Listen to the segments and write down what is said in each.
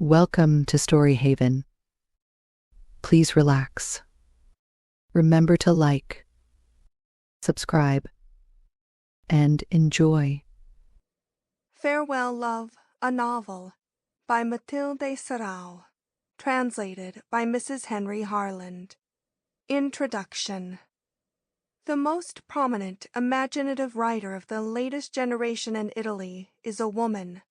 Welcome to Story Haven. Please relax. Remember to like, subscribe, and enjoy. Farewell, Love, a Novel by Matilde Serao. Translated by Mrs. Henry Harland. Introduction. The most prominent imaginative writer of the latest generation in Italy is a woman.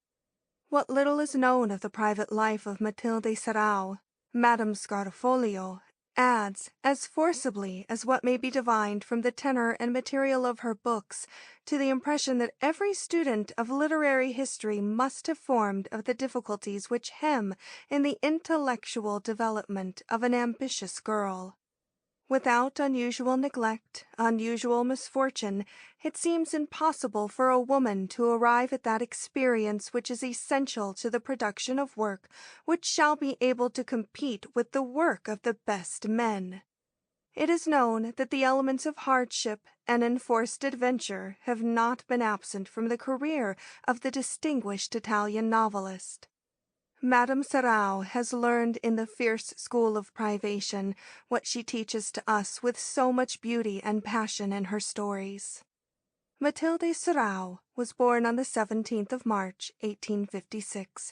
What little is known of the private life of Matilde Serao, Madame Scarfolio adds, as forcibly as what may be divined from the tenor and material of her books, to the impression that every student of literary history must have formed of the difficulties which hem in the intellectual development of an ambitious girl. Without unusual neglect, unusual misfortune, it seems impossible for a woman to arrive at that experience which is essential to the production of work which shall be able to compete with the work of the best men. It is known that the elements of hardship and enforced adventure have not been absent from the career of the distinguished Italian novelist. Madame Serao has learned in the fierce school of privation what she teaches to us with so much beauty and passion in her stories. Matilde Serao was born on the 17th of March, 1856,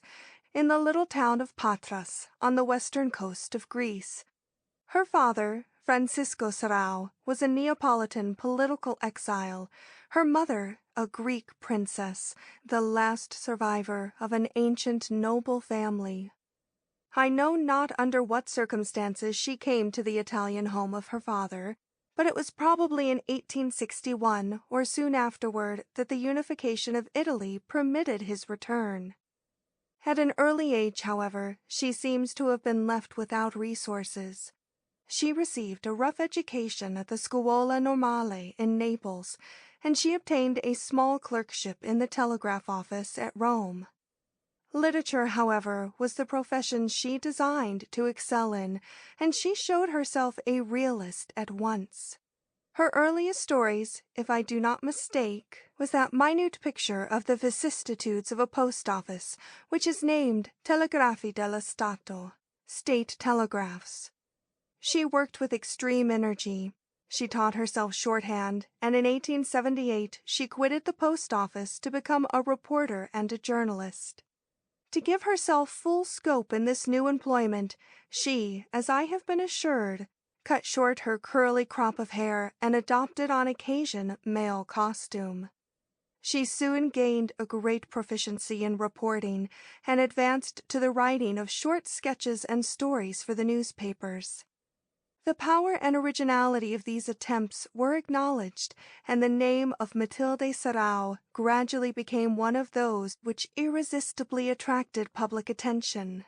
in the little town of Patras on the western coast of Greece. Her father, Francisco Serao, was a Neapolitan political exile, her mother a Greek princess, the last survivor of an ancient noble family. I know not under what circumstances she came to the Italian home of her father, but it was probably in 1861 or soon afterward that the unification of Italy permitted his return. At an early age, however, she seems to have been left without resources. She received a rough education at the Scuola Normale in Naples, and she obtained a small clerkship in the telegraph office at Rome. Literature, however, was the profession she designed to excel in, and she showed herself a realist at once. Her earliest stories, if I do not mistake, was that minute picture of the vicissitudes of a post office, which is named Telegrafi dello Stato, State Telegraphs. She worked with extreme energy. She taught herself shorthand, and in 1878 she quitted the post office to become a reporter and a journalist. To give herself full scope in this new employment, she, as I have been assured, cut short her curly crop of hair and adopted on occasion male costume. She soon gained a great proficiency in reporting and advanced to the writing of short sketches and stories for the newspapers. The power and originality of these attempts were acknowledged, and the name of Matilde Serao gradually became one of those which irresistibly attracted public attention.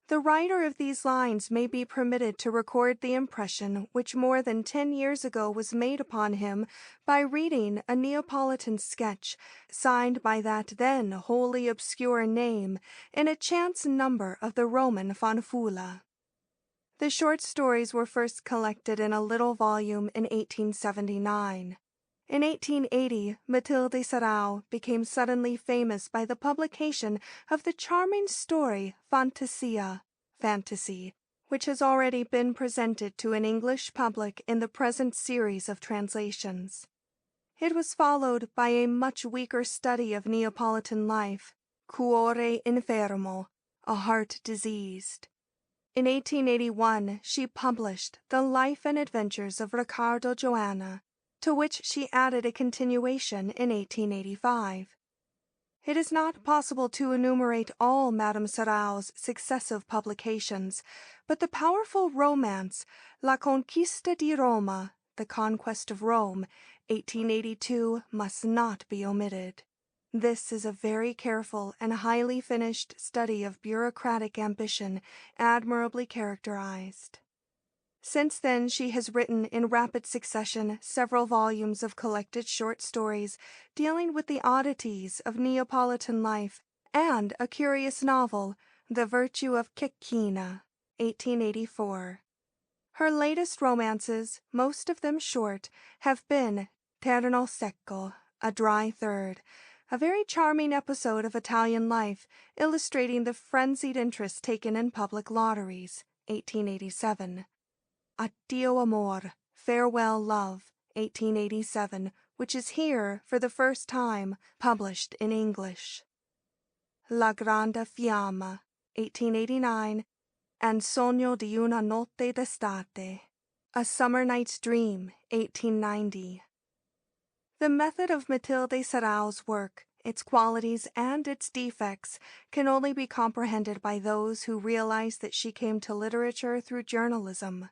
The writer of these lines may be permitted to record the impression which more than 10 years ago was made upon him by reading a Neapolitan sketch, signed by that then wholly obscure name, in a chance number of the Roman Fanfula. The short stories were first collected in a little volume in 1879. In 1880, Matilde Serao became suddenly famous by the publication of the charming story Fantasia, Fantasy, which has already been presented to an English public in the present series of translations. It was followed by a much weaker study of Neapolitan life, Cuore Infermo, a heart diseased. In 1881 she published The Life and Adventures of Riccardo Joanna, to which she added a continuation in 1885. It is not possible to enumerate all Madame Serao's successive publications, but the powerful romance La Conquista di Roma, The Conquest of Rome, 1882, must not be omitted. This is a very careful and highly finished study of bureaucratic ambition, admirably characterized. Since then she has written in rapid succession several volumes of collected short stories dealing with the oddities of Neapolitan life, and a curious novel, The Virtue of Cecchina, 1884. Her latest romances, most of them short, have been Terno Secco, A Dry Third, a very charming episode of Italian life, illustrating the frenzied interest taken in public lotteries, 1887. Addio Amor, Farewell Love, 1887, which is here, for the first time, published in English. La Grande Fiamma, 1889, and Sogno di una notte d'estate, A Summer Night's Dream, 1890. The method of Matilde Serao's work, its qualities and its defects, can only be comprehended by those who realize that she came to literature through journalism.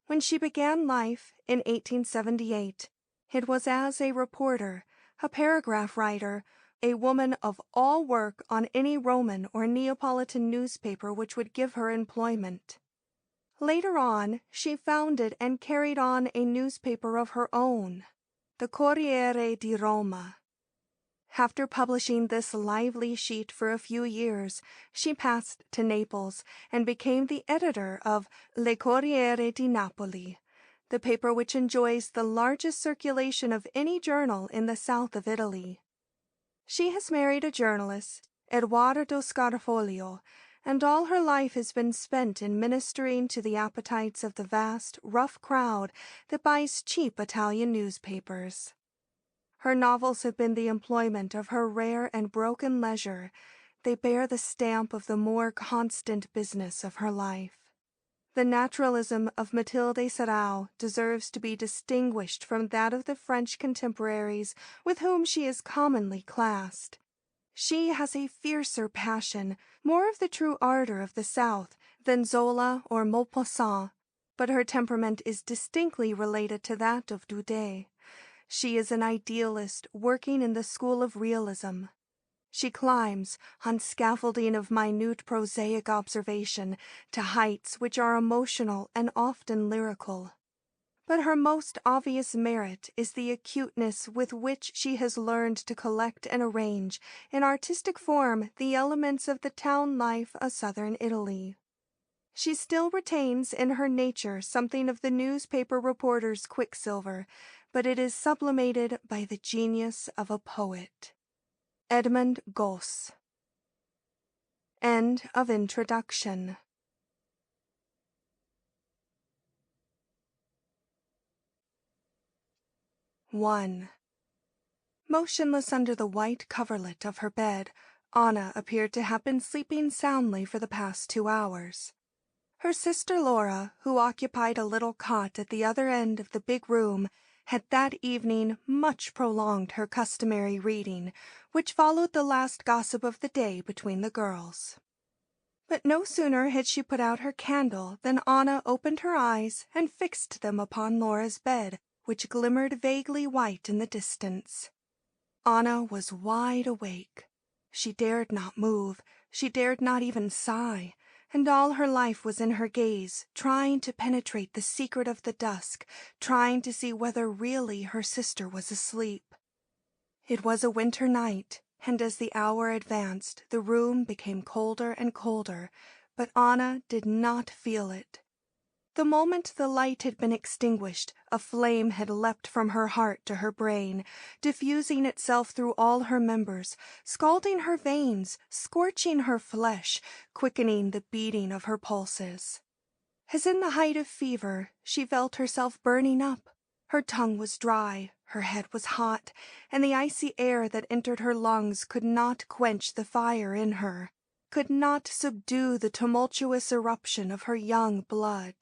When she began life, in 1878, it was as a reporter, a paragraph writer, a woman of all work on any Roman or Neapolitan newspaper which would give her employment. Later on, she founded and carried on a newspaper of her own, the Corriere di Roma. After publishing this lively sheet for a few years, she passed to Naples and became the editor of Le Corriere di Napoli, the paper which enjoys the largest circulation of any journal in the south of Italy. She has married a journalist, Edoardo Scarfoglio, and all her life has been spent in ministering to the appetites of the vast, rough crowd that buys cheap Italian newspapers. Her novels have been the employment of her rare and broken leisure. They bear the stamp of the more constant business of her life. The naturalism of Matilde Serao deserves to be distinguished from that of the French contemporaries with whom she is commonly classed. She has a fiercer passion, more of the true ardor of the South, than Zola or Maupassant, but her temperament is distinctly related to that of Daudet. She is an idealist working in the school of realism. She climbs, on scaffolding of minute prosaic observation, to heights which are emotional and often lyrical. But her most obvious merit is the acuteness with which she has learned to collect and arrange, in artistic form, the elements of the town life of southern Italy. She still retains in her nature something of the newspaper reporter's quicksilver, but it is sublimated by the genius of a poet. Edmund Gosse. End of introduction. One. Motionless under the white coverlet of her bed, Anna appeared to have been sleeping soundly for the past 2 hours. Her sister Laura, who occupied a little cot at the other end of the big room, had that evening much prolonged her customary reading, which followed the last gossip of the day between the girls. But no sooner had she put out her candle than Anna opened her eyes and fixed them upon Laura's bed, which glimmered vaguely white in the distance. Anna was wide awake. She dared not move, she dared not even sigh, and all her life was in her gaze, trying to penetrate the secret of the dusk, trying to see whether really her sister was asleep. It was a winter night, and as the hour advanced, the room became colder and colder, but Anna did not feel it. The moment the light had been extinguished, a flame had leapt from her heart to her brain, diffusing itself through all her members, scalding her veins, scorching her flesh, quickening the beating of her pulses. As in the height of fever, she felt herself burning up. Her tongue was dry, her head was hot, and the icy air that entered her lungs could not quench the fire in her, could not subdue the tumultuous eruption of her young blood.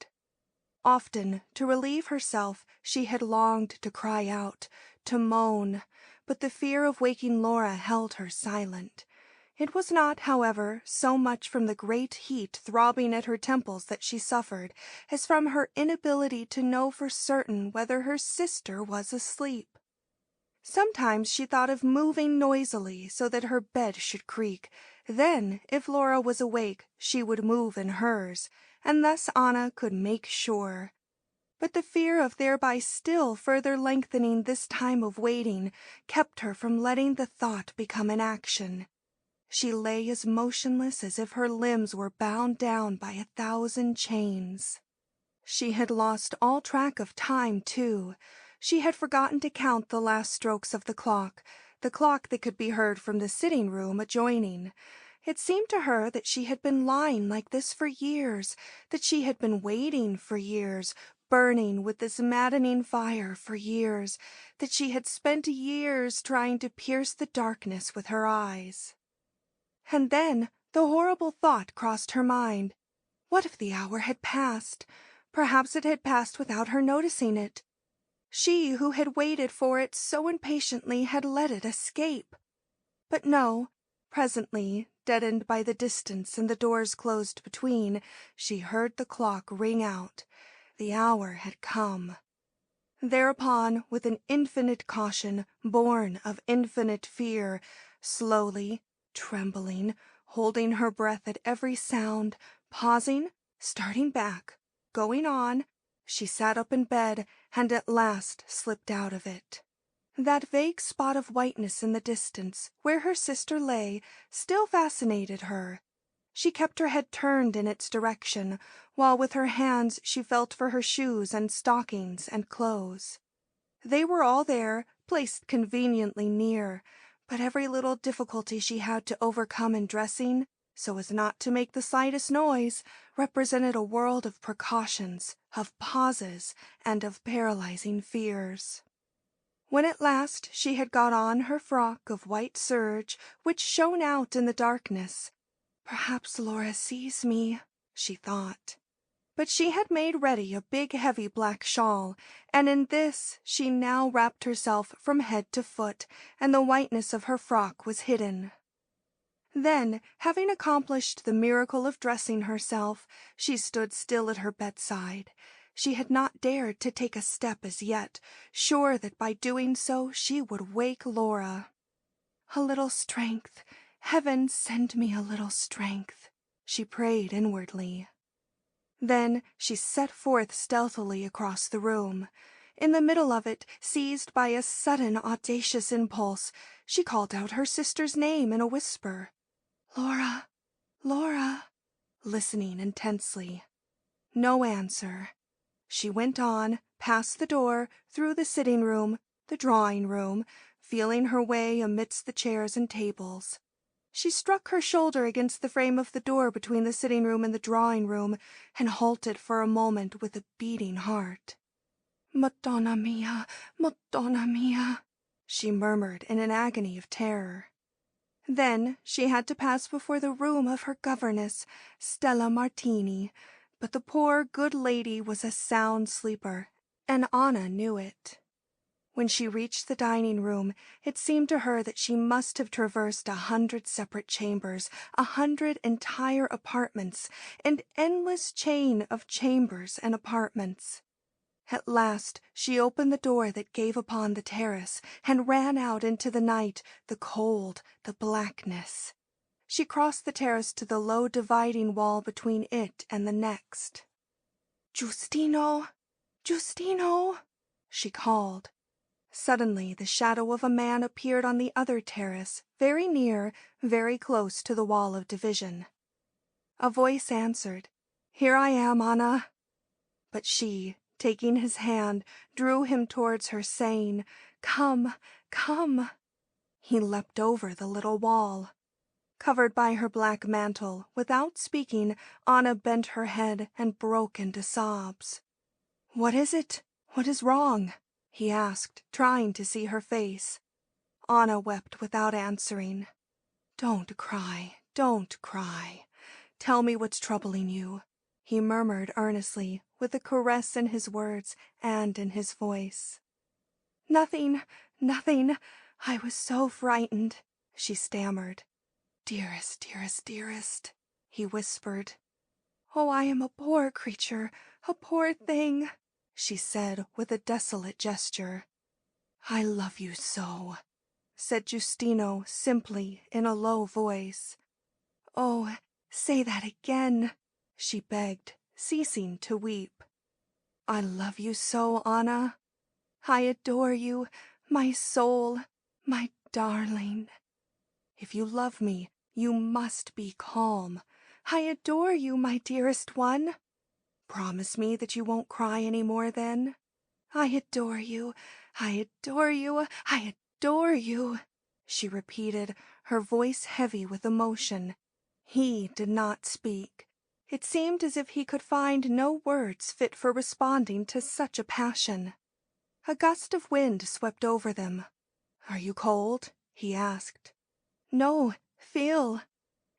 Often, to relieve herself, she had longed to cry out, to moan, but the fear of waking Laura held her silent. It was not, however, so much from the great heat throbbing at her temples that she suffered, as from her inability to know for certain whether her sister was asleep. Sometimes she thought of moving noisily so that her bed should creak. Then, if Laura was awake, she would move in hers, and thus Anna could make sure. But the fear of thereby still further lengthening this time of waiting kept her from letting the thought become an action. She lay as motionless as if her limbs were bound down by 1,000 chains. She had lost all track of time, too. She had forgotten to count the last strokes of the clock. the clock that could be heard from the sitting room adjoining. It seemed to her that she had been lying like this for years, that she had been waiting for years, burning with this maddening fire for years, that she had spent years trying to pierce the darkness with her eyes. And then the horrible thought crossed her mind. What if the hour had passed? Perhaps it had passed without her noticing it. She who had waited for it so impatiently had let it escape. But no, presently, deadened by the distance and the doors closed between, she heard the clock ring out. The hour had come. Thereupon, with an infinite caution, born of infinite fear, slowly, trembling, holding her breath at every sound, pausing, starting back, going on, she sat up in bed and at last slipped out of it. That vague spot of whiteness in the distance, where her sister lay, still fascinated her. She kept her head turned in its direction, while with her hands she felt for her shoes and stockings and clothes. They were all there, placed conveniently near, but every little difficulty she had to overcome in dressing, so as not to make the slightest noise, represented a world of precautions, of pauses, and of paralyzing fears. When at last she had got on her frock of white serge, which shone out in the darkness, "Perhaps Laura sees me," she thought. But she had made ready a big heavy black shawl, and in this she now wrapped herself from head to foot, and the whiteness of her frock was hidden. Then, having accomplished the miracle of dressing herself, she stood still at her bedside. She had not dared to take a step as yet, sure that by doing so she would wake Laura. "A little strength, heaven send me a little strength," she prayed inwardly. Then she set forth stealthily across the room. In the middle of it, seized by a sudden audacious impulse, she called out her sister's name in a whisper. "Laura, Laura," listening intensely. No answer. She went on, past the door, through the sitting room, the drawing room, feeling her way amidst the chairs and tables. She struck her shoulder against the frame of the door between the sitting room and the drawing room, and halted for a moment with a beating heart. "Madonna mia, Madonna mia," she murmured in an agony of terror. Then she had to pass before the room of her governess, Stella Martini, but the poor good lady was a sound sleeper, and Anna knew it. When she reached the dining room, it seemed to her that she must have traversed 100 separate chambers, 100 entire apartments, an endless chain of chambers and apartments. At last she opened the door that gave upon the terrace, and ran out into the night, the cold, the blackness. She crossed the terrace to the low dividing wall between it and the next. "Giustino! Giustino!" she called. Suddenly the shadow of a man appeared on the other terrace, very near, very close to the wall of division. A voice answered, "Here I am, Anna." But she, taking his hand, drew him towards her, saying, "Come, come." He leapt over the little wall. Covered by her black mantle, without speaking, Anna bent her head and broke into sobs. "What is it? What is wrong?" he asked, trying to see her face. Anna wept without answering. "Don't cry, don't cry. Tell me what's troubling you," he murmured earnestly, with a caress in his words and in his voice. "Nothing, nothing. I was so frightened," she stammered. "Dearest, dearest, dearest," he whispered. "Oh, I am a poor creature, a poor thing," she said with a desolate gesture. "I love you so," said Giustino simply in a low voice. "Oh, say that again," she begged, ceasing to weep. "I love you so, Anna. I adore you, my soul, my darling. If you love me, you must be calm. I adore you, my dearest one. Promise me that you won't cry any more then. I adore you, I adore you, I adore you." she repeated, her voice heavy with emotion. He did not speak. It seemed as if he could find no words fit for responding to such a passion. A gust of wind swept over them. "Are you cold?" he asked. "No, feel."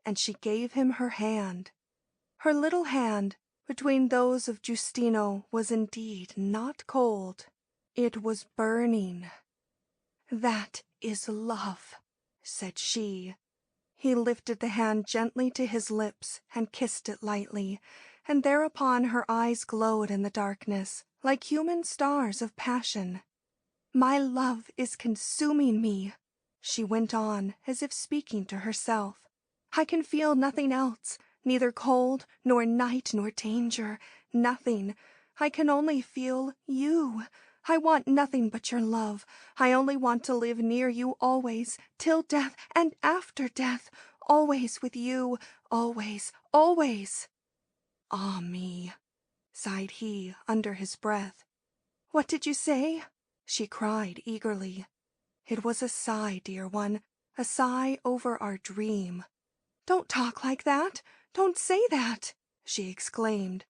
And she gave him her hand. Her little hand between those of Giustino was indeed not cold. It was burning. "That is love," said she. He lifted the hand gently to his lips and kissed it lightly, and thereupon her eyes glowed in the darkness like human stars of passion. "My love is consuming me," she went on, as if speaking to herself. "I can feel nothing else, neither cold, nor night, nor danger, nothing. I can only feel you. I want nothing but your love. I only want to live near you always, till death and after death, always with you, always, always." "Ah me," sighed he under his breath. "What did you say?" she cried eagerly. "It was a sigh, dear one, a sigh over our dream." "Don't talk like that! Don't say that!" she exclaimed.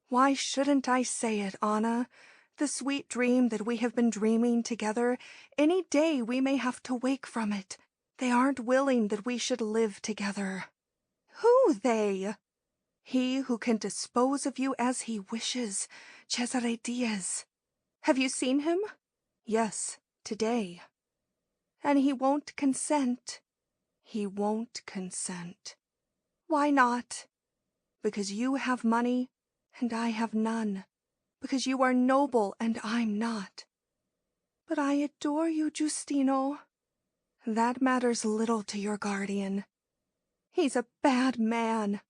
"Why shouldn't I say it, Anna? The sweet dream that we have been dreaming together, any day we may have to wake from it. They aren't willing that we should live together." "Who they?" "He who can dispose of you as he wishes, Cesare Diaz." "Have you seen him?" "Yes, today." "And he won't consent?" "He won't consent." "Why not?" "Because you have money and I have none. Because you are noble and I'm not." "But I adore you, Giustino." "That matters little to your guardian." "He's a bad man."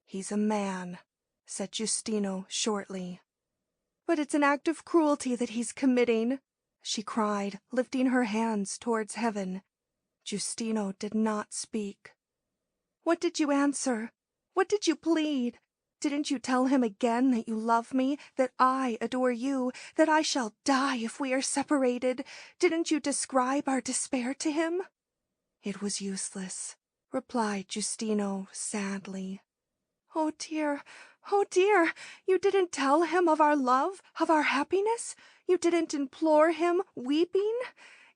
"He's a man," said Giustino shortly. "But it's an act of cruelty that he's committing," she cried, lifting her hands towards heaven. Giustino did not speak. "What did you answer? What did you plead? Didn't you tell him again that you love me, that I adore you, that I shall die if we are separated? Didn't you describe our despair to him?" "It was useless," replied Giustino sadly. "Oh dear, oh dear! You didn't tell him of our love, of our happiness? You didn't implore him, weeping?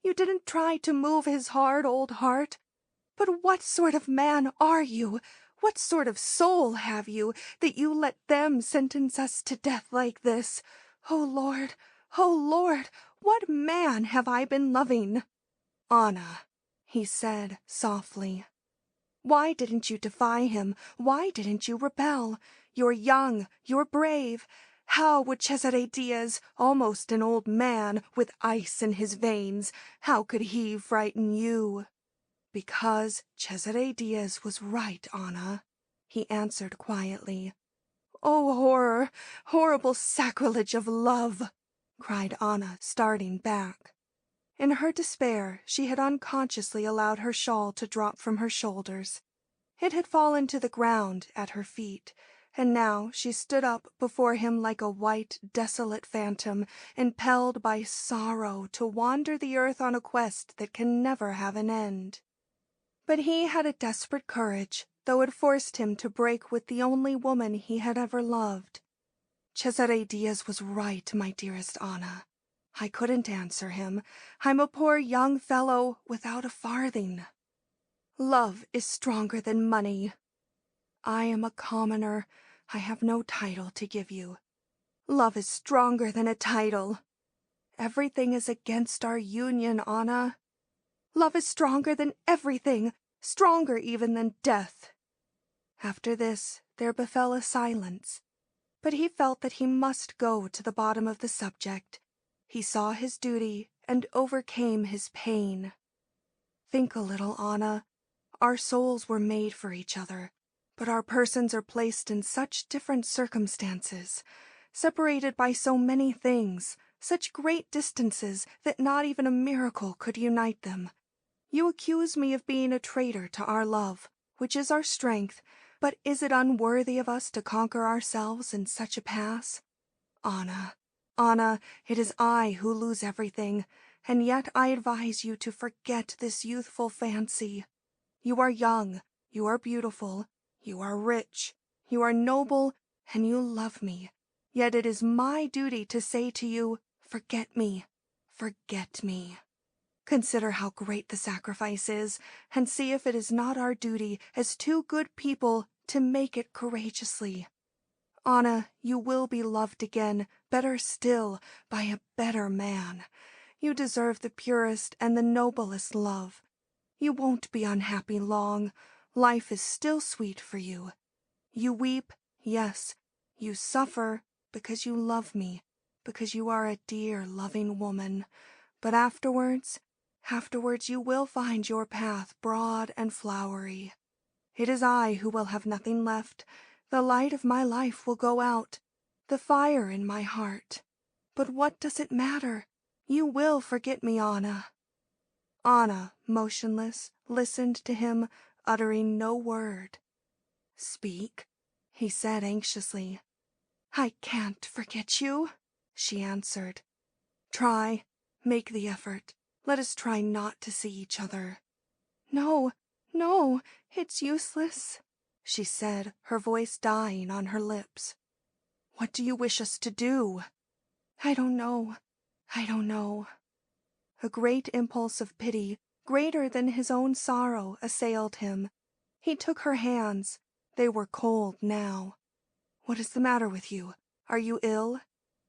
You didn't try to move his hard old heart? But what sort of man are you? What sort of soul have you, that you let them sentence us to death like this? Oh Lord, oh Lord, what man have I been loving?" "Anna," he said softly. "Why didn't you defy him? Why didn't you rebel? You're young, you're brave. How would Cesare Diaz, almost an old man, with ice in his veins, how could he frighten you?" "Because Cesare Diaz was right, Anna," he answered quietly. "Oh, horror! Horrible sacrilege of love!" cried Anna, starting back. In her despair, she had unconsciously allowed her shawl to drop from her shoulders. It had fallen to the ground at her feet, and now she stood up before him like a white, desolate phantom, impelled by sorrow to wander the earth on a quest that can never have an end. But he had a desperate courage, though it forced him to break with the only woman he had ever loved. "Cesare Diaz was right, my dearest Anna. I couldn't answer him. I'm a poor young fellow without a farthing. Love is stronger than money. I am a commoner. I have no title to give you. Love is stronger than a title. Everything is against our union, Anna. Love is stronger than everything, stronger even than death." After this, there befell a silence. But he felt that he must go to the bottom of the subject. He saw his duty and overcame his pain. "Think a little, Anna. Our souls were made for each other, but our persons are placed in such different circumstances, separated by so many things, such great distances that not even a miracle could unite them. You accuse me of being a traitor to our love, which is our strength, but is it unworthy of us to conquer ourselves in such a pass? Anna, Anna, it is I who lose everything. and yet I advise you to forget this youthful fancy. You are young, you are beautiful, you are rich, you are noble, and you love me. Yet it is my duty to say to you, forget me, forget me. Consider how great the sacrifice is, and see if it is not our duty as two good people to make it courageously. Anna, you will be loved again, better still, by a better man. You deserve the purest and the noblest love. You won't be unhappy long. Life is still sweet for you. You weep, yes. You suffer because you love me, because you are a dear, loving woman. But afterwards you will find your path broad and flowery. It is I who will have nothing left. The light of my life will go out, the fire in my heart. But what does it matter? You will forget me, Anna. Anna, motionless, listened to him, uttering no word. Speak, he said anxiously. I can't forget you, she answered. Try, make the effort. Let us try not to see each other. No, no, it's useless, she said, her voice dying on her lips. What do you wish us to do? I don't know. A great impulse of pity, greater than his own sorrow, assailed him. He took her hands. They were cold now. What is the matter with you? Are you ill?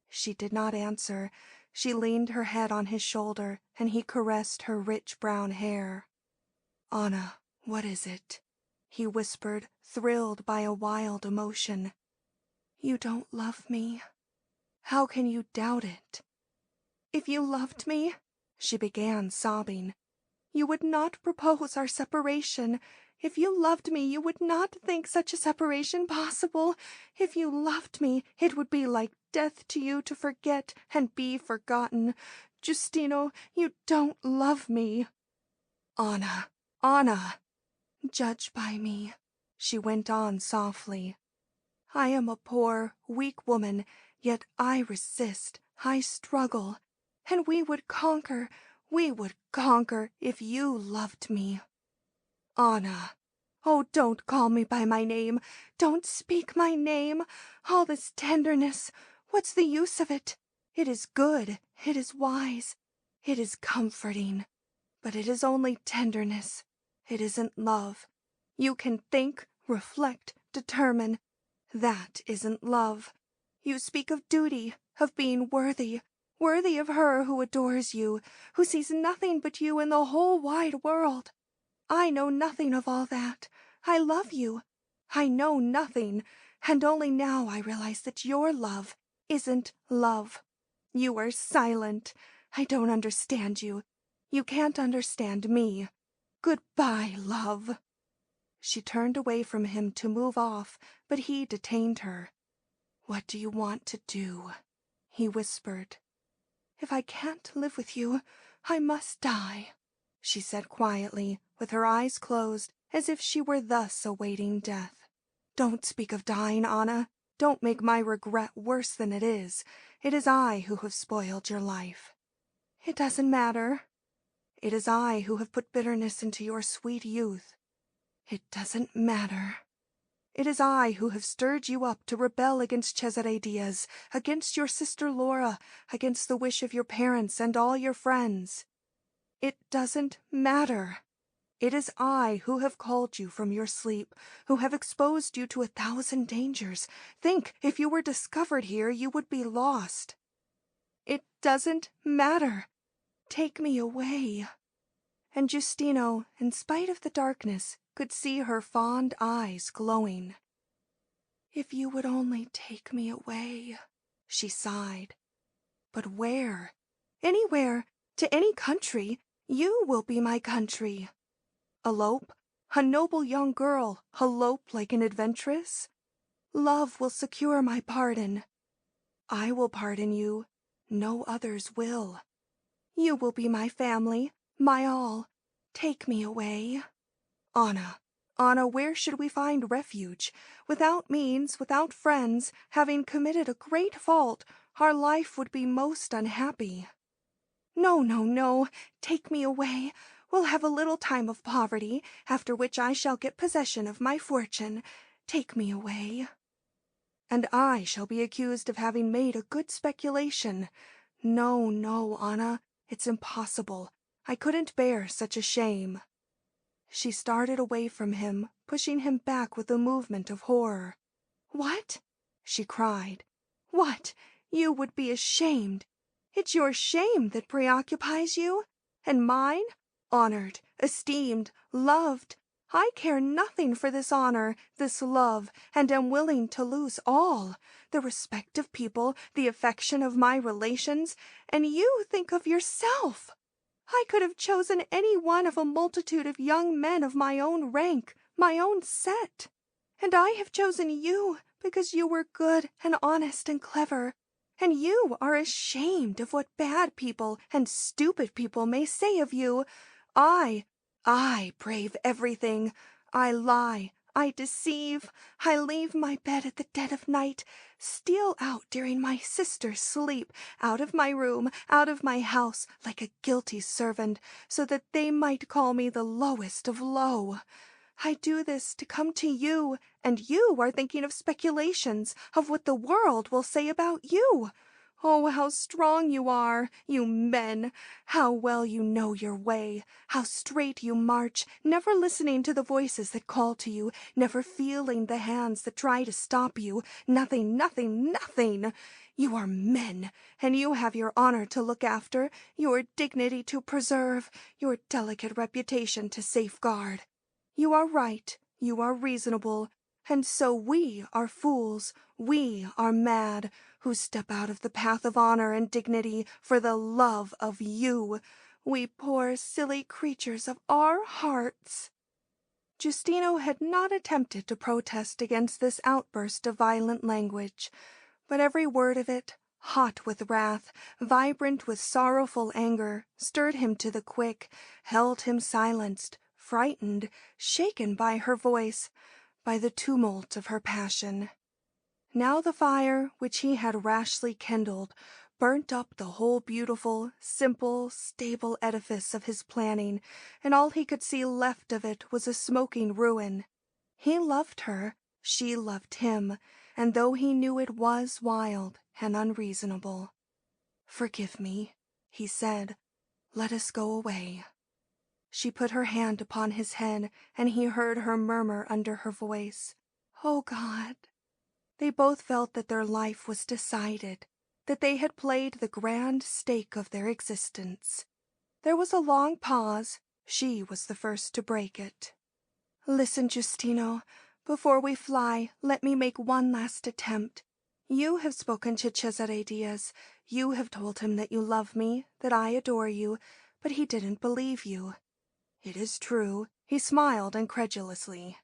She did not answer. She leaned her head on his shoulder, and he caressed her rich brown hair. Anna, what is it? He whispered, thrilled by a wild emotion. You don't love me. How can you doubt it? If you loved me, she began, sobbing, you would not propose our separation. If you loved me, you would not think such a separation possible. If you loved me, it would be like death to you to forget and be forgotten. Giustino, you don't love me. Anna, judge by me, she went on softly. I am a poor, weak woman, yet I resist, I struggle, and we would conquer if you loved me. Anna, oh, don't call me by my name, don't speak my name. All this tenderness, what's the use of it? It is good, it is wise, it is comforting, but it is only tenderness. It isn't love. You can think, reflect, determine. That isn't love. You speak of duty, of being worthy of her who adores you, who sees nothing but you in the whole wide world. I know nothing of all that. I love you. I know nothing, and only now I realize that your love isn't love. You are silent. I don't understand you. You can't understand me. Goodbye, love. She turned away from him to move off, but he detained her. What do you want to do? He whispered. If I can't live with you, I must die, she said quietly, with her eyes closed, as if she were thus awaiting death. Don't speak of dying, Anna. Don't make my regret worse than it is. It is I who have spoiled your life. It doesn't matter. It is I who have put bitterness into your sweet youth. It doesn't matter. It is I who have stirred you up to rebel against Cesare Diaz, against your sister Laura, against the wish of your parents and all your friends. It doesn't matter. It is I who have called you from your sleep, who have exposed you to 1,000 dangers. Think, if you were discovered here, you would be lost. It doesn't matter. Take me away. And Giustino, in spite of the darkness, could see her fond eyes glowing. If you would only take me away, she sighed. But where? Anywhere, to any country. You will be my country. Elope, a noble young girl, elope like an adventuress. Love will secure my pardon. I will pardon you. No others will. You will be my family, my all. Take me away. Anna, where should we find refuge? Without means, without friends, having committed a great fault, our life would be most unhappy. No, no, no, take me away. We'll have a little time of poverty, after which I shall get possession of my fortune. Take me away. And I shall be accused of having made a good speculation. No, no, Anna, it's impossible. I couldn't bear such a shame. She started away from him, pushing him back with a movement of horror. What? She cried. What? You would be ashamed. It's your shame that preoccupies you, and mine? Honored, esteemed, loved. I care nothing for this honor, this love, and am willing to lose all, the respect of people, the affection of my relations, and you think of yourself. I could have chosen any one of a multitude of young men of my own rank, my own set. And I have chosen you because you were good and honest and clever, and you are ashamed of what bad people and stupid people may say of you. I brave everything. I lie, I deceive, I leave my bed at the dead of night, steal out during my sister's sleep, out of my room, out of my house, like a guilty servant, so that they might call me the lowest of low. I do this to come to you, and you are thinking of speculations, of what the world will say about you. Oh, how strong you are, you men! How well you know your way, how straight you march, never listening to the voices that call to you, never feeling the hands that try to stop you. Nothing, nothing, nothing! You are men, and you have your honor to look after, your dignity to preserve, your delicate reputation to safeguard. You are right, you are reasonable, and so we are fools, we are mad, who step out of the path of honor and dignity for the love of you, we poor silly creatures of our hearts. Giustino had not attempted to protest against this outburst of violent language, but every word of it, hot with wrath, vibrant with sorrowful anger, stirred him to the quick, held him silenced, frightened, shaken by her voice, by the tumult of her passion. Now the fire, which he had rashly kindled, burnt up the whole beautiful, simple, stable edifice of his planning, and all he could see left of it was a smoking ruin. He loved her, she loved him, and though he knew it was wild and unreasonable. "Forgive me," he said. "Let us go away." She put her hand upon his head, and he heard her murmur under her voice, "Oh, God!" They both felt that their life was decided, that they had played the grand stake of their existence. There was a long pause. She was the first to break it. "Listen, Giustino. Before we fly, let me make one last attempt. You have spoken to Cesare Diaz. You have told him that you love me, that I adore you, but he didn't believe you. It is true." He smiled incredulously.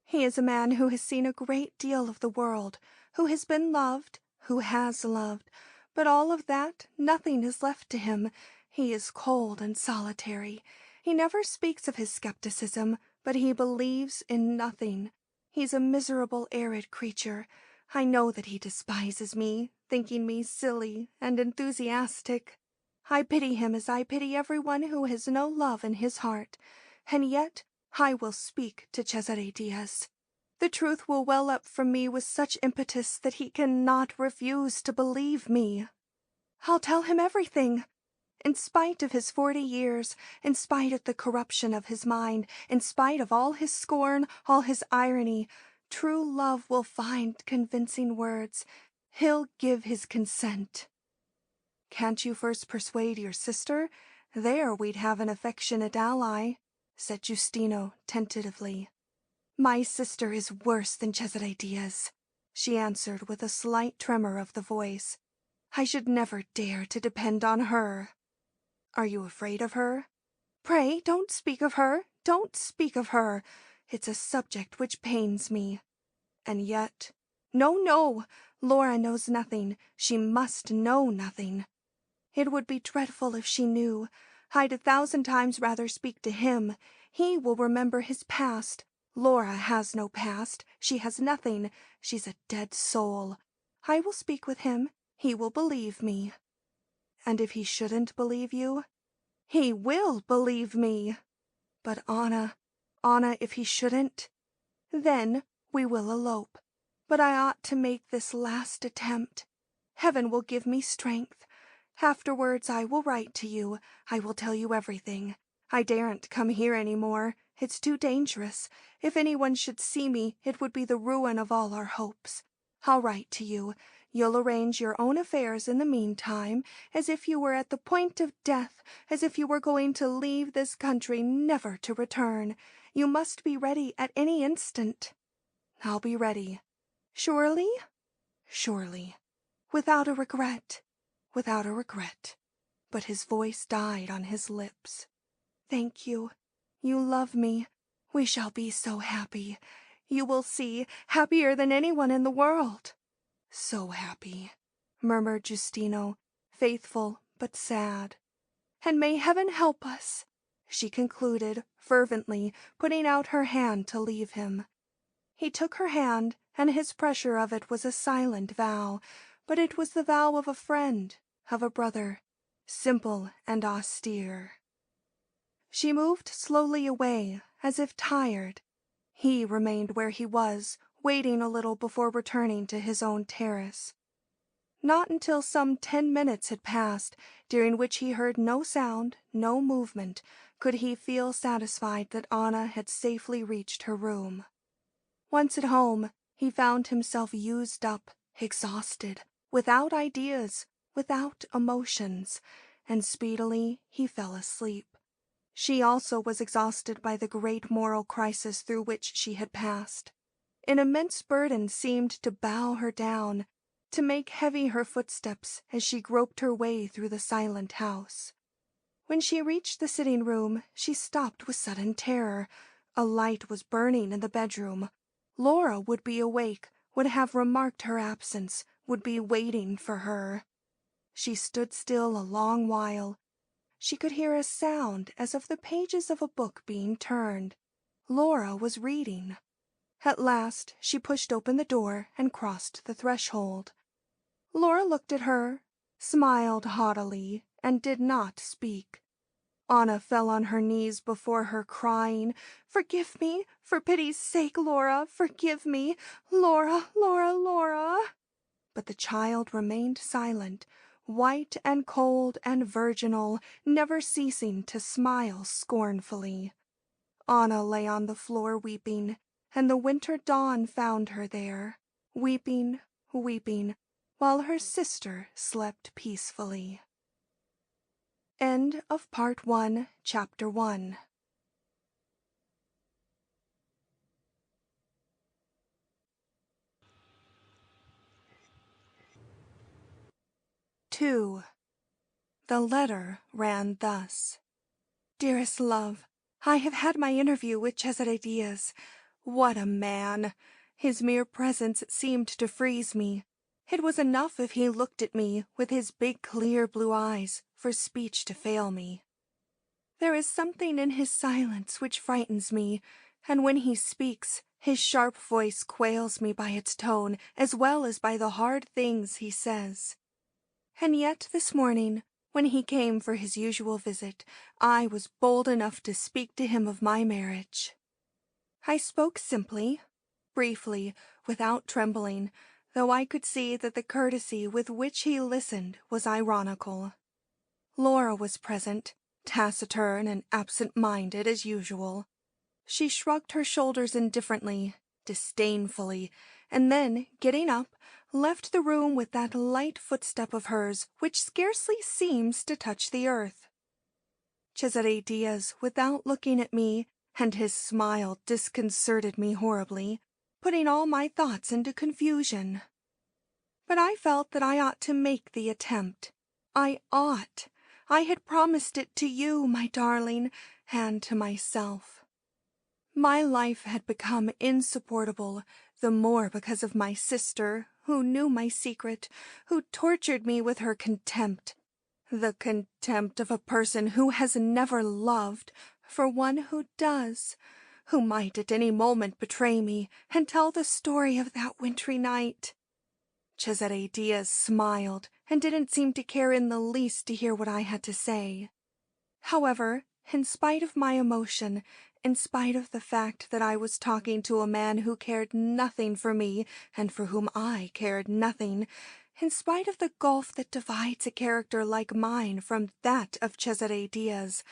"He is a man who has seen a great deal of the world, who has been loved, who has loved, but all of that, nothing is left to him. He is cold and solitary. He never speaks of his skepticism, but he believes in nothing. He's a miserable, arid creature. I know that he despises me, thinking me silly and enthusiastic. I pity him as I pity everyone who has no love in his heart, and yet I will speak to Cesare Diaz. The truth will well up from me with such impetus that he cannot refuse to believe me. I'll tell him everything. In spite of his 40 years, in spite of the corruption of his mind, in spite of all his scorn, all his irony, true love will find convincing words. He'll give his consent." "Can't you first persuade your sister? There we'd have an affectionate ally," said Giustino tentatively. "My sister is worse than Cesare Diaz," she answered with a slight tremor of the voice. "I should never dare to depend on her." "Are you afraid of her?" "Pray, don't speak of her, don't speak of her. It's a subject which pains me. And yet—" "No, no, Laura knows nothing. She must know nothing. It would be dreadful if she knew. I'd 1,000 times rather speak to him. He will remember his past. Laura has no past. She has nothing. She's a dead soul. I will speak with him. He will believe me." And if he shouldn't believe you, he will believe me. But Anna, if he shouldn't, then we will elope. But I ought to make this last attempt. Heaven will give me strength. Afterwards I will write to you. I will tell you everything. I daren't come here any more. It's too dangerous. If anyone should see me, it would be the ruin of all our hopes. I'll write to you. You'll arrange your own affairs in the meantime, as if you were at the point of death, as if you were going to leave this country never to return. You must be ready at any instant. I'll be ready. Surely? Surely. Without a regret. Without a regret. But his voice died on his lips. Thank you. You love me. We shall be so happy. You will see, happier than anyone in the world. So happy, murmured Justino, faithful but sad. And may heaven help us, she concluded fervently, putting out her hand to leave him. He took her hand, and his pressure of it was a silent vow, but it was the vow of a friend, of a brother, simple and austere. She moved slowly away, as if tired. He remained where he was, waiting a little before returning to his own terrace. Not until some 10 minutes had passed, during which he heard no sound, no movement, could he feel satisfied that Anna had safely reached her room. Once at home, he found himself used up, exhausted, without ideas, without emotions, and speedily he fell asleep. She also was exhausted by the great moral crisis through which she had passed. An immense burden seemed to bow her down, to make heavy her footsteps as she groped her way through the silent house. When she reached the sitting-room, she stopped with sudden terror. A light was burning in the bedroom. Laura would be awake, would have remarked her absence, would be waiting for her. She stood still a long while. She could hear a sound as of the pages of a book being turned. Laura was reading. At last she pushed open the door and crossed the threshold. Laura looked at her, smiled haughtily, and did not speak. Anna fell on her knees before her, crying, "Forgive me! For pity's sake, Laura, forgive me! Laura, Laura, Laura!" But the child remained silent, white and cold and virginal, never ceasing to smile scornfully. Anna lay on the floor weeping, and the winter dawn found her there, weeping, weeping, while her sister slept peacefully. End of Part 1, Chapter 1. Two. The letter ran thus. Dearest love, I have had my interview with Cesare Diaz. What a man! His mere presence seemed to freeze me. It was enough if he looked at me with his big clear blue eyes for speech to fail me. There is something in his silence which frightens me, and when he speaks, his sharp voice quails me by its tone as well as by the hard things he says. And yet this morning, when he came for his usual visit, I was bold enough to speak to him of my marriage. I spoke simply, briefly, without trembling, though I could see that the courtesy with which he listened was ironical. Laura was present, taciturn and absent-minded as usual. She shrugged her shoulders indifferently, disdainfully, and then, getting up, left the room with that light footstep of hers which scarcely seems to touch the earth. Cesare Diaz, without looking at me, and his smile disconcerted me horribly, putting all my thoughts into confusion. But I felt that I ought to make the attempt. I ought. I had promised it to you, my darling, and to myself. My life had become insupportable, the more because of my sister, who knew my secret, who tortured me with her contempt. The contempt of a person who has never loved, for one who does, who might at any moment betray me and tell the story of that wintry night. Cesare Diaz smiled and didn't seem to care in the least to hear what I had to say. However, in spite of my emotion, in spite of the fact that I was talking to a man who cared nothing for me and for whom I cared nothing, in spite of the gulf that divides a character like mine from that of Cesare Diaz,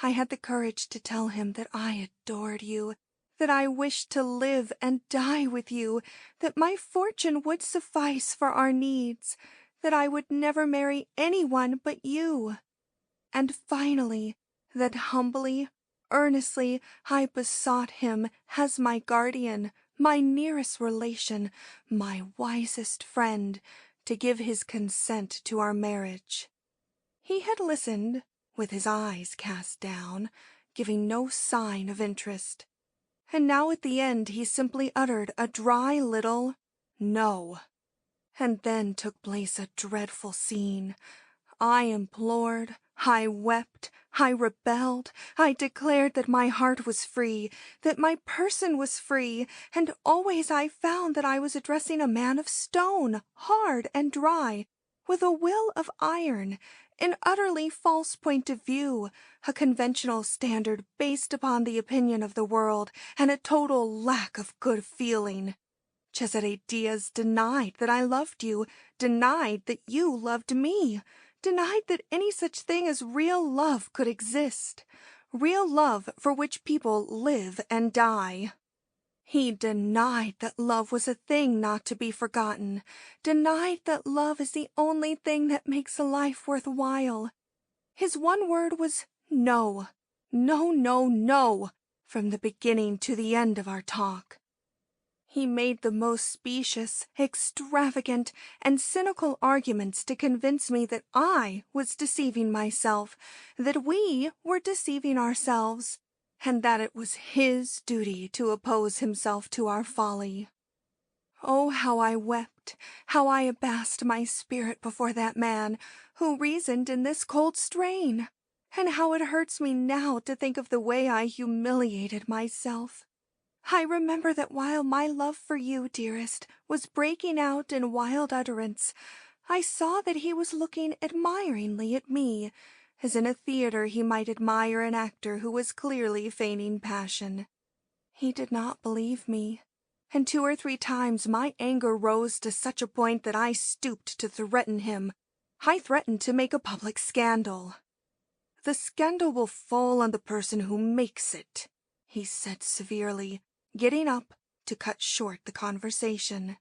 I had the courage to tell him that I adored you, that I wished to live and die with you, that my fortune would suffice for our needs, that I would never marry anyone but you. And finally, that humbly, earnestly, I besought him as my guardian, my nearest relation, my wisest friend, to give his consent to our marriage. He had listened, with his eyes cast down, giving no sign of interest. And now at the end he simply uttered a dry little "no." And then took place a dreadful scene. I implored, I wept, I rebelled, I declared that my heart was free, that my person was free, and always I found that I was addressing a man of stone, hard and dry, with a will of iron, an utterly false point of view, a conventional standard based upon the opinion of the world, and a total lack of good feeling. Cesare Diaz denied that I loved you, denied that you loved me, denied that any such thing as real love could exist, real love for which people live and die. He denied that love was a thing not to be forgotten, denied that love is the only thing that makes a life worth while. His one word was no, no, no, no, from the beginning to the end of our talk. He made the most specious, extravagant, and cynical arguments to convince me that I was deceiving myself, that we were deceiving ourselves, and that it was his duty to oppose himself to our folly. Oh, how I wept, how I abased my spirit before that man, who reasoned in this cold strain, and how it hurts me now to think of the way I humiliated myself. I remember that while my love for you, dearest, was breaking out in wild utterance, I saw that he was looking admiringly at me, as in a theater he might admire an actor who was clearly feigning passion. He did not believe me, and 2 or 3 times my anger rose to such a point that I stooped to threaten him. I threatened to make a public scandal. "The scandal will fall on the person who makes it," he said severely, getting up to cut short the conversation.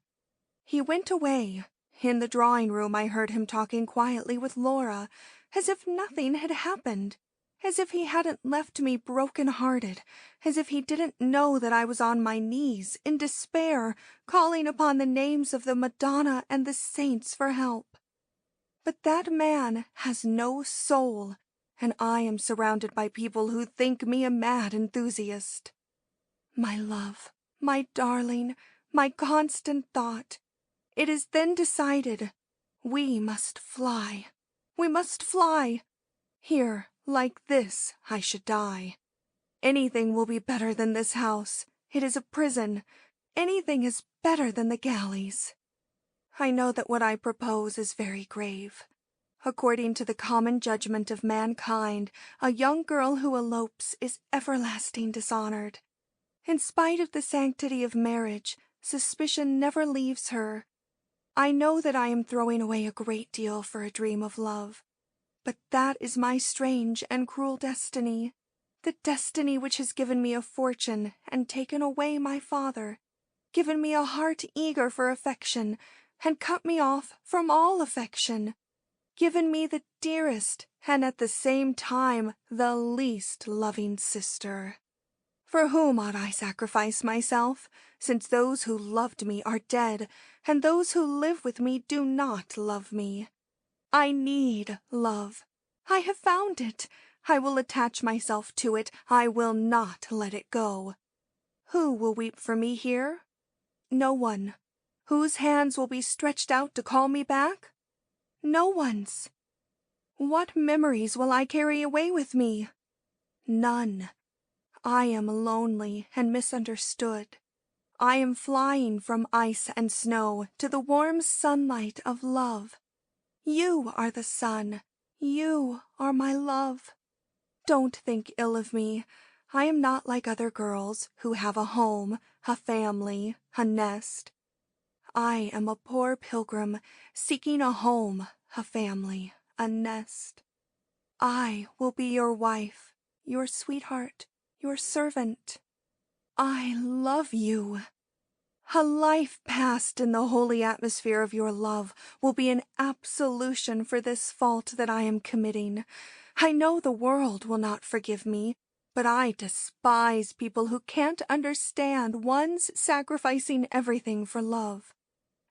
He went away. In the drawing-room I heard him talking quietly with Laura, as if nothing had happened, as if he hadn't left me broken-hearted, as if he didn't know that I was on my knees, in despair, calling upon the names of the Madonna and the saints for help. But that man has no soul, and I am surrounded by people who think me a mad enthusiast. My love, my darling, my constant thought, it is then decided. We must fly. We must fly. Here, like this, I should die. Anything will be better than this house. It is a prison. Anything is better than the galleys. I know that what I propose is very grave. According to the common judgment of mankind, a young girl who elopes is everlasting dishonored. In spite of the sanctity of marriage, suspicion never leaves her. I know that I am throwing away a great deal for a dream of love, but that is my strange and cruel destiny, the destiny which has given me a fortune and taken away my father, given me a heart eager for affection and cut me off from all affection, given me the dearest and at the same time the least loving sister. For whom ought I sacrifice myself, since those who loved me are dead, and those who live with me do not love me? I need love. I have found it. I will attach myself to it. I will not let it go. Who will weep for me here? No one. Whose hands will be stretched out to call me back? No one's. What memories will I carry away with me? None. I am lonely and misunderstood. I am flying from ice and snow to the warm sunlight of love. You are the sun. You are my love. Don't think ill of me. I am not like other girls who have a home, a family, a nest. I am a poor pilgrim seeking a home, a family, a nest. I will be your wife, your sweetheart, your servant. I love you. A life passed in the holy atmosphere of your love will be an absolution for this fault that I am committing. I know the world will not forgive me, but I despise people who can't understand one's sacrificing everything for love.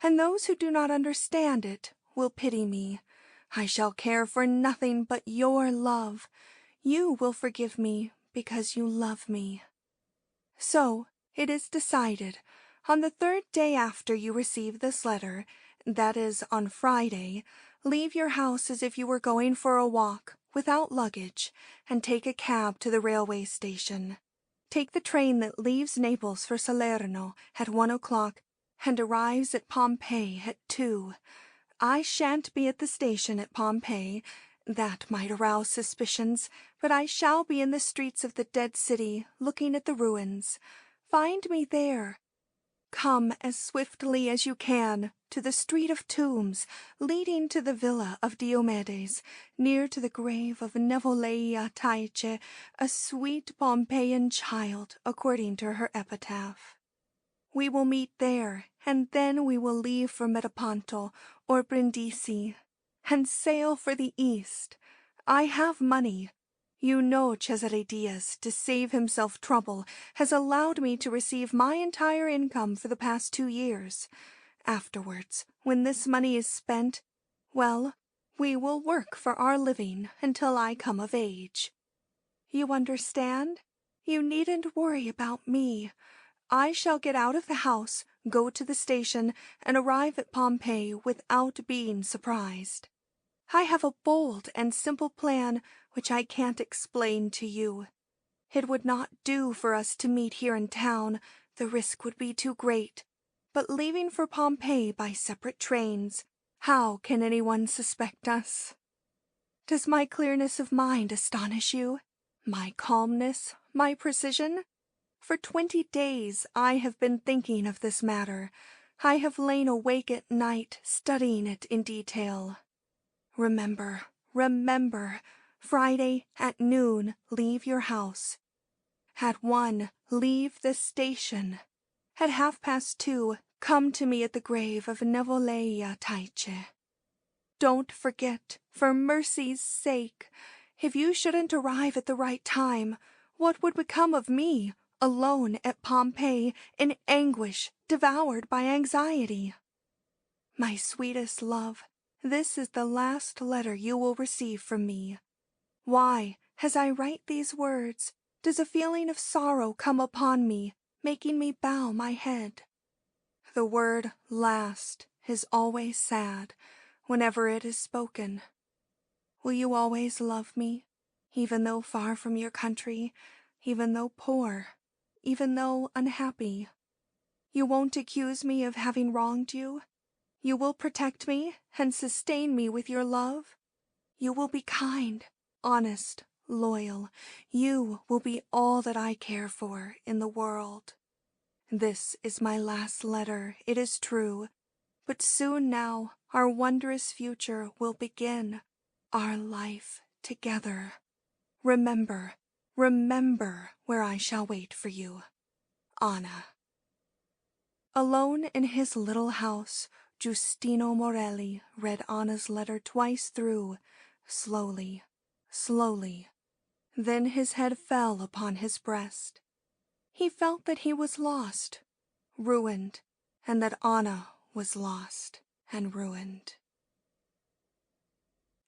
And those who do not understand it will pity me. I shall care for nothing but your love. You will forgive me because you love me. So, it is decided. On the 3rd day after you receive this letter, that is, on Friday, leave your house as if you were going for a walk, without luggage, and take a cab to the railway station. Take the train that leaves Naples for Salerno at 1 o'clock and arrives at Pompeii at 2. I shan't be at the station at Pompeii. That might arouse suspicions, but I shall be in the streets of the dead city, looking at the ruins. Find me there. Come as swiftly as you can to the street of tombs, leading to the villa of Diomedes, near to the grave of Nevoleia Taice, a sweet Pompeian child, according to her epitaph. We will meet there, and then we will leave for Metaponto or Brindisi, and sail for the East. I have money. You know Cesare Diaz, to save himself trouble, has allowed me to receive my entire income for the past 2 years. Afterwards, when this money is spent, well, we will work for our living until I come of age. You understand? You needn't worry about me. I shall get out of the house, go to the station, and arrive at Pompeii without being surprised. I have a bold and simple plan which I can't explain to you. It would not do for us to meet here in town, the risk would be too great. But leaving for Pompeii by separate trains, how can anyone suspect us? Does my clearness of mind astonish you? My calmness, my precision? For 20 days I have been thinking of this matter. I have lain awake at night, studying it in detail. Remember, Friday at noon, leave your house. At 1, leave the station. At 2:30, come to me at the grave of Nevoleia Taice. Don't forget, for mercy's sake. If you shouldn't arrive at the right time, what would become of me, alone at Pompeii, in anguish, devoured by anxiety? My sweetest love, this is the last letter you will receive from me. Why, as I write these words, does a feeling of sorrow come upon me, making me bow my head? The word last is always sad whenever it is spoken. Will you always love me, even though far from your country, even though poor, even though unhappy? You won't accuse me of having wronged you? You will protect me and sustain me with your love? You will be kind, honest, loyal. You will be all that I care for in the world. This is my last letter, it is true, but soon now our wondrous future will begin, our life together. Remember where I shall wait for you. Anna. Alone in his little house, Giustino Morelli read Anna's letter twice through, slowly. Then his head fell upon his breast. He felt that he was lost, ruined, and that Anna was lost and ruined.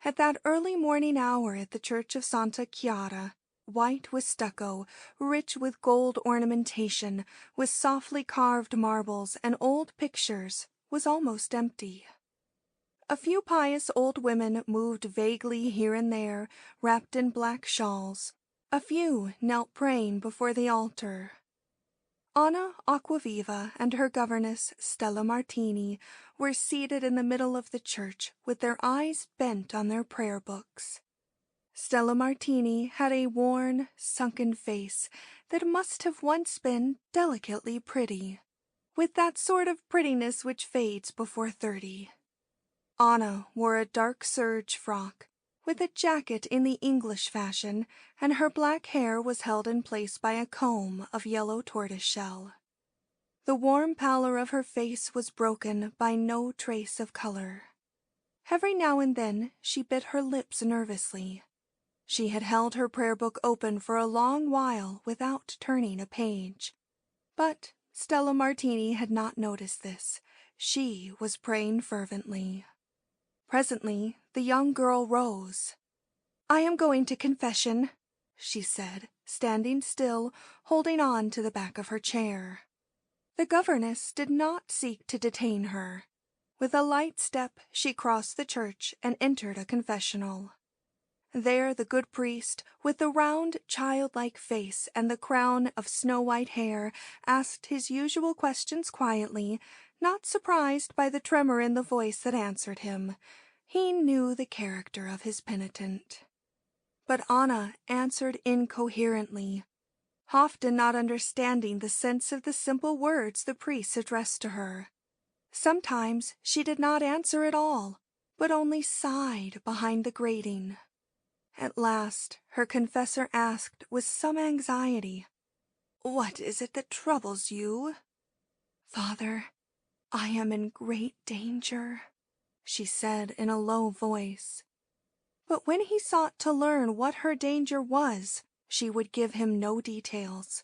At that early morning hour at the church of Santa Chiara, white with stucco, rich with gold ornamentation, with softly carved marbles and old pictures, was almost empty. A few pious old women moved vaguely here and there, wrapped in black shawls. A few knelt praying before the altar. Anna Aquaviva and her governess, Stella Martini, were seated in the middle of the church with their eyes bent on their prayer books. Stella Martini had a worn, sunken face that must have once been delicately pretty, with that sort of prettiness which fades before 30. Anna wore a dark serge frock, with a jacket in the English fashion, and her black hair was held in place by a comb of yellow tortoiseshell. The warm pallor of her face was broken by no trace of color. Every now and then she bit her lips nervously. She had held her prayer book open for a long while without turning a page. But Stella Martini had not noticed this. She was praying fervently. Presently, the young girl rose. "I am going to confession," she said, standing still, holding on to the back of her chair. The governess did not seek to detain her. With a light step, she crossed the church and entered a confessional. There the good priest, with the round, childlike face and the crown of snow-white hair, asked his usual questions quietly, not surprised by the tremor in the voice that answered him. He knew the character of his penitent. But Anna answered incoherently, often not understanding the sense of the simple words the priest addressed to her. Sometimes she did not answer at all, but only sighed behind the grating. At last her confessor asked with some anxiety, "What is it that troubles you?" "Father, I am in great danger," she said in a low voice. But when he sought to learn what her danger was, she would give him no details.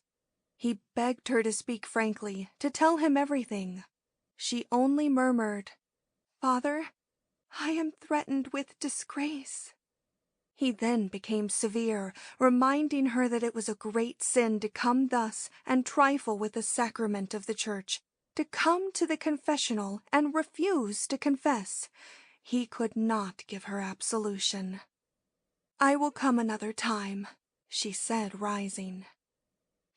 He begged her to speak frankly, to tell him everything. She only murmured, "Father, I am threatened with disgrace." He then became severe, reminding her that it was a great sin to come thus and trifle with the sacrament of the church, to come to the confessional and refuse to confess. He could not give her absolution. "I will come another time," she said, rising.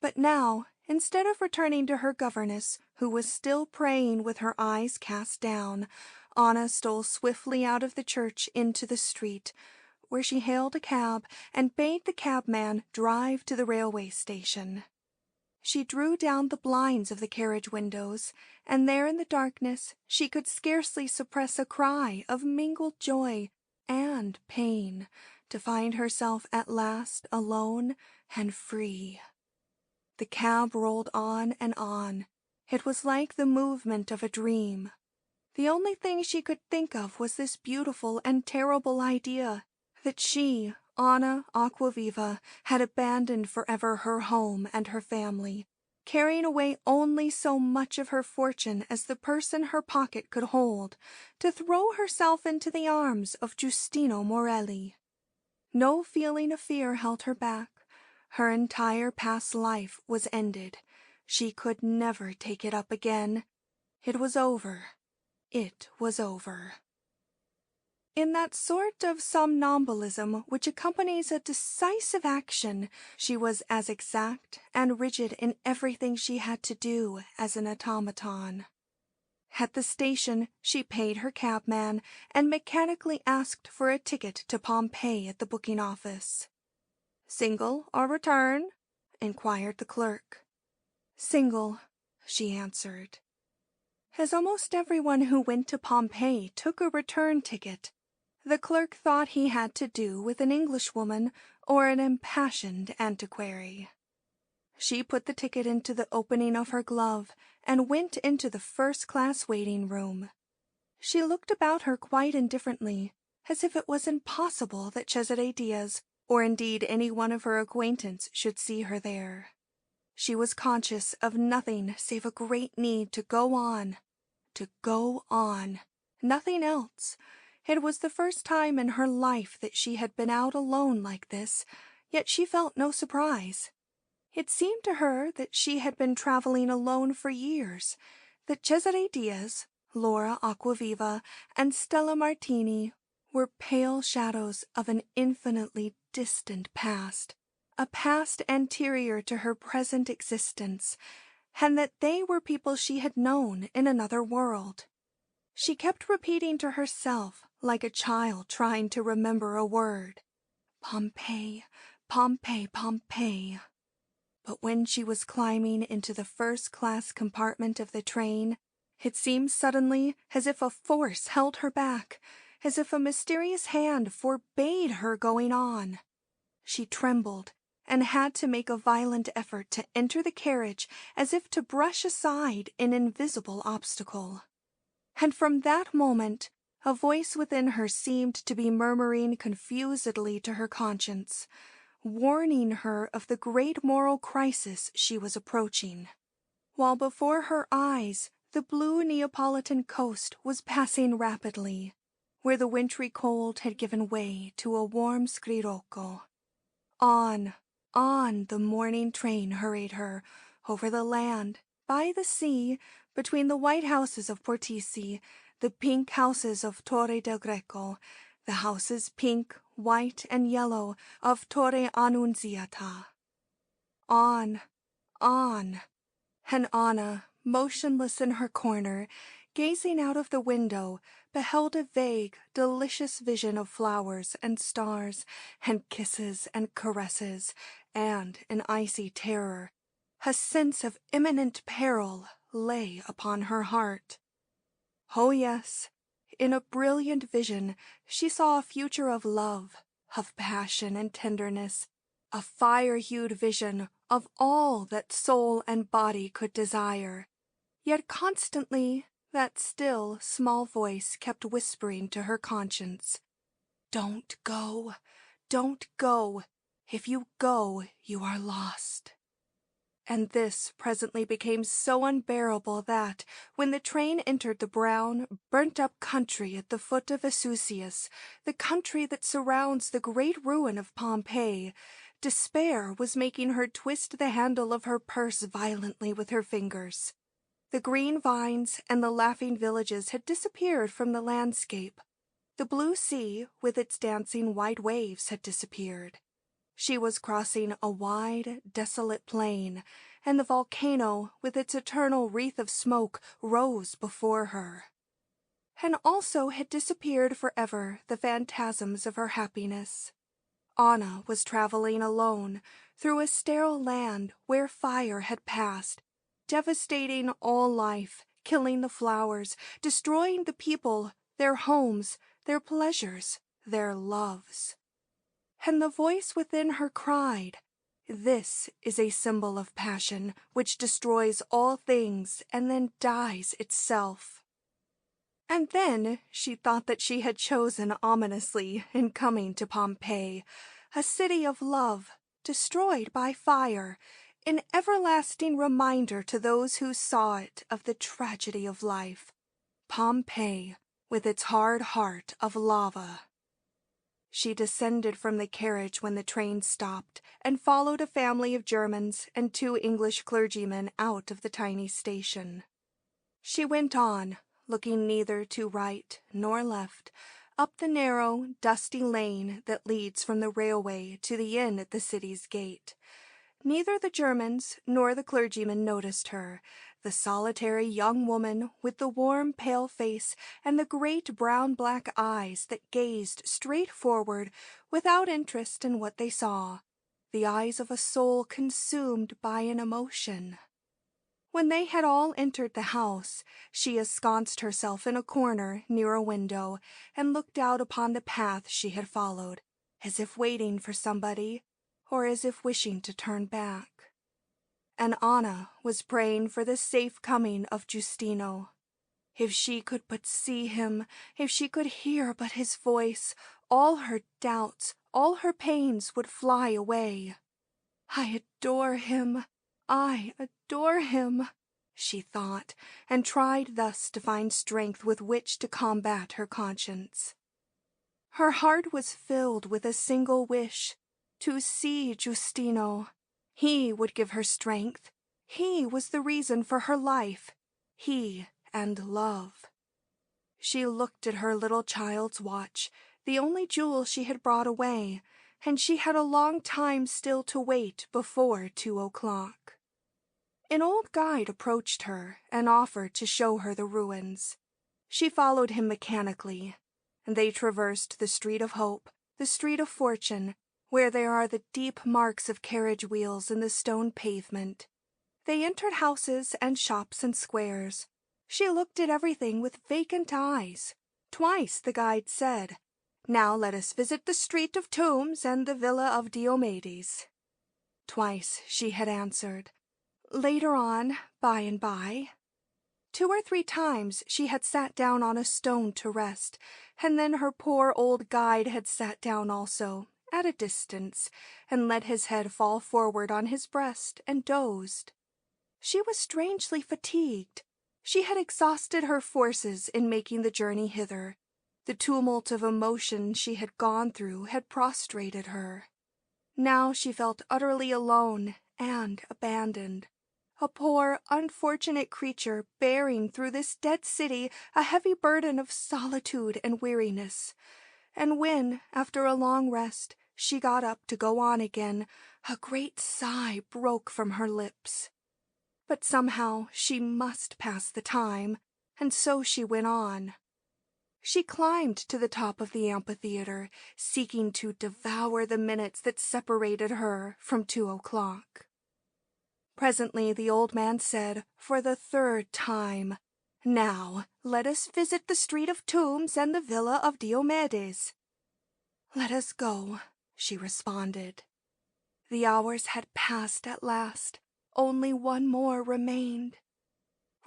But now, instead of returning to her governess, who was still praying with her eyes cast down, Anna stole swiftly out of the church into the street, where she hailed a cab and bade the cabman drive to the railway station. She drew down the blinds of the carriage windows, and there in the darkness she could scarcely suppress a cry of mingled joy and pain to find herself at last alone and free. The cab rolled on and on. It was like the movement of a dream. The only thing she could think of was this beautiful and terrible idea that she, Anna Aquaviva, had abandoned forever her home and her family, carrying away only so much of her fortune as the purse in her pocket could hold, to throw herself into the arms of Giustino Morelli. No feeling of fear held her back. Her entire past life was ended. She could never take it up again. It was over. It was over. In that sort of somnambulism which accompanies a decisive action, she was as exact and rigid in everything she had to do as an automaton. At the station, she paid her cabman and mechanically asked for a ticket to Pompeii at the booking office. "Single or return?" inquired the clerk. "Single," she answered. As almost everyone who went to Pompeii took a return ticket, the clerk thought he had to do with an Englishwoman or an impassioned antiquary. She put the ticket into the opening of her glove and went into the first-class waiting room. She looked about her quite indifferently, as if it was impossible that Cesare Diaz, or indeed any one of her acquaintance, should see her there. She was conscious of nothing save a great need to go on, nothing else. It was the first time in her life that she had been out alone like this, yet she felt no surprise. It seemed to her that she had been traveling alone for years, that Cesare Diaz, Laura Aquaviva, and Stella Martini were pale shadows of an infinitely distant past, a past anterior to her present existence, and that they were people she had known in another world. She kept repeating to herself, like a child trying to remember a word, Pompeii, Pompeii, Pompeii. But when she was climbing into the first-class compartment of the train, it seemed suddenly as if a force held her back, as if a mysterious hand forbade her going on. She trembled and had to make a violent effort to enter the carriage as if to brush aside an invisible obstacle. And from that moment, a voice within her seemed to be murmuring confusedly to her conscience, warning her of the great moral crisis she was approaching, while before her eyes the blue Neapolitan coast was passing rapidly, where the wintry cold had given way to a warm scirocco. On the morning train hurried her, over the land, by the sea, between the white houses of Portici, the pink houses of Torre del Greco, the houses pink, white, and yellow of Torre Annunziata. On, and Anna, motionless in her corner, gazing out of the window, beheld a vague, delicious vision of flowers and stars, and kisses and caresses, and an icy terror. A sense of imminent peril lay upon her heart. Oh yes, in a brilliant vision she saw a future of love, of passion and tenderness, a fire-hued vision of all that soul and body could desire. Yet constantly that still, small voice kept whispering to her conscience, "Don't go, don't go. If you go, you are lost." And this presently became so unbearable that, when the train entered the brown, burnt-up country at the foot of Vesuvius, the country that surrounds the great ruin of Pompeii, despair was making her twist the handle of her purse violently with her fingers. The green vines and the laughing villages had disappeared from the landscape. The blue sea, with its dancing white waves, had disappeared. She was crossing a wide, desolate plain, and the volcano, with its eternal wreath of smoke, rose before her. And also had disappeared forever the phantasms of her happiness. Anna was traveling alone through a sterile land where fire had passed, devastating all life, killing the flowers, destroying the people, their homes, their pleasures, their loves. And the voice within her cried, "This is a symbol of passion, which destroys all things and then dies itself." And then she thought that she had chosen ominously in coming to Pompeii, a city of love, destroyed by fire, an everlasting reminder to those who saw it of the tragedy of life. Pompeii, with its hard heart of lava. She descended from the carriage when the train stopped and followed a family of Germans and 2 English clergymen out of the tiny station. She went on, looking neither to right nor left, up the narrow, dusty lane that leads from the railway to the inn at the city's gate. Neither the Germans nor the clergyman noticed her, the solitary young woman with the warm, pale face and the great brown-black eyes that gazed straight forward without interest in what they saw, the eyes of a soul consumed by an emotion. When they had all entered the house, she ensconced herself in a corner near a window and looked out upon the path she had followed, as if waiting for somebody, or as if wishing to turn back. And Anna was praying for the safe coming of Giustino. If she could but see him, if she could hear but his voice, all her doubts, all her pains would fly away. "I adore him, she thought, and tried thus to find strength with which to combat her conscience. Her heart was filled with a single wish, to see Giustino. He would give her strength. He was the reason for her life. He and love. She looked at her little child's watch, the only jewel she had brought away, and she had a long time still to wait before 2 o'clock. An old guide approached her and offered to show her the ruins. She followed him mechanically, and they traversed the Street of Hope, the Street of Fortune, where there are the deep marks of carriage wheels in the stone pavement. They entered houses and shops and squares. She looked at everything with vacant eyes. Twice the guide said, "Now let us visit the Street of Tombs and the Villa of Diomedes." Twice she had answered, "Later on, by and by." 2 or 3 times she had sat down on a stone to rest, and then her poor old guide had sat down also, at a distance, and let his head fall forward on his breast and dozed. She was strangely fatigued. She had exhausted her forces in making the journey hither. The tumult of emotion she had gone through had prostrated her. Now she felt utterly alone and abandoned. A poor, unfortunate creature bearing through this dead city a heavy burden of solitude and weariness. And when, after a long rest, she got up to go on again, a great sigh broke from her lips. But somehow she must pass the time, and so she went on. She climbed to the top of the amphitheater, seeking to devour the minutes that separated her from 2 o'clock. Presently the old man said, for the 3rd time, "Now let us visit the Street of Tombs and the Villa of Diomedes." "Let us go," she responded. The hours had passed at last. Only one more remained.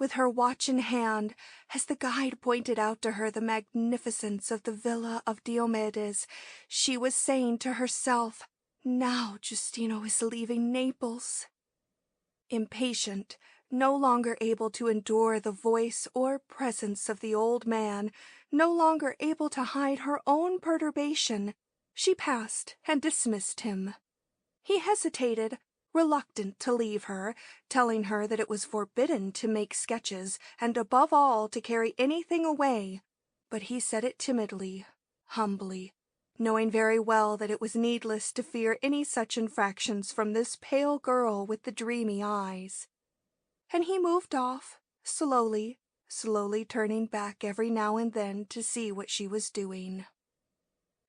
With her watch in hand, as the guide pointed out to her the magnificence of the Villa of Diomedes, she was saying to herself, "Now Giustino is leaving Naples." Impatient, no longer able to endure the voice or presence of the old man, no longer able to hide her own perturbation, she passed and dismissed him. He hesitated, reluctant to leave her, telling her that it was forbidden to make sketches, and above all to carry anything away, but he said it timidly, humbly, knowing very well that it was needless to fear any such infractions from this pale girl with the dreamy eyes. And he moved off, slowly, turning back every now and then to see what she was doing.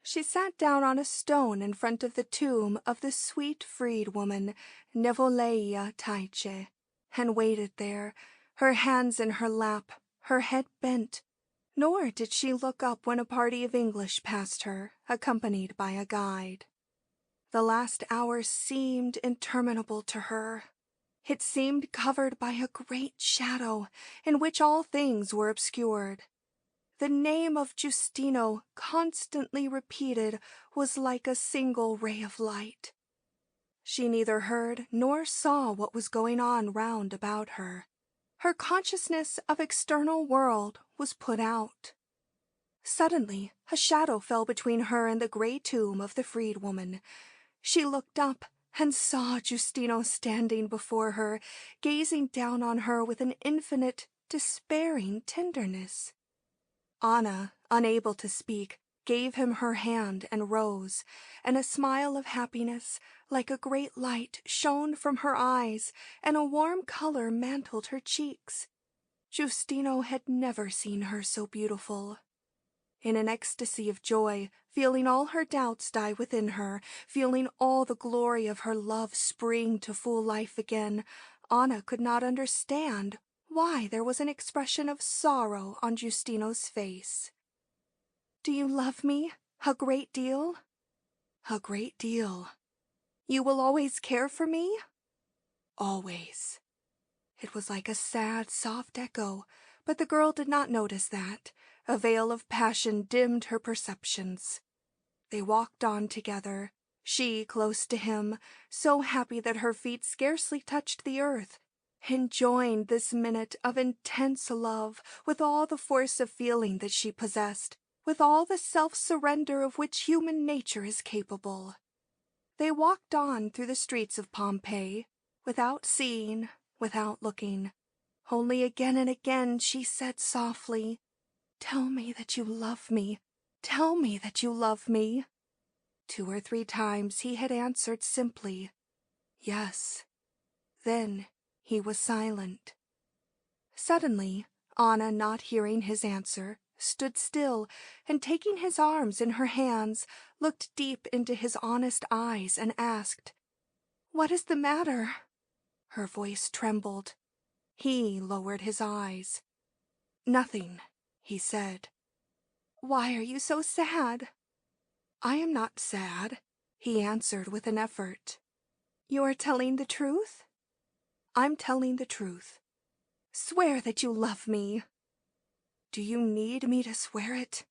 She sat down on a stone in front of the tomb of the sweet freed woman, Nevoleia Taice, and waited there, her hands in her lap, her head bent, nor did she look up when a party of English passed her, accompanied by a guide. The last hour seemed interminable to her. It seemed covered by a great shadow, in which all things were obscured. The name of Giustino, constantly repeated, was like a single ray of light. She neither heard nor saw what was going on round about her. Her consciousness of external world was put out. Suddenly, a shadow fell between her and the grey tomb of the freed woman. She looked up and saw Giustino standing before her, gazing down on her with an infinite, despairing tenderness. Anna, unable to speak, gave him her hand and rose, and a smile of happiness, like a great light, shone from her eyes, and a warm color mantled her cheeks. Giustino had never seen her so beautiful. In an ecstasy of joy, feeling all her doubts die within her, feeling all the glory of her love spring to full life again, Anna could not understand why there was an expression of sorrow on Giustino's face. "Do you love me a great deal?" "A great deal." "You will always care for me?" "Always." It was like a sad, soft echo, but the girl did not notice that. A veil of passion dimmed her perceptions. They walked on together, she close to him, so happy that her feet scarcely touched the earth, enjoying this minute of intense love with all the force of feeling that she possessed, with all the self-surrender of which human nature is capable. They walked on through the streets of Pompeii, without seeing, without looking. Only again and again she said softly, "Tell me that you love me. Tell me that you love me." 2 or 3 times he had answered simply, "Yes." Then He was silent. Suddenly, Anna, not hearing his answer, stood still, and taking his arms in her hands, looked deep into his honest eyes and asked, "What is the matter?" Her voice trembled. He lowered his eyes. "Nothing," he said. "Why are you so sad?" "I am not sad," he answered with an effort. "You are telling the truth?" "I'm telling the truth." "Swear that you love me." "Do you need me to swear it?"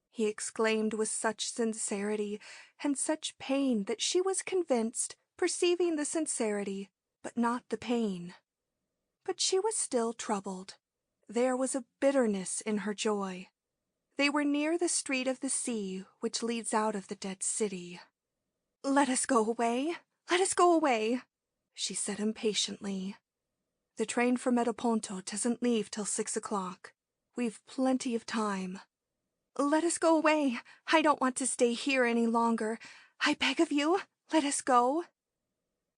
he exclaimed with such sincerity and such pain that she was convinced, perceiving the sincerity, but not the pain. But she was still troubled. There was a bitterness in her joy. They were near the street of the sea, which leads out of the dead city. "Let us go away. Let us go away," she said impatiently. "The train for Metaponto doesn't leave till 6 o'clock. We've plenty of time." "Let us go away. I don't want to stay here any longer. I beg of you, let us go."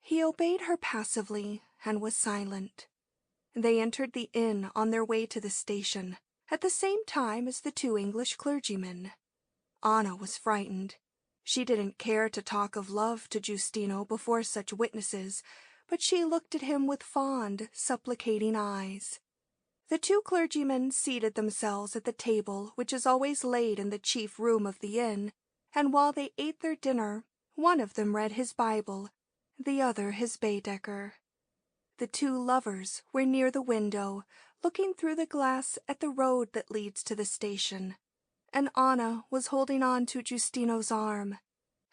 He obeyed her passively and was silent. They entered the inn on their way to the station, at the same time as the 2 English clergymen. Anna was frightened. She didn't care to talk of love to Giustino before such witnesses, but she looked at him with fond, supplicating eyes. The 2 clergymen seated themselves at the table which is always laid in the chief room of the inn, and while they ate their dinner, one of them read his Bible, the other his Baedeker. The 2 lovers were near the window, looking through the glass at the road that leads to the station, and Anna was holding on to Giustino's arm,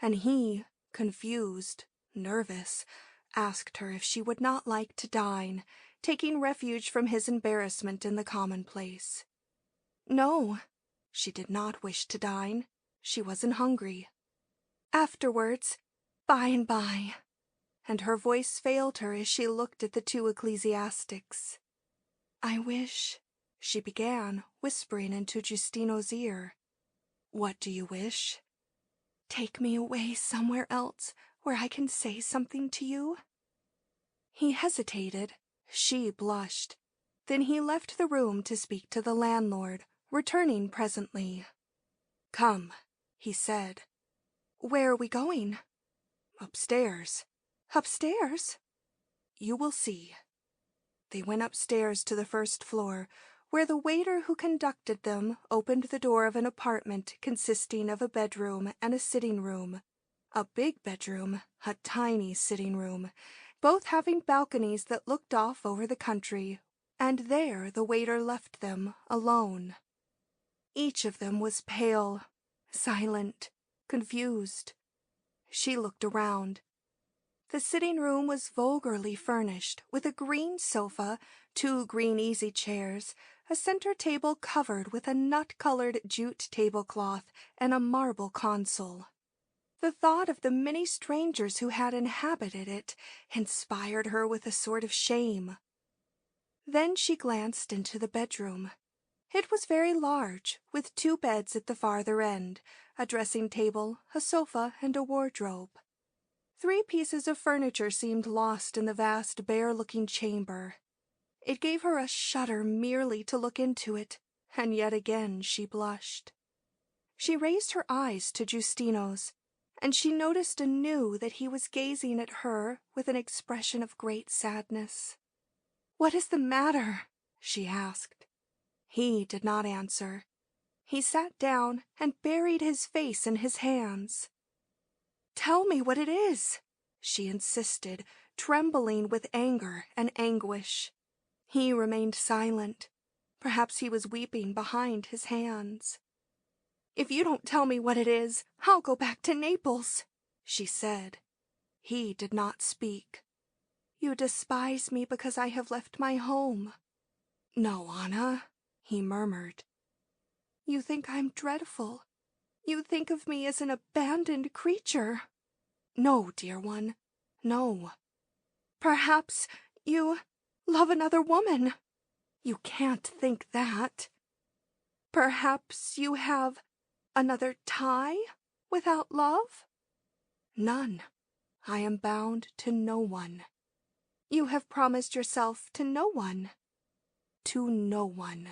and he, confused, nervous, asked her if she would not like to dine, taking refuge from his embarrassment in the commonplace. No, she did not wish to dine. She wasn't hungry. "Afterwards, by and by," and her voice failed her as she looked at the 2 ecclesiastics. "I wish," she began, whispering into Giustino's ear. "What do you wish?" "Take me away somewhere else where I can say something to you." He hesitated. She blushed. Then he left the room to speak to the landlord, returning presently. "Come," he said. "Where are we going?" "Upstairs." "Upstairs?" "You will see." They went upstairs to the first floor, where the waiter who conducted them opened the door of an apartment consisting of a bedroom and a sitting room. A big bedroom, a tiny sitting room, both having balconies that looked off over the country, and there the waiter left them alone. Each of them was pale, silent, confused. She looked around. The sitting room was vulgarly furnished, with a green sofa, 2 green easy-chairs, a center table covered with a nut-colored jute tablecloth, and a marble console. The thought of the many strangers who had inhabited it inspired her with a sort of shame. Then she glanced into the bedroom. It was very large, with 2 beds at the farther end, a dressing-table, a sofa, and a wardrobe. 3 pieces of furniture seemed lost in the vast, bare-looking chamber. It gave her a shudder merely to look into it, and yet again she blushed. She raised her eyes to Giustino's, and she noticed anew that he was gazing at her with an expression of great sadness. "What is the matter?" she asked. He did not answer. He sat down and buried his face in his hands. "Tell me what it is," she insisted, trembling with anger and anguish. He remained silent. Perhaps he was weeping behind his hands. "If you don't tell me what it is, I'll go back to Naples," she said. He did not speak. "You despise me because I have left my home." "No, Anna," he murmured. "You think I'm dreadful. You think of me as an abandoned creature." "No, dear one, no." "Perhaps you love another woman." "You can't think that." "Perhaps you have another tie without love?" "None. I am bound to no one." You have promised yourself to no one. To no one.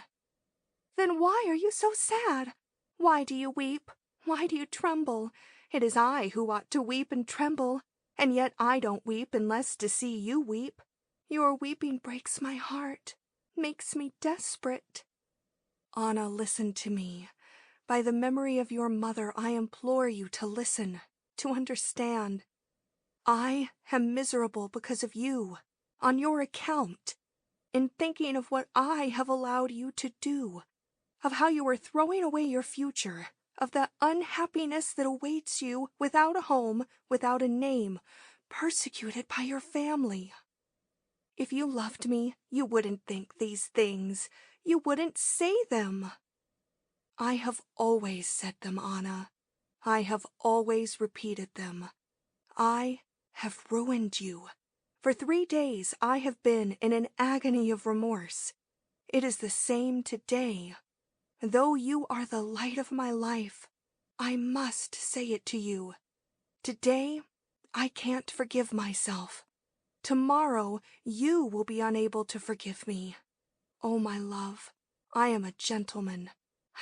Then why are you so sad? Why do you weep? Why do you tremble? It is I who ought to weep and tremble, and yet I don't weep unless to see you weep. Your weeping breaks my heart, makes me desperate. Anna, listen to me. By the memory of your mother, I implore you to listen, to understand. I am miserable because of you, on your account, in thinking of what I have allowed you to do, of how you are throwing away your future, of the unhappiness that awaits you without a home, without a name, persecuted by your family. If you loved me, you wouldn't think these things. You wouldn't say them. I have always said them, Anna. I have always repeated them. I have ruined you. For 3 days I have been in an agony of remorse. It is the same today. Though you are the light of my life, I must say it to you. Today, I can't forgive myself. Tomorrow, you will be unable to forgive me. Oh, my love, I am a gentleman.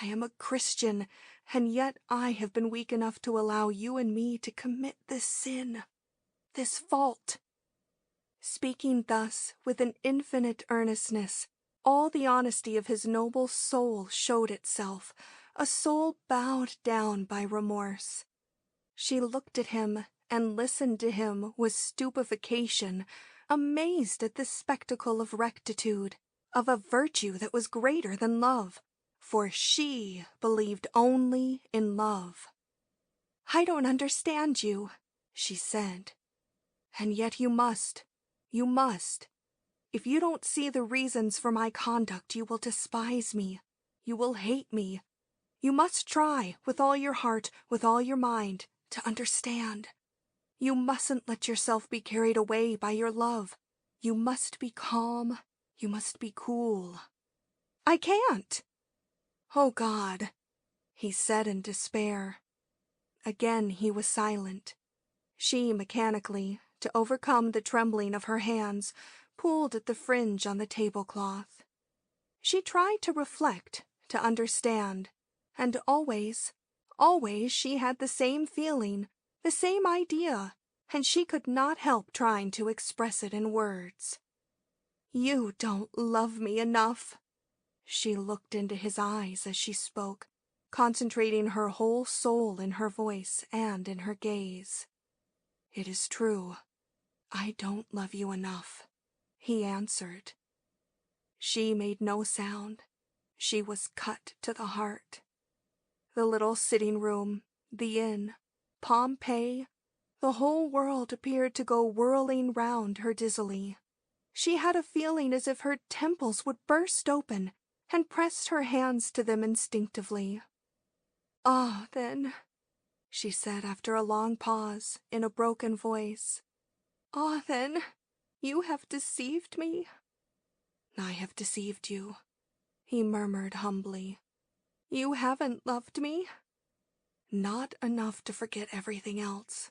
I am a Christian, and yet I have been weak enough to allow you and me to commit this sin, this fault. Speaking thus, with an infinite earnestness, all the honesty of his noble soul showed itself, a soul bowed down by remorse. She looked at him and listened to him with stupefaction, amazed at this spectacle of rectitude, of a virtue that was greater than love, for she believed only in love. "I don't understand you," she said. "And yet you must. You must. If you don't see the reasons for my conduct, you will despise me. You will hate me. You must try, with all your heart, with all your mind, to understand. You mustn't let yourself be carried away by your love. You must be calm. You must be cool." "I can't." "Oh, God," he said in despair. Again he was silent. She mechanically, to overcome the trembling of her hands, pulled at the fringe on the tablecloth. She tried to reflect, to understand, and always she had the same feeling, the same idea, and she could not help trying to express it in words. "You don't love me enough." She looked into his eyes as she spoke, concentrating her whole soul in her voice and in her gaze. "It is true. I don't love you enough," he answered. She made no sound. She was cut to the heart. The little sitting room, the inn, Pompeii, the whole world appeared to go whirling round her dizzily. She had a feeling as if her temples would burst open, and pressed her hands to them instinctively. "Ah, then," she said after a long pause, in a broken voice, "ah, then, you have deceived me." "I have deceived you," he murmured humbly. "You haven't loved me?" "Not enough to forget everything else.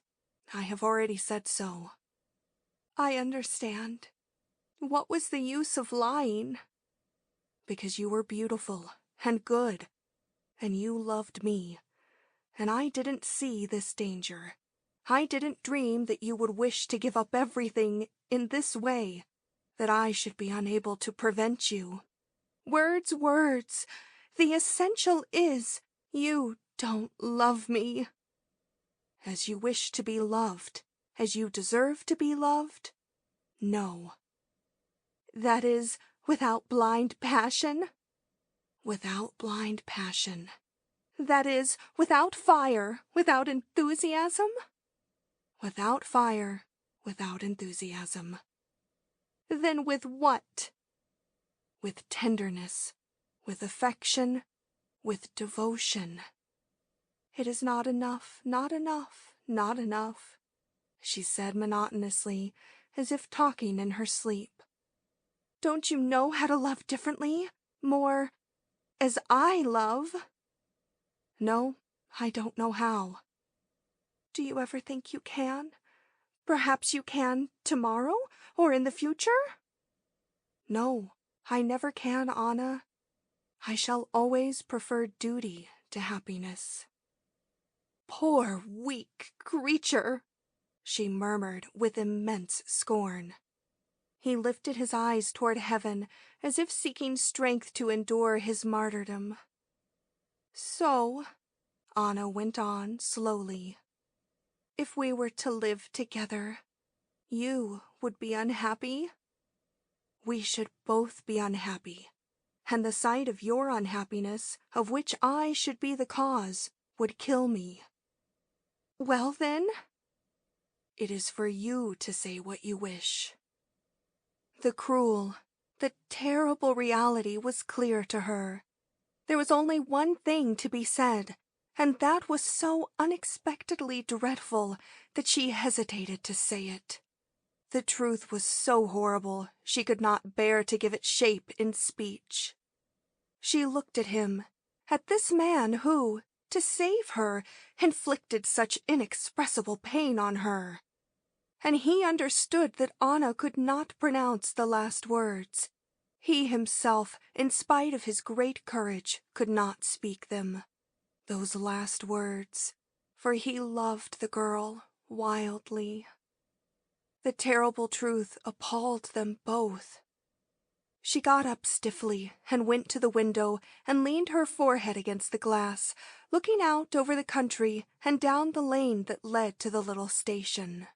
I have already said so." "I understand. What was the use of lying?" "Because you were beautiful and good, and you loved me, and I didn't see this danger. I didn't dream that you would wish to give up everything in this way, that I should be unable to prevent you. Words, words! The essential is, you don't love me." "As you wish to be loved, as you deserve to be loved? No." "That is, without blind passion?" "Without blind passion." "That is, without fire, without enthusiasm?" "Without fire, without enthusiasm." "Then with what?" "With tenderness, with affection, with devotion." "It is not enough, not enough, not enough," she said monotonously, as if talking in her sleep. "Don't you know how to love differently, more as I love?" "No, I don't know how." "Do you ever think you can? Perhaps you can tomorrow or in the future? No, I never can, Anna. I shall always prefer duty to happiness. Poor, weak creature, she murmured with immense scorn. He lifted his eyes toward heaven, as if seeking strength to endure his martyrdom. So, Anna went on slowly, if we were to live together, you would be unhappy? We should both be unhappy, and the sight of your unhappiness, of which I should be the cause, would kill me. Well, then, it is for you to say what you wish. The cruel, the terrible reality was clear to her. There was only one thing to be said, and that was so unexpectedly dreadful that she hesitated to say it. The truth was so horrible she could not bear to give it shape in speech. She looked at him, at this man who, to save her, inflicted such inexpressible pain on her. And he understood that Anna could not pronounce the last words. He himself, in spite of his great courage, could not speak them. Those last words, for he loved the girl wildly. The terrible truth appalled them both. She got up stiffly and went to the window and leaned her forehead against the glass, looking out over the country and down the lane that led to the little station.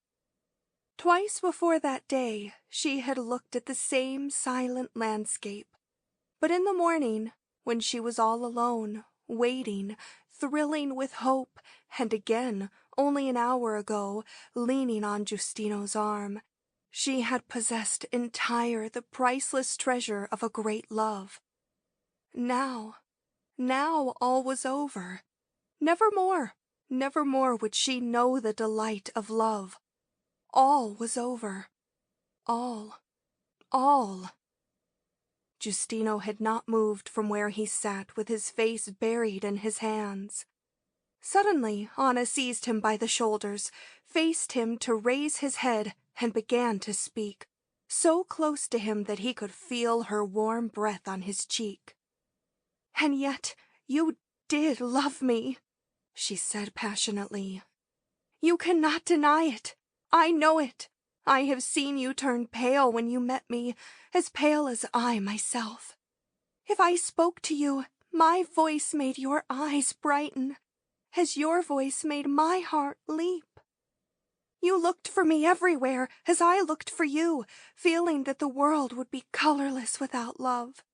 Twice before that day she had looked at the same silent landscape, but in the morning, when she was all alone, waiting, thrilling with hope, and again, only an hour ago, leaning on Giustino's arm, she had possessed entire the priceless treasure of a great love. Now all was over. Never more would she know the delight of love. All was over. All. Giustino had not moved from where he sat with his face buried in his hands. Suddenly Anna seized him by the shoulders, faced him to raise his head, and began to speak, so close to him that he could feel her warm breath on his cheek. "And yet you did love me," she said passionately. "You cannot deny it. I know it. I have seen you turn pale when you met me, as pale as I myself. If I spoke to you, my voice made your eyes brighten, as your voice made my heart leap. You looked for me everywhere, as I looked for you, feeling that the world would be colorless without love.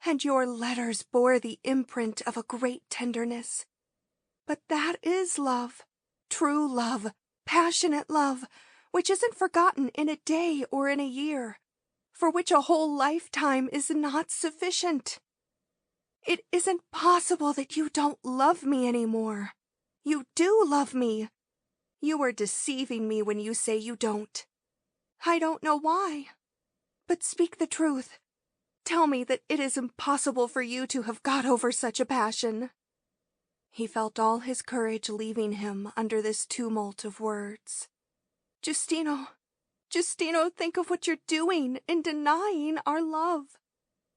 And your letters bore the imprint of a great tenderness. But that is love, true love, passionate love, which isn't forgotten in a day or in a year, for which a whole lifetime is not sufficient. It isn't possible that you don't love me anymore. You do love me. You are deceiving me when you say you don't. I don't know why. But speak the truth. Tell me that it is impossible for you to have got over such a passion." He felt all his courage leaving him under this tumult of words. Giustino, think of what you're doing in denying our love.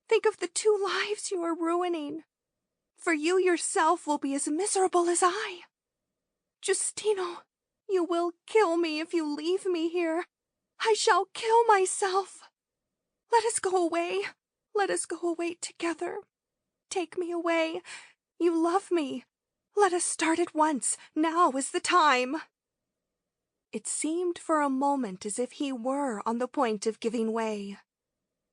Think of the 2 lives you are ruining. For you yourself will be as miserable as I. Giustino, you will kill me if you leave me here. I shall kill myself. Let us go away. Let us go away together. Take me away. You love me. Let us start at once. Now is the time." It seemed for a moment as if he were on the point of giving way.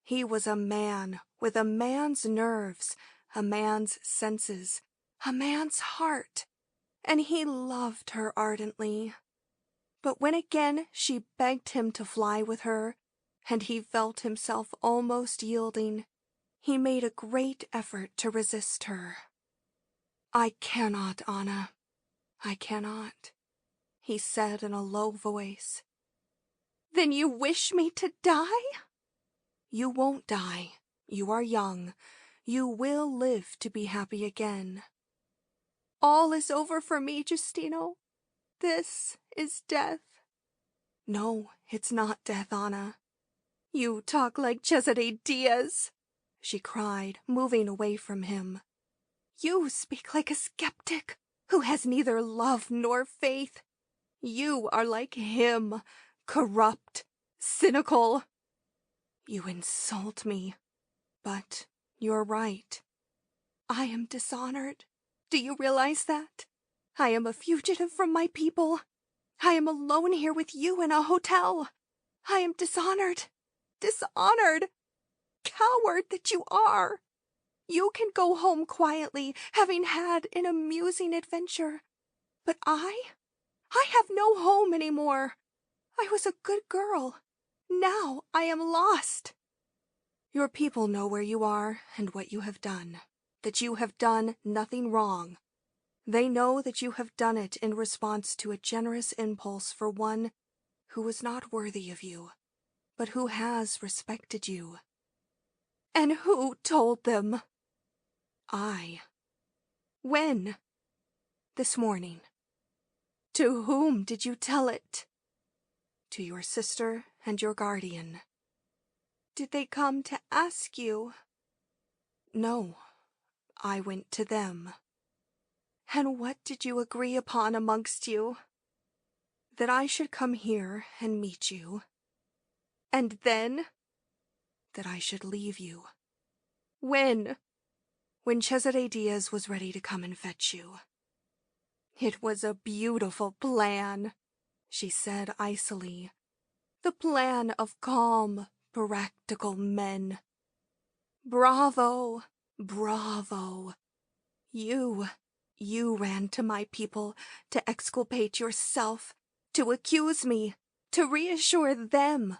He was a man with a man's nerves, a man's senses, a man's heart, and he loved her ardently. But when again she begged him to fly with her, and he felt himself almost yielding, he made a great effort to resist her. "I cannot, Anna. I cannot," he said in a low voice. "Then you wish me to die?" "You won't die. You are young. You will live to be happy again." "All is over for me, Giustino. This is death." No, it's not death, Anna. You talk like Cesare Diaz, she cried, moving away from him. You speak like a skeptic who has neither love nor faith. You are like him, corrupt, cynical. You insult me, but you're right. I am dishonored. Do you realize that? I am a fugitive from my people. I am alone here with you in a hotel. I am dishonored. Dishonored. Coward that you are. You can go home quietly, having had an amusing adventure. But I have no home anymore. I was a good girl. Now I am lost. Your people know where you are and what you have done, that you have done nothing wrong. They know that you have done it in response to a generous impulse for one who was not worthy of you, but who has respected you. And who told them? I. When? This morning. To whom did you tell it? To your sister and your guardian. Did they come to ask you? No, I went to them. And what did you agree upon amongst you? That I should come here and meet you. And then? That I should leave you. When? When Cesare Diaz was ready to come and fetch you. It was a beautiful plan, she said icily. The plan of calm, practical men. Bravo, bravo. You ran to my people to exculpate yourself, to accuse me, to reassure them.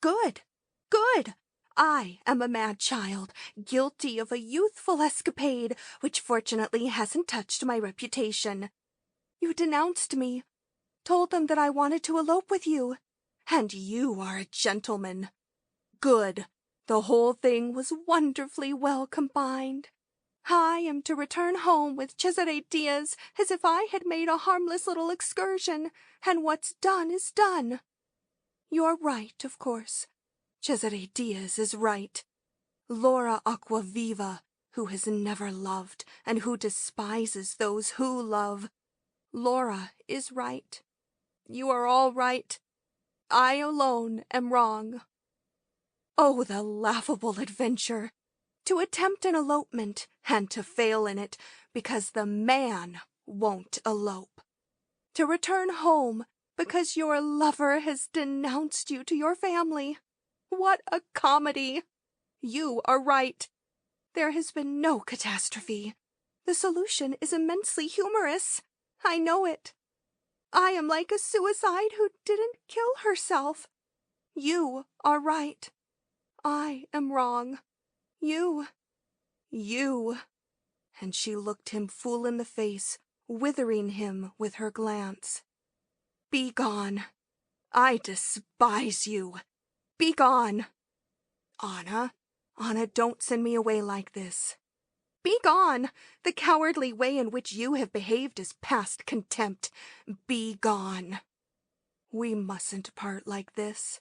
Good, good. I am a mad child, guilty of a youthful escapade which fortunately hasn't touched my reputation. You denounced me, told them that I wanted to elope with you, and you are a gentleman. Good. The whole thing was wonderfully well combined. I am to return home with Cesare Diaz as if I had made a harmless little excursion, and what's done is done. You're right, of course. Cesare Diaz is right. Laura Acquaviva, who has never loved and who despises those who love. Laura is right. You are all right. I alone am wrong. Oh, the laughable adventure! To attempt an elopement and to fail in it because the man won't elope. To return home because your lover has denounced you to your family. What a comedy! You are right. There has been no catastrophe. The solution is immensely humorous. I know it. I am like a suicide who didn't kill herself. You are right. I am wrong. You. And she looked him full in the face, withering him with her glance. Be gone. I despise you. Be gone. Anna, don't send me away like this. Be gone. The cowardly way in which you have behaved is past contempt. Be gone. We mustn't part like this.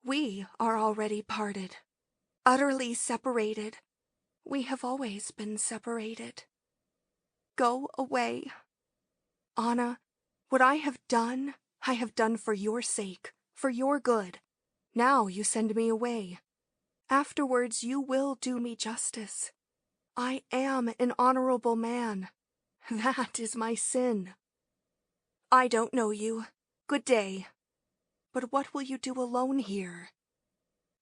We are already parted. Utterly separated. We have always been separated. Go away. Anna, what I have done for your sake, for your good. Now you send me away. Afterwards you will do me justice. I am an honorable man. That is my sin. I don't know you. Good day. But what will you do alone here?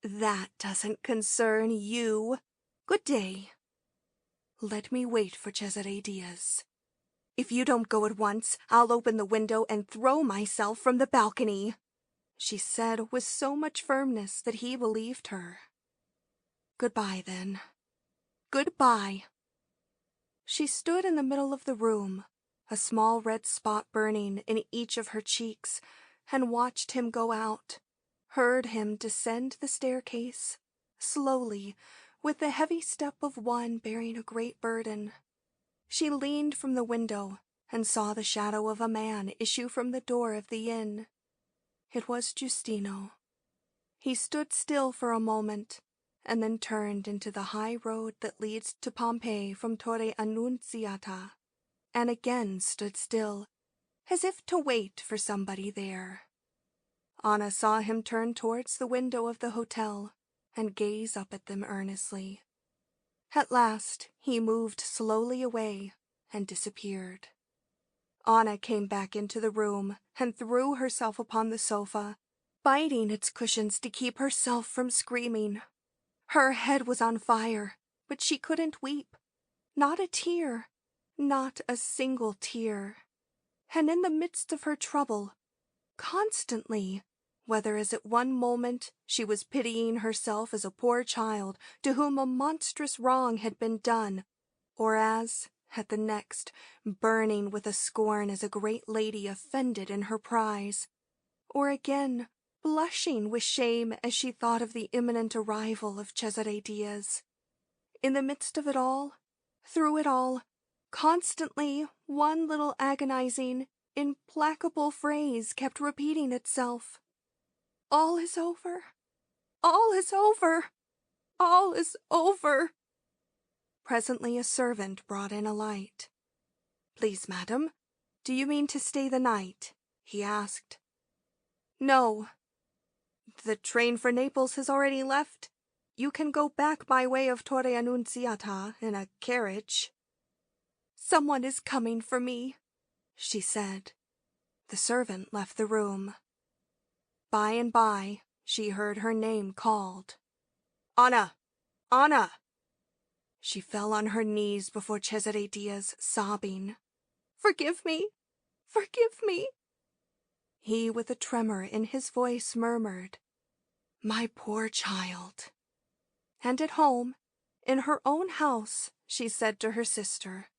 That doesn't concern you. Good day. Let me wait for Cesare Diaz. If you don't go at once, I'll open the window and throw myself from the balcony, she said with so much firmness that he believed her. Goodbye, then. Goodbye. She stood in the middle of the room, a small red spot burning in each of her cheeks, and watched him go out, heard him descend the staircase, slowly, with the heavy step of one bearing a great burden. She leaned from the window and saw the shadow of a man issue from the door of the inn. It was Giustino. He stood still for a moment, and then turned into the high road that leads to Pompeii from Torre Annunziata, and again stood still, as if to wait for somebody there. Anna saw him turn towards the window of the hotel and gaze up at them earnestly. At last he moved slowly away and disappeared. Anna came back into the room and threw herself upon the sofa, biting its cushions to keep herself from screaming. Her head was on fire, but she couldn't weep. Not a tear, not a single tear. And in the midst of her trouble, constantly, whether as at one moment she was pitying herself as a poor child to whom a monstrous wrong had been done, or as, at the next, burning with a scorn as a great lady offended in her prize, or again, blushing with shame as she thought of the imminent arrival of Cesare Diaz. In the midst of it all, through it all, constantly one little agonizing, implacable phrase kept repeating itself. All is over. All is over. All is over. Presently a servant brought in a light. "Please, madam, do you mean to stay the night?" he asked. "No. The train for Naples has already left. You can go back by way of Torre Annunziata in a carriage." "Someone is coming for me," she said. The servant left the room. By and by, she heard her name called. "Anna! Anna!" She fell on her knees before Cesare Diaz, sobbing. "Forgive me! Forgive me!" He, with a tremor in his voice, murmured, "My poor child." And at home, in her own house, she said to her sister,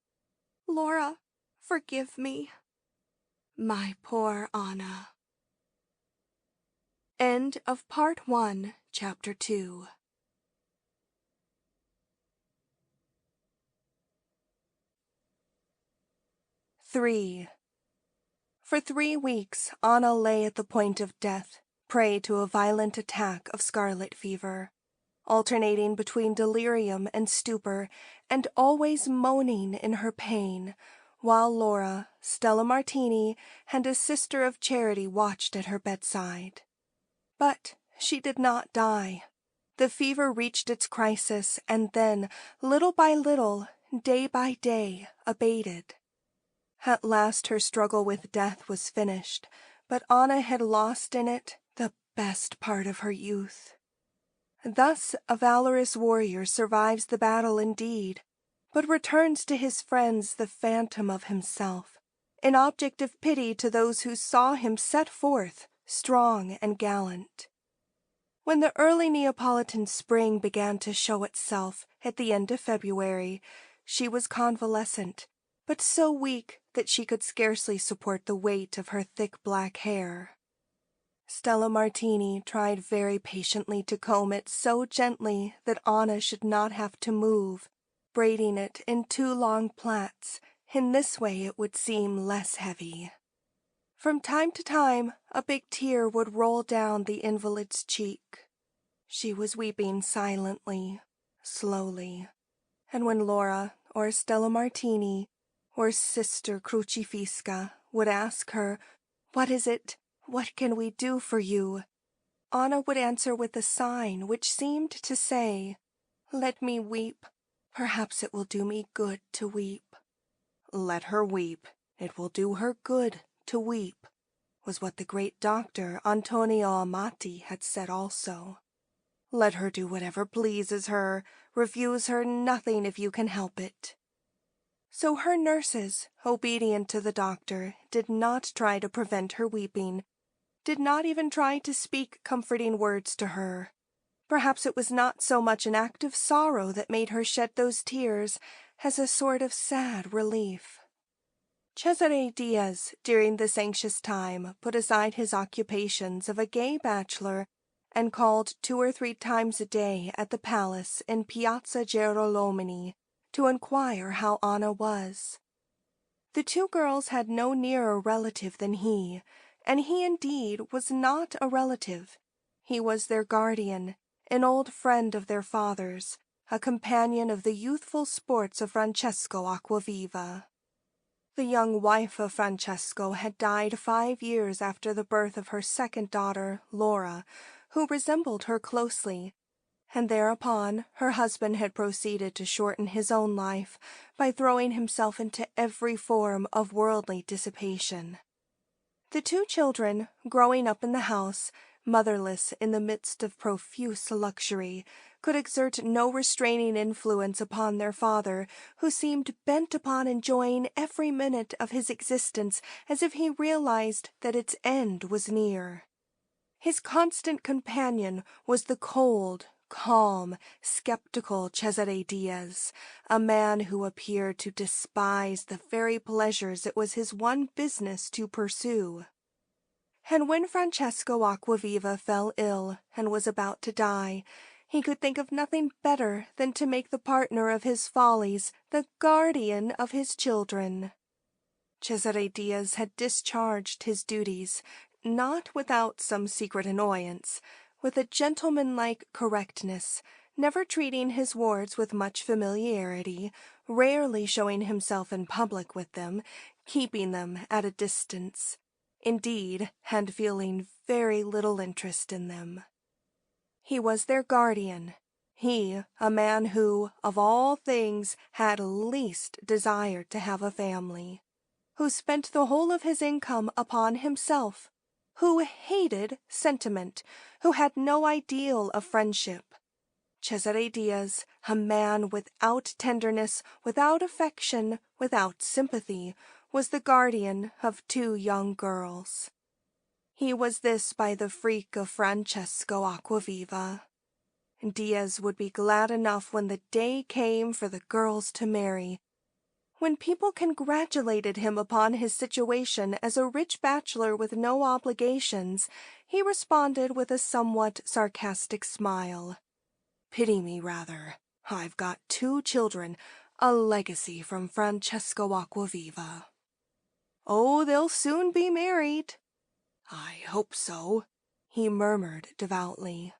"Laura, forgive me." My poor Anna. End of Part 1, Chapter 2. (3) For 3 weeks Anna lay at the point of death, prey to a violent attack of scarlet fever, alternating between delirium and stupor, and always moaning in her pain, while Laura, Stella Martini, and a sister of charity watched at her bedside. But she did not die. The fever reached its crisis and then, little by little, day by day, abated. At last her struggle with death was finished, but Anna had lost in it the best part of her youth. Thus a valorous warrior survives the battle indeed, but returns to his friends the phantom of himself, an object of pity to those who saw him set forth, strong and gallant. When the early Neapolitan spring began to show itself at the end of February, she was convalescent, but so weak that she could scarcely support the weight of her thick black hair. Stella Martini tried very patiently to comb it so gently that Anna should not have to move, braiding it in 2 long plaits. In this way it would seem less heavy. From time to time a big tear would roll down the invalid's cheek. She was weeping silently, slowly, and when Laura or Stella Martini or Sister Crucifisca would ask her, "What is it? What can we do for you?" Anna would answer with a sign which seemed to say, "Let me weep. Perhaps it will do me good to weep." "Let her weep. It will do her good to weep," was what the great doctor Antonio Amati had said also. "Let her do whatever pleases her. Refuse her nothing if you can help it." So her nurses, obedient to the doctor, did not try to prevent her weeping, did not even try to speak comforting words to her. Perhaps it was not so much an act of sorrow that made her shed those tears as a sort of sad relief. Cesare Diaz, during this anxious time, put aside his occupations of a gay bachelor and called 2 or 3 times a day at the palace in Piazza Girolomini to inquire how Anna was. The 2 girls had no nearer relative than he, and he indeed was not a relative. He was their guardian, an old friend of their father's, a companion of the youthful sports of Francesco Acquaviva. The young wife of Francesco had died 5 years after the birth of her second daughter, Laura, who resembled her closely, and thereupon her husband had proceeded to shorten his own life by throwing himself into every form of worldly dissipation. The 2 children, growing up in the house, motherless in the midst of profuse luxury, could exert no restraining influence upon their father, who seemed bent upon enjoying every minute of his existence as if he realized that its end was near. His constant companion was the cold, calm, skeptical Cesare Diaz, a man who appeared to despise the very pleasures it was his one business to pursue. And when Francesco Acquaviva fell ill and was about to die, he could think of nothing better than to make the partner of his follies the guardian of his children. Cesare Diaz had discharged his duties, not without some secret annoyance, with a gentlemanlike correctness, never treating his wards with much familiarity, rarely showing himself in public with them, keeping them at a distance, indeed, and feeling very little interest in them. He was their guardian, he, a man who, of all things, had least desired to have a family, who spent the whole of his income upon himself, who hated sentiment, who had no ideal of friendship. Cesare Diaz, a man without tenderness, without affection, without sympathy, was the guardian of 2 young girls. He was this by the freak of Francesco Acquaviva. Diaz would be glad enough when the day came for the girls to marry. When people congratulated him upon his situation as a rich bachelor with no obligations, he responded with a somewhat sarcastic smile. Pity me, rather. I've got 2 children, a legacy from Francesco Acquaviva. Oh, they'll soon be married. I hope so, he murmured devoutly.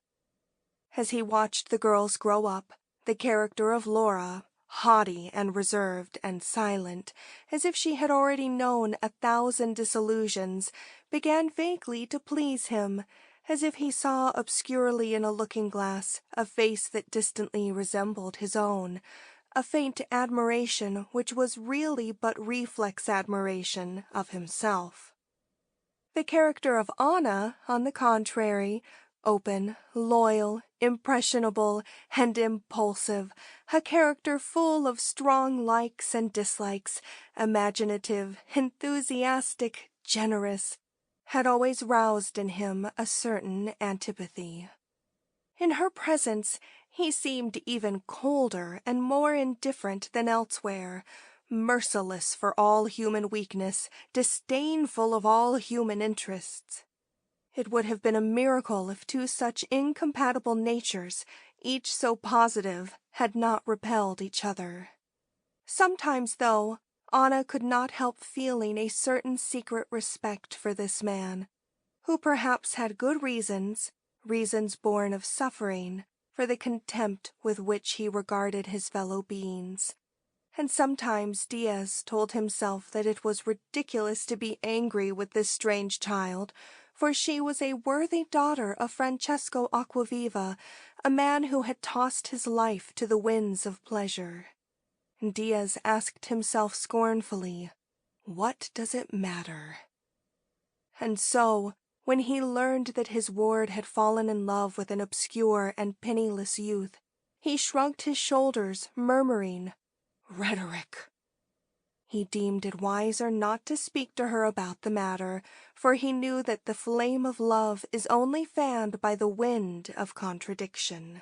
As he watched the girls grow up, the character of Laura, haughty and reserved and silent, as if she had already known 1,000 disillusions, began vaguely to please him, as if he saw obscurely in a looking-glass a face that distantly resembled his own, a faint admiration which was really but reflex admiration of himself. The character of Anna, on the contrary, open, loyal, impressionable, and impulsive, a character full of strong likes and dislikes, imaginative, enthusiastic, generous, had always roused in him a certain antipathy. In her presence he seemed even colder and more indifferent than elsewhere, merciless for all human weakness, disdainful of all human interests. It would have been a miracle if 2 such incompatible natures, each so positive, had not repelled each other. Sometimes, though, Anna could not help feeling a certain secret respect for this man, who perhaps had good reasons born of suffering, for the contempt with which he regarded his fellow beings. And sometimes Diaz told himself that it was ridiculous to be angry with this strange child, for she was a worthy daughter of Francesco Acquaviva, a man who had tossed his life to the winds of pleasure. Diaz asked himself scornfully, "What does it matter?" And so, when he learned that his ward had fallen in love with an obscure and penniless youth, he shrugged his shoulders, murmuring, "Rhetoric." He deemed it wiser not to speak to her about the matter, for he knew that the flame of love is only fanned by the wind of contradiction.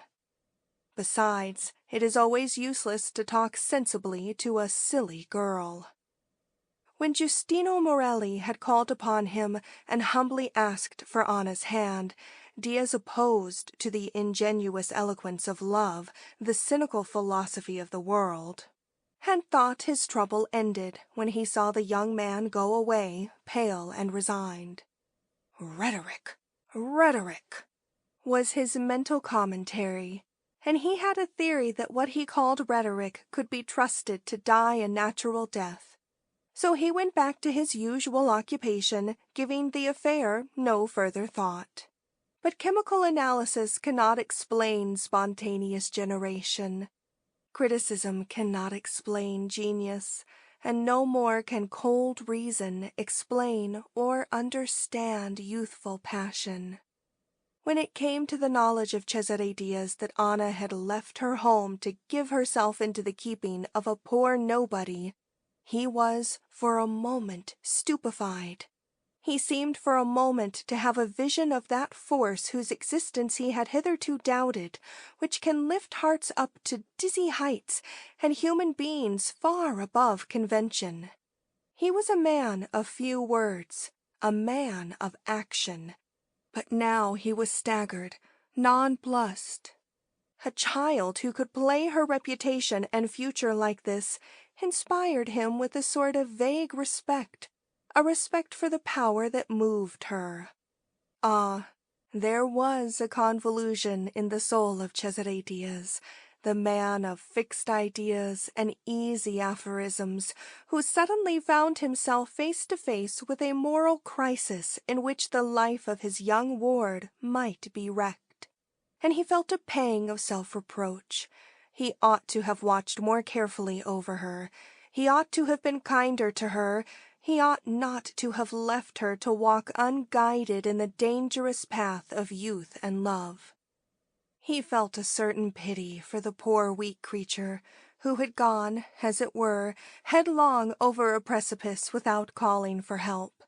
Besides, it is always useless to talk sensibly to a silly girl. When Giustino Morelli had called upon him and humbly asked for Anna's hand, Diaz opposed to the ingenuous eloquence of love the cynical philosophy of the world, and thought his trouble ended when he saw the young man go away, pale and resigned. Rhetoric, rhetoric, was his mental commentary, and he had a theory that what he called rhetoric could be trusted to die a natural death. So he went back to his usual occupation, giving the affair no further thought. But chemical analysis cannot explain spontaneous generation. Criticism cannot explain genius, and no more can cold reason explain or understand youthful passion. When it came to the knowledge of Cesare Diaz that Anna had left her home to give herself into the keeping of a poor nobody, he was for a moment stupefied. He seemed for a moment to have a vision of that force whose existence he had hitherto doubted, which can lift hearts up to dizzy heights and human beings far above convention. He was a man of few words, a man of action, but now he was staggered, nonplussed. A child who could play her reputation and future like this inspired him with a sort of vague respect, a respect for the power that moved her. Ah, there was a convolution in the soul of Cesare Diaz, the man of fixed ideas and easy aphorisms, who suddenly found himself face to face with a moral crisis in which the life of his young ward might be wrecked. And he felt a pang of self-reproach. He ought to have watched more carefully over her. He ought to have been kinder to her. He ought not to have left her to walk unguided in the dangerous path of youth and love. He felt a certain pity for the poor weak creature who had gone, as it were, headlong over a precipice without calling for help.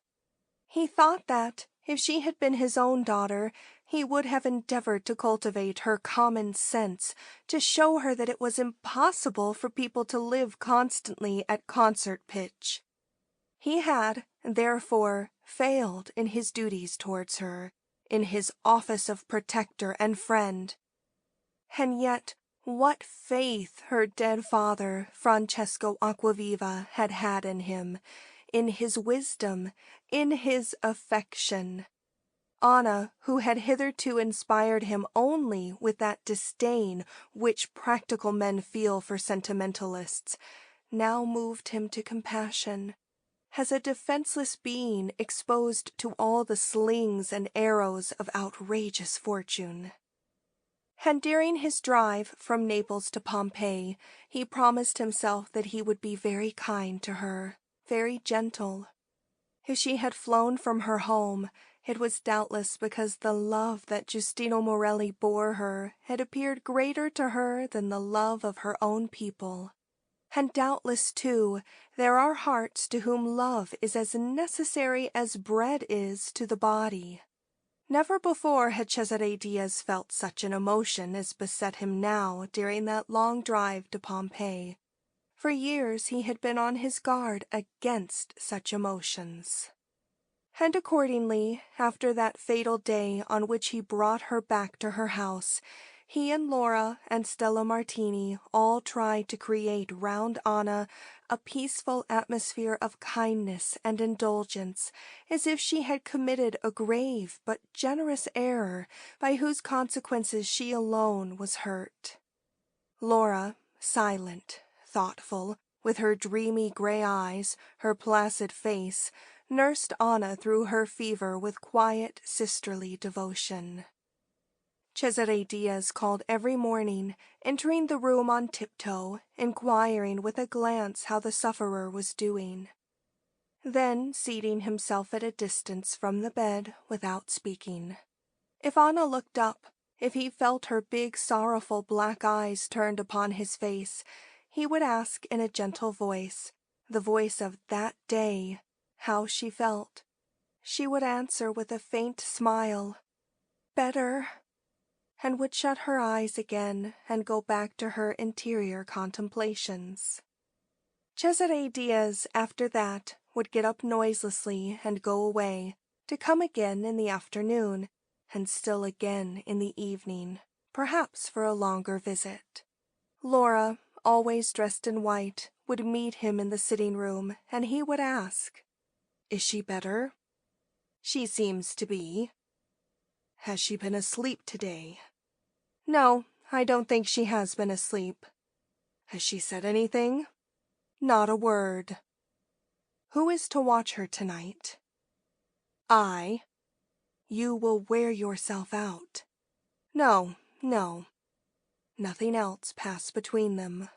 He thought that, if she had been his own daughter, he would have endeavored to cultivate her common sense, to show her that it was impossible for people to live constantly at concert pitch. He had, therefore, failed in his duties towards her, in his office of protector and friend. And yet, what faith her dead father, Francesco Acquaviva, had had in him, in his wisdom, in his affection. Anna, who had hitherto inspired him only with that disdain which practical men feel for sentimentalists, now moved him to compassion, as a defenseless being exposed to all the slings and arrows of outrageous fortune. And during his drive from Naples to Pompeii, he promised himself that he would be very kind to her, very gentle. If she had flown from her home, it was doubtless because the love that Giustino Morelli bore her had appeared greater to her than the love of her own people. And doubtless, too, there are hearts to whom love is as necessary as bread is to the body. Never before had Cesare Diaz felt such an emotion as beset him now during that long drive to Pompeii. For years he had been on his guard against such emotions. And accordingly, after that fatal day on which he brought her back to her house, he and Laura and Stella Martini all tried to create round Anna a peaceful atmosphere of kindness and indulgence, as if she had committed a grave but generous error by whose consequences she alone was hurt. Laura, silent, thoughtful, with her dreamy gray eyes, her placid face, nursed Anna through her fever with quiet, sisterly devotion. Cesare Diaz called every morning, entering the room on tiptoe, inquiring with a glance how the sufferer was doing. Then seating himself at a distance from the bed without speaking. If Anna looked up, if he felt her big, sorrowful black eyes turned upon his face, he would ask in a gentle voice, the voice of that day, how she felt. She would answer with a faint smile, "Better," and would shut her eyes again and go back to her interior contemplations. Cesare Diaz, after that, would get up noiselessly and go away, to come again in the afternoon, and still again in the evening, perhaps for a longer visit. Laura, always dressed in white, would meet him in the sitting-room, and he would ask, "Is she better?" She seems to be. Has she been asleep today? No, I don't think she has been asleep. Has she said anything? Not a word. Who is to watch her tonight? I. You will wear yourself out. No, no. Nothing else passed between them.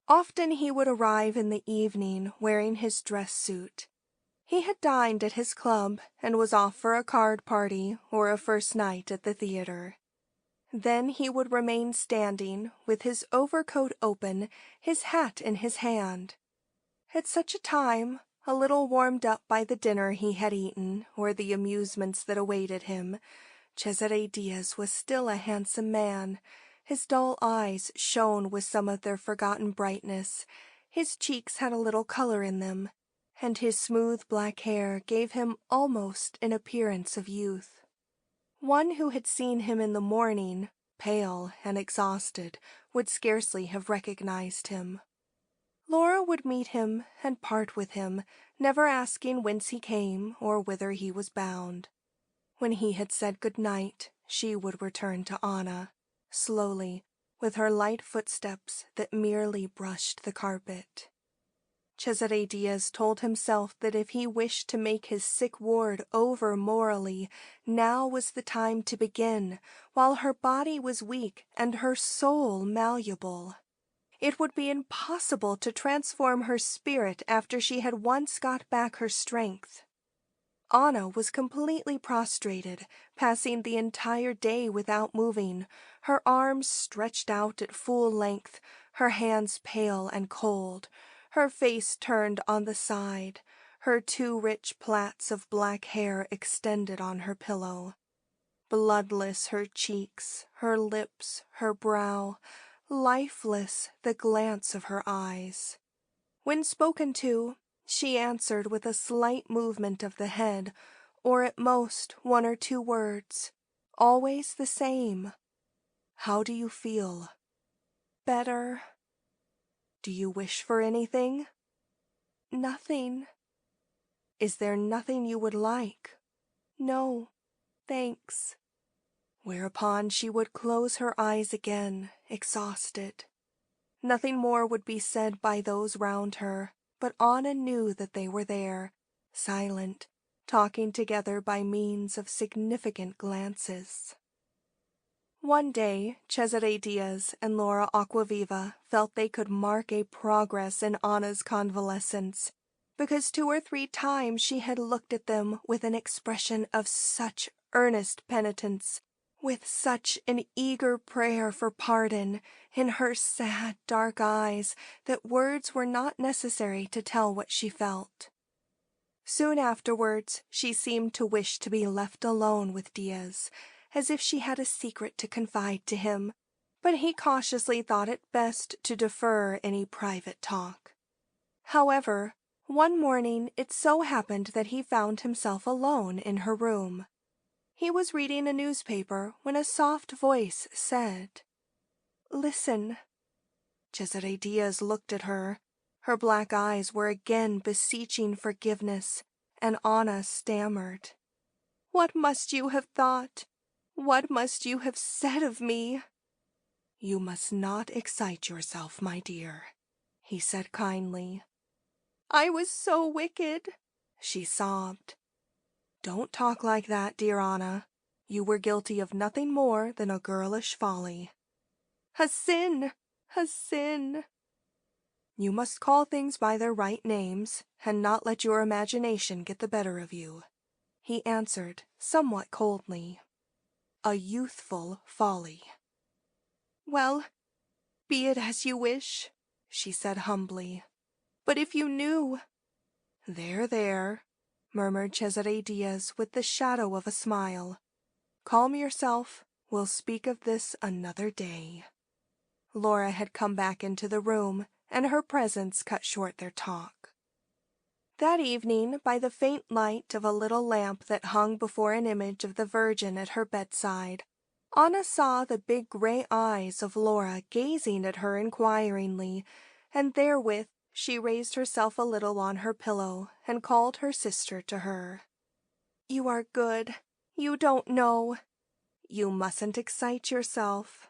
Often he would arrive in the evening wearing his dress suit. He had dined at his club and was off for a card party or a first night at the theater. Then he would remain standing with his overcoat open, his hat in his hand. At such a time, a little warmed up by the dinner he had eaten or the amusements that awaited him, Cesare Diaz was still a handsome man. His dull eyes shone with some of their forgotten brightness, his cheeks had a little color in them, and his smooth black hair gave him almost an appearance of youth. One who had seen him in the morning, pale and exhausted, would scarcely have recognized him. Laura would meet him and part with him, never asking whence he came or whither he was bound. When he had said good night, she would return to Anna, slowly, with her light footsteps that merely brushed the carpet. Cesare Diaz told himself that if he wished to make his sick ward over morally, now was the time to begin, while her body was weak and her soul malleable. It would be impossible to transform her spirit after she had once got back her strength. Anna was completely prostrated, passing the entire day without moving, her arms stretched out at full length, her hands pale and cold, her face turned on the side, her two rich plaits of black hair extended on her pillow. Bloodless her cheeks, her lips, her brow, lifeless the glance of her eyes. When spoken to, she answered with a slight movement of the head, or at most 1 or 2 words, always the same. How do you feel? Better. Do you wish for anything? Nothing. Is there nothing you would like? No, thanks. Whereupon she would close her eyes again, exhausted. Nothing more would be said by those round her, but Anna knew that they were there, silent, talking together by means of significant glances. One day, Cesare Diaz and Laura Acquaviva felt they could mark a progress in Anna's convalescence, because 2 or 3 times she had looked at them with an expression of such earnest penitence, with such an eager prayer for pardon in her sad, dark eyes, that words were not necessary to tell what she felt. Soon afterwards, she seemed to wish to be left alone with Diaz, as if she had a secret to confide to him, but he cautiously thought it best to defer any private talk. However, one morning it so happened that he found himself alone in her room. He was reading a newspaper when a soft voice said, "Listen." Cesare Diaz looked at her. Her black eyes were again beseeching forgiveness, and Anna stammered, "What must you have thought? What must you have said of me?" "You must not excite yourself, my dear," he said kindly. "I was so wicked," she sobbed. "Don't talk like that, dear Anna. You were guilty of nothing more than a girlish folly." "A sin! A sin!" "You must call things by their right names, and not let your imagination get the better of you," he answered, somewhat coldly. "A youthful folly." "Well, be it as you wish," she said humbly. "But if you knew—" "There, there," murmured Cesare Diaz with the shadow of a smile. "Calm yourself. We'll speak of this another day." Laura had come back into the room, and her presence cut short their talk. That evening, by the faint light of a little lamp that hung before an image of the Virgin at her bedside, Anna saw the big gray eyes of Laura gazing at her inquiringly, and therewith she raised herself a little on her pillow and called her sister to her. You are good. You don't know. You mustn't excite yourself.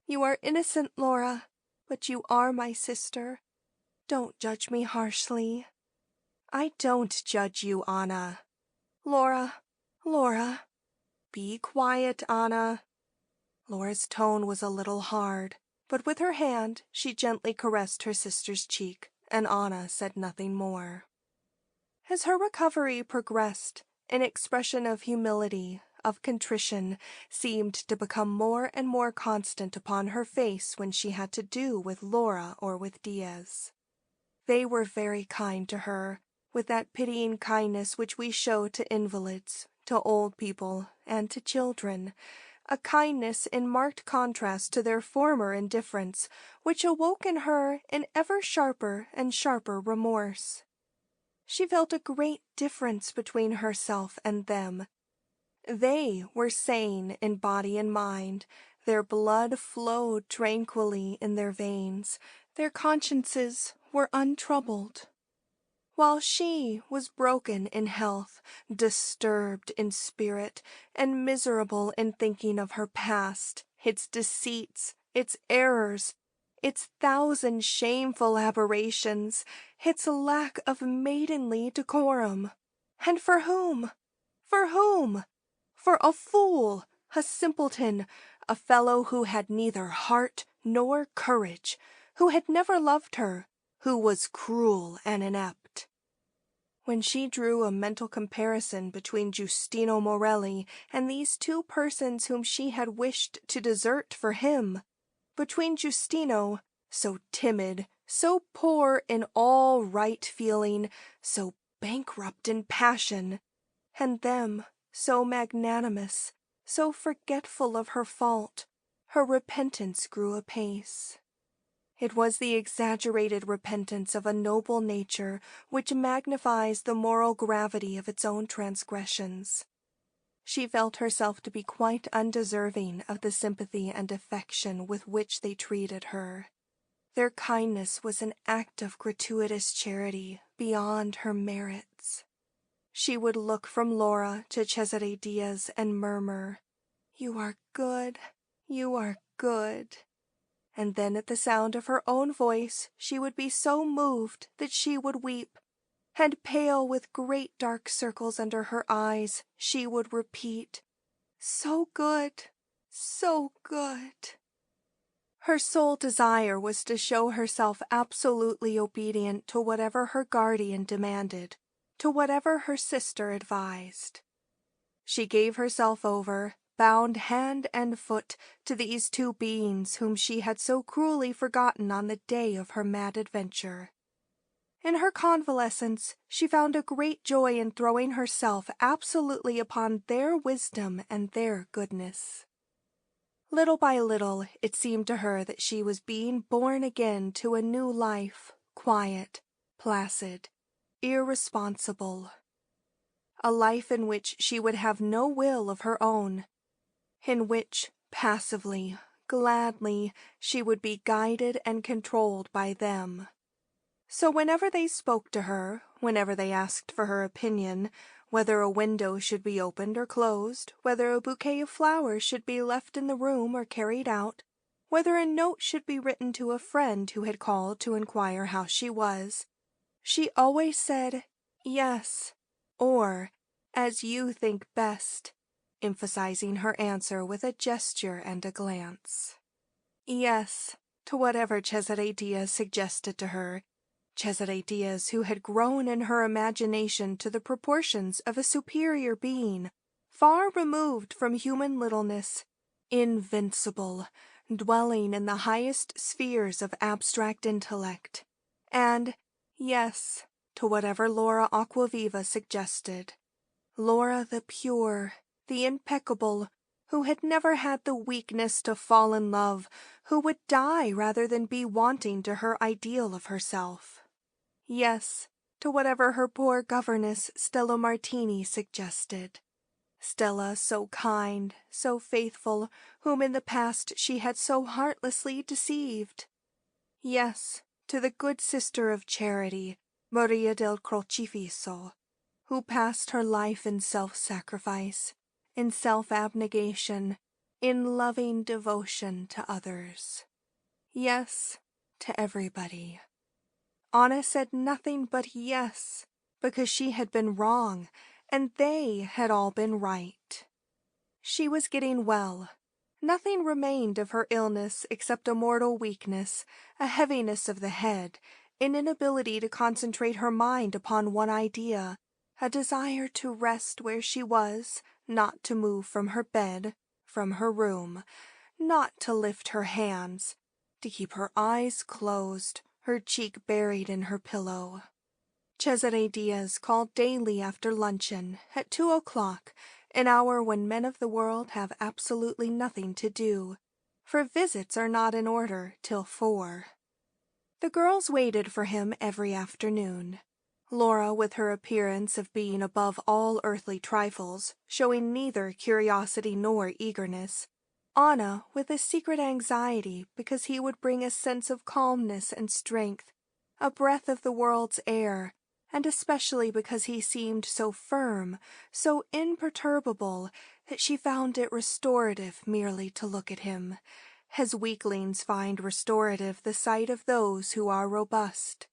You are innocent, Laura, but you are my sister. Don't judge me harshly. I don't judge you, Anna. Laura, Laura. Be quiet, Anna. Laura's tone was a little hard, but with her hand she gently caressed her sister's cheek, and Anna said nothing more. As her recovery progressed, an expression of humility, of contrition, seemed to become more and more constant upon her face when she had to do with Laura or with Diaz. They were very kind to her, with that pitying kindness which we show to invalids, to old people, and to children, a kindness in marked contrast to their former indifference, which awoke in her an ever sharper and sharper remorse. She felt a great difference between herself and them. They were sane in body and mind, their blood flowed tranquilly in their veins, their consciences were untroubled, while she was broken in health, disturbed in spirit, and miserable in thinking of her past, its deceits, its errors, its thousand shameful aberrations, its lack of maidenly decorum. And for whom? For whom? For a fool, a simpleton, a fellow who had neither heart nor courage, who had never loved her, who was cruel and inept. When she drew a mental comparison between Giustino Morelli and these two persons whom she had wished to desert for him, between Giustino, so timid, so poor in all right feeling, so bankrupt in passion, and them, so magnanimous, so forgetful of her fault, her repentance grew apace. It was the exaggerated repentance of a noble nature which magnifies the moral gravity of its own transgressions. She felt herself to be quite undeserving of the sympathy and affection with which they treated her. Their kindness was an act of gratuitous charity beyond her merits. She would look from Laura to Cesare Diaz and murmur, "You are good, you are good." And then at the sound of her own voice she would be so moved that she would weep, and pale with great dark circles under her eyes, she would repeat, "So good, so good." Her sole desire was to show herself absolutely obedient to whatever her guardian demanded, to whatever her sister advised. She gave herself over, bound hand and foot, to these two beings whom she had so cruelly forgotten on the day of her mad adventure. In her convalescence she found a great joy in throwing herself absolutely upon their wisdom and their goodness. Little by little it seemed to her that she was being born again to a new life, quiet, placid, irresponsible. A life in which she would have no will of her own, in which, passively, gladly, she would be guided and controlled by them. So whenever they spoke to her, whenever they asked for her opinion, whether a window should be opened or closed, whether a bouquet of flowers should be left in the room or carried out, whether a note should be written to a friend who had called to inquire how she was, she always said, "Yes," or, "As you think best," emphasizing her answer with a gesture and a glance. Yes, to whatever Cesare Diaz suggested to her, Cesare Diaz who had grown in her imagination to the proportions of a superior being, far removed from human littleness, invincible, dwelling in the highest spheres of abstract intellect, and, yes, to whatever Laura Aquaviva suggested. Laura the pure, the impeccable, who had never had the weakness to fall in love, who would die rather than be wanting to her ideal of herself. Yes, to whatever her poor governess Stella Martini suggested. Stella so kind, so faithful, whom in the past she had so heartlessly deceived. Yes, to the good sister of charity, Maria del Crocifisso, who passed her life in self-sacrifice, in self-abnegation, in loving devotion to others. Yes, to everybody. Anna said nothing but yes, because she had been wrong, and they had all been right. She was getting well. Nothing remained of her illness except a mortal weakness, a heaviness of the head, an inability to concentrate her mind upon one idea, a desire to rest where she was, not to move from her bed, from her room, not to lift her hands, to keep her eyes closed, her cheek buried in her pillow. Cesare Diaz called daily after luncheon, at 2 o'clock, an hour when men of the world have absolutely nothing to do, for visits are not in order till 4. The girls waited for him every afternoon. Laura, with her appearance of being above all earthly trifles, showing neither curiosity nor eagerness. Anna, with a secret anxiety because he would bring a sense of calmness and strength, a breath of the world's air, and especially because he seemed so firm, so imperturbable, that she found it restorative merely to look at him, as weaklings find restorative the sight of those who are robust.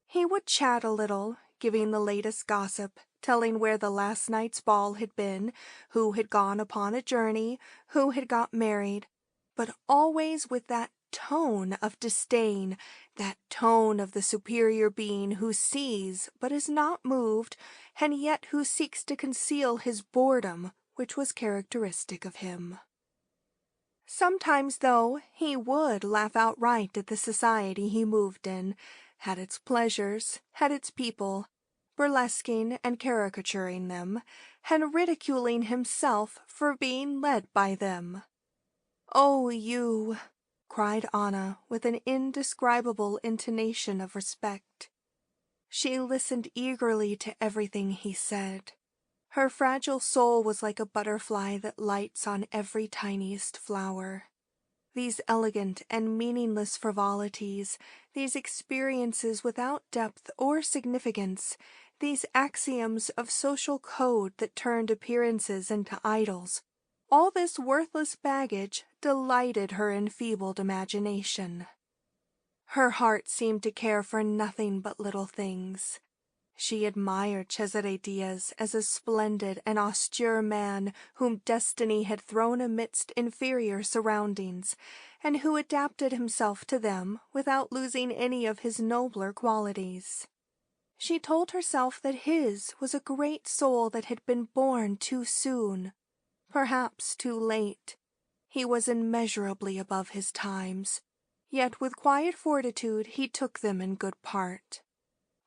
He would chat a little, giving the latest gossip, telling where the last night's ball had been, who had gone upon a journey, who had got married, but always with that tone of disdain, that tone of the superior being who sees but is not moved, and yet who seeks to conceal his boredom, which was characteristic of him. Sometimes, though, he would laugh outright at the society he moved in, had its pleasures, had its people, burlesquing and caricaturing them, and ridiculing himself for being led by them. "Oh, you!" cried Anna with an indescribable intonation of respect. She listened eagerly to everything he said. Her fragile soul was like a butterfly that lights on every tiniest flower. These elegant and meaningless frivolities, these experiences without depth or significance, these axioms of social code that turned appearances into idols, all this worthless baggage delighted her enfeebled imagination. Her heart seemed to care for nothing but little things. She admired Cesare Diaz as a splendid and austere man whom destiny had thrown amidst inferior surroundings, and who adapted himself to them without losing any of his nobler qualities. She told herself that his was a great soul that had been born too soon, perhaps too late. He was immeasurably above his times, yet with quiet fortitude he took them in good part.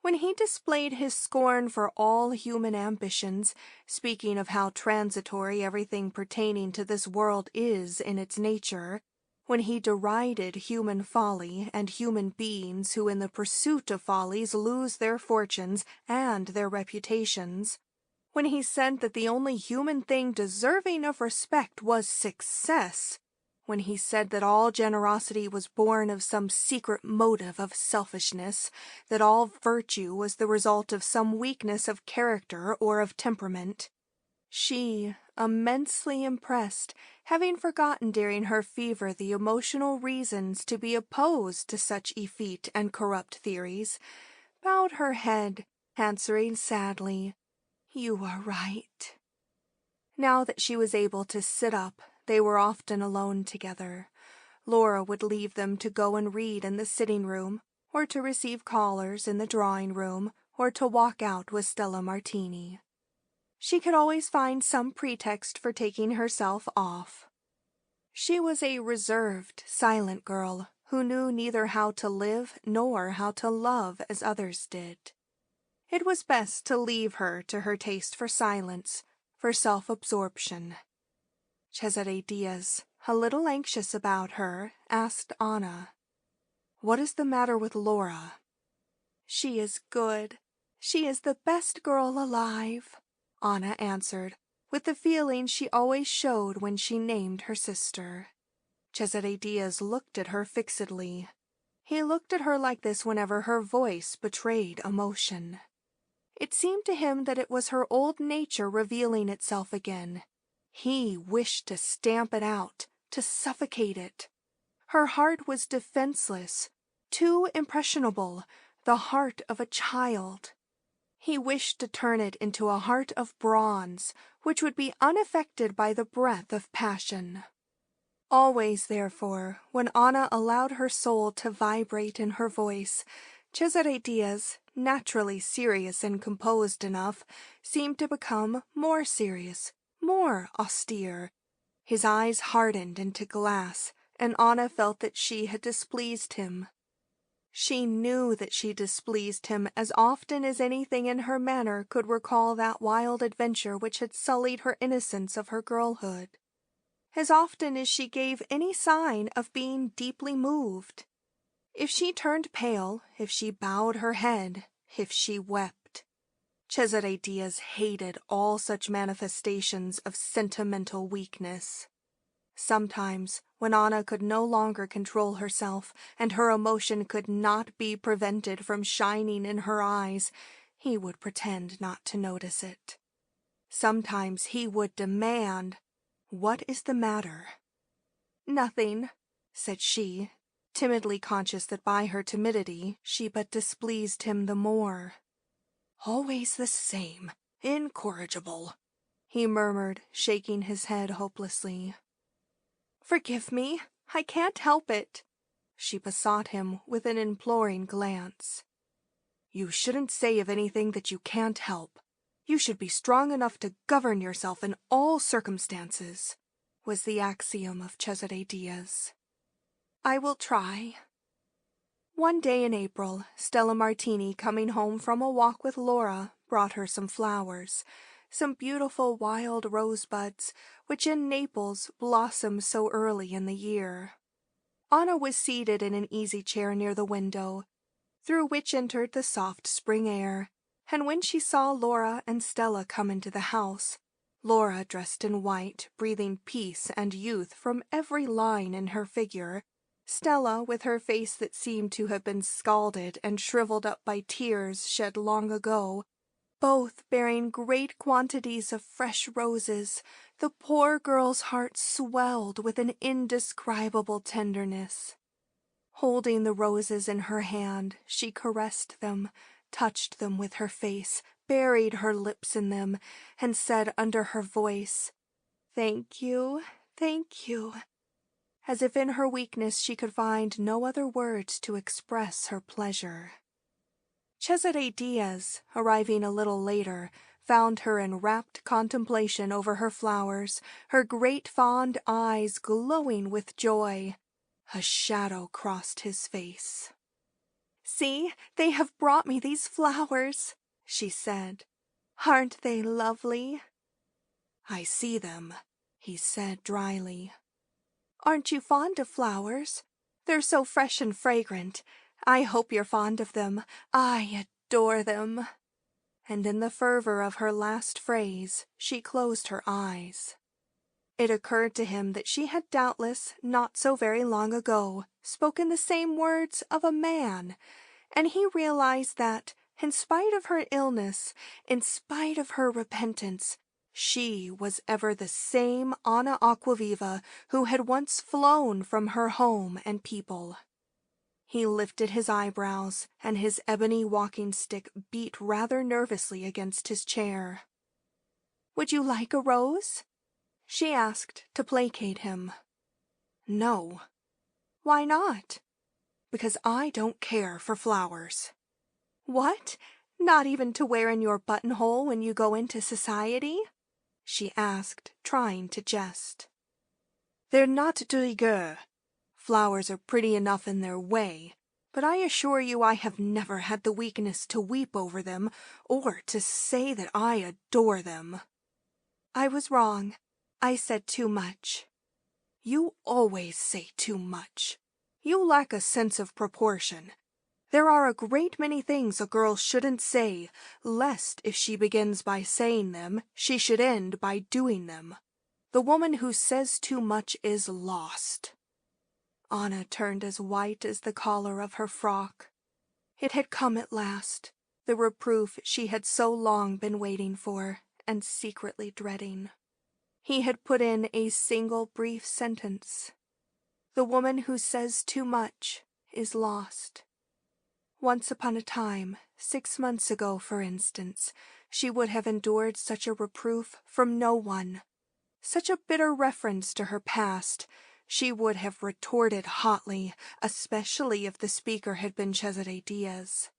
When he displayed his scorn for all human ambitions, speaking of how transitory everything pertaining to this world is in its nature, when he derided human folly and human beings who in the pursuit of follies lose their fortunes and their reputations, when he said that the only human thing deserving of respect was success, when he said that all generosity was born of some secret motive of selfishness, that all virtue was the result of some weakness of character or of temperament, she, immensely impressed, having forgotten during her fever the emotional reasons to be opposed to such effete and corrupt theories, bowed her head, answering sadly, "You are right." Now that she was able to sit up, they were often alone together. Laura would leave them to go and read in the sitting-room, or to receive callers in the drawing-room, or to walk out with Stella Martini. She could always find some pretext for taking herself off. She was a reserved, silent girl who knew neither how to live nor how to love as others did. It was best to leave her to her taste for silence, for self-absorption. Cesare Diaz, a little anxious about her, asked Anna, "What is the matter with Laura?" "She is good. She is the best girl alive," Anna answered, with the feeling she always showed when she named her sister. Cesare Diaz looked at her fixedly. He looked at her like this whenever her voice betrayed emotion. It seemed to him that it was her old nature revealing itself again. He wished to stamp it out, to suffocate it. Her heart was defenseless, too impressionable, the heart of a child. He wished to turn it into a heart of bronze, which would be unaffected by the breath of passion. Always, therefore, when Anna allowed her soul to vibrate in her voice, Cesare Diaz, naturally serious and composed enough, seemed to become more serious, more austere. His eyes hardened into glass, and Anna felt that she had displeased him. She knew that she displeased him as often as anything in her manner could recall that wild adventure which had sullied her innocence of her girlhood. As often as she gave any sign of being deeply moved. If she turned pale, if she bowed her head, if she wept. Cesare Diaz hated all such manifestations of sentimental weakness. Sometimes, when Anna could no longer control herself, and her emotion could not be prevented from shining in her eyes, he would pretend not to notice it. Sometimes he would demand, "What is the matter?" "Nothing," said she, timidly conscious that by her timidity she but displeased him the more. "Always the same, incorrigible," he murmured, shaking his head hopelessly. "Forgive me, I can't help it," she besought him with an imploring glance. "You shouldn't say of anything that you can't help. You should be strong enough to govern yourself in all circumstances," was the axiom of Cesare Diaz. "I will try." One day in April, Stella Martini, coming home from a walk with Laura, brought her some flowers, some beautiful wild rosebuds, which in Naples blossom so early in the year. Anna was seated in an easy chair near the window, through which entered the soft spring air, and when she saw Laura and Stella come into the house, Laura dressed in white, breathing peace and youth from every line in her figure, Stella with her face that seemed to have been scalded and shriveled up by tears shed long ago, both bearing great quantities of fresh roses, the poor girl's heart swelled with an indescribable tenderness. Holding the roses in her hand, she caressed them, touched them with her face, buried her lips in them, and said under her voice, "Thank you, thank you," as if in her weakness she could find no other words to express her pleasure. Cesare Diaz, arriving a little later, found her in rapt contemplation over her flowers, her great fond eyes glowing with joy. A shadow crossed his face. "See, they have brought me these flowers," she said. "Aren't they lovely?" "I see them," he said dryly. "Aren't you fond of flowers? They're so fresh and fragrant. I hope you're fond of them. I adore them." And in the fervor of her last phrase, she closed her eyes. It occurred to him that she had doubtless, not so very long ago, spoken the same words of a man, and he realized that, in spite of her illness, in spite of her repentance, she was ever the same Anna Aquaviva who had once flown from her home and people. He lifted his eyebrows, and his ebony walking-stick beat rather nervously against his chair. "Would you like a rose?" she asked to placate him. "No." "Why not?" "Because I don't care for flowers." "What? Not even to wear in your buttonhole when you go into society?" she asked, trying to jest. "They're not de rigueur. Flowers are pretty enough in their way, but I assure you I have never had the weakness to weep over them or to say that I adore them." "I was wrong. I said too much." "You always say too much. You lack a sense of proportion. There are a great many things a girl shouldn't say, lest if she begins by saying them, she should end by doing them. The woman who says too much is lost." Anna turned as white as the collar of her frock. It had come at last, the reproof she had so long been waiting for and secretly dreading. He had put in a single brief sentence. The woman who says too much is lost. Once upon a time, 6 months ago, for instance, she would have endured such a reproof from no one. Such a bitter reference to her past, she would have retorted hotly, especially if the speaker had been Cesare Diaz.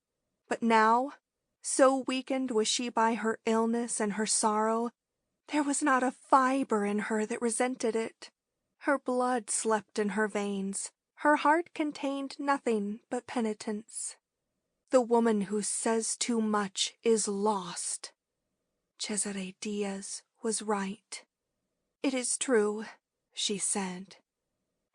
But now, so weakened was she by her illness and her sorrow, there was not a fiber in her that resented it. Her blood slept in her veins. Her heart contained nothing but penitence. The woman who says too much is lost. Cesare Diaz was right. It is true, she said.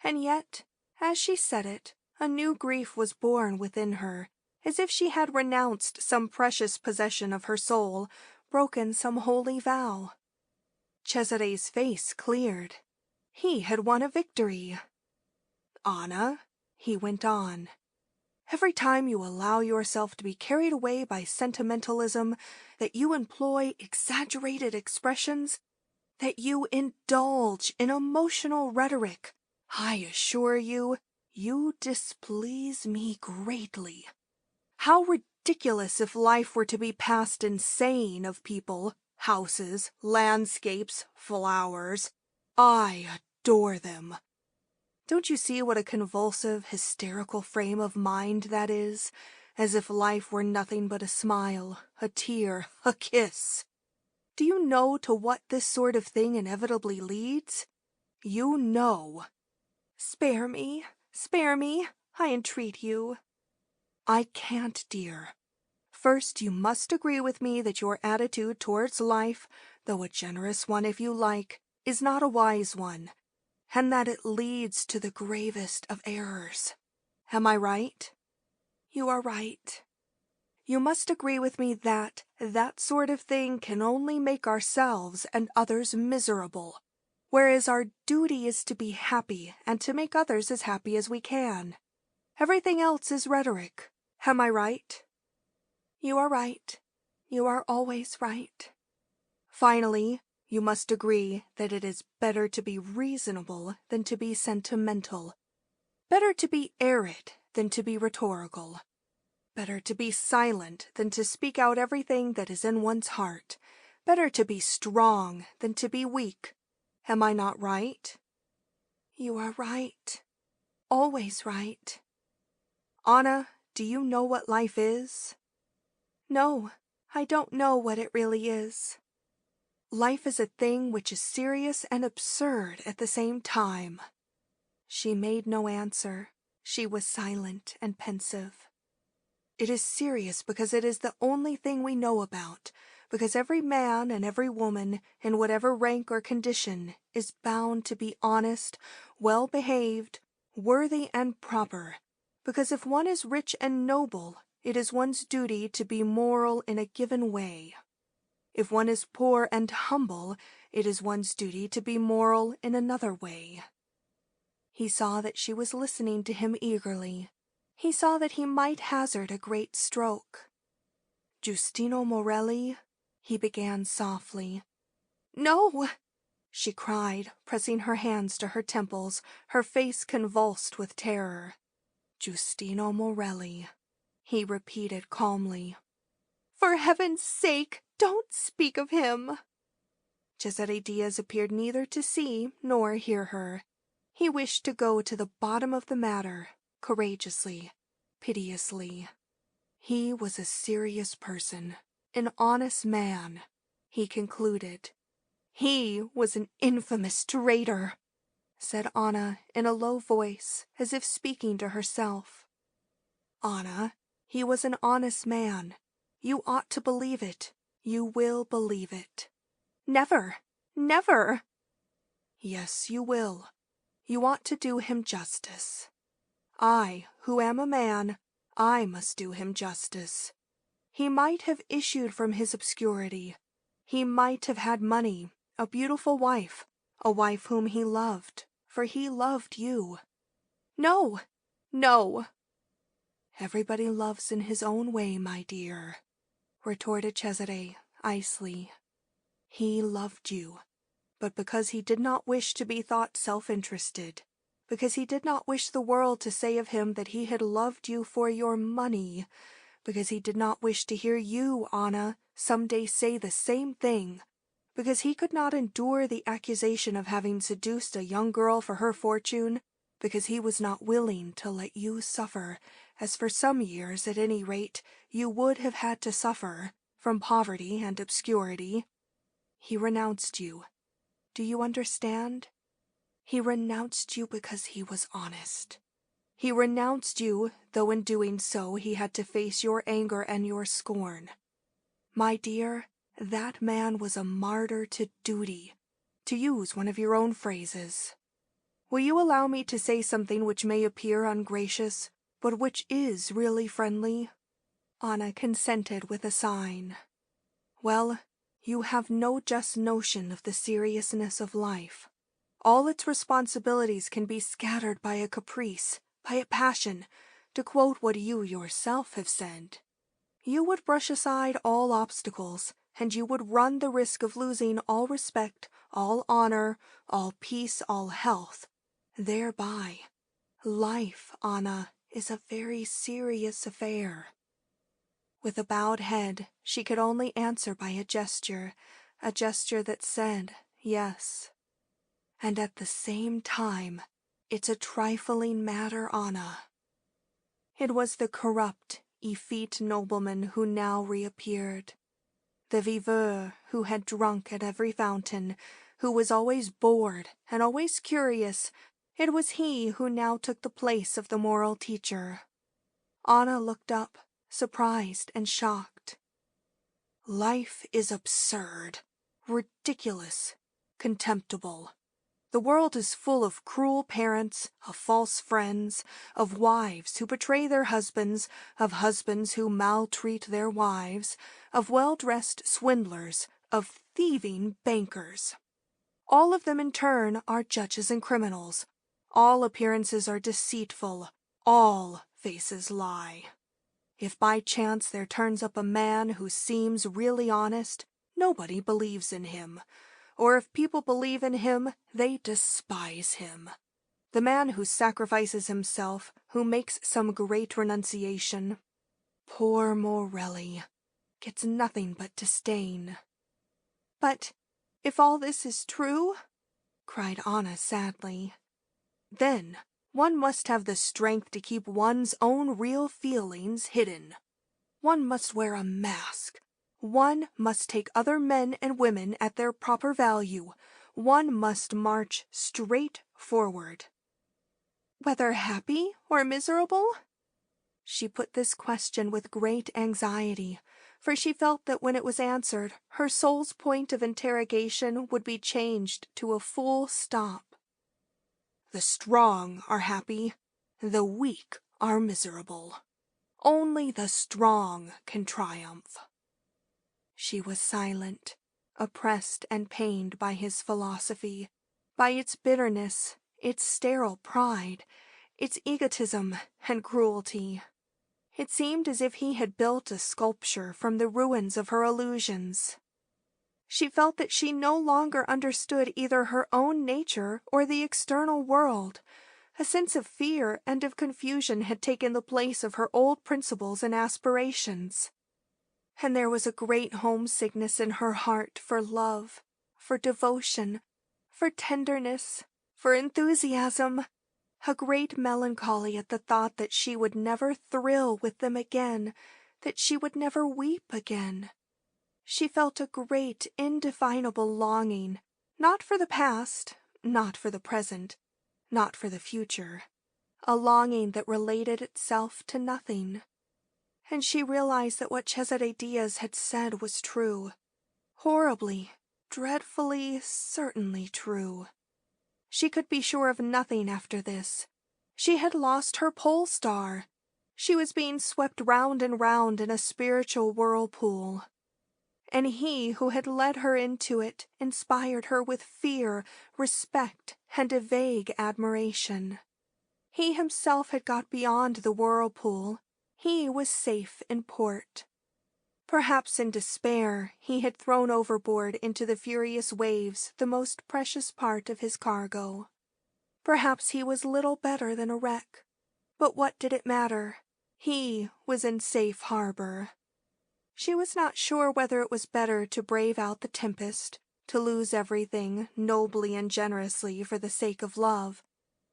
And yet, as she said it, a new grief was born within her, as if she had renounced some precious possession of her soul, broken some holy vow. Cesare's face cleared. He had won a victory. "Anna," he went on, "every time you allow yourself to be carried away by sentimentalism, that you employ exaggerated expressions, that you indulge in emotional rhetoric, I assure you, you displease me greatly. How ridiculous if life were to be passed in saying of people, houses, landscapes, flowers, 'I adore them.' Don't you see what a convulsive, hysterical frame of mind that is? As if life were nothing but a smile, a tear, a kiss. Do you know to what this sort of thing inevitably leads? You know. Spare me, I entreat you." "I can't, dear. First, you must agree with me that your attitude towards life, though a generous one if you like, is not a wise one, and that it leads to the gravest of errors. Am I right?" "You are right." "You must agree with me that that sort of thing can only make ourselves and others miserable, whereas our duty is to be happy and to make others as happy as we can. Everything else is rhetoric. Am I right?" "You are right. You are always right." "Finally, you must agree that it is better to be reasonable than to be sentimental, better to be arid than to be rhetorical, better to be silent than to speak out everything that is in one's heart, better to be strong than to be weak. Am I not right?" "You are right. Always right." "Anna, do you know what life is?" "No, I don't know what it really is." "Life is a thing which is serious and absurd at the same time." She made no answer. She was silent and pensive. "It is serious because it is the only thing we know about, because every man and every woman, in whatever rank or condition, is bound to be honest, well-behaved, worthy and proper, because if one is rich and noble, it is one's duty to be moral in a given way. If one is poor and humble, it is one's duty to be moral in another way." He saw that she was listening to him eagerly. He saw that he might hazard a great stroke. "Giustino Morelli," he began softly. "No!" she cried, pressing her hands to her temples, her face convulsed with terror. "Giustino Morelli," he repeated calmly. "For heaven's sake, don't speak of him!" Cesare Diaz appeared neither to see nor hear her. He wished to go to the bottom of the matter, courageously, piteously. He was a serious person, an honest man, he concluded. "He was an infamous traitor," said Anna in a low voice, as if speaking to herself. "Anna, he was an honest man. You ought to believe it. You will believe it." "Never, never." "Yes, you will. You ought to do him justice. I, who am a man, I must do him justice. He might have issued from his obscurity. He might have had money, a beautiful wife, a wife whom he loved, for he loved you." "No, no." "Everybody loves in his own way, my dear. retorted Cesare icily. He loved you, but because he did not wish to be thought self-interested, because he did not wish the world to say of him that he had loved you for your money, because he did not wish to hear you, Anna, some day say the same thing, because he could not endure the accusation of having seduced a young girl for her fortune, because he was not willing to let you suffer, as for some years, at any rate, you would have had to suffer, from poverty and obscurity. He renounced you. Do you understand? He renounced you because he was honest. He renounced you, though in doing so he had to face your anger and your scorn. My dear, that man was a martyr to duty, to use one of your own phrases. Will you allow me to say something which may appear ungracious, but which is really friendly? Anna consented with a sign. Well, you have no just notion of the seriousness of life. All its responsibilities can be scattered by a caprice, by a passion, to quote what you yourself have said. You would brush aside all obstacles, and you would run the risk of losing all respect, all honor, all peace, all health. Thereby, life, Anna, is a very serious affair. With a bowed head, she could only answer by a gesture that said yes. And at the same time, it's a trifling matter, Anna. It was the corrupt, effete nobleman who now reappeared. The viveur who had drunk at every fountain, who was always bored and always curious, it was he who now took the place of the moral teacher. Anna looked up, surprised and shocked. Life is absurd, ridiculous, contemptible. The world is full of cruel parents, of false friends, of wives who betray their husbands, of husbands who maltreat their wives, of well-dressed swindlers, of thieving bankers. All of them in turn are judges and criminals. All appearances are deceitful. All faces lie. If by chance there turns up a man who seems really honest, nobody believes in him. Or if people believe in him, they despise him. The man who sacrifices himself, who makes some great renunciation, poor Morelli, gets nothing but disdain. But if all this is true, cried Anna sadly, then one must have the strength to keep one's own real feelings hidden. One must wear a mask. One must take other men and women at their proper value. One must march straight forward. Whether happy or miserable? She put this question with great anxiety, for she felt that when it was answered, her soul's point of interrogation would be changed to a full stop. The strong are happy, the weak are miserable. Only the strong can triumph. She was silent, oppressed and pained by his philosophy, by its bitterness, its sterile pride, its egotism and cruelty. It seemed as if he had built a sculpture from the ruins of her illusions. She felt that she no longer understood either her own nature or the external world. A sense of fear and of confusion had taken the place of her old principles and aspirations. And there was a great homesickness in her heart for love, for devotion, for tenderness, for enthusiasm, a great melancholy at the thought that she would never thrill with them again, that she would never weep again. She felt a great, indefinable longing, not for the past, not for the present, not for the future, a longing that related itself to nothing. And she realized that what Cesare Diaz had said was true, horribly, dreadfully, certainly true. She could be sure of nothing after this. She had lost her pole star. She was being swept round and round in a spiritual whirlpool. And he who had led her into it inspired her with fear, respect, and a vague admiration. He himself had got beyond the whirlpool. He was safe in port. Perhaps in despair he had thrown overboard into the furious waves the most precious part of his cargo. Perhaps he was little better than a wreck, but what did it matter? He was in safe harbor. She was not sure whether it was better to brave out the tempest, to lose everything nobly and generously for the sake of love,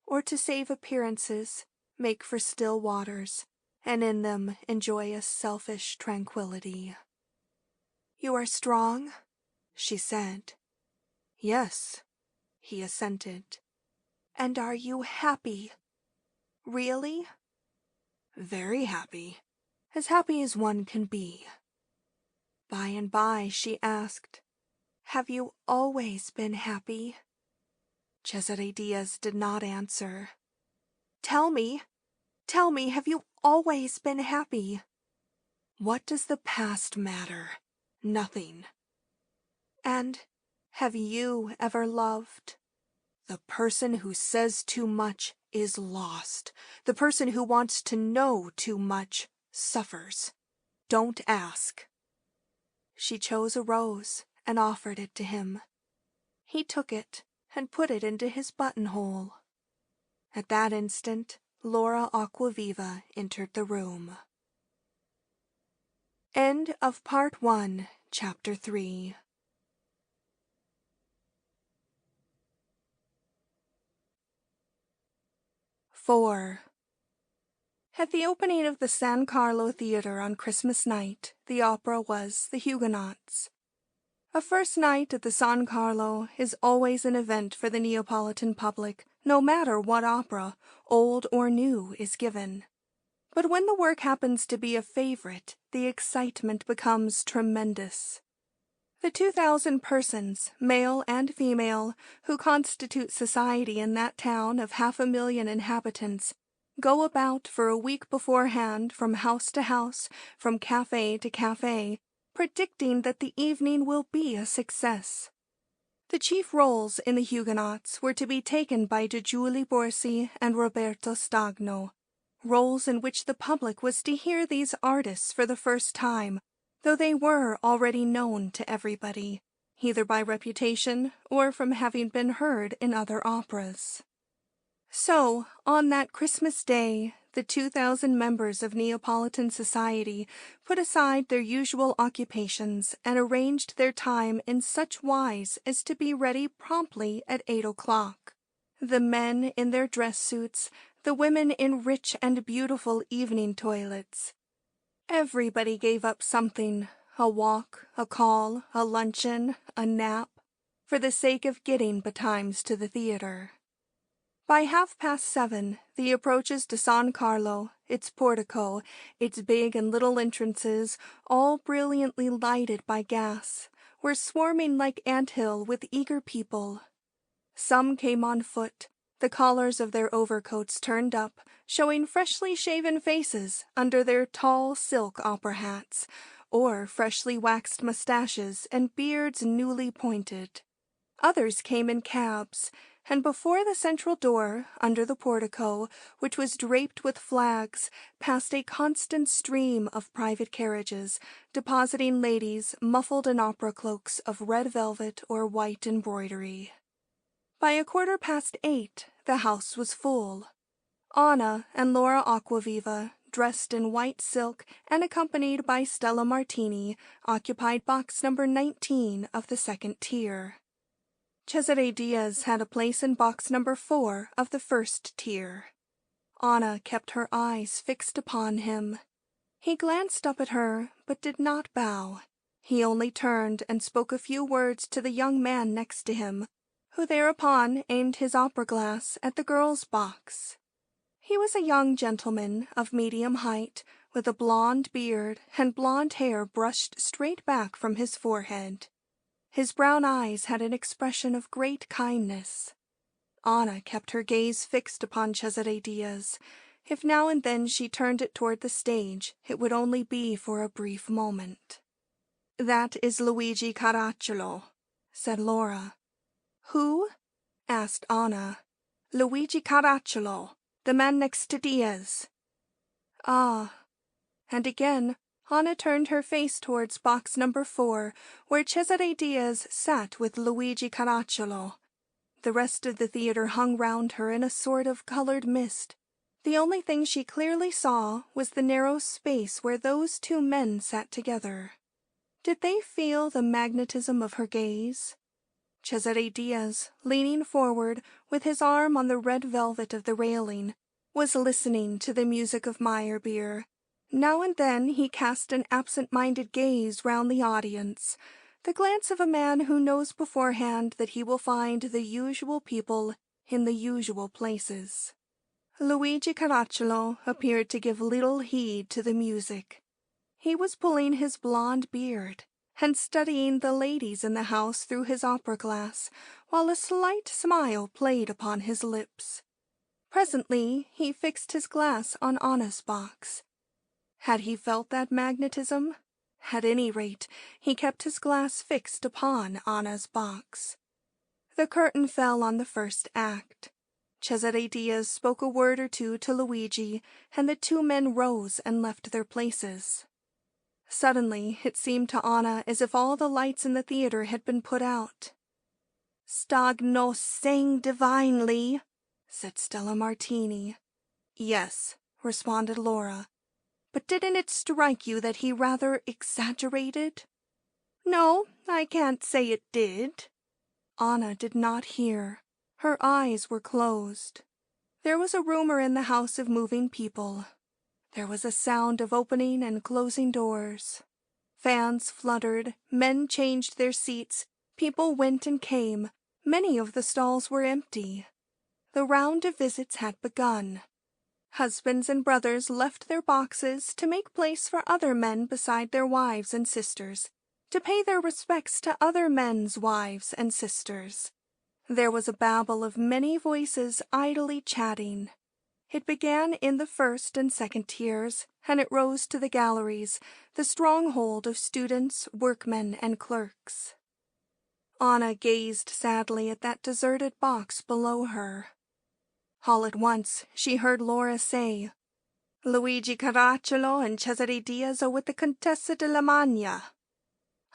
or to save appearances, make for still waters, and in them enjoy a selfish tranquility. "You are strong?" she said. "Yes," he assented. "And are you happy? Really?" "Very happy. As happy as one can be." By and by she asked, "Have you always been happy?" Cesare Diaz did not answer. Tell me, have you always been happy?" "What does the past matter? Nothing." "And have you ever loved?" "The person who says too much is lost. The person who wants to know too much suffers. Don't ask." She chose a rose and offered it to him. He took it and put it into his buttonhole. At that instant, Laura Acquaviva entered the room. End of Part 1, Chapter 3. Four. At the opening of the San Carlo Theatre on Christmas night, the opera was The Huguenots. A first night at the San Carlo is always an event for the Neapolitan public, no matter what opera, old or new, is given. But when the work happens to be a favorite, the excitement becomes tremendous. The 2,000 persons, male and female, who constitute society in that town of 500,000 inhabitants, go about for a week beforehand from house to house, from café to café, predicting that the evening will be a success. The chief roles in the Huguenots were to be taken by Giulio Borsi and Roberto Stagno, roles in which the public was to hear these artists for the first time, though they were already known to everybody, either by reputation or from having been heard in other operas. So, on that Christmas Day, the 2,000 members of Neapolitan society put aside their usual occupations and arranged their time in such wise as to be ready promptly at 8 o'clock. The men in their dress suits, the women in rich and beautiful evening toilets. Everybody gave up something, a walk, a call, a luncheon, a nap, for the sake of getting betimes to the theatre. By 7:30, the approaches to San Carlo, its portico, its big and little entrances, all brilliantly lighted by gas, were swarming like ant-hill with eager people. Some came on foot, the collars of their overcoats turned up, showing freshly shaven faces under their tall silk opera hats, or freshly waxed mustaches and beards newly pointed. Others came in cabs, and before the central door, under the portico, which was draped with flags, passed a constant stream of private carriages, depositing ladies muffled in opera cloaks of red velvet or white embroidery. By 8:15, the house was full. Anna and Laura Acquaviva, dressed in white silk and accompanied by Stella Martini, occupied box number 19 of the second tier. Cesare Diaz had a place in box number 4 of the first tier. Anna kept her eyes fixed upon him. He glanced up at her, but did not bow. He only turned and spoke a few words to the young man next to him, who thereupon aimed his opera glass at the girl's box. He was a young gentleman of medium height, with a blonde beard and blonde hair brushed straight back from his forehead. His brown eyes had an expression of great kindness. Anna kept her gaze fixed upon Cesare Diaz. If now and then she turned it toward the stage, it would only be for a brief moment. "That is Luigi Caracciolo," said Laura. "Who?" asked Anna. "Luigi Caracciolo, the man next to Diaz." "Ah." And again Anna turned her face towards box number 4, where Cesare Diaz sat with Luigi Caracciolo. The rest of the theater hung round her in a sort of colored mist. The only thing she clearly saw was the narrow space where those two men sat together. Did they feel the magnetism of her gaze? Cesare Diaz, leaning forward, with his arm on the red velvet of the railing, was listening to the music of Meyerbeer. Now and then he cast an absent-minded gaze round the audience, the glance of a man who knows beforehand that he will find the usual people in the usual places. Luigi Caracciolo appeared to give little heed to the music. He was pulling his blonde beard and studying the ladies in the house through his opera glass, while a slight smile played upon his lips. Presently he fixed his glass on Anna's box. Had he felt that magnetism? At any rate, he kept his glass fixed upon Anna's box. The curtain fell on the first act. Cesare Diaz spoke a word or two to Luigi, and the two men rose and left their places. Suddenly, it seemed to Anna as if all the lights in the theater had been put out. "Stagno sang divinely," said Stella Martini. "Yes," responded Laura. "But didn't it strike you that he rather exaggerated?" "No, I can't say it did." Anna did not hear. Her eyes were closed. There was a rumor in the house of moving people. There was a sound of opening and closing doors. Fans fluttered, men changed their seats, people went and came. Many of the stalls were empty. The round of visits had begun. Husbands and brothers left their boxes to make place for other men beside their wives and sisters, to pay their respects to other men's wives and sisters. There was a babble of many voices idly chatting. It began in the first and second tiers, and it rose to the galleries, the stronghold of students, workmen, and clerks. Anna gazed sadly at that deserted box below her. All at once she heard Laura say, "Luigi Caracciolo and Cesare Diaz are with the Contessa de la Magna."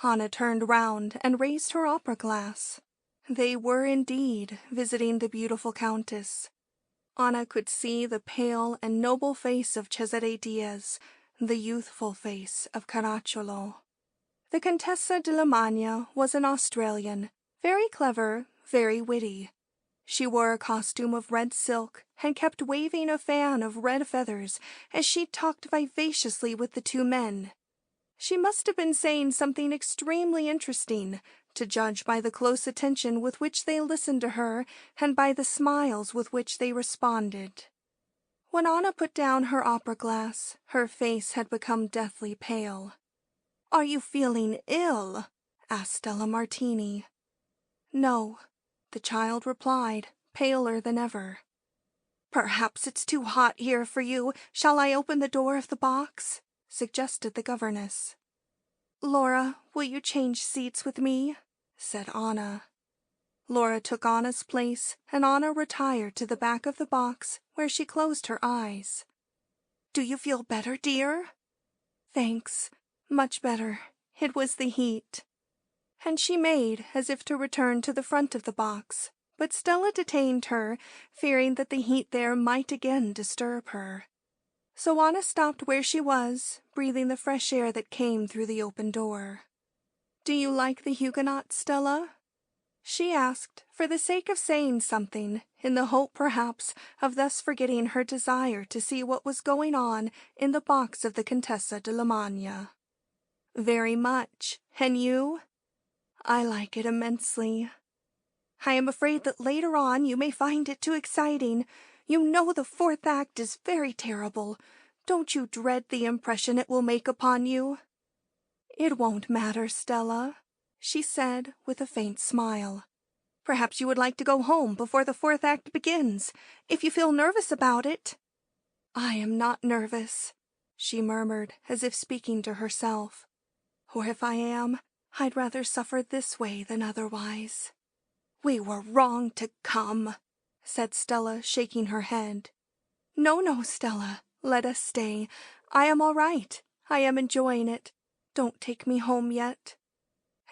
Anna turned round and raised her opera glass. They were indeed visiting the beautiful Countess. Anna could see the pale and noble face of Cesare Diaz, the youthful face of Caracciolo. The Contessa de la Magna was an Australian, very clever, very witty. She wore a costume of red silk and kept waving a fan of red feathers as she talked vivaciously with the two men. She must have been saying something extremely interesting, to judge by the close attention with which they listened to her and by the smiles with which they responded. When Anna put down her opera glass, her face had become deathly pale. "Are you feeling ill?" asked Stella Martini. "No," the child replied, paler than ever. "Perhaps it's too hot here for you. Shall I open the door of the box?" suggested the governess. "Laura, will you change seats with me?" said Anna. Laura took Anna's place, and Anna retired to the back of the box, where she closed her eyes. "Do you feel better, dear?" "Thanks, much better. It was the heat." And she made as if to return to the front of the box, but Stella detained her, fearing that the heat there might again disturb her. So Anna stopped where she was, breathing the fresh air that came through the open door. "Do you like the Huguenot, Stella?" she asked, for the sake of saying something, in the hope, perhaps, of thus forgetting her desire to see what was going on in the box of the Contessa de la Magna. "Very much. And you?" "I like it immensely." "I am afraid that later on you may find it too exciting. You know the fourth act is very terrible. Don't you dread the impression it will make upon you?" "It won't matter, Stella," she said with a faint smile. "Perhaps you would like to go home before the fourth act begins, if you feel nervous about it." "I am not nervous," she murmured, as if speaking to herself. "Or if I am, I'd rather suffer this way than otherwise." "We were wrong to come," said Stella, shaking her head. "No, no, Stella, let us stay. I am all right. I am enjoying it. Don't take me home yet."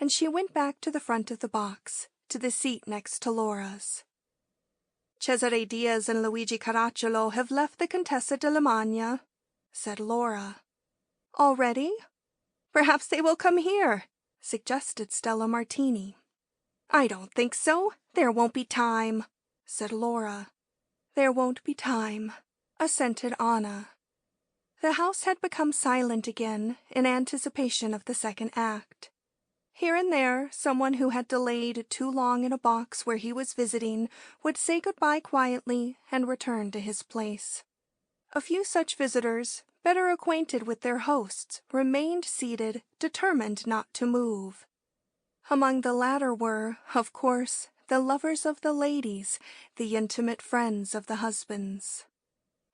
And she went back to the front of the box, to the seat next to Laura's. "Cesare Diaz and Luigi Caracciolo have left the Contessa de Lamagna," said Laura. "Already? Perhaps they will come here," suggested Stella Martini. "I don't think so. There won't be time," said Laura. "There won't be time," assented Anna. The house had become silent again in anticipation of the second act. Here and there, someone who had delayed too long in a box where he was visiting would say goodbye quietly and return to his place. A few such visitors, better acquainted with their hosts, remained seated, determined not to move. Among the latter were, of course, the lovers of the ladies, the intimate friends of the husbands.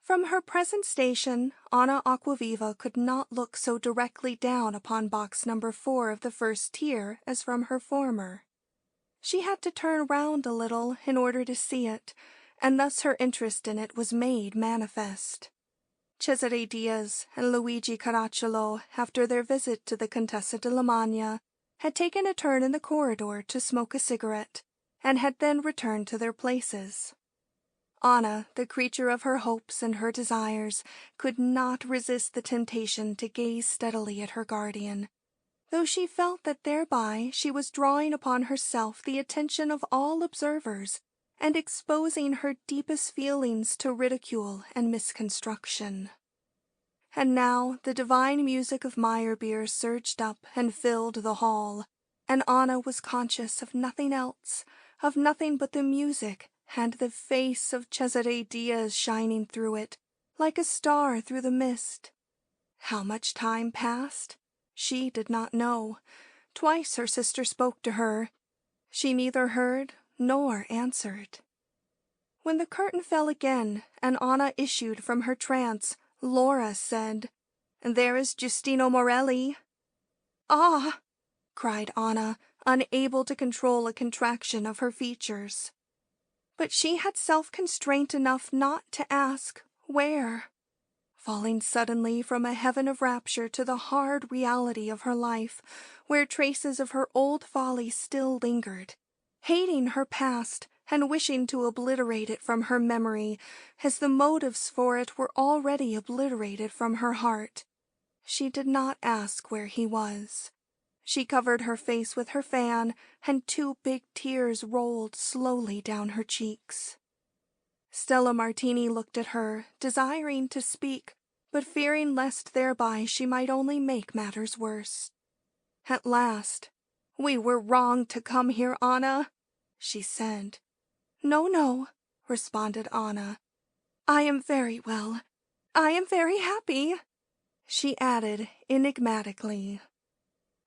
From her present station, Anna Aquaviva could not look so directly down upon box number 4 of the first tier as from her former. She had to turn round a little in order to see it, and thus her interest in it was made manifest. Cesare Diaz and Luigi Caracciolo, after their visit to the Contessa de Lamagna, had taken a turn in the corridor to smoke a cigarette, and had then returned to their places. Anna, the creature of her hopes and her desires, could not resist the temptation to gaze steadily at her guardian, though she felt that thereby she was drawing upon herself the attention of all observers and exposing her deepest feelings to ridicule and misconstruction. And now the divine music of Meyerbeer surged up and filled the hall, and Anna was conscious of nothing else, of nothing but the music and the face of Cesare Diaz shining through it, like a star through the mist. How much time passed? She did not know. Twice her sister spoke to her. She neither heard nor answered. When the curtain fell again, and Anna issued from her trance, Laura said, "There is Giustino Morelli." "Ah!" cried Anna, unable to control a contraction of her features. But she had self-constraint enough not to ask where. Falling suddenly from a heaven of rapture to the hard reality of her life, where traces of her old folly still lingered, hating her past and wishing to obliterate it from her memory, as the motives for it were already obliterated from her heart, she did not ask where he was. She covered her face with her fan, and 2 big tears rolled slowly down her cheeks. Stella Martini looked at her, desiring to speak, but fearing lest thereby she might only make matters worse. At last, "We were wrong to come here, Anna," she said. "No, no," responded Anna. "I am very well. I am very happy," she added enigmatically.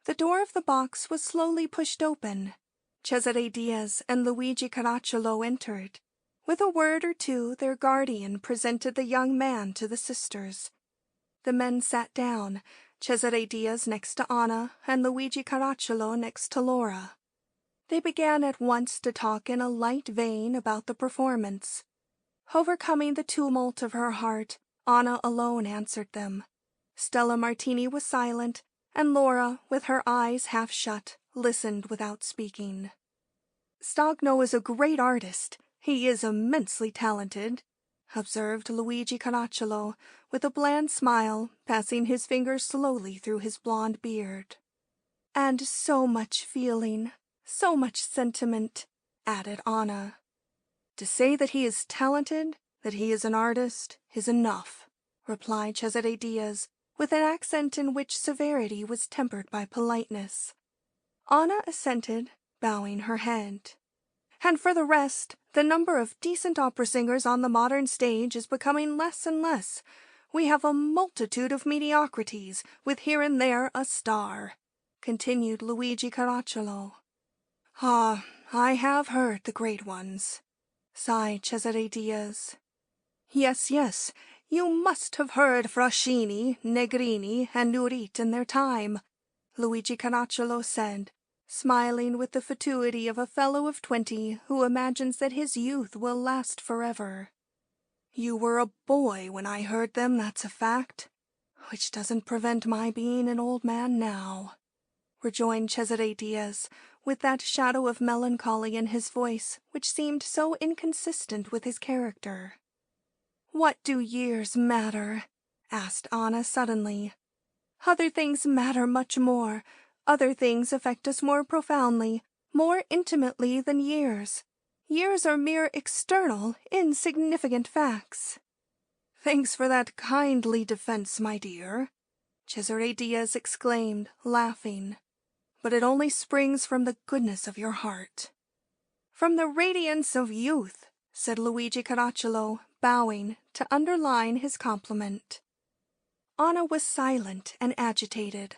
The door of the box was slowly pushed open. Cesare Diaz and Luigi Caracciolo entered. With a word or two, their guardian presented the young man to the sisters. The men sat down, Cesare Diaz next to Anna and Luigi Caracciolo next to Laura. They began at once to talk in a light vein about the performance. Overcoming the tumult of her heart, Anna alone answered them. Stella Martini was silent, and Laura, with her eyes half shut, listened without speaking. "Stogno is a great artist. He is immensely talented," observed Luigi Caracciolo, with a bland smile, passing his fingers slowly through his blonde beard. "And so much feeling, so much sentiment," added Anna. "To say that he is talented, that he is an artist, is enough," replied Cesare Diaz, with an accent in which severity was tempered by politeness. Anna assented, bowing her head. "And for the rest, the number of decent opera singers on the modern stage is becoming less and less. We have a multitude of mediocrities, with here and there a star," continued Luigi Caracciolo. "Ah, I have heard the great ones," sighed Cesare Diaz. "Yes, yes, you must have heard Fraschini, Negrini, and Nurit in their time," Luigi Caracciolo said, smiling with the fatuity of a fellow of 20 who imagines that his youth will last forever. "You were a boy when I heard them, that's a fact." "Which doesn't prevent my being an old man now," rejoined Cesare Diaz, with that shadow of melancholy in his voice which seemed so inconsistent with his character. "What do years matter?" asked Anna suddenly. "Other things matter much more. Other things affect us more profoundly, more intimately than years. Years are mere external, insignificant facts." "Thanks for that kindly defense, my dear," Cesare Diaz exclaimed, laughing. "But it only springs from the goodness of your heart." "From the radiance of youth," said Luigi Caracciolo, bowing, to underline his compliment. Anna was silent and agitated.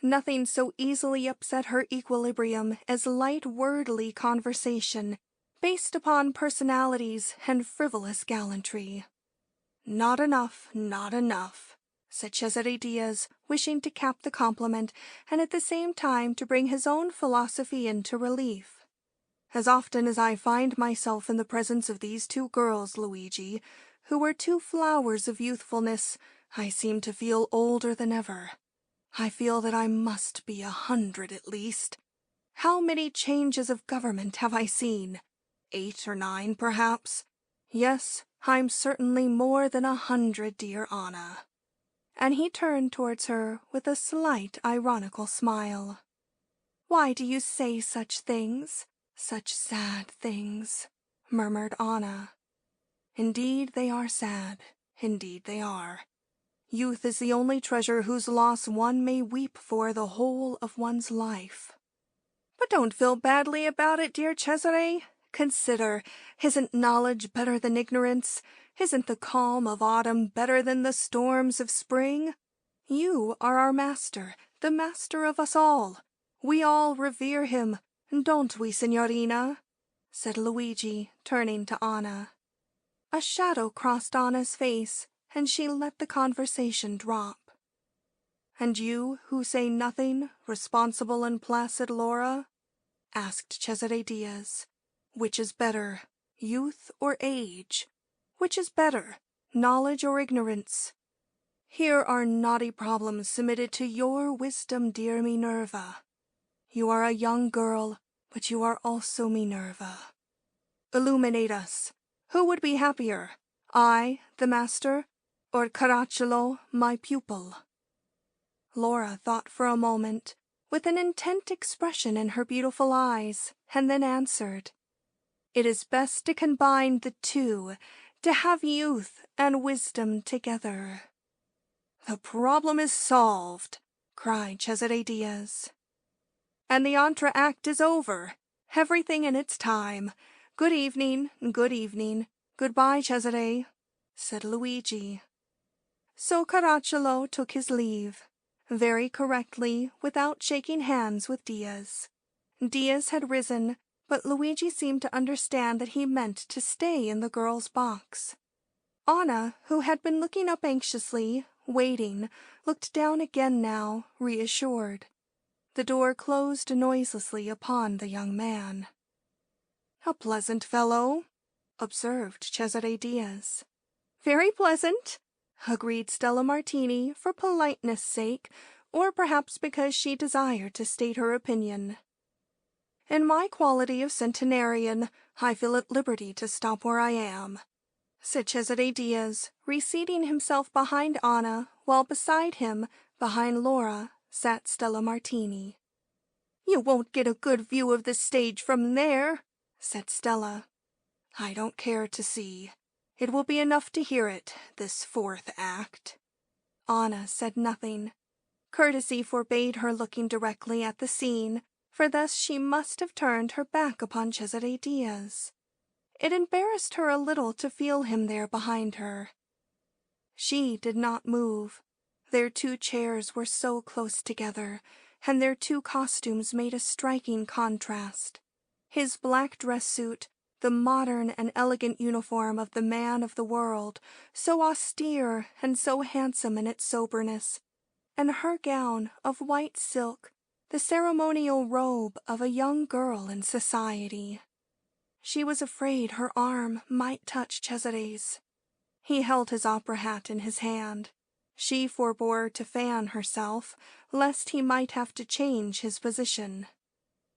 Nothing so easily upset her equilibrium as light wordly conversation based upon personalities and frivolous gallantry. "Not enough, not enough," said Cesare Diaz, wishing to cap the compliment and at the same time to bring his own philosophy into relief. "As often as I find myself in the presence of these two girls, Luigi, who are two flowers of youthfulness, I seem to feel older than ever. I feel that I must be 100 at least. How many changes of government have I seen? 8 or 9, perhaps. Yes, I'm certainly more than 100, dear Anna." And he turned towards her with a slight ironical smile. "Why do you say such things? Such sad things," murmured Anna. "Indeed they are sad, indeed they are. Youth is the only treasure whose loss one may weep for the whole of one's life." "But don't feel badly about it, dear Cesare. Consider, isn't knowledge better than ignorance? Isn't the calm of autumn better than the storms of spring? You are our master, the master of us all. We all revere him, don't we, signorina?" said Luigi, turning to Anna. A shadow crossed Anna's face, and she let the conversation drop. "And you, who say nothing, responsible and placid Laura?" asked Cesare Diaz. "Which is better, youth or age? Which is better, knowledge or ignorance? Here are knotty problems submitted to your wisdom, dear Minerva. You are a young girl, but you are also Minerva. Illuminate us. Who would be happier, I, the master, or Caracciolo, my pupil?" Laura thought for a moment, with an intent expression in her beautiful eyes, and then answered, "It is best to combine the two, to have youth and wisdom together." "The problem is solved," cried Cesare Diaz. "And the entr'acte is over. Everything in its time. Good evening, good evening. Goodbye, Cesare," said Luigi. So Caracciolo took his leave, very correctly, without shaking hands with Diaz. Diaz had risen, but Luigi seemed to understand that he meant to stay in the girl's box. Anna, who had been looking up anxiously, waiting, looked down again now, reassured. The door closed noiselessly upon the young man. "A pleasant fellow," observed Cesare Diaz. "Very pleasant," agreed Stella Martini for politeness' sake, or perhaps because she desired to state her opinion. "In my quality of centenarian, I feel at liberty to stop where I am," said Cesare Diaz, reseating himself behind Anna, while beside him, behind Laura, sat Stella Martini. "You won't get a good view of the stage from there," said Stella. "I don't care to see. It will be enough to hear it, this fourth act." Anna said nothing. Courtesy forbade her looking directly at the scene, for thus she must have turned her back upon Cesare Diaz. It embarrassed her a little to feel him there behind her. She did not move. Their two chairs were so close together, and their two costumes made a striking contrast. His black dress suit, the modern and elegant uniform of the man of the world, so austere and so handsome in its soberness, and her gown of white silk, the ceremonial robe of a young girl in society. She was afraid her arm might touch Cesare's. He held his opera hat in his hand. She forbore to fan herself, lest he might have to change his position.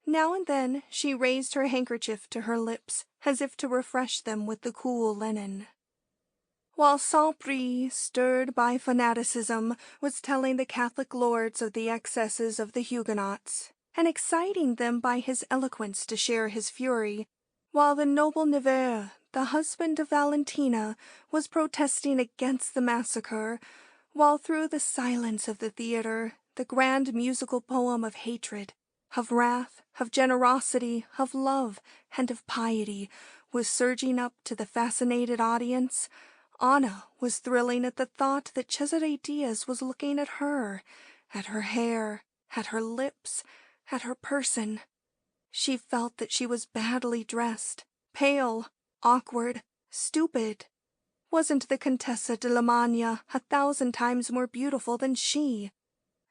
Now and then she raised her handkerchief to her lips, as if to refresh them with the cool linen. While Saint-Prix, stirred by fanaticism, was telling the Catholic lords of the excesses of the Huguenots, and exciting them by his eloquence to share his fury, while the noble Nevers, the husband of Valentina, was protesting against the massacre, while through the silence of the theatre the grand musical poem of hatred, of wrath, of generosity, of love, and of piety was surging up to the fascinated audience, Anna was thrilling at the thought that Cesare Diaz was looking at her hair, at her lips, at her person. She felt that she was badly dressed, pale, awkward, stupid. Wasn't the Contessa de Lamagna 1,000 times more beautiful than she?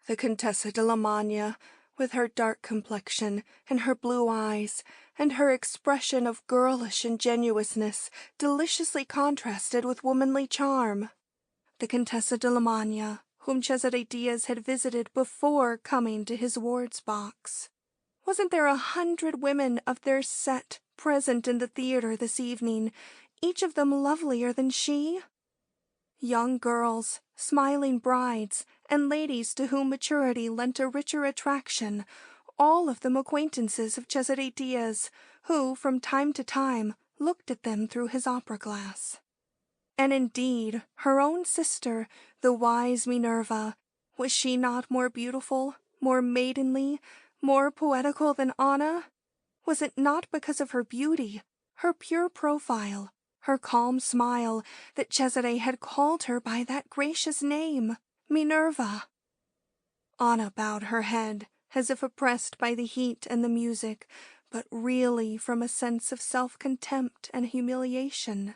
The Contessa de Lamagna, with her dark complexion and her blue eyes, and her expression of girlish ingenuousness deliciously contrasted with womanly charm. The Contessa de Lamagna, whom Cesare Diaz had visited before coming to his ward's box. Wasn't there 100 women of their set present in the theatre this evening, each of them lovelier than she? Young girls, smiling brides, and ladies to whom maturity lent a richer attraction, all of them acquaintances of Cesare Diaz, who, from time to time, looked at them through his opera-glass. And indeed, her own sister, the wise Minerva, was she not more beautiful, more maidenly, more poetical than Anna? Was it not because of her beauty, her pure profile, her calm smile, that Cesare had called her by that gracious name, Minerva? Anna bowed her head, as if oppressed by the heat and the music, but really from a sense of self-contempt and humiliation.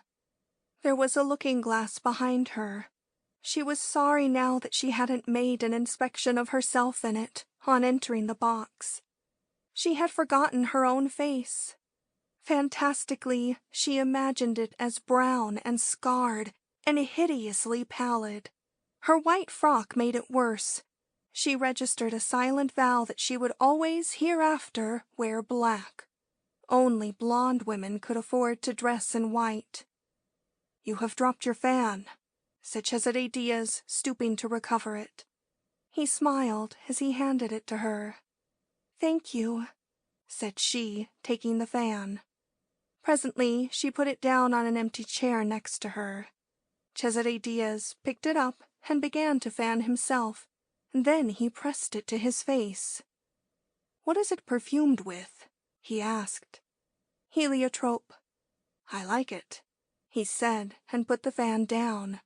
There was a looking-glass behind her. She was sorry now that she hadn't made an inspection of herself in it on entering the box. She had forgotten her own face. Fantastically, she imagined it as brown and scarred and hideously pallid. Her white frock made it worse. She registered a silent vow that she would always hereafter wear black. Only blonde women could afford to dress in white. "You have dropped your fan," said Cesare Diaz, stooping to recover it. He smiled as he handed it to her. "Thank you," said she, taking the fan. Presently she put it down on an empty chair next to her. Cesare Diaz picked it up and began to fan himself. Then he pressed it to his face. "What is it perfumed with?" he asked. "Heliotrope." "I like it," he said, and put the fan down.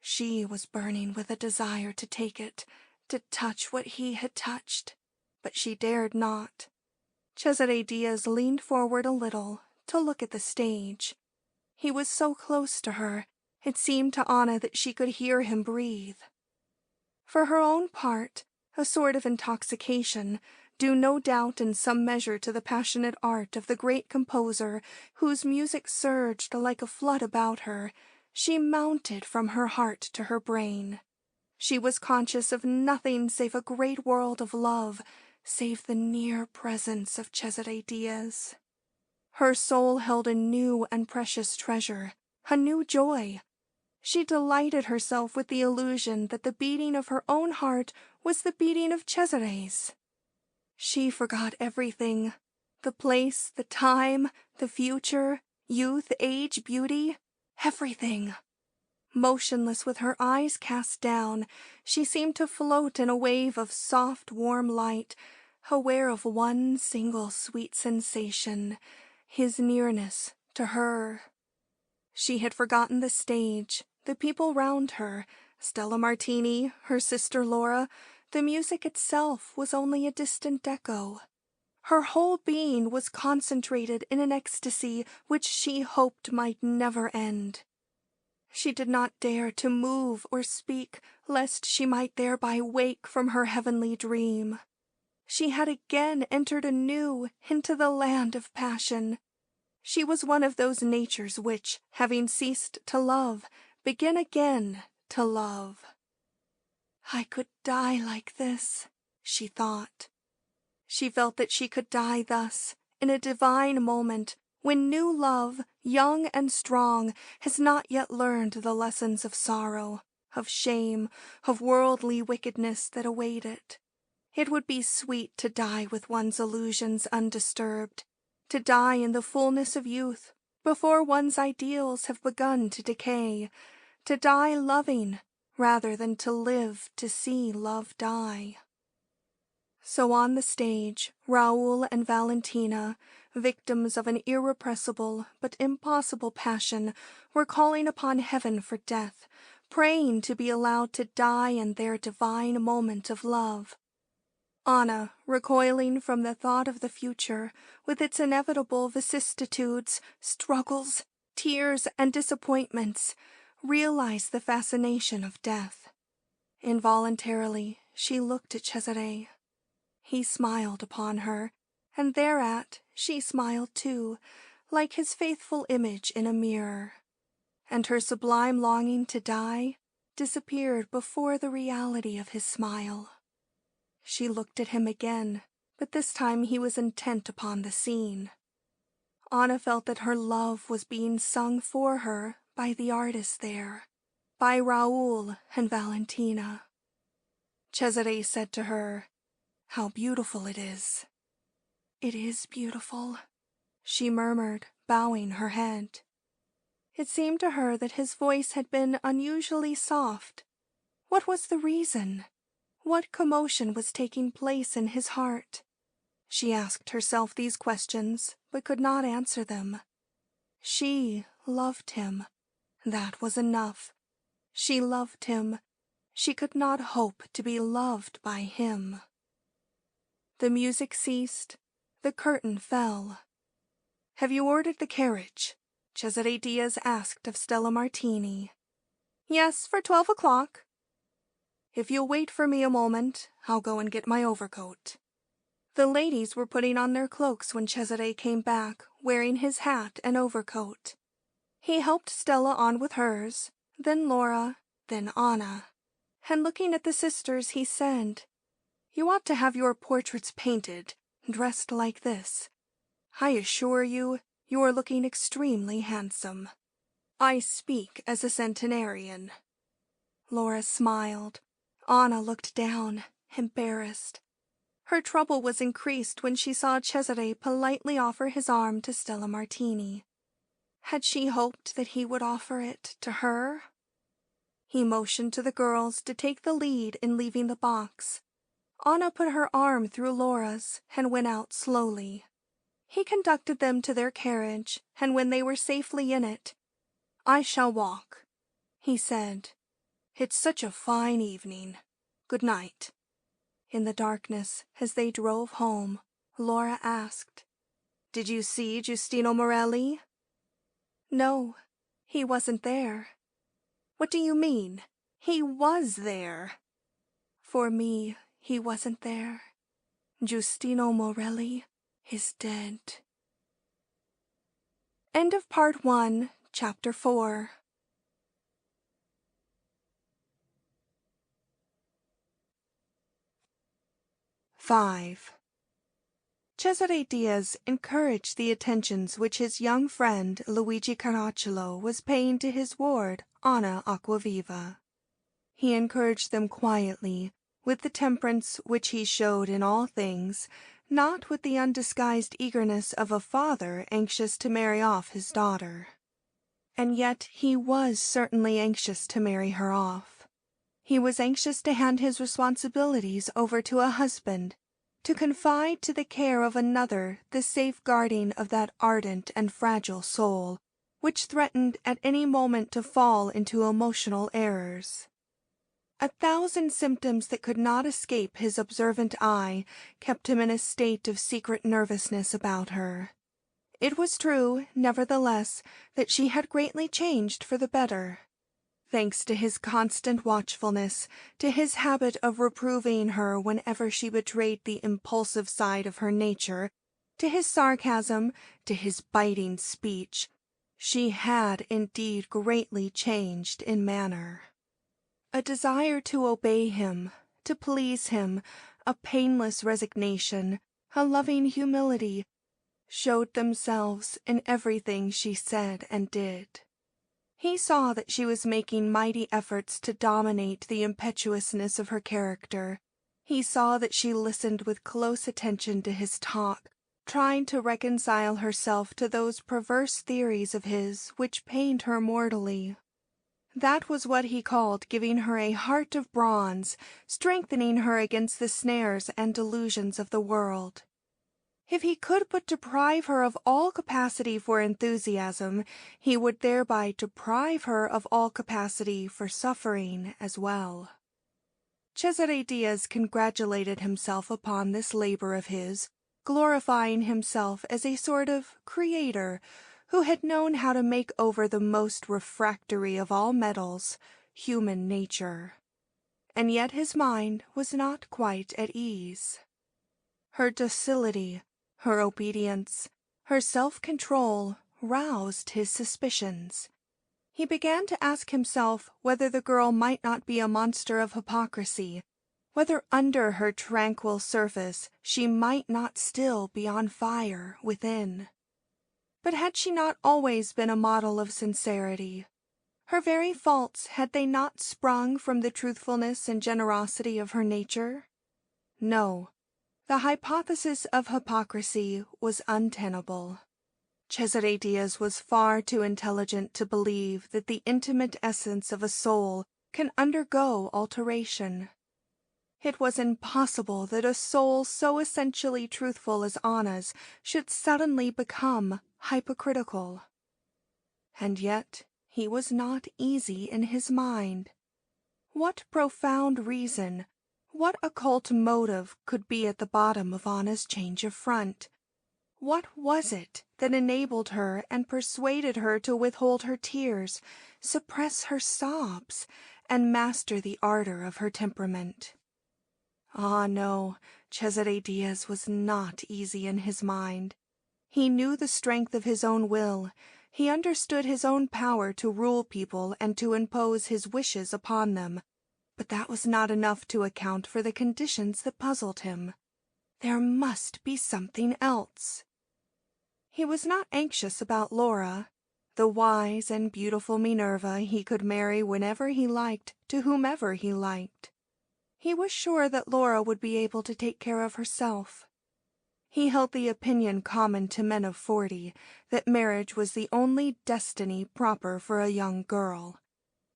She was burning with a desire to take it, to touch what he had touched, but she dared not. Cesare Diaz leaned forward a little to look at the stage. He was so close to her, it seemed to Anna that she could hear him breathe. For her own part, a sort of intoxication, due no doubt in some measure to the passionate art of the great composer, whose music surged like a flood about her, she mounted from her heart to her brain. She was conscious of nothing save a great world of love, save the near presence of Cesare Diaz. Her soul held a new and precious treasure, a new joy. She delighted herself with the illusion that the beating of her own heart was the beating of Cesare's. She forgot everything, the place, the time, the future, youth, age, beauty, everything. Motionless with her eyes cast down, she seemed to float in a wave of soft, warm light, aware of one single sweet sensation, his nearness to her. She had forgotten the stage, the people round her, Stella Martini, her sister Laura. The music itself was only a distant echo. Her whole being was concentrated in an ecstasy which she hoped might never end. She did not dare to move or speak, lest she might thereby wake from her heavenly dream. She had again entered anew into the land of passion. She was one of those natures which, having ceased to love, begin again to love. I could die like this, she thought. She felt that she could die thus, in a divine moment, when new love, young and strong, has not yet learned the lessons of sorrow, of shame, of worldly wickedness that await it. It would be sweet to die with one's illusions undisturbed, to die in the fullness of youth, before one's ideals have begun to decay, to die loving, rather than to live to see love die. So on the stage, Raoul and Valentina, victims of an irrepressible but impossible passion, were calling upon heaven for death, praying to be allowed to die in their divine moment of love. Anna, recoiling from the thought of the future, with its inevitable vicissitudes, struggles, tears, and disappointments, realized the fascination of death. Involuntarily, she looked at Cesare. He smiled upon her, and thereat she smiled too, like his faithful image in a mirror. And her sublime longing to die disappeared before the reality of his smile. She looked at him again, but this time he was intent upon the scene. Anna felt that her love was being sung for her by the artists there, by Raoul and Valentina. Cesare said to her, "How beautiful it is." "It is beautiful," she murmured, bowing her head. It seemed to her that his voice had been unusually soft. What was the reason? What commotion was taking place in his heart? She asked herself these questions, but could not answer them. She loved him. That was enough. She loved him. She could not hope to be loved by him. The music ceased. The curtain fell. "Have you ordered the carriage?" Cesare Diaz asked of Stella Martini. "Yes, for 12 o'clock. If you'll wait for me a moment, I'll go and get my overcoat." The ladies were putting on their cloaks when Cesare came back, wearing his hat and overcoat. He helped Stella on with hers, then Laura, then Anna. And looking at the sisters, he said, "You ought to have your portraits painted, dressed like this. I assure you, you are looking extremely handsome. I speak as a centenarian." Laura smiled. Anna looked down, embarrassed. Her trouble was increased when she saw Cesare politely offer his arm to Stella Martini. Had she hoped that he would offer it to her? He motioned to the girls to take the lead in leaving the box. Anna put her arm through Laura's and went out slowly. He conducted them to their carriage, and when they were safely in it, "I shall walk," he said. "It's such a fine evening. Good night." In the darkness, as they drove home, Laura asked, "Did you see Giustino Morelli?" "No, he wasn't there." "What do you mean? He was there." "For me, he wasn't there. Giustino Morelli is dead." End of Part 1, Chapter 4. "5. Cesare Diaz encouraged the attentions which his young friend Luigi Caracciolo was paying to his ward, Anna Acquaviva. He encouraged them quietly, with the temperance which he showed in all things, not with the undisguised eagerness of a father anxious to marry off his daughter. And yet he was certainly anxious to marry her off. He was anxious to hand his responsibilities over to a husband, to confide to the care of another the safeguarding of that ardent and fragile soul, which threatened at any moment to fall into emotional errors. 1,000 symptoms that could not escape his observant eye kept him in a state of secret nervousness about her. It was true, nevertheless, that she had greatly changed for the better. Thanks to his constant watchfulness, to his habit of reproving her whenever she betrayed the impulsive side of her nature, to his sarcasm, to his biting speech, she had indeed greatly changed in manner. A desire to obey him, to please him, a painless resignation, a loving humility, showed themselves in everything she said and did. He saw that she was making mighty efforts to dominate the impetuousness of her character. He saw that she listened with close attention to his talk, trying to reconcile herself to those perverse theories of his which pained her mortally. That was what he called giving her a heart of bronze, strengthening her against the snares and delusions of the world. If he could but deprive her of all capacity for enthusiasm, he would thereby deprive her of all capacity for suffering as well. Cesare Diaz congratulated himself upon this labor of his, glorifying himself as a sort of creator who had known how to make over the most refractory of all metals, human nature. And yet his mind was not quite at ease. Her docility, her obedience, her self-control roused his suspicions. He began to ask himself whether the girl might not be a monster of hypocrisy, whether under her tranquil surface she might not still be on fire within. But had she not always been a model of sincerity? Her very faults, had they not sprung from the truthfulness and generosity of her nature? No, the hypothesis of hypocrisy was untenable. Cesare Diaz was far too intelligent to believe that the intimate essence of a soul can undergo alteration. It was impossible that a soul so essentially truthful as Anna's should suddenly become hypocritical. And yet he was not easy in his mind. What profound reason, what occult motive could be at the bottom of Anna's change of front? What was it that enabled her and persuaded her to withhold her tears, suppress her sobs, and master the ardor of her temperament? Ah, no, Cesare Diaz was not easy in his mind. He knew the strength of his own will. He understood his own power to rule people and to impose his wishes upon them. But that was not enough to account for the conditions that puzzled him. There must be something else. He was not anxious about Laura. The wise and beautiful Minerva he could marry whenever he liked, to whomever he liked. He was sure that Laura would be able to take care of herself. He held the opinion common to men of 40, that marriage was the only destiny proper for a young girl,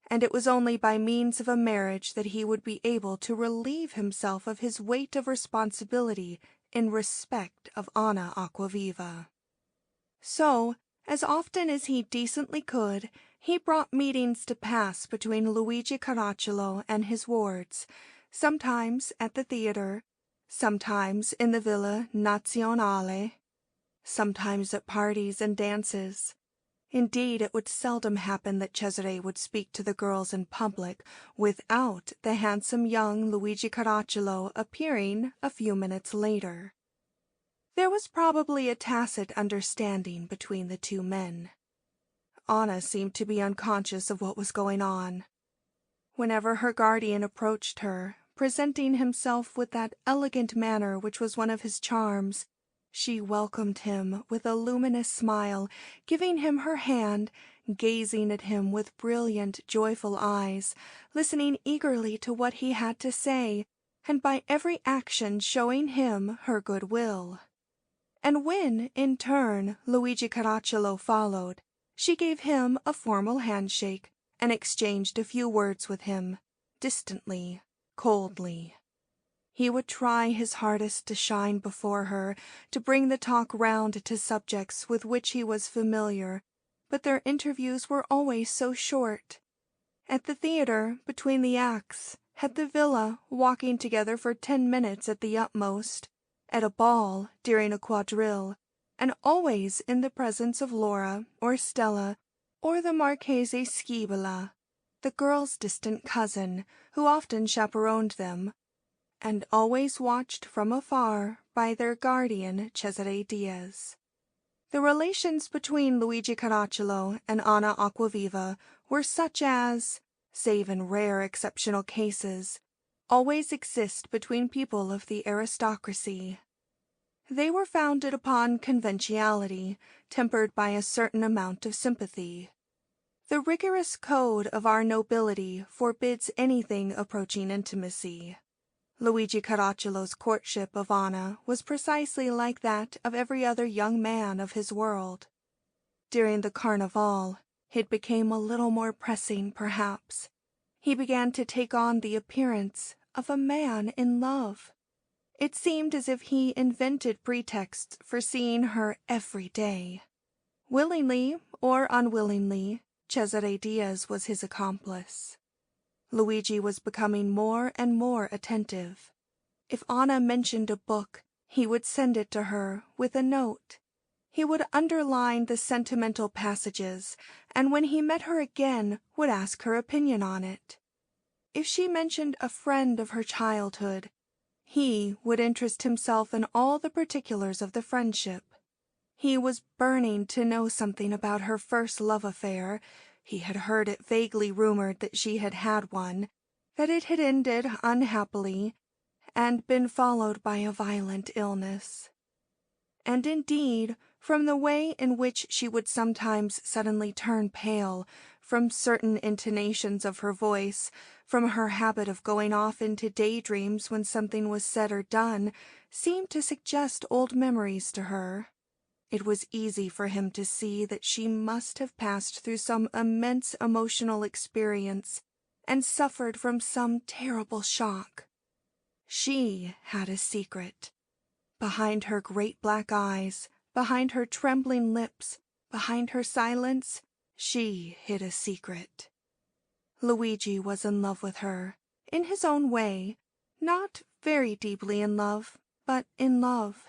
and it was only by means of a marriage that he would be able to relieve himself of his weight of responsibility in respect of Anna Acquaviva. So, as often as he decently could, he brought meetings to pass between Luigi Caracciolo and his wards, sometimes at the theatre, sometimes in the Villa Nazionale, sometimes at parties and dances. Indeed, it would seldom happen that Cesare would speak to the girls in public without the handsome young Luigi Caracciolo appearing a few minutes later. There was probably a tacit understanding between the two men. Anna seemed to be unconscious of what was going on. Whenever her guardian approached her, presenting himself with that elegant manner which was one of his charms, she welcomed him with a luminous smile, giving him her hand, gazing at him with brilliant, joyful eyes, listening eagerly to what he had to say, and by every action showing him her good will. And when, in turn, Luigi Caracciolo followed, she gave him a formal handshake and exchanged a few words with him, distantly, coldly. He would try his hardest to shine before her, to bring the talk round to subjects with which he was familiar, but their interviews were always so short. At the theatre, between the acts, at the villa, walking together for 10 minutes at the utmost, at a ball, during a quadrille, and always in the presence of Laura, or Stella, or the Marchese Scibola, the girl's distant cousin, who often chaperoned them, and always watched from afar by their guardian Cesare Diaz. The relations between Luigi Caracciolo and Anna Acquaviva were such as, save in rare exceptional cases, always exist between people of the aristocracy. They were founded upon conventionality, tempered by a certain amount of sympathy. The rigorous code of our nobility forbids anything approaching intimacy. Luigi Caracciolo's courtship of Anna was precisely like that of every other young man of his world. During the Carnival, it became a little more pressing, perhaps. He began to take on the appearance of a man in love. It seemed as if he invented pretexts for seeing her every day. Willingly or unwillingly, Cesare Diaz was his accomplice. Luigi was becoming more and more attentive. If Anna mentioned a book, he would send it to her with a note. He would underline the sentimental passages, and when he met her again, would ask her opinion on it. If she mentioned a friend of her childhood, he would interest himself in all the particulars of the friendship. He was burning to know something about her first love affair. He had heard it vaguely rumored that she had had one, that it had ended unhappily, and been followed by a violent illness. And indeed, from the way in which she would sometimes suddenly turn pale, from certain intonations of her voice, from her habit of going off into daydreams when something was said or done, seemed to suggest old memories to her. It was easy for him to see that she must have passed through some immense emotional experience and suffered from some terrible shock. She had a secret. Behind her great black eyes, behind her trembling lips, behind her silence, she hid a secret. Luigi was in love with her, in his own way, not very deeply in love, but in love.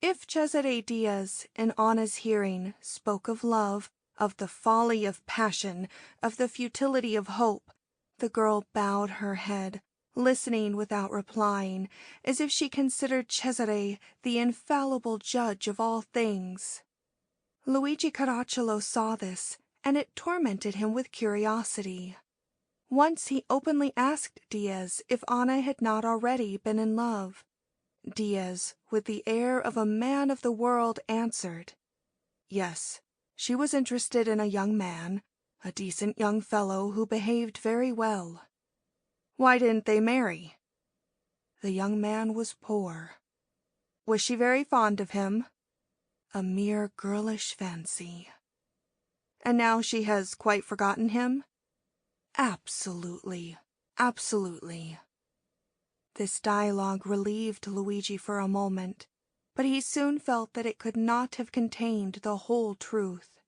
If Cesare Diaz, in Anna's hearing, spoke of love, of the folly of passion, of the futility of hope, the girl bowed her head, listening without replying, as if she considered Cesare the infallible judge of all things. Luigi Caracciolo saw this, and it tormented him with curiosity. Once he openly asked Diaz if Anna had not already been in love. Diaz, with the air of a man of the world, answered, "Yes, she was interested in a young man, a decent young fellow who behaved very well." "Why didn't they marry?" "The young man was poor." "Was she very fond of him?" "A mere girlish fancy." "And now she has quite forgotten him?" "Absolutely, absolutely." This dialogue relieved Luigi for a moment, but he soon felt that it could not have contained the whole truth.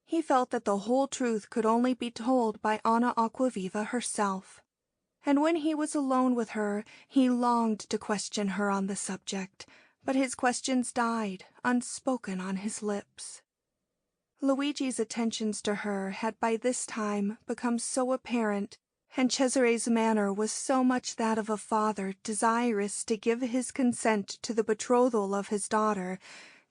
He felt that the whole truth could only be told by Anna Acquaviva herself, and when he was alone with her he longed to question her on the subject, but his questions died unspoken on his lips. Luigi's attentions to her had by this time become so apparent, and Cesare's manner was so much that of a father desirous to give his consent to the betrothal of his daughter,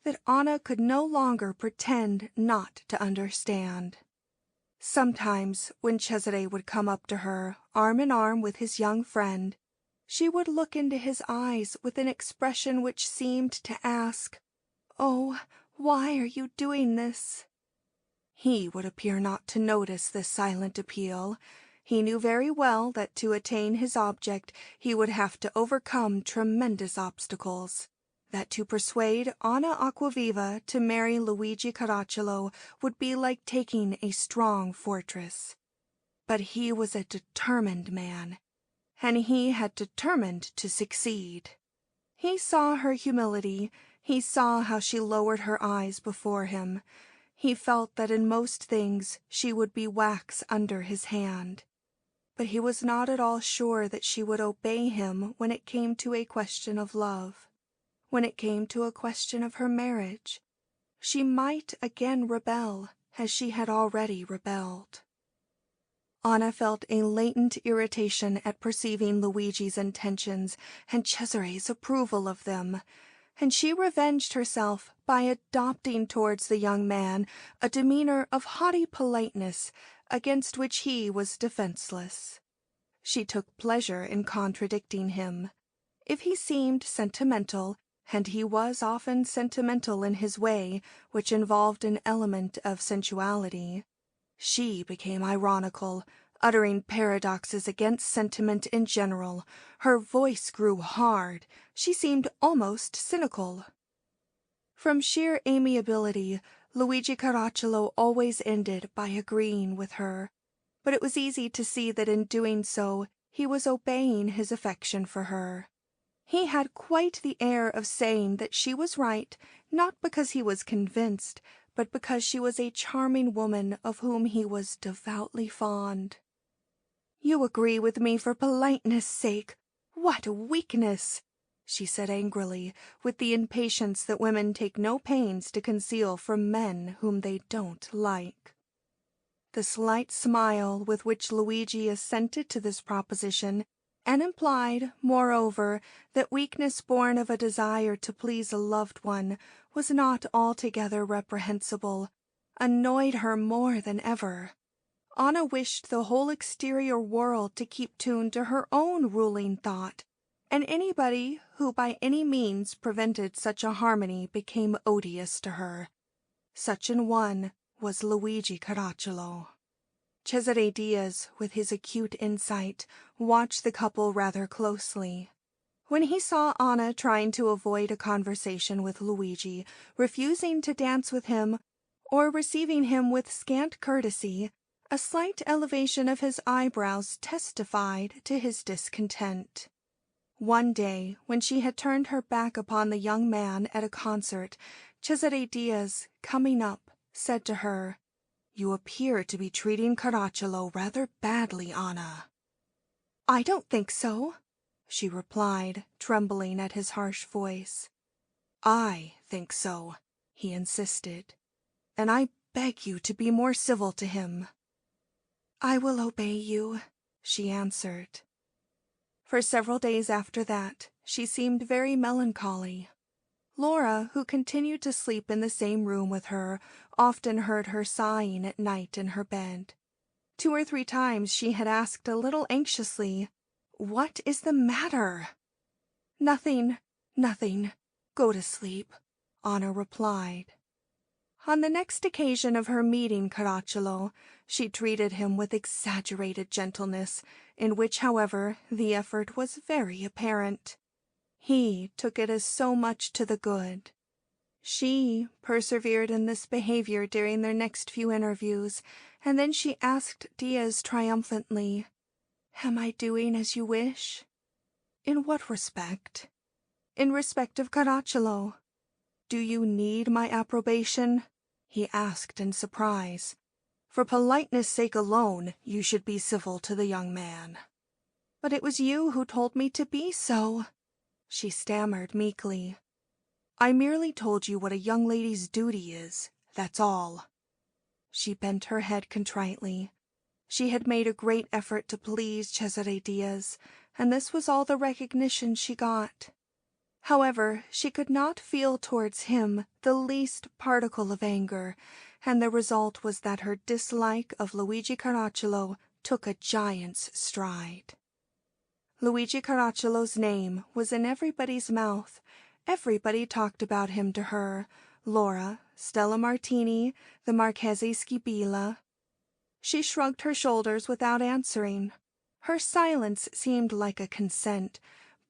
that Anna could no longer pretend not to understand. Sometimes, when Cesare would come up to her, arm in arm with his young friend, she would look into his eyes with an expression which seemed to ask, "Oh, why are you doing this?" He would appear not to notice this silent appeal. He knew very well that to attain his object he would have to overcome tremendous obstacles, that to persuade Anna Acquaviva to marry Luigi Caracciolo would be like taking a strong fortress. But he was a determined man, and he had determined to succeed. He saw her humility, he saw how she lowered her eyes before him. He felt that in most things she would be wax under his hand. But he was not at all sure that she would obey him when it came to a question of love. When it came to a question of her marriage, she might again rebel, as she had already rebelled. Anna felt a latent irritation at perceiving Luigi's intentions and Cesare's approval of them, and she revenged herself by adopting towards the young man a demeanor of haughty politeness, against which he was defenseless. She took pleasure in contradicting him. If he seemed sentimental, and he was often sentimental in his way, which involved an element of sensuality, she became ironical, uttering paradoxes against sentiment in general. Her voice grew hard. She seemed almost cynical. From sheer amiability, Luigi Caracciolo always ended by agreeing with her, but it was easy to see that in doing so he was obeying his affection for her. He had quite the air of saying that she was right, not because he was convinced, but because she was a charming woman of whom he was devoutly fond. "You agree with me for politeness' sake. What weakness!" she said angrily, with the impatience that women take no pains to conceal from men whom they don't like. The slight smile with which Luigi assented to this proposition, and implied, moreover, that weakness born of a desire to please a loved one was not altogether reprehensible, annoyed her more than ever. Anna wished the whole exterior world to keep tuned to her own ruling thought, and anybody who by any means prevented such a harmony became odious to her. Such an one was Luigi Caracciolo. Cesare Diaz, with his acute insight, watched the couple rather closely. When he saw Anna trying to avoid a conversation with Luigi, refusing to dance with him, or receiving him with scant courtesy, a slight elevation of his eyebrows testified to his discontent. One day, when she had turned her back upon the young man at a concert, Cesare Diaz, coming up, said to her, "You appear to be treating Caracciolo rather badly, Anna." "I don't think so," she replied, trembling at his harsh voice. "I think so," he insisted, "and I beg you to be more civil to him." "I will obey you," she answered. For several days after that, she seemed very melancholy. Laura, who continued to sleep in the same room with her, often heard her sighing at night in her bed. 2 or 3 times she had asked a little anxiously, "What is the matter?" "Nothing, nothing. Go to sleep," Anna replied. On the next occasion of her meeting Caracciolo, she treated him with exaggerated gentleness, in which, however, the effort was very apparent. He took it as so much to the good. She persevered in this behavior during their next few interviews, and then she asked Diaz triumphantly, "Am I doing as you wish?" "In what respect?" "In respect of Caracciolo. Do you need my approbation?" he asked in surprise. "For politeness' sake alone, you should be civil to the young man." "But it was you who told me to be so," she stammered meekly. "I merely told you what a young lady's duty is, that's all." She bent her head contritely. She had made a great effort to please Cesare Diaz, and this was all the recognition she got. However, she could not feel towards him the least particle of anger, and the result was that her dislike of Luigi Caracciolo took a giant's stride. Luigi Caracciolo's name was in everybody's mouth. Everybody talked about him to her, Laura, Stella Martini, the Marchese Schibilla. She shrugged her shoulders without answering. Her silence seemed like a consent,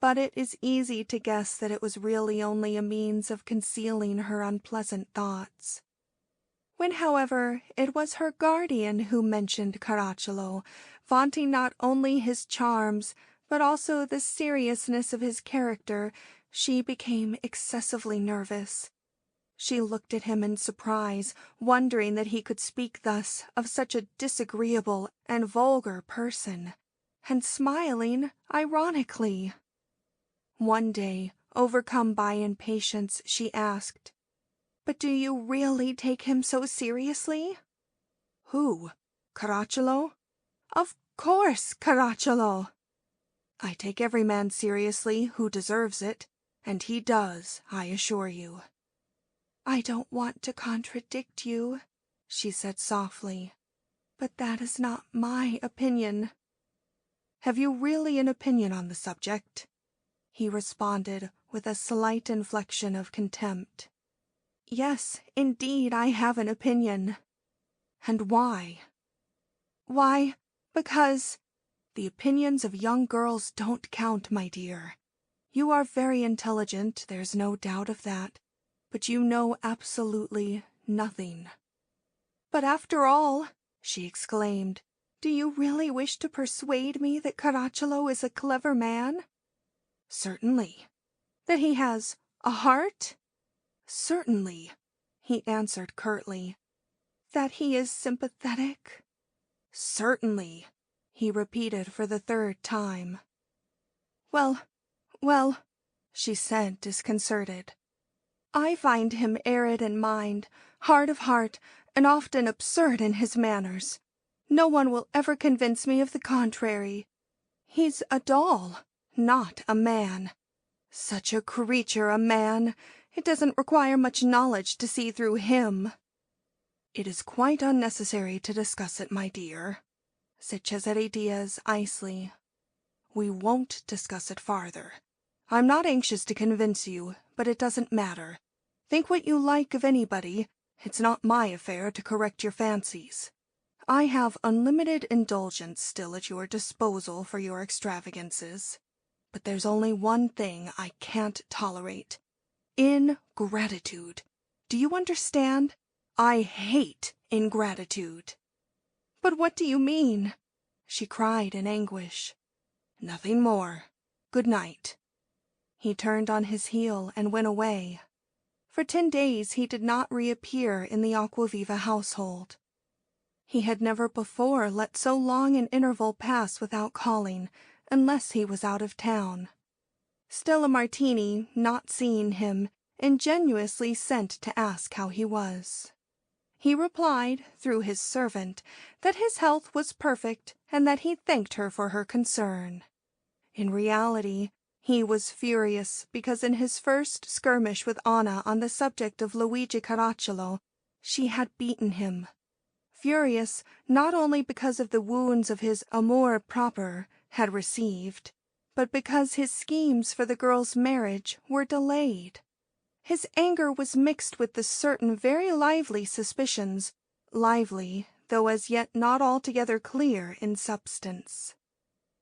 but it is easy to guess that it was really only a means of concealing her unpleasant thoughts. When, however, it was her guardian who mentioned Caracciolo, vaunting not only his charms, but also the seriousness of his character, she became excessively nervous. She looked at him in surprise, wondering that he could speak thus of such a disagreeable and vulgar person, and smiling ironically. One day, overcome by impatience, she asked, "But do you really take him so seriously?" "Who? Caracciolo?" "Of course, Caracciolo." "I take every man seriously who deserves it, and he does, I assure you." "I don't want to contradict you," she said softly. But that is not my opinion." "Have you really an opinion on the subject?" he responded with a slight inflection of contempt. "Yes, indeed, I have an opinion." "And why?" "Why, because the opinions of young girls don't count, my dear. You are very intelligent, there's no doubt of that, but you know absolutely nothing." "But after all," she exclaimed, "do you really wish to persuade me that Caracciolo is a clever man?" "Certainly." "That he has a heart?" "Certainly," he answered curtly. "That he is sympathetic?" "Certainly," he repeated for the third time. Well, well," she said, disconcerted. "I find him arid in mind, hard of heart, and often absurd in his manners. No one will ever convince me of the contrary. He's a doll, not a man. Such a creature, a man! It doesn't require much knowledge to see through him." "It is quite unnecessary to discuss it, my dear," said Cesare Diaz icily. "We won't discuss it farther. I'm not anxious to convince you, but it doesn't matter. Think what you like of anybody. It's not my affair to correct your fancies. I have unlimited indulgence still at your disposal for your extravagances. But there's only one thing I can't tolerate: ingratitude. Do you understand? I hate ingratitude." "But what do you mean?" she cried in anguish. "Nothing more. Good night." He turned on his heel and went away. For 10 days he did not reappear in the Aquaviva household. He had never before let so long an interval pass without calling, unless he was out of town. Stella Martini, not seeing him, ingenuously sent to ask how he was. He replied, through his servant, that his health was perfect and that he thanked her for her concern. In reality, he was furious because in his first skirmish with Anna on the subject of Luigi Caracciolo, she had beaten him. Furious not only because of the wounds of his amour propre had received, but because his schemes for the girl's marriage were delayed. His anger was mixed with the certain very lively suspicions, lively, though as yet not altogether clear in substance.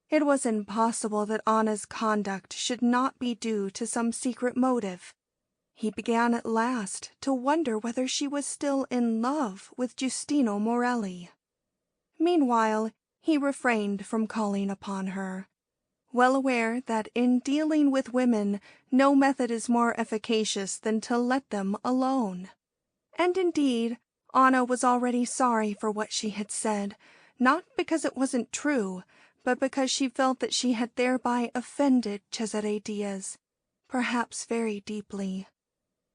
It was impossible that Anna's conduct should not be due to some secret motive. He began at last to wonder whether she was still in love with Giustino Morelli. Meanwhile, he refrained from calling upon her, well aware that in dealing with women no method is more efficacious than to let them alone. And indeed, Anna was already sorry for what she had said, not because it wasn't true, but because she felt that she had thereby offended Cesare Diaz, perhaps very deeply.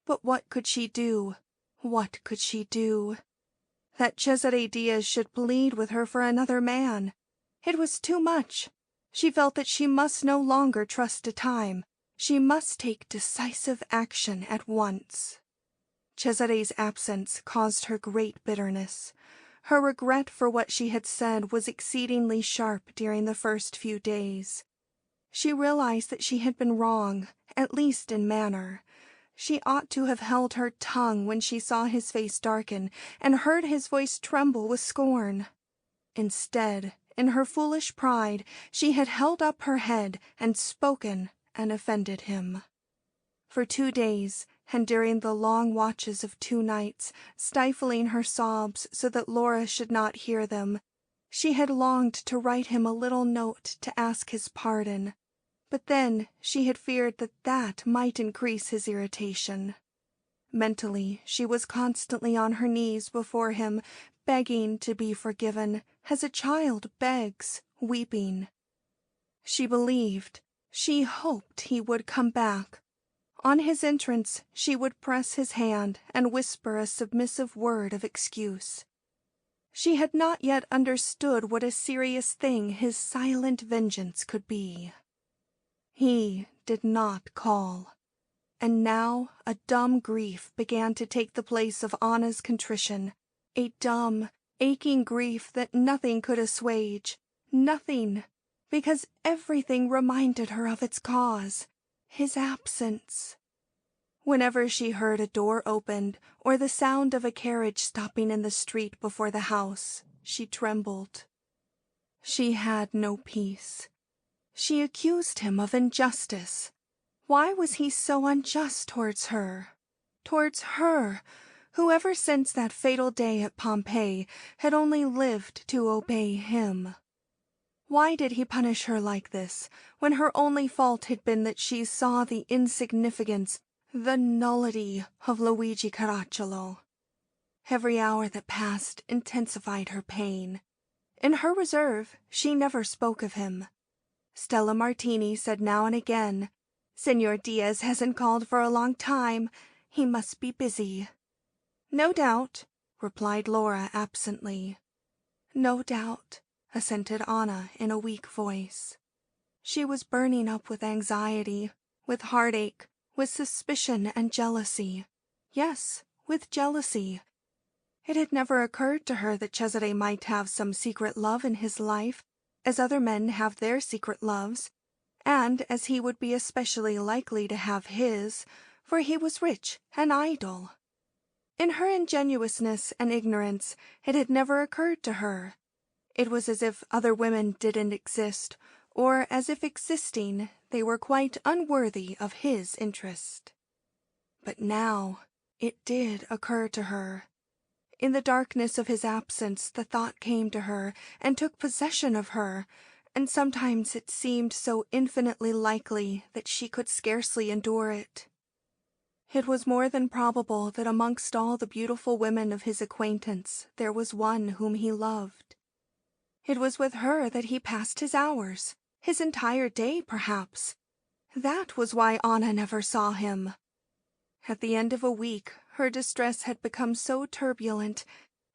But what could she do? What could she do? That Cesare Diaz should plead with her for another man. It was too much. She felt that she must no longer trust to time. She must take decisive action at once. Cesare's absence caused her great bitterness. Her regret for what she had said was exceedingly sharp during the first few days. She realized that she had been wrong, at least in manner. She ought to have held her tongue when she saw his face darken and heard his voice tremble with scorn. Instead, in her foolish pride, she had held up her head and spoken and offended him. For 2 days, and during the long watches of 2 nights, stifling her sobs so that Laura should not hear them, she had longed to write him a little note to ask his pardon. But then she had feared that that might increase his irritation. Mentally, she was constantly on her knees before him, begging to be forgiven, as a child begs, weeping. She believed, she hoped he would come back. On his entrance, she would press his hand and whisper a submissive word of excuse. She had not yet understood what a serious thing his silent vengeance could be. He did not call, and now a dumb grief began to take the place of Anna's contrition, a dumb, aching grief that nothing could assuage, nothing, because everything reminded her of its cause, his absence. Whenever she heard a door opened or the sound of a carriage stopping in the street before the house, she trembled. She had no peace. She accused him of injustice. Why was he so unjust towards her? Towards her, who ever since that fatal day at Pompeii had only lived to obey him. Why did he punish her like this, when her only fault had been that she saw the insignificance, the nullity of Luigi Caracciolo? Every hour that passed intensified her pain. In her reserve, she never spoke of him. Stella Martini said now and again, "Senor Diaz hasn't called for a long time. He must be busy." "No doubt," replied Laura absently. "No doubt," assented Anna in a weak voice. She was burning up with anxiety, with heartache, with suspicion and jealousy. Yes, with jealousy. It had never occurred to her that Cesare might have some secret love in his life, as other men have their secret loves, and as he would be especially likely to have his, for he was rich and idle. In her ingenuousness and ignorance, it had never occurred to her. It was as if other women didn't exist, or as if existing, they were quite unworthy of his interest. But now it did occur to her. In the darkness of his absence the thought came to her and took possession of her, and sometimes it seemed so infinitely likely that she could scarcely endure it. It was more than probable that amongst all the beautiful women of his acquaintance there was one whom he loved. It was with her that he passed his hours, his entire day perhaps. That was why Anna never saw him. At the end of a week her distress had become so turbulent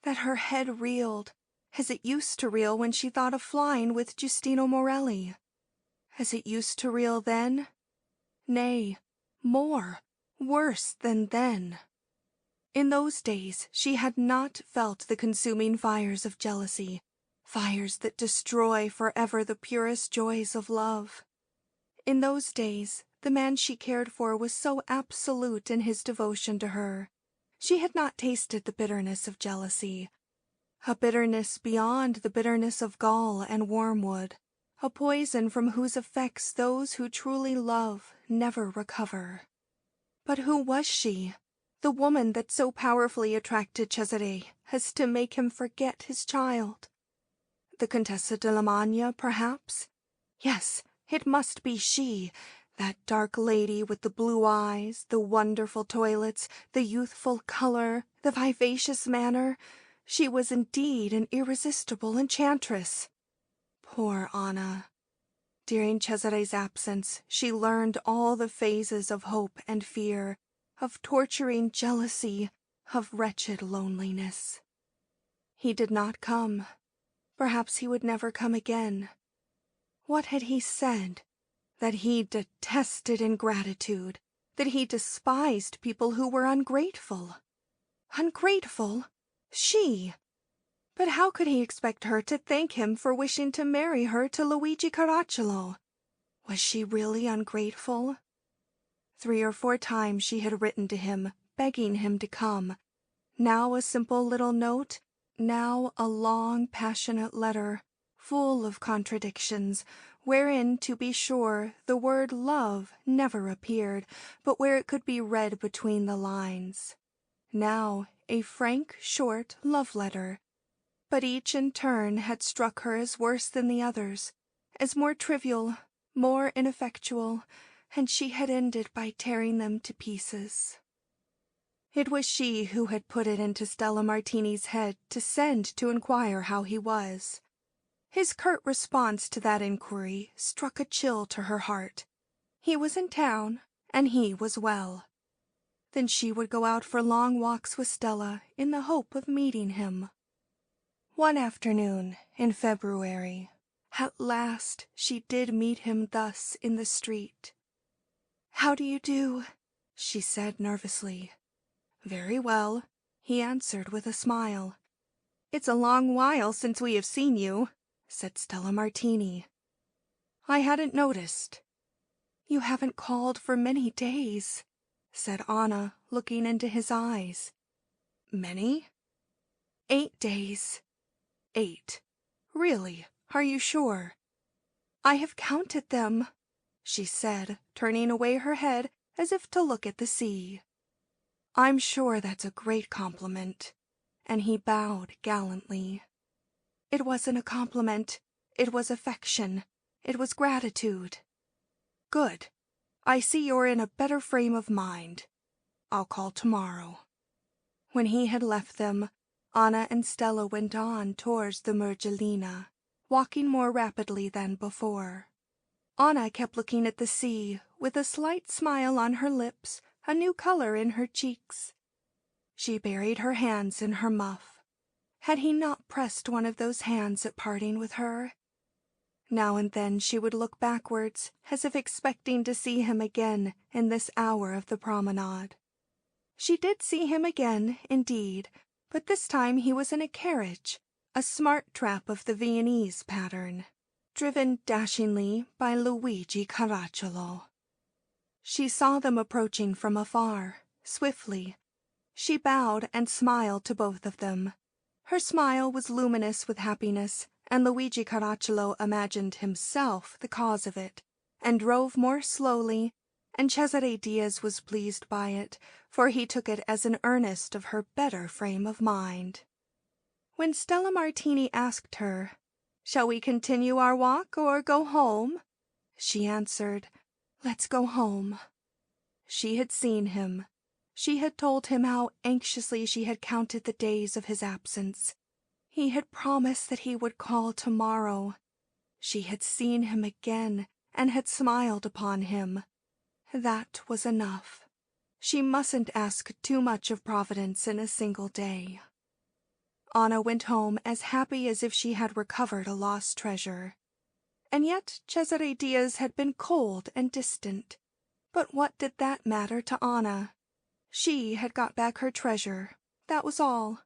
that her head reeled, as it used to reel when she thought of flying with Giustino Morelli. As it used to reel then? Nay, more, worse than then. In those days she had not felt the consuming fires of jealousy, fires that destroy forever the purest joys of love. In those days the man she cared for was so absolute in his devotion to her. She had not tasted the bitterness of jealousy, a bitterness beyond the bitterness of gall and wormwood, a poison from whose effects those who truly love never recover. But who was she, the woman that so powerfully attracted Cesare as to make him forget his child? The Contessa de la Magna, perhaps? Yes, it must be she, that dark lady with the blue eyes, the wonderful toilets, the youthful color, the vivacious manner. She was indeed an irresistible enchantress. Poor Anna. During Cesare's absence, she learned all the phases of hope and fear, of torturing jealousy, of wretched loneliness. He did not come. Perhaps he would never come again. What had he said? That he detested ingratitude, that he despised people who were ungrateful. Ungrateful? She! But how could he expect her to thank him for wishing to marry her to Luigi Caracciolo? Was she really ungrateful? 3 or 4 times she had written to him, begging him to come. Now a simple little note, now a long, passionate letter, full of contradictions, wherein, to be sure, the word love never appeared, but where it could be read between the lines. Now a frank, short love letter. But each in turn had struck her as worse than the others, as more trivial, more ineffectual, and she had ended by tearing them to pieces. It was she who had put it into Stella Martini's head to send to inquire how he was. His curt response to that inquiry struck a chill to her heart. He was in town, and he was well. Then she would go out for long walks with Stella in the hope of meeting him. One afternoon in February, at last she did meet him thus in the street. "How do you do?" she said nervously. "Very well," he answered with a smile. "It's a long while since we have seen you," said Stella Martini. "I hadn't noticed." "You haven't called for many days," said Anna, looking into his eyes. "Many?" "8 days." 8. Really? Are you sure? "I have counted them," she said, turning away her head as if to look at the sea. "I'm sure that's a great compliment," and he bowed gallantly. "It wasn't a compliment. It was affection. It was gratitude." "Good. I see you're in a better frame of mind. I'll call tomorrow." When he had left them, Anna and Stella went on towards the Mergellina, walking more rapidly than before. Anna kept looking at the sea, with a slight smile on her lips, a new color in her cheeks. She buried her hands in her muff. Had he not pressed one of those hands at parting with her? Now and then she would look backwards, as if expecting to see him again in this hour of the promenade. She did see him again, indeed, but this time he was in a carriage, a smart trap of the Viennese pattern, driven dashingly by Luigi Caracciolo. She saw them approaching from afar, swiftly. She bowed and smiled to both of them. Her smile was luminous with happiness, and Luigi Caracciolo imagined himself the cause of it, and drove more slowly, and Cesare Diaz was pleased by it, for he took it as an earnest of her better frame of mind. When Stella Martini asked her, "Shall we continue our walk or go home?" she answered, "Let's go home." She had seen him. She had told him how anxiously she had counted the days of his absence. He had promised that he would call tomorrow. She had seen him again and had smiled upon him. That was enough. She mustn't ask too much of Providence in a single day. Anna went home as happy as if she had recovered a lost treasure. And yet Cesare Diaz had been cold and distant. But what did that matter to Anna? She had got back her treasure, that was all.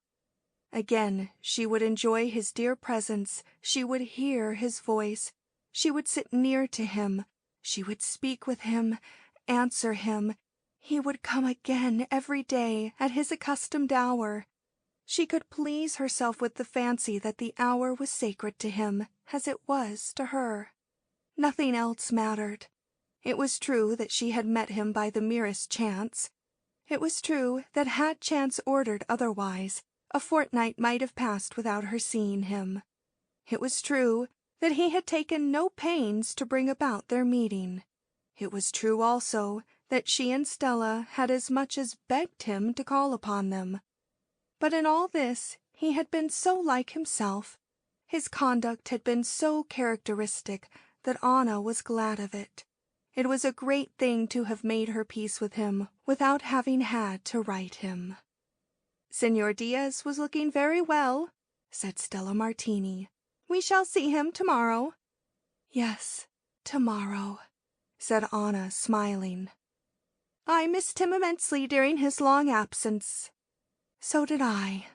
Again she would enjoy his dear presence, she would hear his voice, she would sit near to him, she would speak with him, answer him. He would come again every day at his accustomed hour. She could please herself with the fancy that the hour was sacred to him, as it was to her. Nothing else mattered. It was true that she had met him by the merest chance. It was true that had chance ordered otherwise, a fortnight might have passed without her seeing him. It was true that he had taken no pains to bring about their meeting. It was true also that she and Stella had as much as begged him to call upon them. But in all this he had been so like himself, his conduct had been so characteristic, that Anna was glad of it. It was a great thing to have made her peace with him without having had to write him. "Señor Diaz was looking very well," said Stella Martini. "We shall see him tomorrow." "Yes, tomorrow," said Anna, smiling. "I missed him immensely during his long absence." "So did I."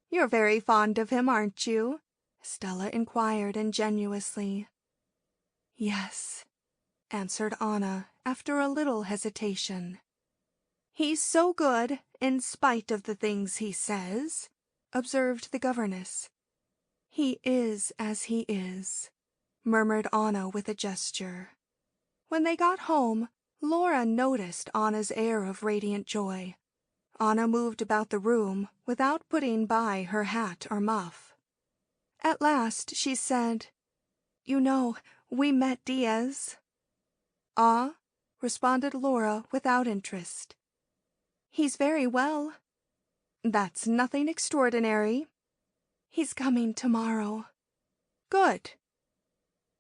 "You're very fond of him, aren't you?" Stella inquired ingenuously. "Yes," answered Anna, after a little hesitation. "He's so good, in spite of the things he says," observed the governess. "He is as he is," murmured Anna with a gesture. When they got home, Laura noticed Anna's air of radiant joy. Anna moved about the room without putting by her hat or muff. At last she said, "You know, we met Diaz." "Ah?" responded Laura without interest. "He's very well." "That's nothing extraordinary." "He's coming tomorrow." "Good."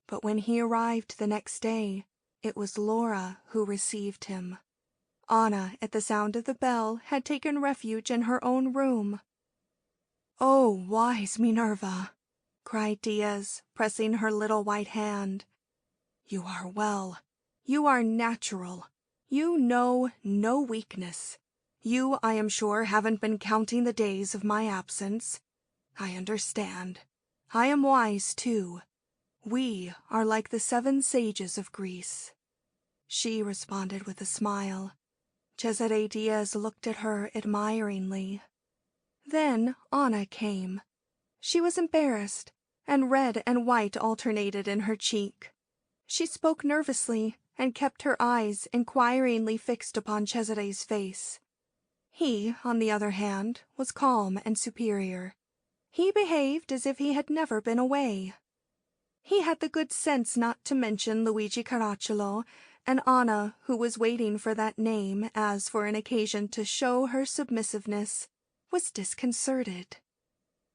But when he arrived the next day, it was Laura who received him. Anna, at the sound of the bell, had taken refuge in her own room. "Oh, wise Minerva!" cried Diaz, pressing her little white hand. "You are well. You are natural. You know no weakness. You, I am sure, haven't been counting the days of my absence. I understand. I am wise, too. We are like the 7 sages of Greece." She responded with a smile. Cesare Diaz looked at her admiringly. Then Anna came. She was embarrassed, and red and white alternated in her cheek. She spoke nervously and kept her eyes inquiringly fixed upon Cesare's face. He, on the other hand, was calm and superior. He behaved as if he had never been away. He had the good sense not to mention Luigi Caracciolo, and Anna, who was waiting for that name as for an occasion to show her submissiveness, was disconcerted.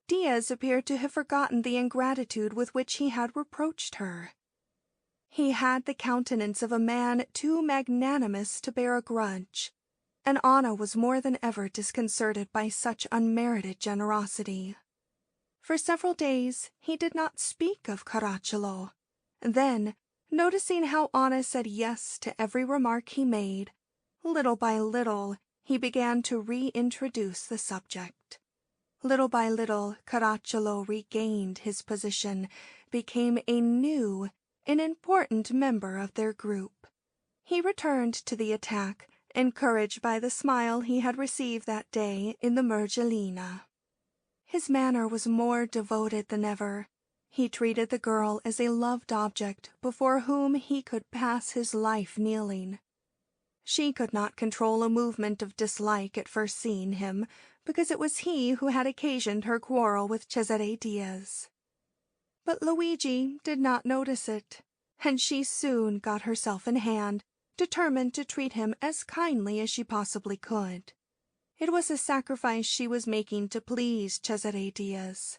Diaz appeared to have forgotten the ingratitude with which he had reproached her. He had the countenance of a man too magnanimous to bear a grudge, and Anna was more than ever disconcerted by such unmerited generosity. For several days he did not speak of Caracciolo. Then, noticing how Anna said yes to every remark he made, little by little he began to reintroduce the subject. Little by little Caracciolo regained his position, became a new, an important member of their group. He returned to the attack, encouraged by the smile he had received that day in the Mergellina. His manner was more devoted than ever. He treated the girl as a loved object before whom he could pass his life kneeling. She could not control a movement of dislike at first seeing him, because it was he who had occasioned her quarrel with Cesare Diaz. But Luigi did not notice it, and she soon got herself in hand, determined to treat him as kindly as she possibly could. It was a sacrifice she was making to please Cesare Diaz.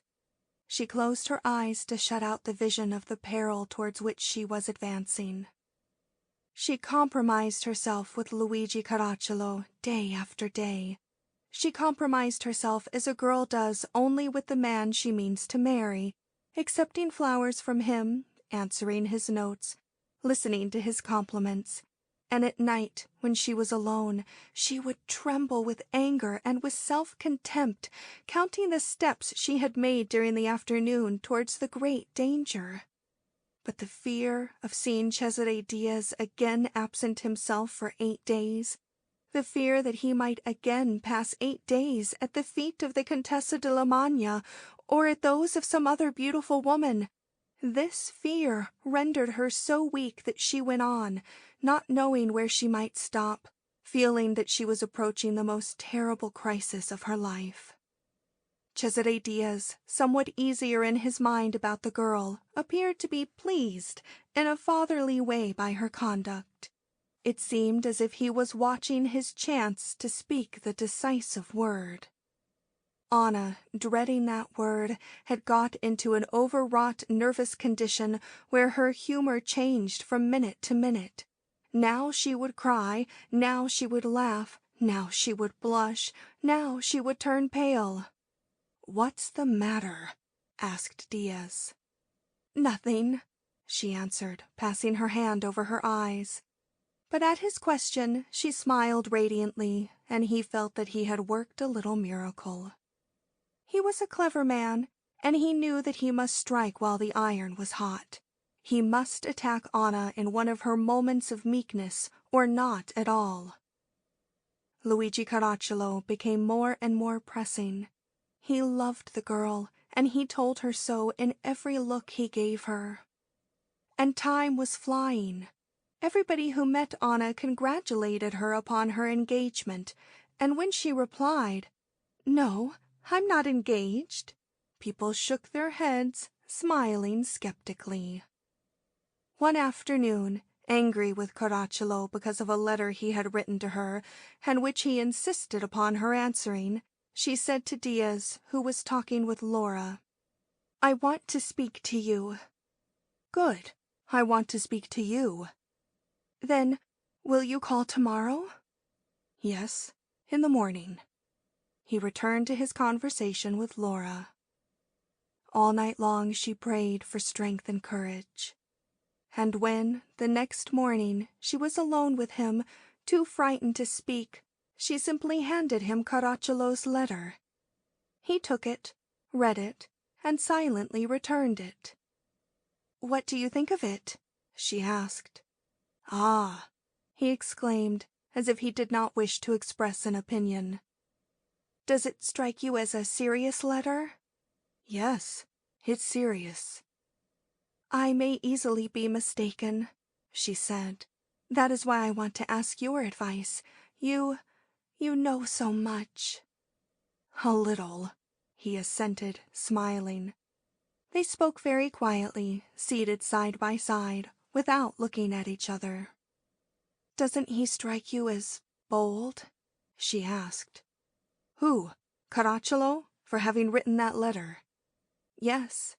She closed her eyes to shut out the vision of the peril towards which she was advancing. She compromised herself with Luigi Caracciolo day after day. She compromised herself as a girl does only with the man she means to marry, accepting flowers from him, answering his notes, listening to his compliments. And at night, when she was alone, she would tremble with anger and with self-contempt, counting the steps she had made during the afternoon towards the great danger. But the fear of seeing Cesare Diaz again absent himself for 8 days, the fear that he might again pass 8 days at the feet of the Contessa de la Magna, or at those of some other beautiful woman, this fear rendered her so weak that she went on, not knowing where she might stop, feeling that she was approaching the most terrible crisis of her life. Cesare Diaz, somewhat easier in his mind about the girl, appeared to be pleased in a fatherly way by her conduct. It seemed as if he was watching his chance to speak the decisive word. Anna, dreading that word, had got into an overwrought nervous condition where her humor changed from minute to minute. Now she would cry, now she would laugh, now she would blush, now she would turn pale. "What's the matter?" asked Diaz. "Nothing," she answered, passing her hand over her eyes. But at his question she smiled radiantly, and he felt that he had worked a little miracle. He was a clever man, and he knew that he must strike while the iron was hot. He must attack Anna in one of her moments of meekness, or not at all. Luigi Caracciolo became more and more pressing. He loved the girl, and he told her so in every look he gave her. And time was flying. Everybody who met Anna congratulated her upon her engagement, and when she replied, "No, I'm not engaged," people shook their heads, smiling skeptically. One afternoon, angry with Caracciolo because of a letter he had written to her, and which he insisted upon her answering, she said to Diaz, who was talking with Laura, "I want to speak to you." "Good. I want to speak to you." "Then, will you call tomorrow?" "Yes, in the morning." He returned to his conversation with Laura. All night long she prayed for strength and courage. And when, the next morning, she was alone with him, too frightened to speak, she simply handed him Caracciolo's letter. He took it, read it, and silently returned it. "What do you think of it?" she asked. "Ah!" he exclaimed, as if he did not wish to express an opinion. "Does it strike you as a serious letter?" "Yes, it's serious." "I may easily be mistaken," she said. "That is why I want to ask your advice. You know so much." "A little," he assented, smiling. They spoke very quietly, seated side by side, without looking at each other. "Doesn't he strike you as bold?" she asked. "Who? Caracciolo? For having written that letter?" "Yes."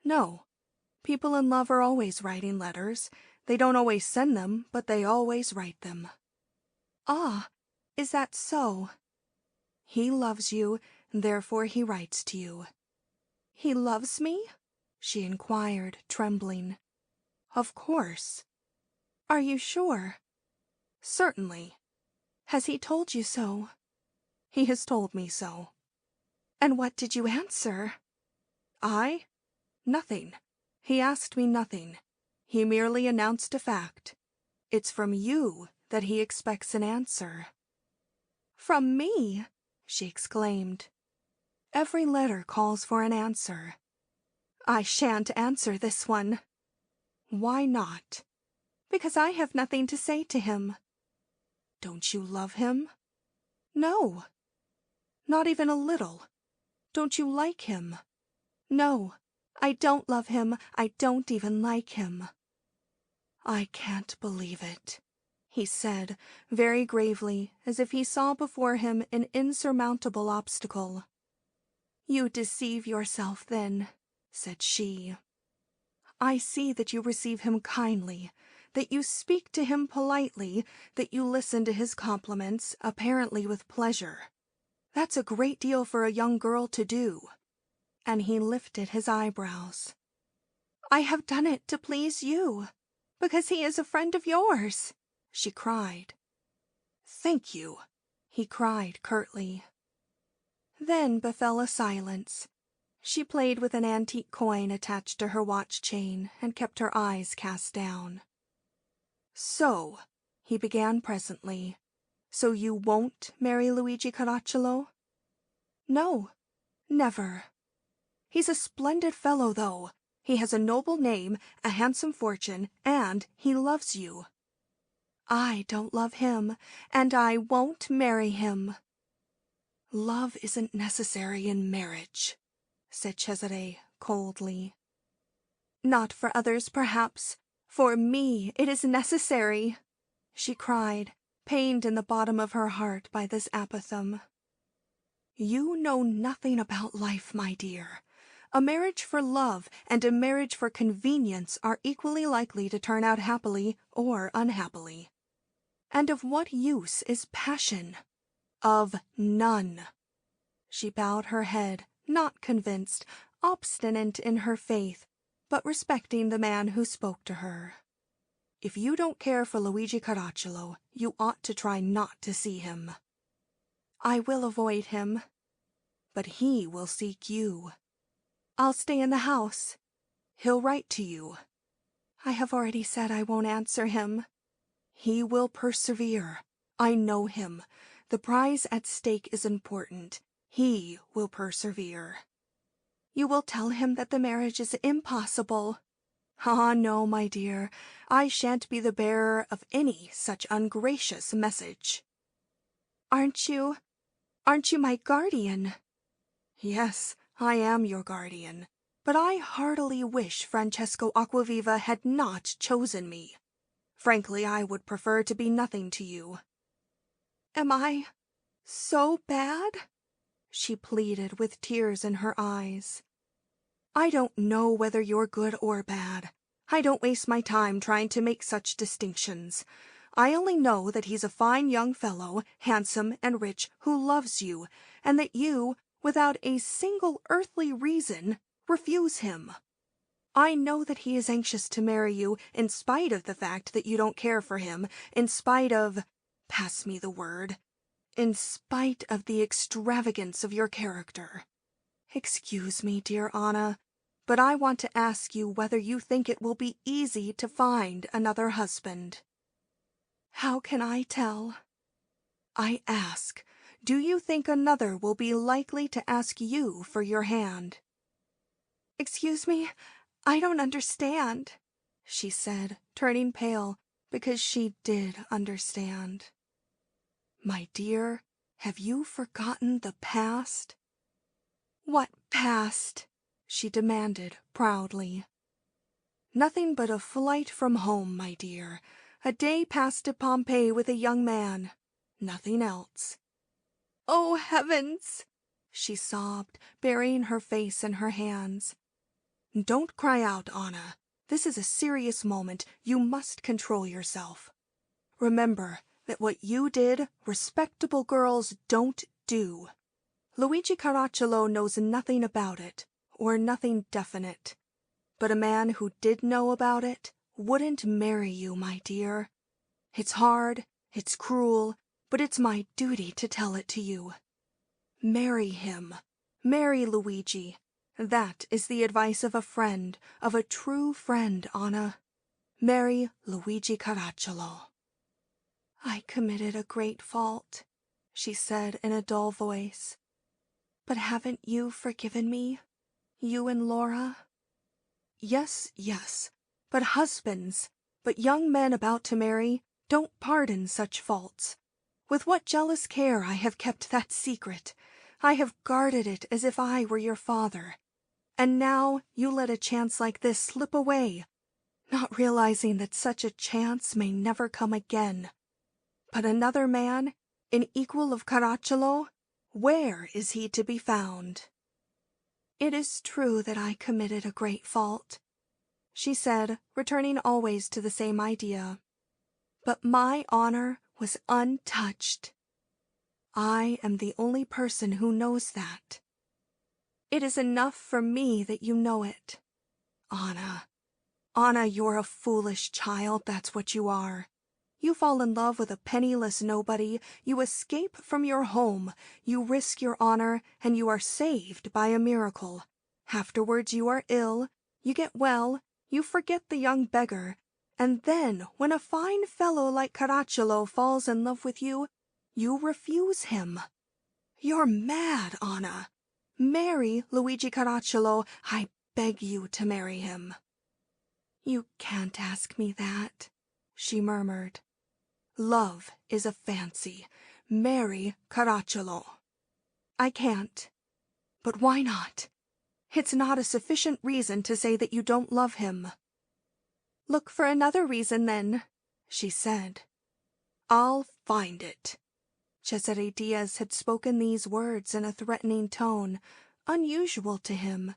"No. People in love are always writing letters. They don't always send them, but they always write them." "Ah, is that so?" "He loves you, therefore he writes to you." "He loves me?" she inquired, trembling. "Of course." "Are you sure?" "Certainly." "Has he told you so?" "He has told me so." "And what did you answer?" "I? Nothing. He asked me nothing. He merely announced a fact. It's from you that he expects an answer." "From me?" she exclaimed. "Every letter calls for an answer." "I shan't answer this one." "Why not?" "Because I have nothing to say to him." "Don't you love him?" "No." "Not even a little? Don't you like him?" "No. I don't love him. I don't even like him." "I can't believe it," he said, very gravely, as if he saw before him an insurmountable obstacle. "You deceive yourself, then," said she. "I see that you receive him kindly, that you speak to him politely, that you listen to his compliments, apparently with pleasure. That's a great deal for a young girl to do." And he lifted his eyebrows. "I have done it to please you, because he is a friend of yours," she cried. "Thank you," he cried curtly. Then befell a silence. She played with an antique coin attached to her watch chain and kept her eyes cast down. "So," he began presently, "so you won't marry Luigi Caracciolo?" "No, never." "He's a splendid fellow, though. He has a noble name, a handsome fortune, and he loves you." "I don't love him, and I won't marry him." "Love isn't necessary in marriage," said Cesare coldly. "Not for others, perhaps. For me it is necessary," she cried, pained in the bottom of her heart by this apothegm. "You know nothing about life, my dear. A marriage for love and a marriage for convenience are equally likely to turn out happily or unhappily. And of what use is passion? Of none." She bowed her head, not convinced, obstinate in her faith, but respecting the man who spoke to her. "If you don't care for Luigi Caracciolo, you ought to try not to see him." "I will avoid him." "But he will seek you." "I'll stay in the house." "He'll write to you." "I have already said I won't answer him." "He will persevere. I know him. The prize at stake is important. He will persevere." "You will tell him that the marriage is impossible." "Ah, no, my dear. I shan't be the bearer of any such ungracious message." Aren't you my guardian?" "Yes, I am your guardian. But I heartily wish Francesco Acquaviva had not chosen me. Frankly, I would prefer to be nothing to you." "Am I so bad?" she pleaded with tears in her eyes. "I don't know whether you're good or bad. I don't waste my time trying to make such distinctions. I only know that he's a fine young fellow, handsome and rich, who loves you, and that you, without a single earthly reason, refuse him. I know that he is anxious to marry you, in spite of the fact that you don't care for him, in spite of, pass me the word, in spite of the extravagance of your character. Excuse me, dear Anna, but I want to ask you whether you think it will be easy to find another husband. How can I tell? I ask, do you think another will be likely to ask you for your hand? Excuse me, I don't understand, she said, turning pale, because she did understand. My dear, have you forgotten the past? What past? She demanded proudly. Nothing but a flight from home, my dear. A day passed at Pompeii with a young man. Nothing else. Oh, heavens! She sobbed, burying her face in her hands. Don't cry out, Anna. This is a serious moment. You must control yourself. Remember that what you did, respectable girls don't do. Luigi Caracciolo knows nothing about it, or nothing definite. But a man who did know about it wouldn't marry you, my dear. It's hard, it's cruel, but it's my duty to tell it to you. Marry him. Marry Luigi. That is the advice of a friend, of a true friend, Anna. Marry Luigi Caracciolo. I committed a great fault, she said in a dull voice. But haven't you forgiven me? You and Laura? Yes, but husbands, but young men about to marry, don't pardon such faults. With what jealous care I have kept that secret. I have guarded it as if I were your father. And now you let a chance like this slip away, not realizing that such a chance may never come again. But another man, an equal of Caracciolo, where is he to be found? It is true that I committed a great fault, she said, returning always to the same idea. But my honor was untouched. I am the only person who knows that. It is enough for me that you know it. Anna, you're a foolish child, that's what you are. You fall in love with a penniless nobody, you escape from your home, you risk your honor, and you are saved by a miracle. Afterwards you are ill, you get well, you forget the young beggar, and then when a fine fellow like Caracciolo falls in love with you, you refuse him. You're mad, Anna. Marry Luigi Caracciolo. I beg you to marry him. You can't ask me that, she murmured. Love is a fancy. Marry Caracciolo. I can't. But why not? It's not a sufficient reason to say that you don't love him. Look for another reason, then, she said. I'll find it. Cesare Diaz had spoken these words in a threatening tone, unusual to him.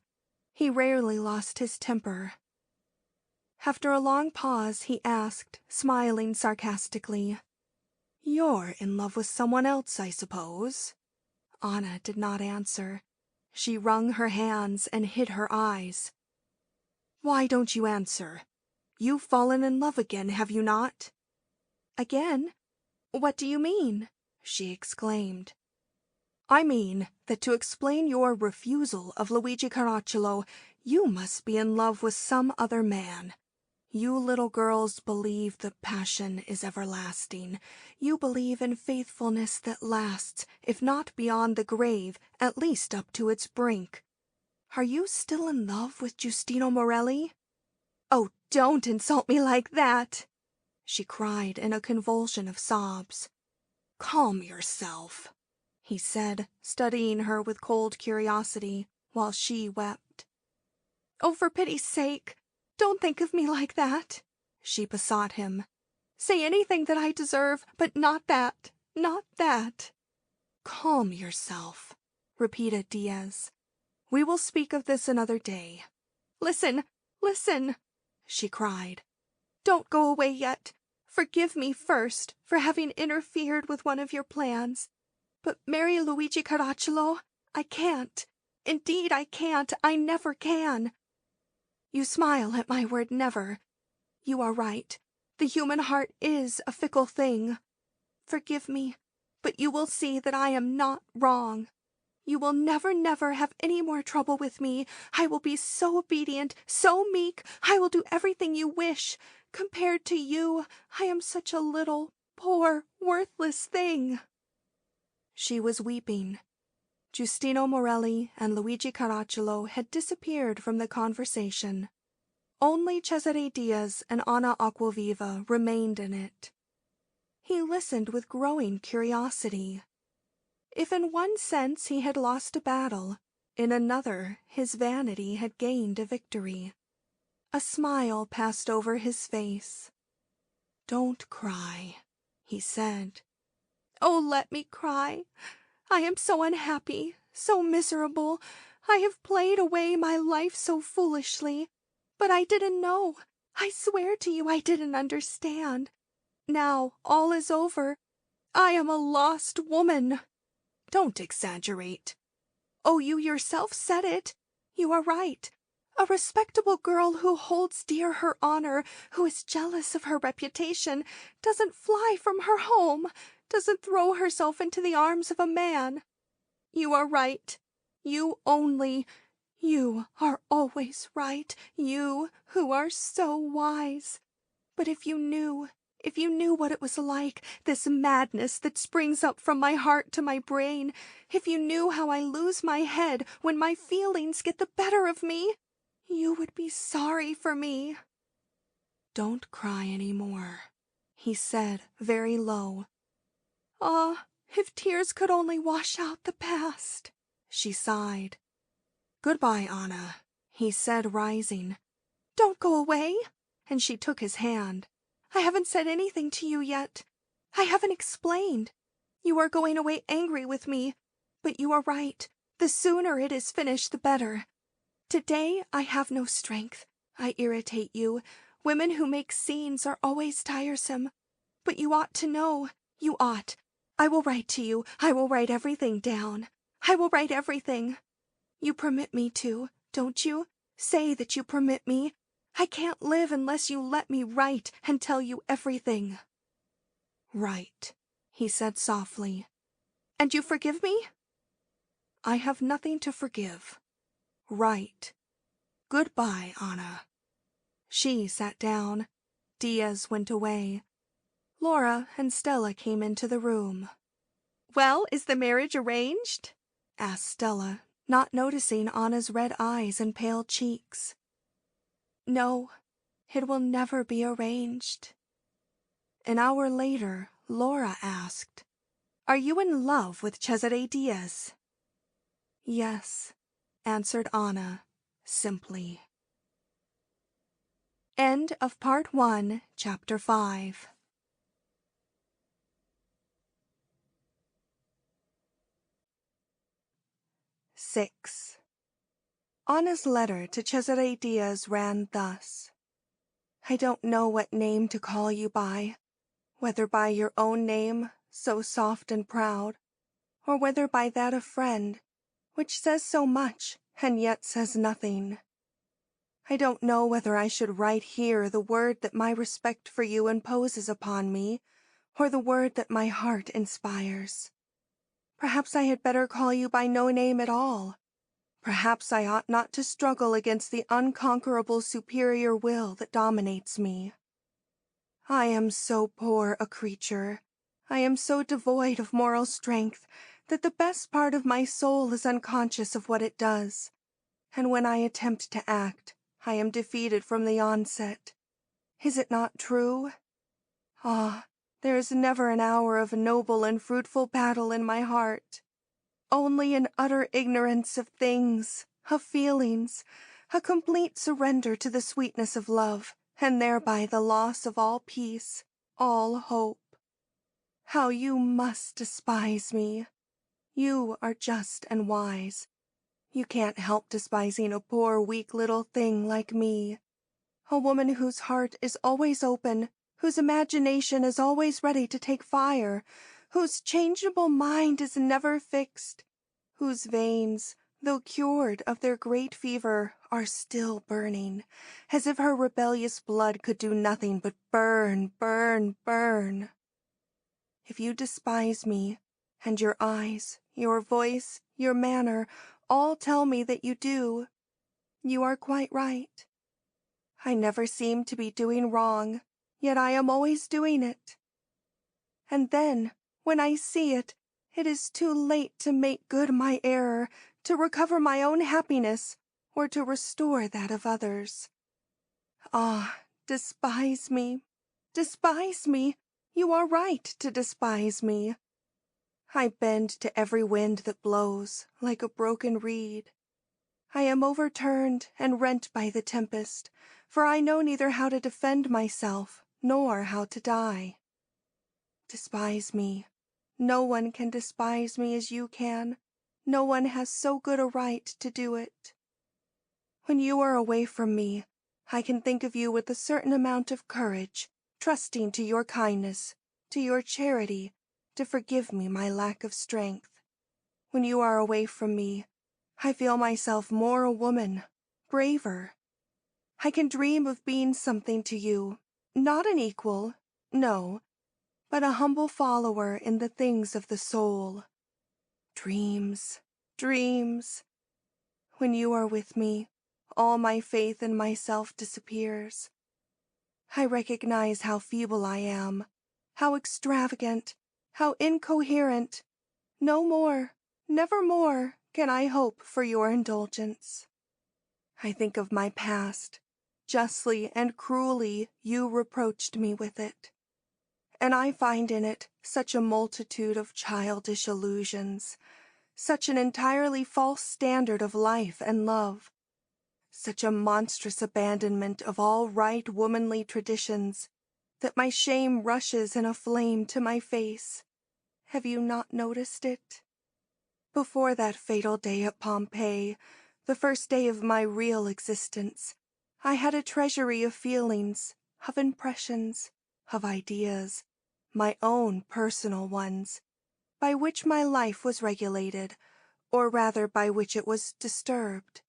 He rarely lost his temper. After a long pause, he asked, smiling sarcastically, You're in love with someone else, I suppose? Anna did not answer. She wrung her hands and hid her eyes. Why don't you answer? You've fallen in love again, have you not? Again? What do you mean? She exclaimed. I mean that to explain your refusal of Luigi Caracciolo, you must be in love with some other man. You little girls believe the passion is everlasting. You believe in faithfulness that lasts, if not beyond the grave, at least up to its brink. Are you still in love with Giustino Morelli? Oh, don't insult me like that, she cried in a convulsion of sobs. Calm yourself, he said, studying her with cold curiosity, while she wept. Oh, for pity's sake, don't think of me like that, she besought him. Say anything that I deserve, but not that, not that. Calm yourself, repeated Diaz. We will speak of this another day. Listen, she cried. Don't go away yet. Forgive me first for having interfered with one of your plans. But marry Luigi Caracciolo? I can't. Indeed, I can't. I never can. You smile at my word never. You are right. The human heart is a fickle thing. Forgive me, but you will see that I am not wrong. You will never, never have any more trouble with me. I will be so obedient, so meek. I will do everything you wish. Compared to you, I am such a little, poor, worthless thing." She was weeping. Giustino Morelli and Luigi Caracciolo had disappeared from the conversation. Only Cesare Diaz and Anna Acquaviva remained in it. He listened with growing curiosity. If in one sense he had lost a battle, in another his vanity had gained a victory. A smile passed over his face. "Don't cry," he said. "Oh, let me cry. I am so unhappy, so miserable. I have played away my life so foolishly. But I didn't know. I swear to you I didn't understand. Now all is over. I am a lost woman." "Don't exaggerate." "Oh, you yourself said it. You are right. A respectable girl who holds dear her honor, who is jealous of her reputation, doesn't fly from her home, doesn't throw herself into the arms of a man. You are right. You only. You are always right. You who are so wise. But if you knew what it was like, this madness that springs up from my heart to my brain, if you knew how I lose my head when my feelings get the better of me, you would be sorry for me." "Don't cry any more," he said very low. "Ah, if tears could only wash out the past," she sighed. "Goodbye, Anna," he said, rising. "Don't go away," and she took his hand. "I haven't said anything to you yet. I haven't explained. You are going away angry with me, but you are right. The sooner it is finished, the better. Today I have no strength. I irritate you. Women who make scenes are always tiresome. But you ought to know. You ought. I will write to you. I will write everything down. I will write everything. You permit me to, don't you? Say that you permit me. I can't live unless you let me write and tell you everything." "Write," he said softly. "And you forgive me?" "I have nothing to forgive. Write. Goodbye, Anna." She sat down. Diaz went away. Laura and Stella came into the room. "Well, is the marriage arranged?" asked Stella, not noticing Anna's red eyes and pale cheeks. "No, it will never be arranged." An hour later, Laura asked, "Are you in love with Cesare Diaz?" "Yes," answered Anna, simply. End of Part 1, Chapter 5. Six. Anna's letter to Cesare Diaz ran thus: "I don't know what name to call you by, whether by your own name, so soft and proud, or whether by that of friend, which says so much and yet says nothing. I don't know whether I should write here the word that my respect for you imposes upon me, or the word that my heart inspires. Perhaps I had better call you by no name at all. Perhaps I ought not to struggle against the unconquerable superior will that dominates me. I am so poor a creature, I am so devoid of moral strength, that the best part of my soul is unconscious of what it does, and when I attempt to act, I am defeated from the onset. Is it not true? Ah, there is never an hour of noble and fruitful battle in my heart. Only an utter ignorance of things, of feelings, a complete surrender to the sweetness of love, and thereby the loss of all peace, all hope. How you must despise me! You are just and wise. You can't help despising a poor, weak little thing like me. A woman whose heart is always open, whose imagination is always ready to take fire, whose changeable mind is never fixed, whose veins, though cured of their great fever, are still burning, as if her rebellious blood could do nothing but burn, burn, burn. If you despise me, and your eyes, your voice, your manner, all tell me that you do. You are quite right. I never seem to be doing wrong, yet I am always doing it. And then, when I see it, it is too late to make good my error, to recover my own happiness, or to restore that of others. Ah, despise me, despise me. You are right to despise me. I bend to every wind that blows, like a broken reed. I am overturned and rent by the tempest, for I know neither how to defend myself, nor how to die. Despise me. No one can despise me as you can. No one has so good a right to do it. When you are away from me, I can think of you with a certain amount of courage, trusting to your kindness, to your charity, to forgive me my lack of strength. When you are away from me, I feel myself more a woman, braver. I can dream of being something to you, not an equal, no, but a humble follower in the things of the soul. Dreams, dreams. When you are with me, all my faith in myself disappears. I recognize how feeble I am, how extravagant, how incoherent. No more, never more, can I hope for your indulgence. I think of my past. Justly and cruelly you reproached me with it, and I find in it such a multitude of childish illusions, such an entirely false standard of life and love, such a monstrous abandonment of all right womanly traditions, that my shame rushes in a flame to my face. Have you not noticed it? Before that fatal day at Pompeii, the first day of my real existence, I had a treasury of feelings, of impressions, of ideas, my own personal ones, by which my life was regulated, or rather by which it was disturbed.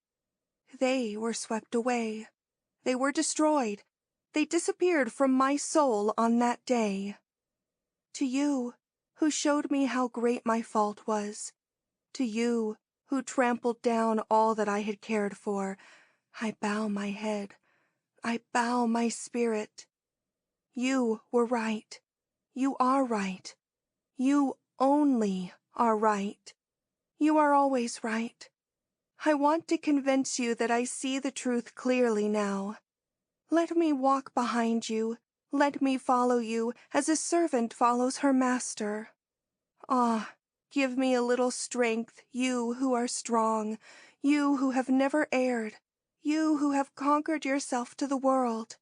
They were swept away. They were destroyed. They disappeared from my soul on that day. To you, who showed me how great my fault was, to you, who trampled down all that I had cared for, I bow my head. I bow my spirit. You were right. You are right. You only are right. You are always right. I want to convince you that I see the truth clearly now. Let me walk behind you. Let me follow you as a servant follows her master. Ah, give me a little strength, you who are strong, you who have never erred, you who have conquered yourself to the world.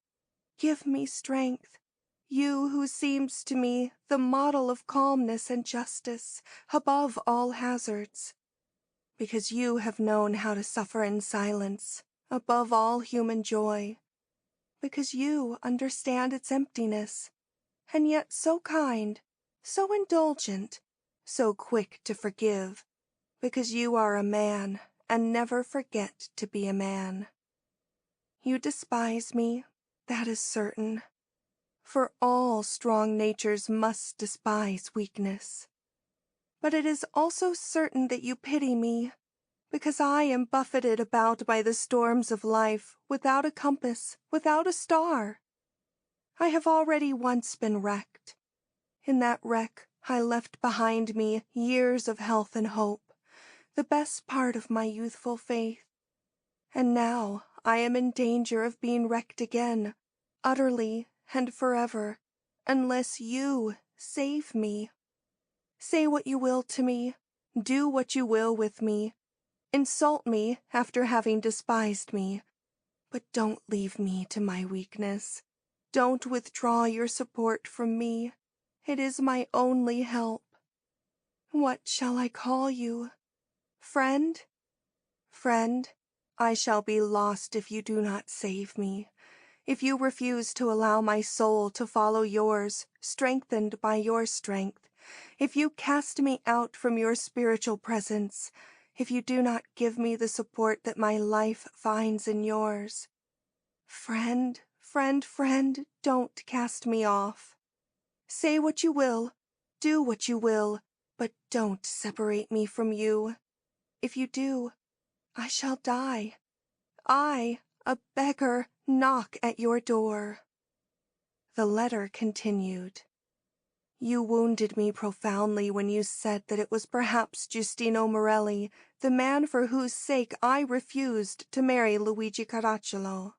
Give me strength, you who seems to me the model of calmness and justice, above all hazards, because you have known how to suffer in silence, above all human joy, because you understand its emptiness, and yet so kind, so indulgent, so quick to forgive, because you are a man and never forget to be a man. You despise me, that is certain, for all strong natures must despise weakness. But it is also certain that you pity me, because I am buffeted about by the storms of life, without a compass, without a star. I have already once been wrecked. In that wreck I left behind me years of health and hope, the best part of my youthful faith. And now I am in danger of being wrecked again, utterly and forever, unless you save me. Say what you will to me, do what you will with me, insult me after having despised me, but don't leave me to my weakness. Don't withdraw your support from me. It is my only help. What shall I call you? Friend? Friend, I shall be lost if you do not save me. If you refuse to allow my soul to follow yours, strengthened by your strength, if you cast me out from your spiritual presence, if you do not give me the support that my life finds in yours. Friend, friend, friend, don't cast me off. Say what you will, do what you will, but don't separate me from you. If you do, I shall die. I, a beggar, knock at your door." The letter continued. "You wounded me profoundly when you said that it was perhaps Giustino Morelli, the man for whose sake I refused to marry Luigi Caracciolo.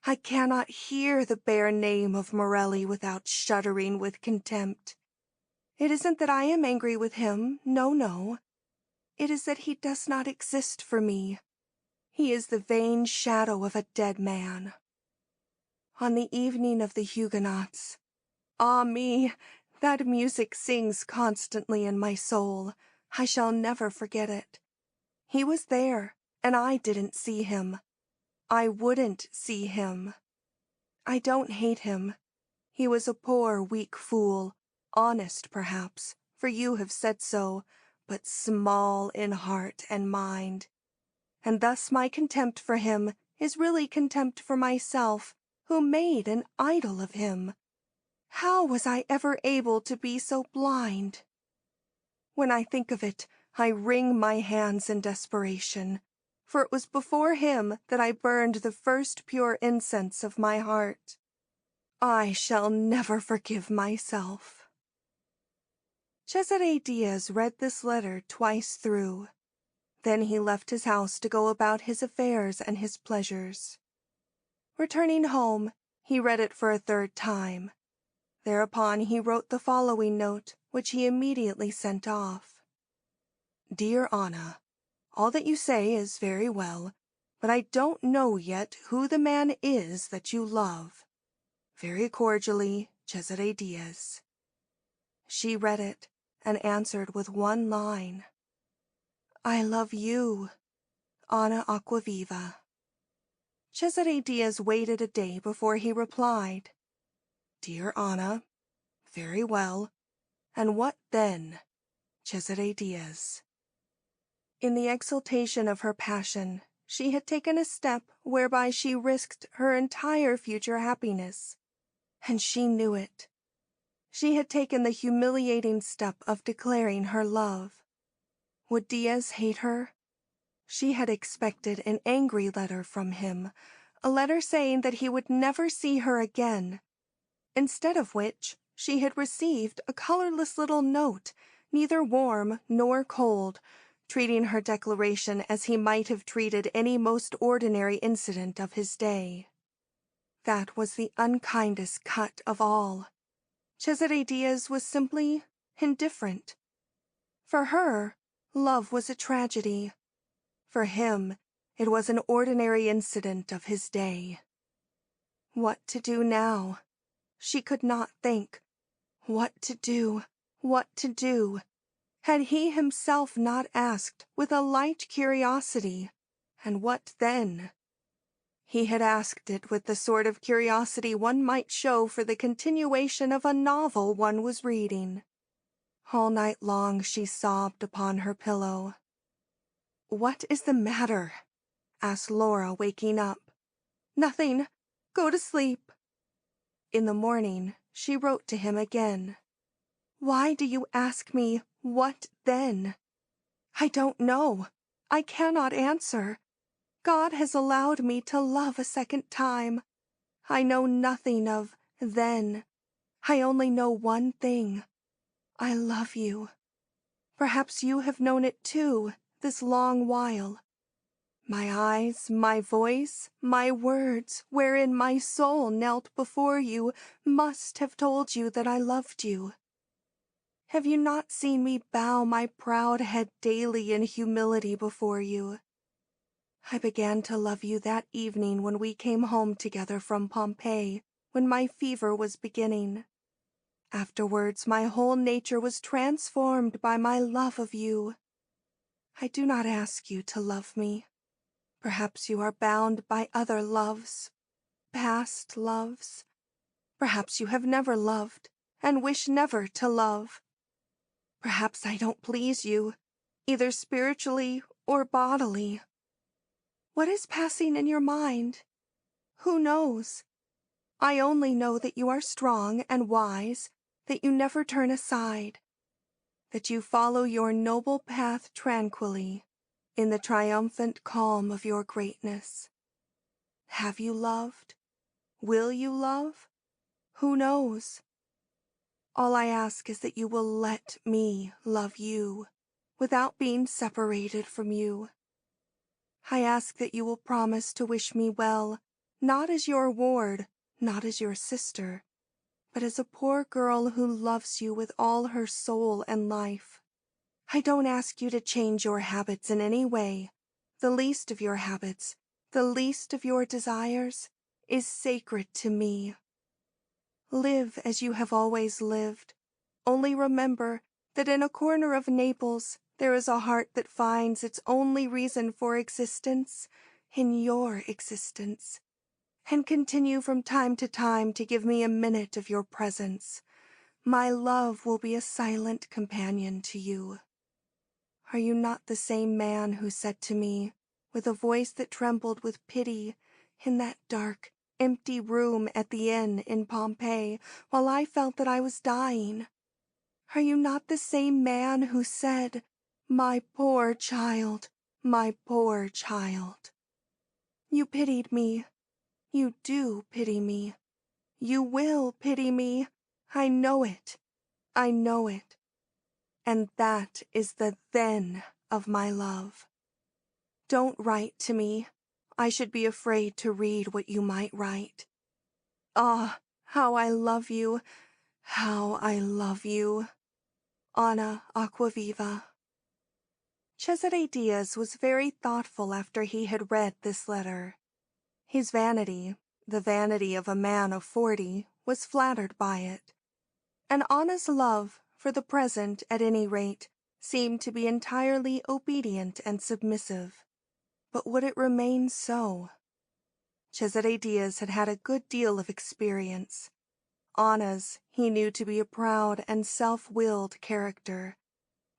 I cannot hear the bare name of Morelli without shuddering with contempt. It isn't that I am angry with him, no. It is that he does not exist for me. He is the vain shadow of a dead man. On the evening of the Huguenots, ah me, that music sings constantly in my soul. I shall never forget it. He was there, and I didn't see him. I wouldn't see him. I don't hate him. He was a poor, weak fool, honest perhaps, for you have said so, but small in heart and mind. And thus my contempt for him is really contempt for myself, who made an idol of him. How was I ever able to be so blind? When I think of it, I wring my hands in desperation, for it was before him that I burned the first pure incense of my heart. I shall never forgive myself." Cesare Diaz read this letter twice through. Then he left his house to go about his affairs and his pleasures. Returning home, he read it for a third time. Thereupon he wrote the following note, which he immediately sent off. "Dear Anna, all that you say is very well, but I don't know yet who the man is that you love. Very cordially, Cesare Diaz." She read it and answered with one line. "I love you, Anna Acquaviva." Cesare Diaz waited a day before he replied. "Dear Anna, very well. And what then, Cesare Diaz?" In the exultation of her passion, she had taken a step whereby she risked her entire future happiness, and she knew it. She had taken the humiliating step of declaring her love. Would Diaz hate her? She had expected an angry letter from him, a letter saying that he would never see her again. Instead of which, she had received a colorless little note, neither warm nor cold, treating her declaration as he might have treated any most ordinary incident of his day. That was the unkindest cut of all. Cesare Diaz was simply indifferent. For her, love was a tragedy. For him, it was an ordinary incident of his day. What to do now? She could not think. What to do? What to do? Had he himself not asked with a light curiosity, and what then? He had asked it with the sort of curiosity one might show for the continuation of a novel one was reading. All night long she sobbed upon her pillow. "What is the matter?" asked Laura, waking up. "Nothing. Go to sleep." In the morning she wrote to him again. "Why do you ask me, what then? I don't know. I cannot answer. God has allowed me to love a second time. I know nothing of then. I only know one thing. I love you. Perhaps you have known it too, this long while. My eyes, my voice, my words, wherein my soul knelt before you, must have told you that I loved you. Have you not seen me bow my proud head daily in humility before you? I began to love you that evening when we came home together from Pompeii, when my fever was beginning. Afterwards my whole nature was transformed by my love of you. I do not ask you to love me. Perhaps you are bound by other loves, past loves. Perhaps you have never loved, and wish never to love. Perhaps I don't please you, either spiritually or bodily. What is passing in your mind? Who knows? I only know that you are strong and wise, that you never turn aside, that you follow your noble path tranquilly, in the triumphant calm of your greatness. Have you loved? Will you love? Who knows? All I ask is that you will let me love you without being separated from you. I ask that you will promise to wish me well, not as your ward, not as your sister, but as a poor girl who loves you with all her soul and life. I don't ask you to change your habits in any way. The least of your habits, the least of your desires, is sacred to me. Live as you have always lived. Only remember that in a corner of Naples there is a heart that finds its only reason for existence in your existence, and continue from time to time to give me a minute of your presence. My love will be a silent companion to you. Are you not the same man who said to me, with a voice that trembled with pity, in that dark, empty room at the inn in Pompeii, while I felt that I was dying? Are you not the same man who said, "My poor child, my poor child"? You pitied me. You do pity me. You will pity me. I know it. I know it. And that is the then of my love. Don't write to me. I should be afraid to read what you might write. Ah, how I love you, how I love you. Anna Aquaviva. Cesare Diaz was very thoughtful after he had read this letter. His vanity, the vanity of a man of 40, was flattered by it, and Anna's love, for the present at any rate, seemed to be entirely obedient and submissive. But would it remain so? Cesare Diaz had had a good deal of experience. Anna's he knew to be a proud and self-willed character.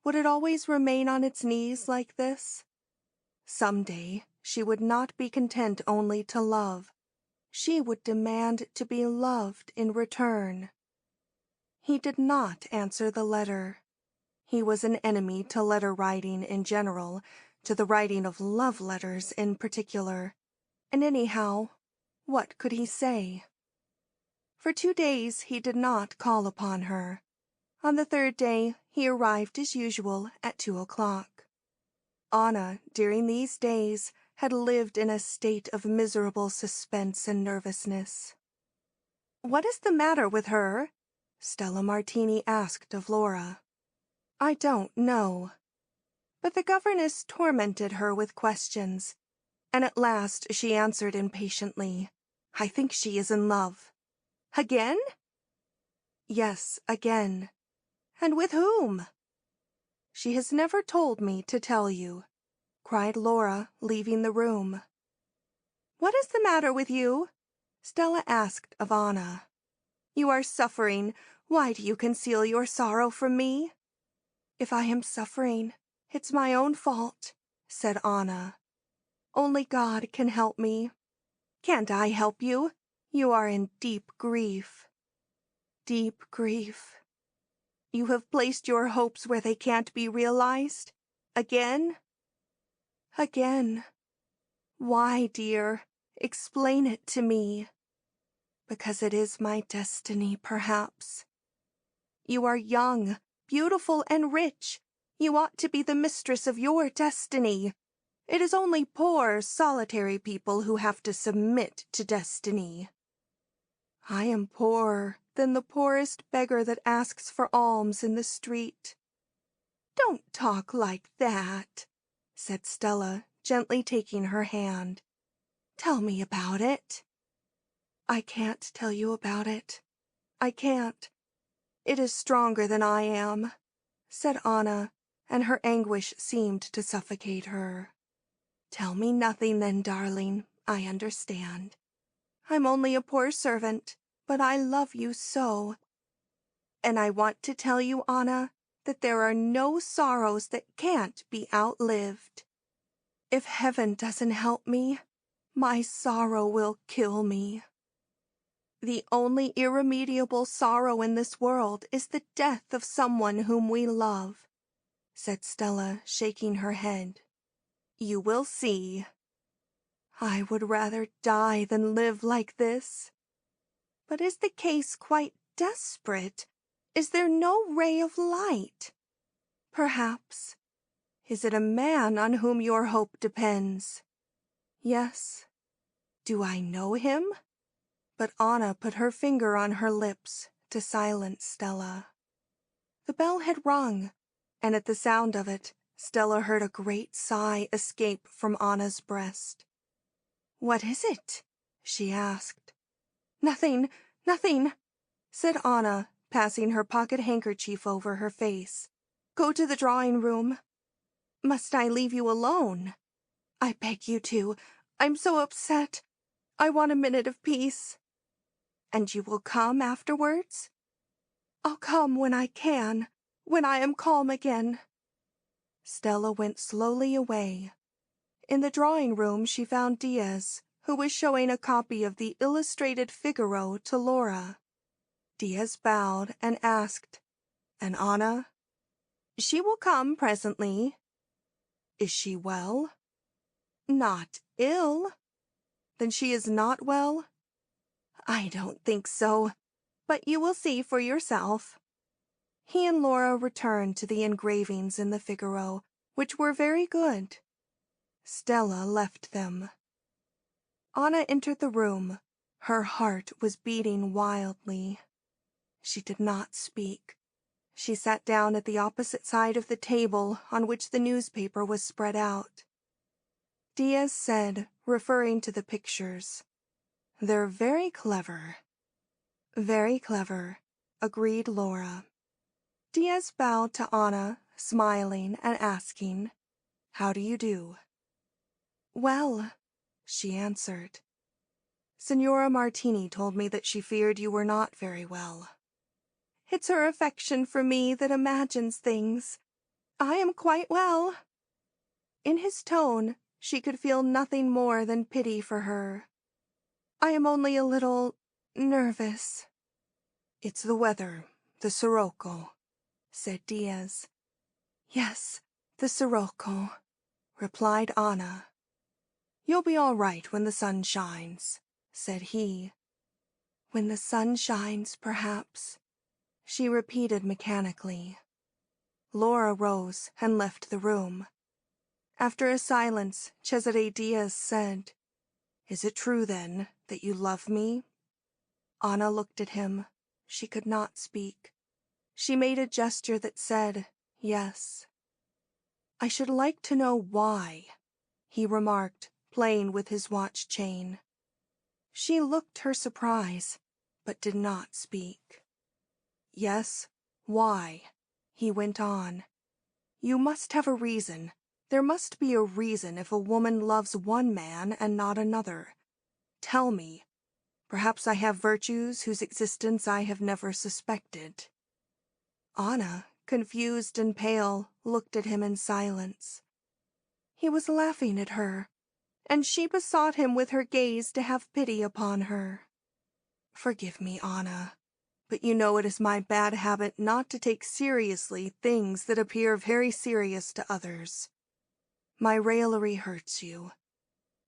Would it always remain on its knees like this? Some day she would not be content only to love. She would demand to be loved in return. He did not answer the letter. He was an enemy to letter writing in general, to the writing of love letters in particular. And anyhow, what could he say? For 2 days he did not call upon her. On the 3rd day he arrived as usual at 2 o'clock. Anna, during these days, had lived in a state of miserable suspense and nervousness. "What is the matter with her?" Stella Martini asked of Laura. "I don't know." But the governess tormented her with questions, and at last she answered impatiently, "I think she is in love." "Again?" "Yes, again." "And with whom?" "She has never told me to tell you," cried Laura, leaving the room. "What is the matter with you?" Stella asked of Anna. "You are suffering. Why do you conceal your sorrow from me?" "If I am suffering, it's my own fault," said Anna. "Only God can help me." "Can't I help you? You are in deep grief." "Deep grief." "You have placed your hopes where they can't be realized? Again?" "Again." "Why, dear? Explain it to me." "Because it is my destiny, perhaps." "You are young, beautiful, and rich. You ought to be the mistress of your destiny. It is only poor, solitary people who have to submit to destiny." "I am poorer than the poorest beggar that asks for alms in the street." "Don't talk like that," said Stella, gently taking her hand. "Tell me about it." "I can't tell you about it. I can't. It is stronger than I am," said Anna, and her anguish seemed to suffocate her. "Tell me nothing then, darling. I understand. I'm only a poor servant, but I love you so. And I want to tell you, Anna, that there are no sorrows that can't be outlived. If heaven doesn't help me, my sorrow will kill me. The only irremediable sorrow in this world is the death of someone whom we love," said Stella, shaking her head. You will see. I would rather die than live like this. But is the case quite desperate? Is there no ray of light? Perhaps. Is it a man on whom your hope depends? Yes. Do I know him? But Anna put her finger on her lips to silence Stella. The bell had rung, and at the sound of it, Stella heard a great sigh escape from Anna's breast. "What is it?" she asked. "Nothing, nothing," said Anna, passing her pocket handkerchief over her face. "Go to the drawing-room." "Must I leave you alone?" "I beg you to. I'm so upset. I want a minute of peace." "And you will come afterwards?" "I'll come when I can, when I am calm again." Stella went slowly away. In the drawing-room she found Diaz, who was showing a copy of the Illustrated Figaro to Laura. Diaz bowed and asked, "And Anna?" "She will come presently." "Is she well?" "Not ill." "Then she is not well?" "I don't think so, but you will see for yourself." He and Laura returned to the engravings in the Figaro, which were very good. Stella left them. Anna entered the room. Her heart was beating wildly. She did not speak. She sat down at the opposite side of the table on which the newspaper was spread out. Diaz said, referring to the pictures, "They're very clever." "Very clever," agreed Laura. Diaz bowed to Anna, smiling and asking, "How do you do?" "Well," she answered. "Signora Martini told me that she feared you were not very well." "It's her affection for me that imagines things. I am quite well." In his tone, she could feel nothing more than pity for her. "I am only a little nervous." "It's the weather, the sirocco," said Diaz. "Yes, the sirocco," replied Anna. "You'll be all right when the sun shines," said he. "When the sun shines, perhaps," she repeated mechanically. Laura rose and left the room. After a silence, Cesare Diaz said, "Is it true, then, that you love me?" Anna looked at him. She could not speak. She made a gesture that said, "Yes." "I should like to know why," he remarked, playing with his watch chain. She looked her surprise, but did not speak. "Yes, why?" he went on. "You must have a reason. There must be a reason if a woman loves one man and not another. Tell me. Perhaps I have virtues whose existence I have never suspected." Anna, confused and pale, looked at him in silence. He was laughing at her, and she besought him with her gaze to have pity upon her. "Forgive me, Anna, but you know it is my bad habit not to take seriously things that appear very serious to others. My raillery hurts you,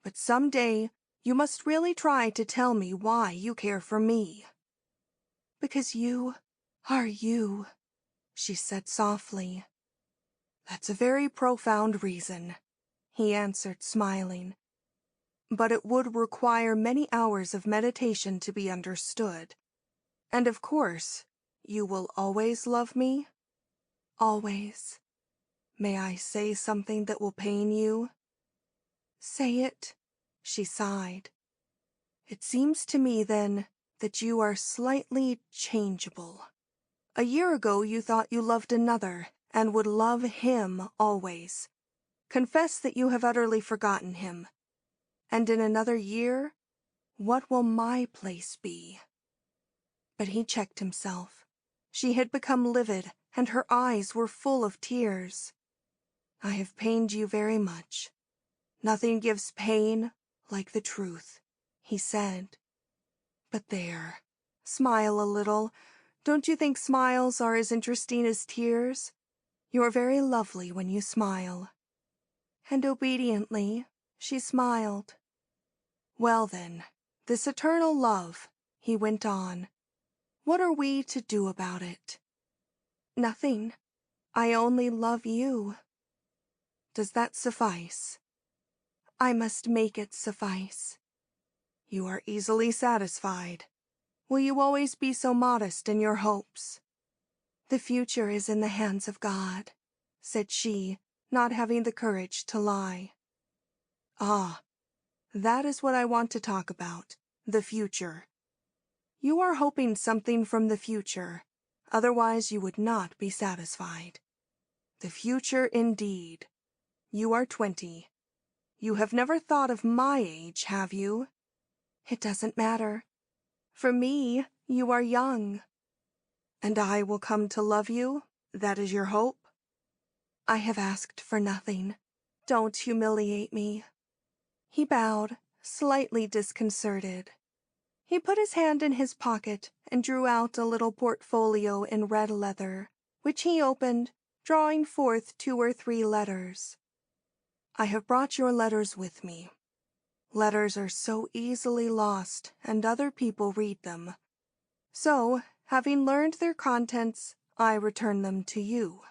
but some day you must really try to tell me why you care for me." "Because you are you," she said softly. "That's a very profound reason," he answered, smiling. "But it would require many hours of meditation to be understood. And of course, you will always love me?" "Always." "May I say something that will pain you?" "Say it," she sighed. "It seems to me, then, that you are slightly changeable. A year ago you thought you loved another, and would love him always. Confess that you have utterly forgotten him. And in another year, what will my place be?" But he checked himself. She had become livid, and her eyes were full of tears. "I have pained you very much. Nothing gives pain like the truth," he said. "But there, smile a little. Don't you think smiles are as interesting as tears? You're very lovely when you smile." and obediently she smiled. "Well then, this eternal love," he went on, "what are we to do about it?" "Nothing. I only love you." "Does that suffice?" "I must make it suffice." "You are easily satisfied. Will you always be so modest in your hopes?" "The future is in the hands of God," said she, not having the courage to lie. "Ah, that is what I want to talk about, the future. You are hoping something from the future, otherwise you would not be satisfied. The future indeed. You are 20. You have never thought of my age, have you?" "It doesn't matter. For me, you are young." "And I will come to love you? That is your hope?" "I have asked for nothing. Don't humiliate me." He bowed, slightly disconcerted. He put his hand in his pocket and drew out a little portfolio in red leather, which he opened, drawing forth 2 or 3 letters. "I have brought your letters with me. Letters are so easily lost, and other people read them. So, having learned their contents, I return them to you."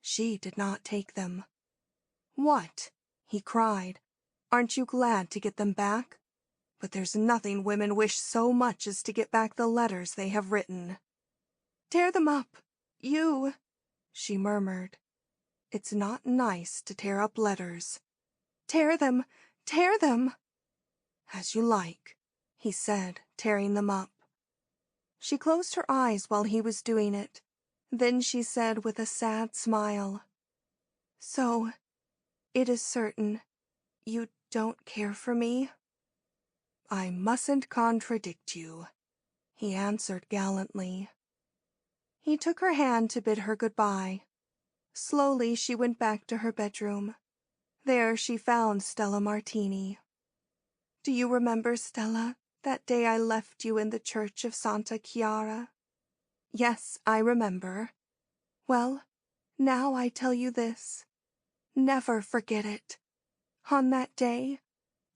She did not take them. "What?" he cried. "Aren't you glad to get them back? But there's nothing women wish so much as to get back the letters they have written." "Tear them up, you," she murmured. "It's not nice to tear up letters." "Tear them, tear them." "As you like," he said, tearing them up. She closed her eyes while he was doing it. Then she said with a sad smile, "So, it is certain you don't care for me?" "I mustn't contradict you," he answered gallantly. He took her hand to bid her goodbye. Slowly she went back to her bedroom. There she found Stella Martini. "Do you remember, Stella, that day I left you in the church of Santa Chiara?" "Yes, I remember." "Well, now I tell you this. Never forget it. On that day,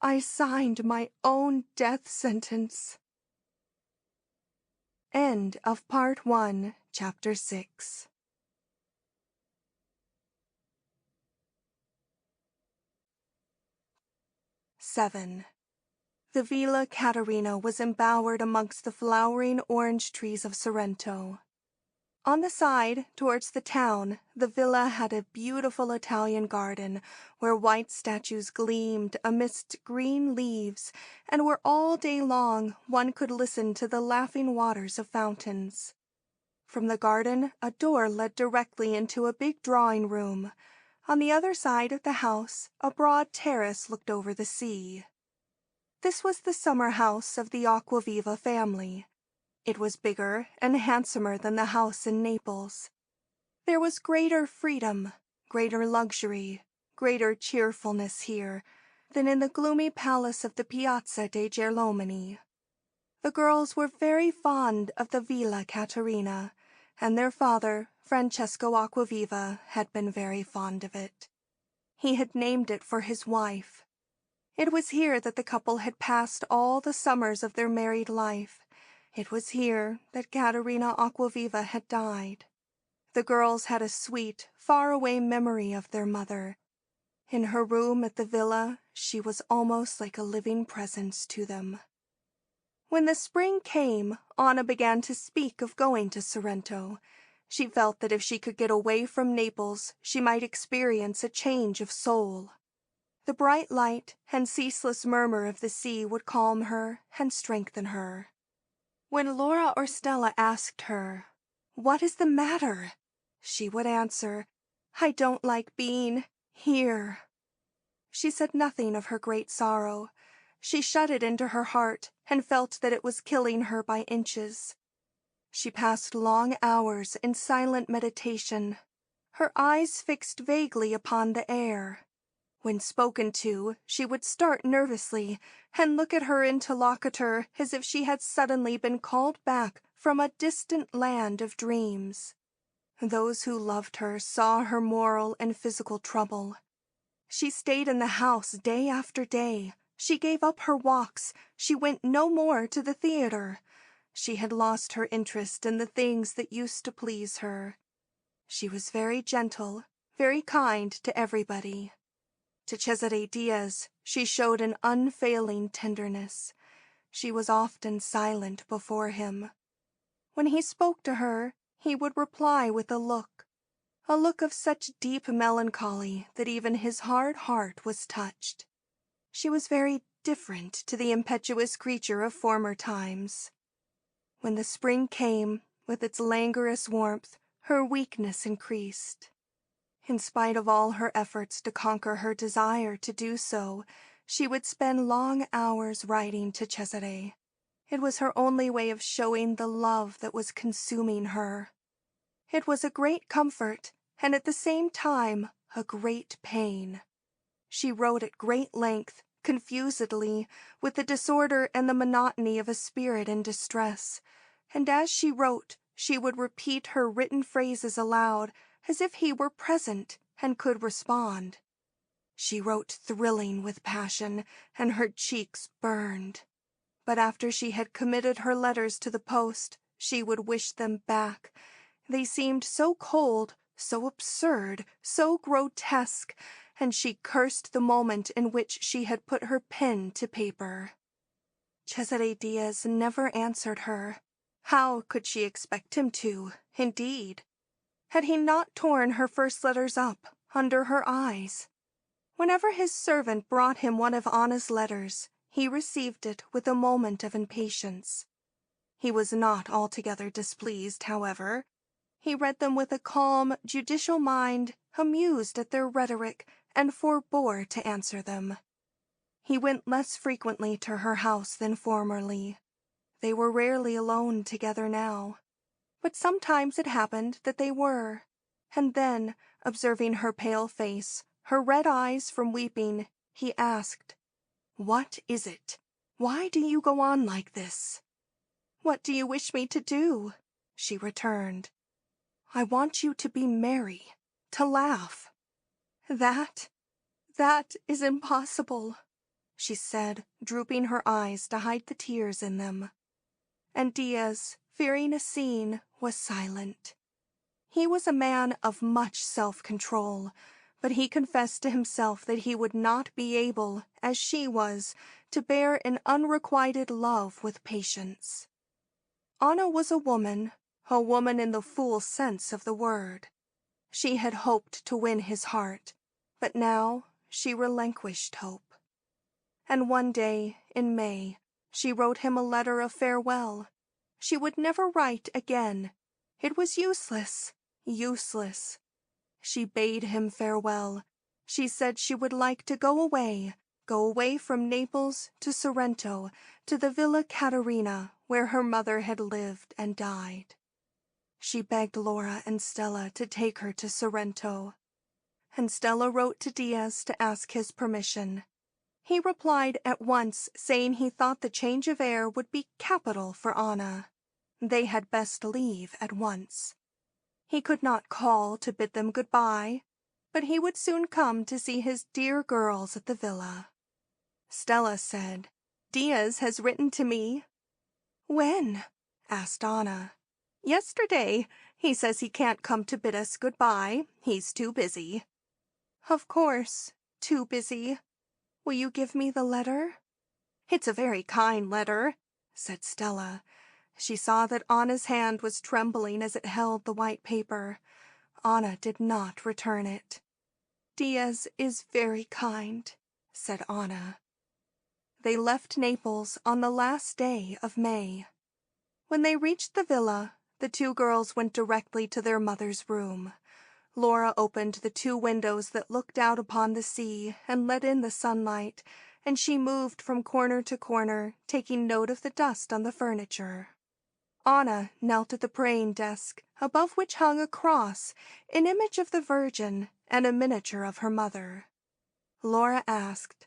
I signed my own death sentence." End of Part 1, Chapter 6. "7. The Villa Caterina was embowered amongst the flowering orange trees of Sorrento. On the side, towards the town, the villa had a beautiful Italian garden, where white statues gleamed amidst green leaves, and where all day long one could listen to the laughing waters of fountains. From the garden a door led directly into a big drawing-room. On the other side of the house a broad terrace looked over the sea. This was the summer house of the Acquaviva family. It was bigger and handsomer than the house in Naples. There was greater freedom, greater luxury, greater cheerfulness here than in the gloomy palace of the Piazza dei Gerlomini. The girls were very fond of the Villa Caterina, and their father, Francesco Acquaviva, had been very fond of it. He had named it for his wife. It was here that the couple had passed all the summers of their married life. It was here that Caterina Acquaviva had died. The girls had a sweet, far-away memory of their mother. In her room at the villa, she was almost like a living presence to them. When the spring came, Anna began to speak of going to Sorrento. She felt that if she could get away from Naples, she might experience a change of soul. The bright light and ceaseless murmur of the sea would calm her and strengthen her. When Laura or Stella asked her, "What is the matter?" she would answer, "I don't like being here." She said nothing of her great sorrow. She shut it into her heart and felt that it was killing her by inches. She passed long hours in silent meditation, her eyes fixed vaguely upon the air. When spoken to, she would start nervously and look at her interlocutor as if she had suddenly been called back from a distant land of dreams. Those who loved her saw her moral and physical trouble. She stayed in the house day after day. She gave up her walks. She went no more to the theater. She had lost her interest in the things that used to please her. She was very gentle, very kind to everybody. To Cesare Diaz she showed an unfailing tenderness. She was often silent before him. When he spoke to her, he would reply with a look of such deep melancholy that even his hard heart was touched. She was very different to the impetuous creature of former times. When the spring came, with its languorous warmth, her weakness increased. In spite of all her efforts to conquer her desire to do so, she would spend long hours writing to Cesare. It was her only way of showing the love that was consuming her. It was a great comfort, and at the same time a great pain. She wrote at great length, confusedly, with the disorder and the monotony of a spirit in distress, and as she wrote, she would repeat her written phrases aloud, as if he were present and could respond. She wrote thrilling with passion, and her cheeks burned. But after she had committed her letters to the post, she would wish them back. They seemed so cold, so absurd, so grotesque, and she cursed the moment in which she had put her pen to paper. Cesare Diaz never answered her. How could she expect him to, indeed? Had he not torn her first letters up, under her eyes? Whenever his servant brought him one of Anna's letters, he received it with a moment of impatience. He was not altogether displeased, however. He read them with a calm, judicial mind, amused at their rhetoric, and forbore to answer them. He went less frequently to her house than formerly. They were rarely alone together now. But sometimes it happened that they were, and then, observing her pale face, her red eyes from weeping, he asked, "What is it? Why do you go on like this?" "What do you wish me to do?" she returned. "I want you to be merry, to laugh." That is impossible," she said, drooping her eyes to hide the tears in them. And Diaz, fearing a scene, was silent. He was a man of much self-control, but he confessed to himself that he would not be able, as she was, to bear an unrequited love with patience. Anna was a woman in the full sense of the word. She had hoped to win his heart, but now she relinquished hope. And one day, in May, she wrote him a letter of farewell. She would never write again. It was useless, useless. She bade him farewell. She said she would like to go away from Naples to Sorrento, to the Villa Caterina, where her mother had lived and died. She begged Laura and Stella to take her to Sorrento, and Stella wrote to Diaz to ask his permission. He replied at once, saying he thought the change of air would be capital for Anna. They had best leave at once. He could not call to bid them good-bye, but he would soon come to see his dear girls at the villa. Stella said, "Diaz has written to me." "When?" asked Anna. "Yesterday. He says he can't come to bid us good-bye. He's too busy." "Of course, too busy. Will you give me the letter?" "It's a very kind letter," said Stella. She saw that Anna's hand was trembling as it held the white paper. Anna did not return it. "Diaz is very kind," said Anna. They left Naples on the last day of May. When they reached the villa, the two girls went directly to their mother's room. Laura opened the two windows that looked out upon the sea and let in the sunlight, and she moved from corner to corner, taking note of the dust on the furniture. Anna knelt at the praying desk, above which hung a cross, an image of the Virgin, and a miniature of her mother. Laura asked,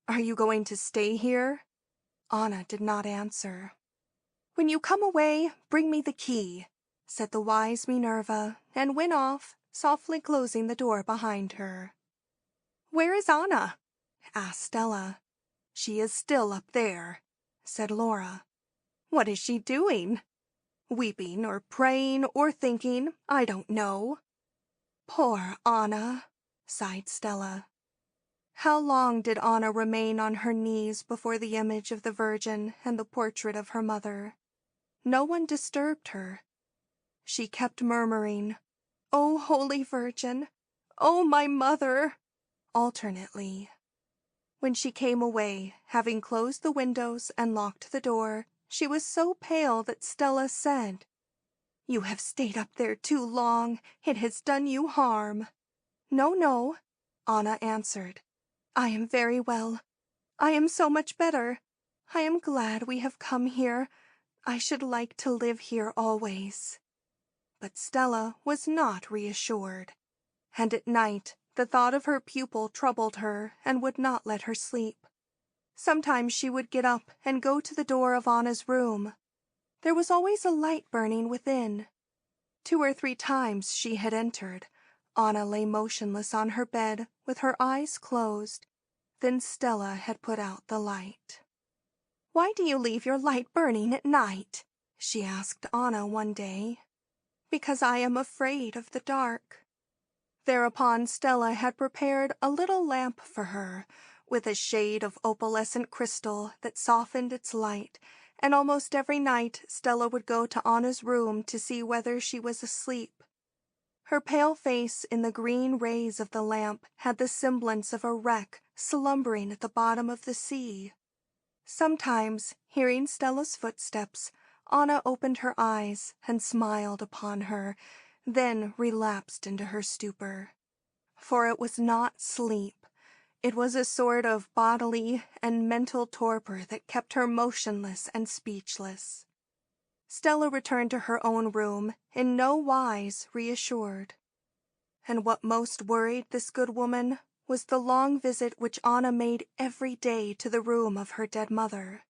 "Are you going to stay here?" Anna did not answer. "When you come away, bring me the key," said the wise Minerva, and went off, softly closing the door behind her. "Where is Anna?" asked Stella. "She is still up there," said Laura. "What is she doing?" "Weeping or praying or thinking, I don't know." "Poor Anna," sighed Stella. How long did Anna remain on her knees before the image of the Virgin and the portrait of her mother? No one disturbed her. She kept murmuring, "O Holy Virgin! O my mother!" alternately. When she came away, having closed the windows and locked the door, she was so pale that Stella said, "You have stayed up there too long. It has done you harm." "No, no," Anna answered. "I am very well. I am so much better. I am glad we have come here. I should like to live here always." But Stella was not reassured, and at night the thought of her pupil troubled her and would not let her sleep. Sometimes she would get up and go to the door of Anna's room. There was always a light burning within. 2 or 3 times she had entered. Anna lay motionless on her bed with her eyes closed. Then Stella had put out the light. "Why do you leave your light burning at night?" she asked Anna one day. "Because I am afraid of the dark." Thereupon Stella had prepared a little lamp for her, with a shade of opalescent crystal that softened its light, and almost every night Stella would go to Anna's room to see whether she was asleep. Her pale face in the green rays of the lamp had the semblance of a wreck slumbering at the bottom of the sea. Sometimes, hearing Stella's footsteps, Anna opened her eyes and smiled upon her, then relapsed into her stupor. For it was not sleep. It was a sort of bodily and mental torpor that kept her motionless and speechless. Stella returned to her own room, in no wise reassured. And what most worried this good woman was the long visit which Anna made every day to the room of her dead mother.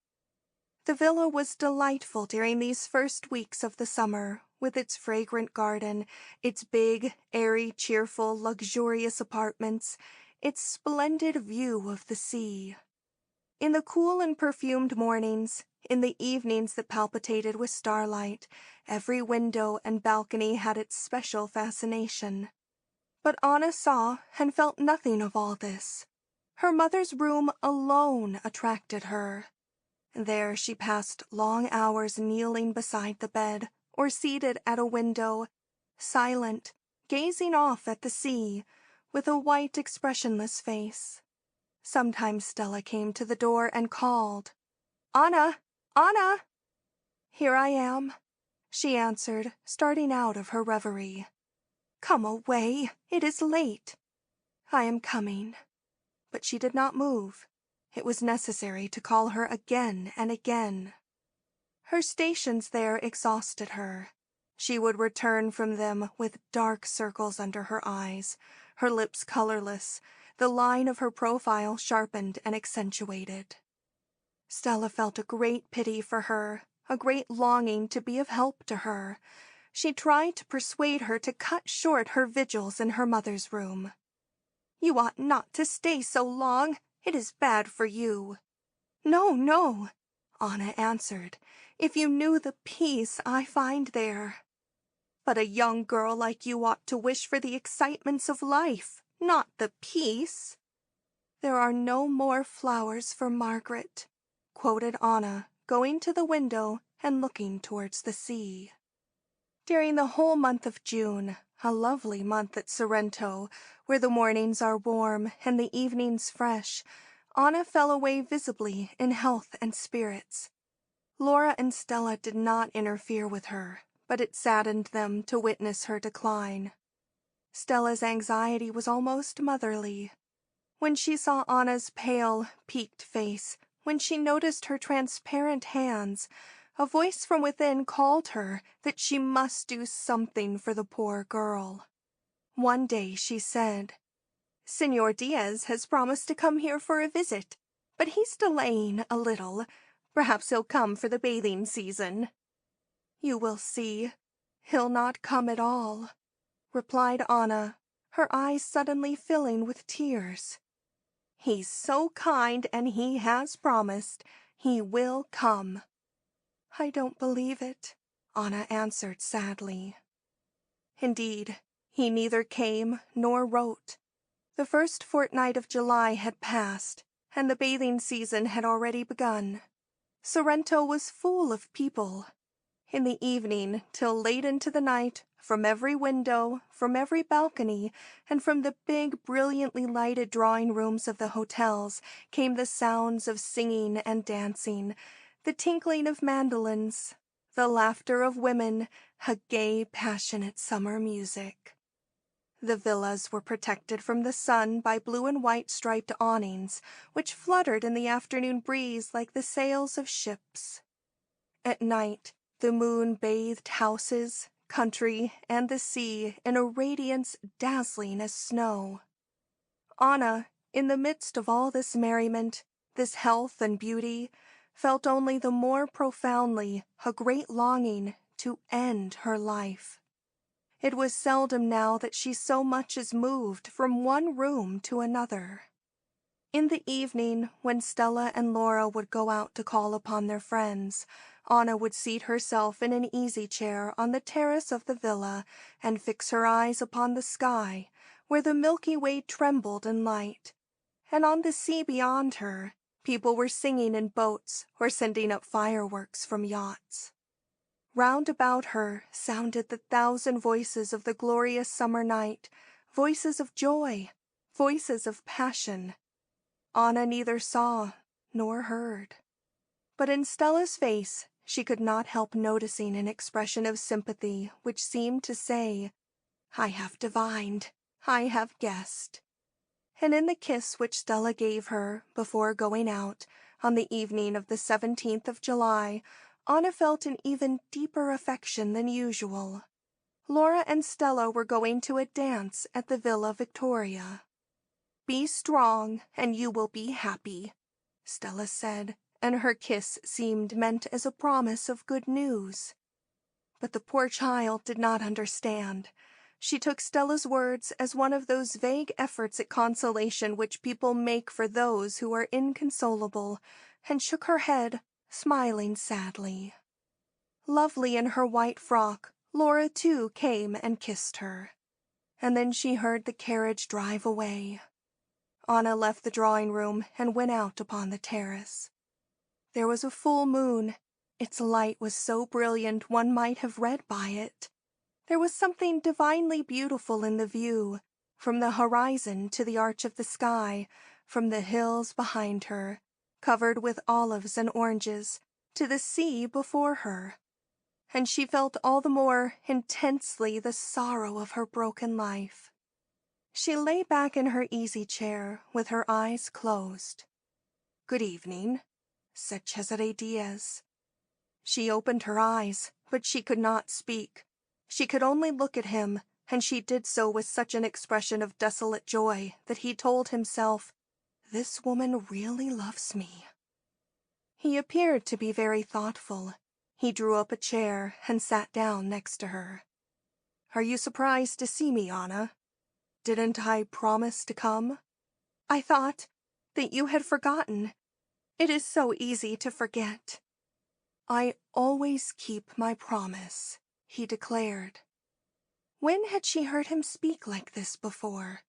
The villa was delightful during these first weeks of the summer, with its fragrant garden, its big, airy, cheerful, luxurious apartments, its splendid view of the sea. In the cool and perfumed mornings, in the evenings that palpitated with starlight, every window and balcony had its special fascination. But Anna saw and felt nothing of all this. Her mother's room alone attracted her. There she passed long hours kneeling beside the bed, or seated at a window, silent, gazing off at the sea, with a white, expressionless face. Sometimes Stella came to the door and called, "Anna! Anna!" "Here I am," she answered, starting out of her reverie. "Come away, it is late." "I am coming." But she did not move. It was necessary to call her again and again. Her stations there exhausted her. She would return from them with dark circles under her eyes, her lips colorless, the line of her profile sharpened and accentuated. Stella felt a great pity for her, a great longing to be of help to her. She tried to persuade her to cut short her vigils in her mother's room. "You ought not to stay so long. It is bad for you." "No, no," Anna answered, "if you knew the peace I find there." "But a young girl like you ought to wish for the excitements of life, not the peace." "There are no more flowers for Margaret," quoted Anna, going to the window and looking towards the sea. During the whole month of June, a lovely month at Sorrento, where the mornings are warm and the evenings fresh, Anna fell away visibly in health and spirits. Laura and Stella did not interfere with her, but it saddened them to witness her decline. Stella's anxiety was almost motherly. When she saw Anna's pale, peaked face, when she noticed her transparent hands, a voice from within called her that she must do something for the poor girl. One day she said, "Señor Diaz has promised to come here for a visit, but he's delaying a little. Perhaps he'll come for the bathing season." "You will see. He'll not come at all," replied Anna, her eyes suddenly filling with tears. He's so kind, and he has promised he will come." "I don't believe it," Anna answered sadly. Indeed, he neither came nor wrote. The first fortnight of July had passed, and the bathing season had already begun. Sorrento was full of people. In the evening, till late into the night, from every window, from every balcony, and from the big, brilliantly lighted drawing rooms of the hotels came the sounds of singing and dancing, the tinkling of mandolins, the laughter of women, a gay, passionate summer music. The villas were protected from the sun by blue and white striped awnings, which fluttered in the afternoon breeze like the sails of ships. At night, the moon bathed houses, country, and the sea in a radiance dazzling as snow. Anna, in the midst of all this merriment, this health and beauty, felt only the more profoundly a great longing to end her life. It was seldom now that she so much as moved from one room to another. In the evening, when Stella and Laura would go out to call upon their friends, Anna would seat herself in an easy-chair on the terrace of the villa and fix her eyes upon the sky, where the Milky Way trembled in light, and on the sea beyond her, people were singing in boats or sending up fireworks from yachts. Round about her sounded the thousand voices of the glorious summer night, voices of joy, voices of passion. Anna neither saw nor heard. But in Stella's face she could not help noticing an expression of sympathy which seemed to say, "I have divined, I have guessed." And in the kiss which Stella gave her before going out, on the evening of the 17th of July, Anna felt an even deeper affection than usual. Laura and Stella were going to a dance at the Villa Victoria. "Be strong, and you will be happy," Stella said, and her kiss seemed meant as a promise of good news. But the poor child did not understand. She took Stella's words as one of those vague efforts at consolation which people make for those who are inconsolable, and shook her head, smiling sadly. Lovely in her white frock, Laura too came and kissed her. And then she heard the carriage drive away. Anna left the drawing-room and went out upon the terrace. There was a full moon. Its light was so brilliant one might have read by it. There was something divinely beautiful in the view, from the horizon to the arch of the sky, from the hills behind her, covered with olives and oranges, to the sea before her. And she felt all the more intensely the sorrow of her broken life. She lay back in her easy-chair with her eyes closed. "Good evening," said Cesare Diaz. She opened her eyes, but she could not speak. She could only look at him, and she did so with such an expression of desolate joy that he told himself, "This woman really loves me." He appeared to be very thoughtful. He drew up a chair and sat down next to her. "Are you surprised to see me, Anna? Didn't I promise to come?" "I thought that you had forgotten. It is so easy to forget." "I always keep my promise," he declared. When had she heard him speak like this before?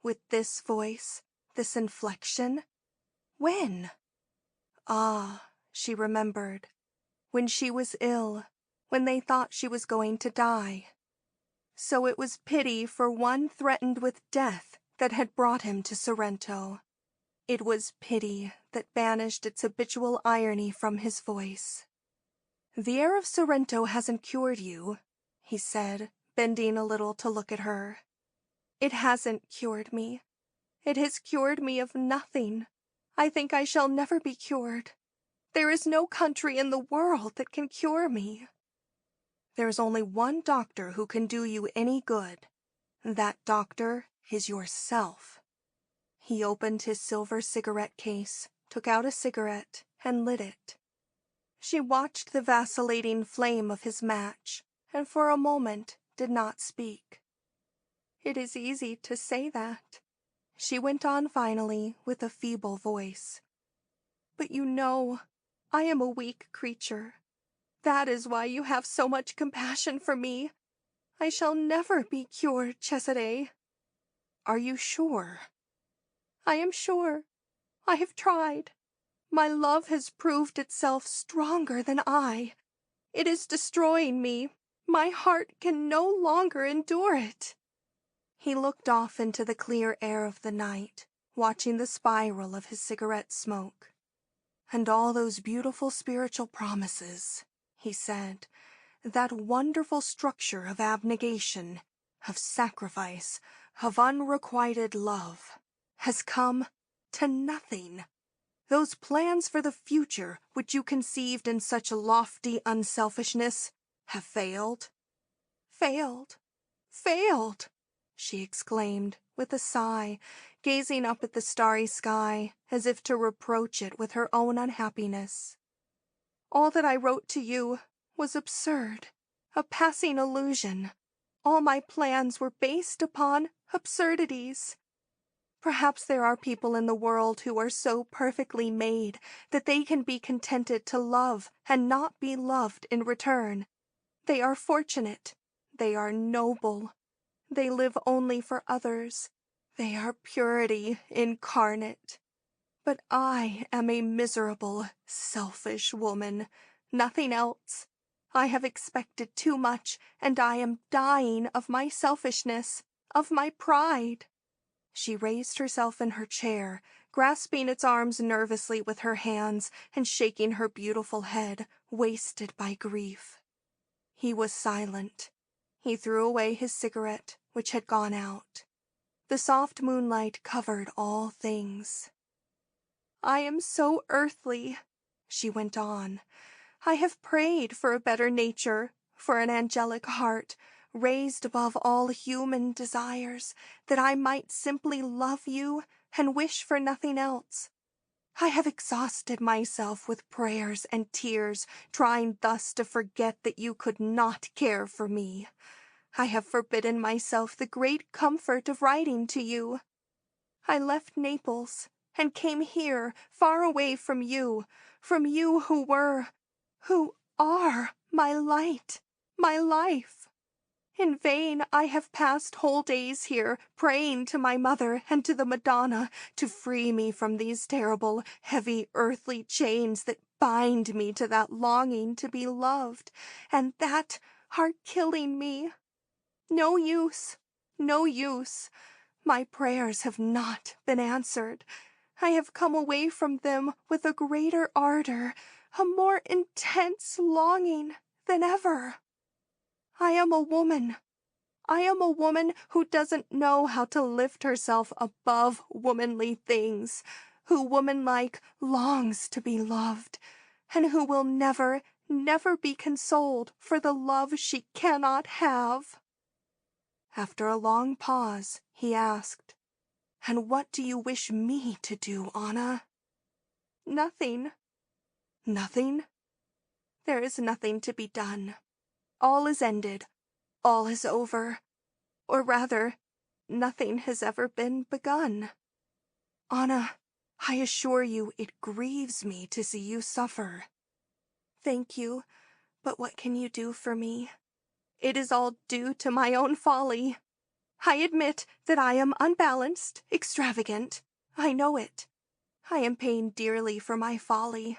With this voice, this inflection? When? Ah, she remembered. When she was ill, when they thought she was going to die. So it was pity for one threatened with death that had brought him to Sorrento. It was pity that banished its habitual irony from his voice. "The air of Sorrento hasn't cured you," he said, bending a little to look at her. "It hasn't cured me. It has cured me of nothing. I think I shall never be cured. There is no country in the world that can cure me. There is only one doctor who can do you any good. That doctor is yourself." He opened his silver cigarette case, took out a cigarette, and lit it. She watched the vacillating flame of his match, and for a moment did not speak. "It is easy to say that," She went on finally with a feeble voice. "But you know, I am a weak creature. That is why you have so much compassion for me. I shall never be cured, Cesare." "Are you sure?" "I am sure. I have tried. My love has proved itself stronger than I. It is destroying me. My heart can no longer endure it." He looked off into the clear air of the night, watching the spiral of his cigarette smoke. "And all those beautiful spiritual promises," he said, "that wonderful structure of abnegation, of sacrifice, of unrequited love, has come to nothing. Those plans for the future which you conceived in such lofty unselfishness have failed." "Failed, failed!" she exclaimed with a sigh, gazing up at the starry sky as if to reproach it with her own unhappiness. "All that I wrote to you was absurd, a passing illusion. All my plans were based upon absurdities. Perhaps there are people in the world who are so perfectly made that they can be contented to love and not be loved in return. They are fortunate. They are noble. They live only for others. They are purity incarnate. But I am a miserable, selfish woman, nothing else. I have expected too much, and I am dying of my selfishness, of my pride." She raised herself in her chair, grasping its arms nervously with her hands and shaking her beautiful head, wasted by grief. He was silent. He threw away his cigarette, which had gone out. The soft moonlight covered all things. "I am so earthly," she went on. "I have prayed for a better nature, for an angelic heart, raised above all human desires, that I might simply love you and wish for nothing else. I have exhausted myself with prayers and tears, trying thus to forget that you could not care for me. I have forbidden myself the great comfort of writing to you. I left Naples and came here, far away from you who are my light, my life. In vain I have passed whole days here, praying to my mother and to the Madonna to free me from these terrible, heavy earthly chains that bind me to that longing to be loved, and that are killing me. No use, no use. My prayers have not been answered. I have come away from them with a greater ardor, a more intense longing than ever. I am a woman. I am a woman who doesn't know how to lift herself above womanly things, who woman-like longs to be loved, and who will never, never be consoled for the love she cannot have." After a long pause, he asked, "And what do you wish me to do, Anna?" "Nothing." "Nothing?" "There is nothing to be done. All is ended. All is over. Or rather, nothing has ever been begun. Anna, I assure you it grieves me to see you suffer." "Thank you, but what can you do for me? It is all due to my own folly. I admit that I am unbalanced, extravagant. I know it. I am paying dearly for my folly.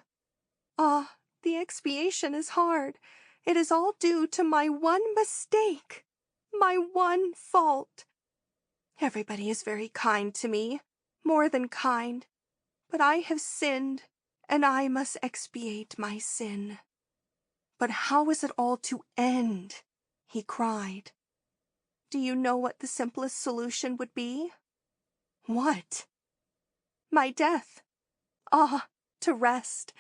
Ah, the expiation is hard. It is all due to my one mistake, my one fault. Everybody is very kind to me, more than kind, but I have sinned, and I must expiate my sin." "But how is it all to end?" he cried. "Do you know what the simplest solution would be?" "What?" "My death. Ah, to rest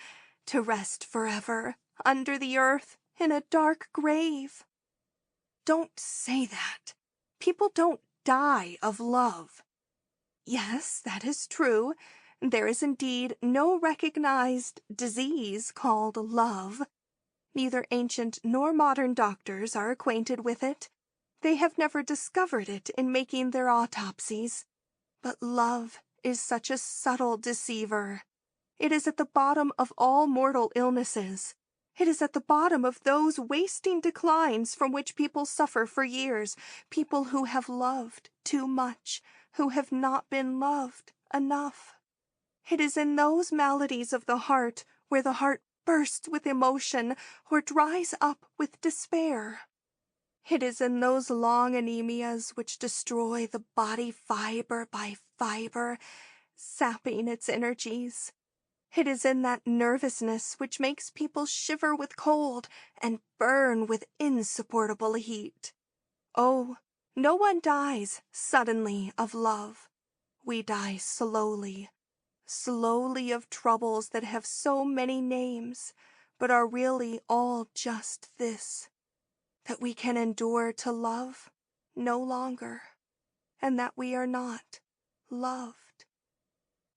forever, under the earth, in a dark grave." "Don't say that. People don't die of love." "Yes, that is true. There is indeed no recognized disease called love. Neither ancient nor modern doctors are acquainted with it. They have never discovered it in making their autopsies. But love is such a subtle deceiver. It is at the bottom of all mortal illnesses. It is at the bottom of those wasting declines from which people suffer for years, people who have loved too much, who have not been loved enough. It is in those maladies of the heart where the heart bursts with emotion or dries up with despair. It is in those long anemias which destroy the body fiber by fiber, sapping its energies. It is in that nervousness which makes people shiver with cold and burn with insupportable heat. Oh, no one dies suddenly of love. We die slowly, slowly of troubles that have so many names, but are really all just this, that we can endure to love no longer, and that we are not loved.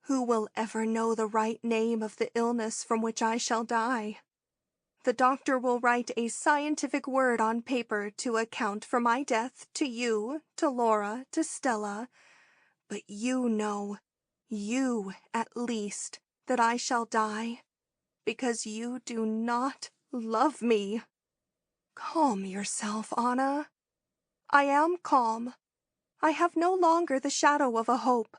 Who will ever know the right name of the illness from which I shall die? The doctor will write a scientific word on paper to account for my death to you, to Laura, to Stella, but you know, you at least, that I shall die, because you do not love me. Calm yourself, Anna. I am calm. I have no longer the shadow of a hope,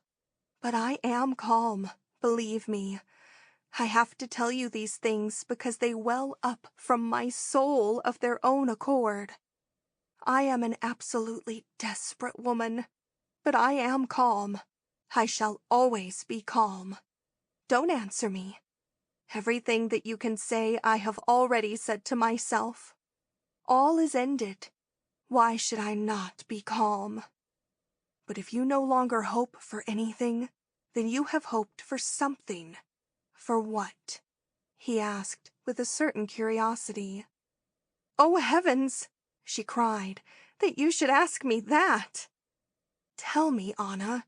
but I am calm, believe me. I have to tell you these things because they well up from my soul of their own accord. I am an absolutely desperate woman, but I am calm. I shall always be calm. Don't answer me. Everything that you can say I have already said to myself. All is ended. Why should I not be calm? But if you no longer hope for anything, then you have hoped for something. For what? He asked with a certain curiosity. Oh, heavens, she cried, that you should ask me that. Tell me, Anna.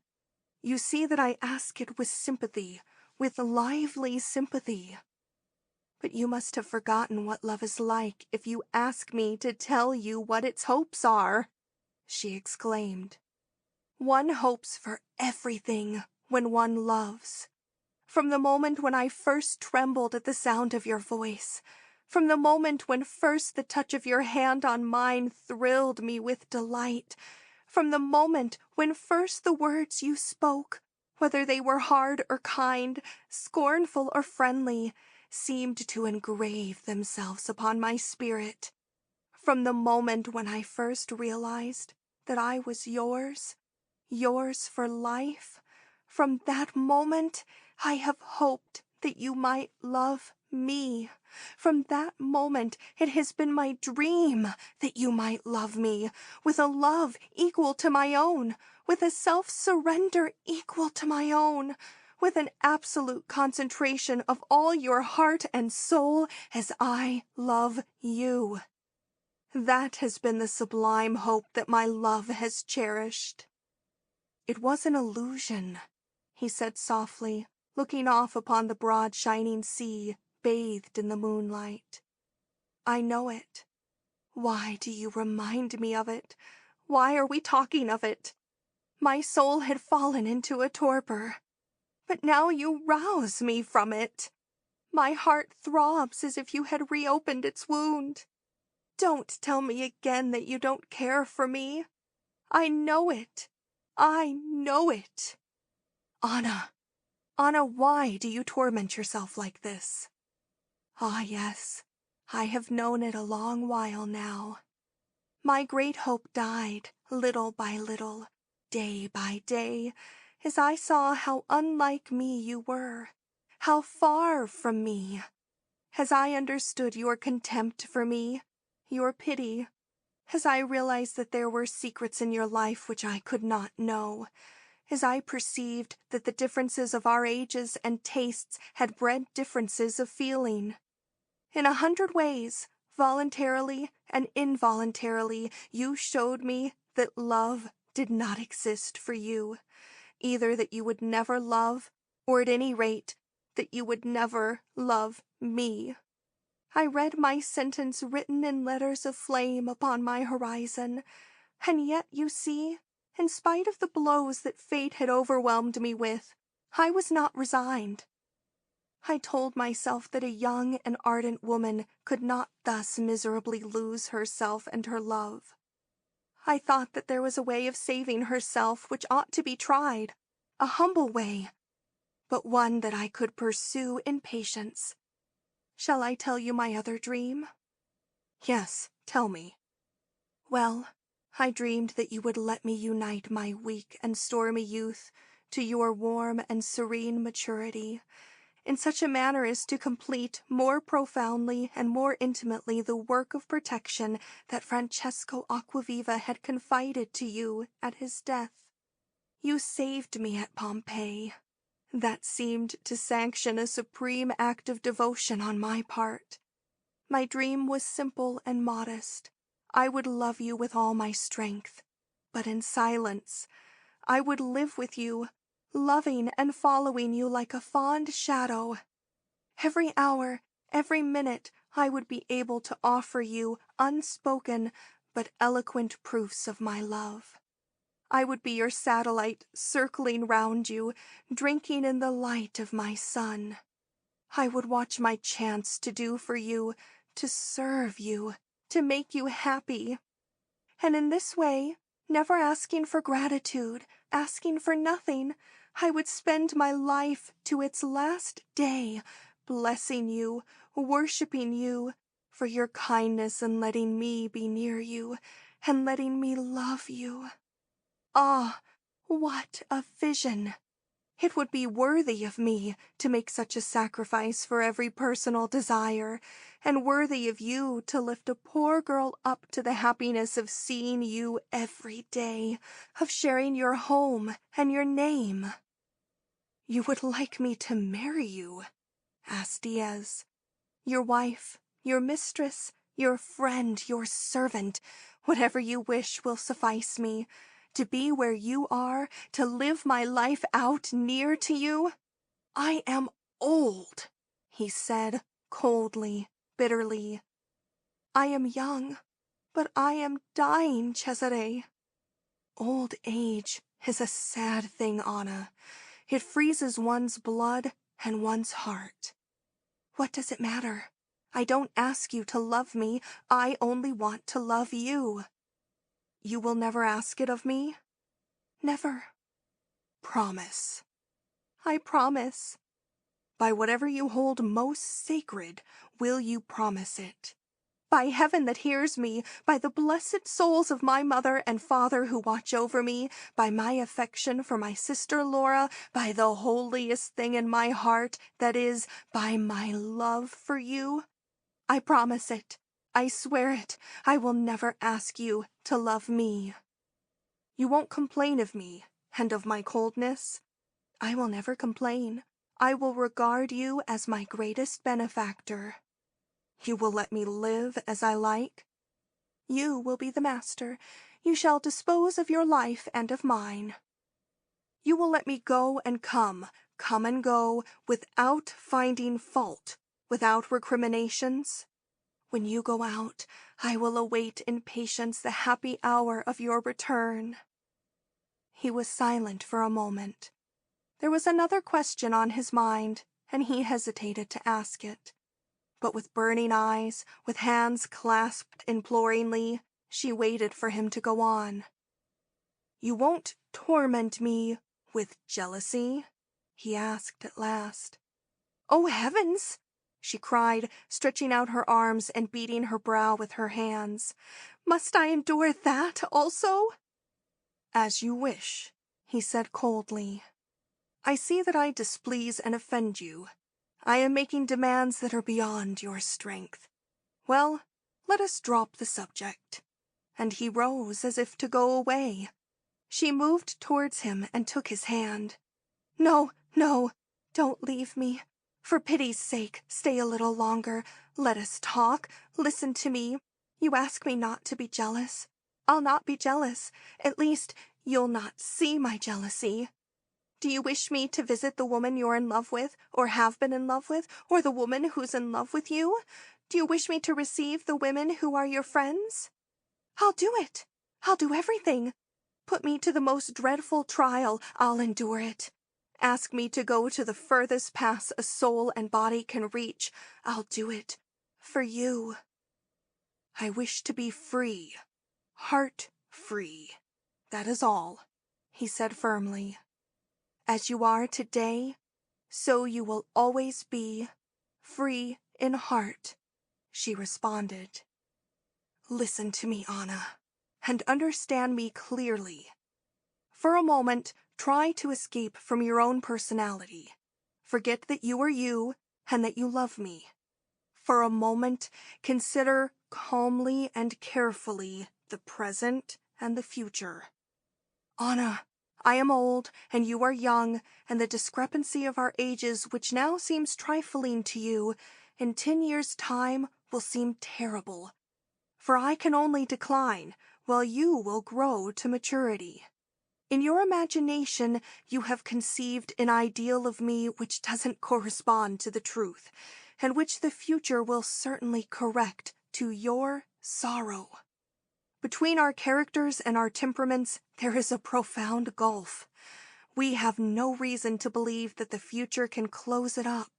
You see that I ask it with sympathy, with lively sympathy. But you must have forgotten what love is like if you ask me to tell you what its hopes are, she exclaimed. One hopes for everything when one loves. From the moment when I first trembled at the sound of your voice, from the moment when first the touch of your hand on mine thrilled me with delight, from the moment when first the words you spoke, whether they were hard or kind, scornful or friendly, seemed to engrave themselves upon my spirit, from the moment when I first realized that I was yours for life, from that moment I have hoped that you might love me. From that moment it has been my dream that you might love me, with a love equal to my own, with a self-surrender equal to my own, with an absolute concentration of all your heart and soul as I love you. That has been the sublime hope that my love has cherished. It was an illusion, he said softly, looking off upon the broad shining sea, bathed in the moonlight. I know it. Why do you remind me of it? Why are we talking of it? My soul had fallen into a torpor, but now you rouse me from it. My heart throbs as if you had reopened its wound. Don't tell me again that you don't care for me. I know it. I know it. Anna, why do you torment yourself like this? Ah, yes, I have known it a long while now. My great hope died little by little, day by day, as I saw how unlike me you were, how far from me, as I understood your contempt for me, your pity, as I realized that there were secrets in your life which I could not know, as I perceived that the differences of our ages and tastes had bred differences of feeling. In 100 ways, voluntarily and involuntarily, you showed me that love did not exist for you, either that you would never love, or at any rate, that you would never love me. I read my sentence written in letters of flame upon my horizon, and yet, you see, In spite of the blows that fate had overwhelmed me with, I was not resigned. I told myself that a young and ardent woman could not thus miserably lose herself and her love. I thought that there was a way of saving herself which ought to be tried, a humble way, but one that I could pursue in patience. Shall I tell you my other dream? Yes, tell me. Well, I dreamed that you would let me unite my weak and stormy youth to your warm and serene maturity, in such a manner as to complete more profoundly and more intimately the work of protection that Francesco Acquaviva had confided to you at his death. You saved me at Pompeii. That seemed to sanction a supreme act of devotion on my part. My dream was simple and modest. I would love you with all my strength, but in silence. I would live with you, loving and following you like a fond shadow. Every hour, every minute, I would be able to offer you unspoken but eloquent proofs of my love. I would be your satellite, circling round you, drinking in the light of my sun. I would watch my chance to do for you, to serve you, to make you happy. And in this way, never asking for gratitude, asking for nothing, I would spend my life to its last day, blessing you, worshipping you, for your kindness in letting me be near you, and letting me love you. Ah, what a vision! It would be worthy of me to make such a sacrifice for every personal desire, and worthy of you to lift a poor girl up to the happiness of seeing you every day, of sharing your home and your name. You would like me to marry you? Asked Diaz. Your wife, your mistress, your friend, your servant, whatever you wish will suffice me. To be where you are, to live my life out near to you. I am old, he said, coldly, bitterly. I am young, but I am dying, Cesare. Old age is a sad thing, Anna. It freezes one's blood and one's heart. What does it matter? I don't ask you to love me. I only want to love you. You will never ask it of me? Never. Promise. I promise. By whatever you hold most sacred, will you promise it? By heaven that hears me, by the blessed souls of my mother and father who watch over me, by my affection for my sister Laura, by the holiest thing in my heart, that is, by my love for you, I promise it. I swear it. I will never ask you to love me. You won't complain of me and of my coldness? I will never complain. I will regard you as my greatest benefactor. You will let me live as I like? You will be the master. You shall dispose of your life and of mine. You will let me go and come and go, without finding fault, without recriminations? When you go out, I will await in patience the happy hour of your return. He was silent for a moment. There was another question on his mind, and he hesitated to ask it. But with burning eyes, with hands clasped imploringly, she waited for him to go on. You won't torment me with jealousy? He asked at last. Oh, heavens! She cried, stretching out her arms and beating her brow with her hands. Must I endure that also? As you wish, he said coldly. I see that I displease and offend you. I am making demands that are beyond your strength. Well, let us drop the subject. And he rose as if to go away. She moved towards him and took his hand. No, no, don't leave me. For pity's sake, stay a little longer. Let us talk. Listen to me. You ask me not to be jealous. I'll not be jealous. At least, you'll not see my jealousy. Do you wish me to visit the woman you're in love with, or have been in love with, or the woman who's in love with you? Do you wish me to receive the women who are your friends? I'll do it. I'll do everything. Put me to the most dreadful trial, I'll endure it. Ask me to go to the furthest pass a soul and body can reach, I'll do it. For you. I wish to be free, heart-free. That is all, he said firmly. As you are today, so you will always be, free in heart, she responded. Listen to me, Anna, and understand me clearly. For a moment, try to escape from your own personality. Forget that you are you and that you love me. For a moment, consider calmly and carefully the present and the future. Anna, I am old and you are young, and the discrepancy of our ages, which now seems trifling to you, in 10 years' time will seem terrible. For I can only decline, while you will grow to maturity. In your imagination, you have conceived an ideal of me which doesn't correspond to the truth, and which the future will certainly correct to your sorrow. Between our characters and our temperaments, there is a profound gulf. We have no reason to believe that the future can close it up.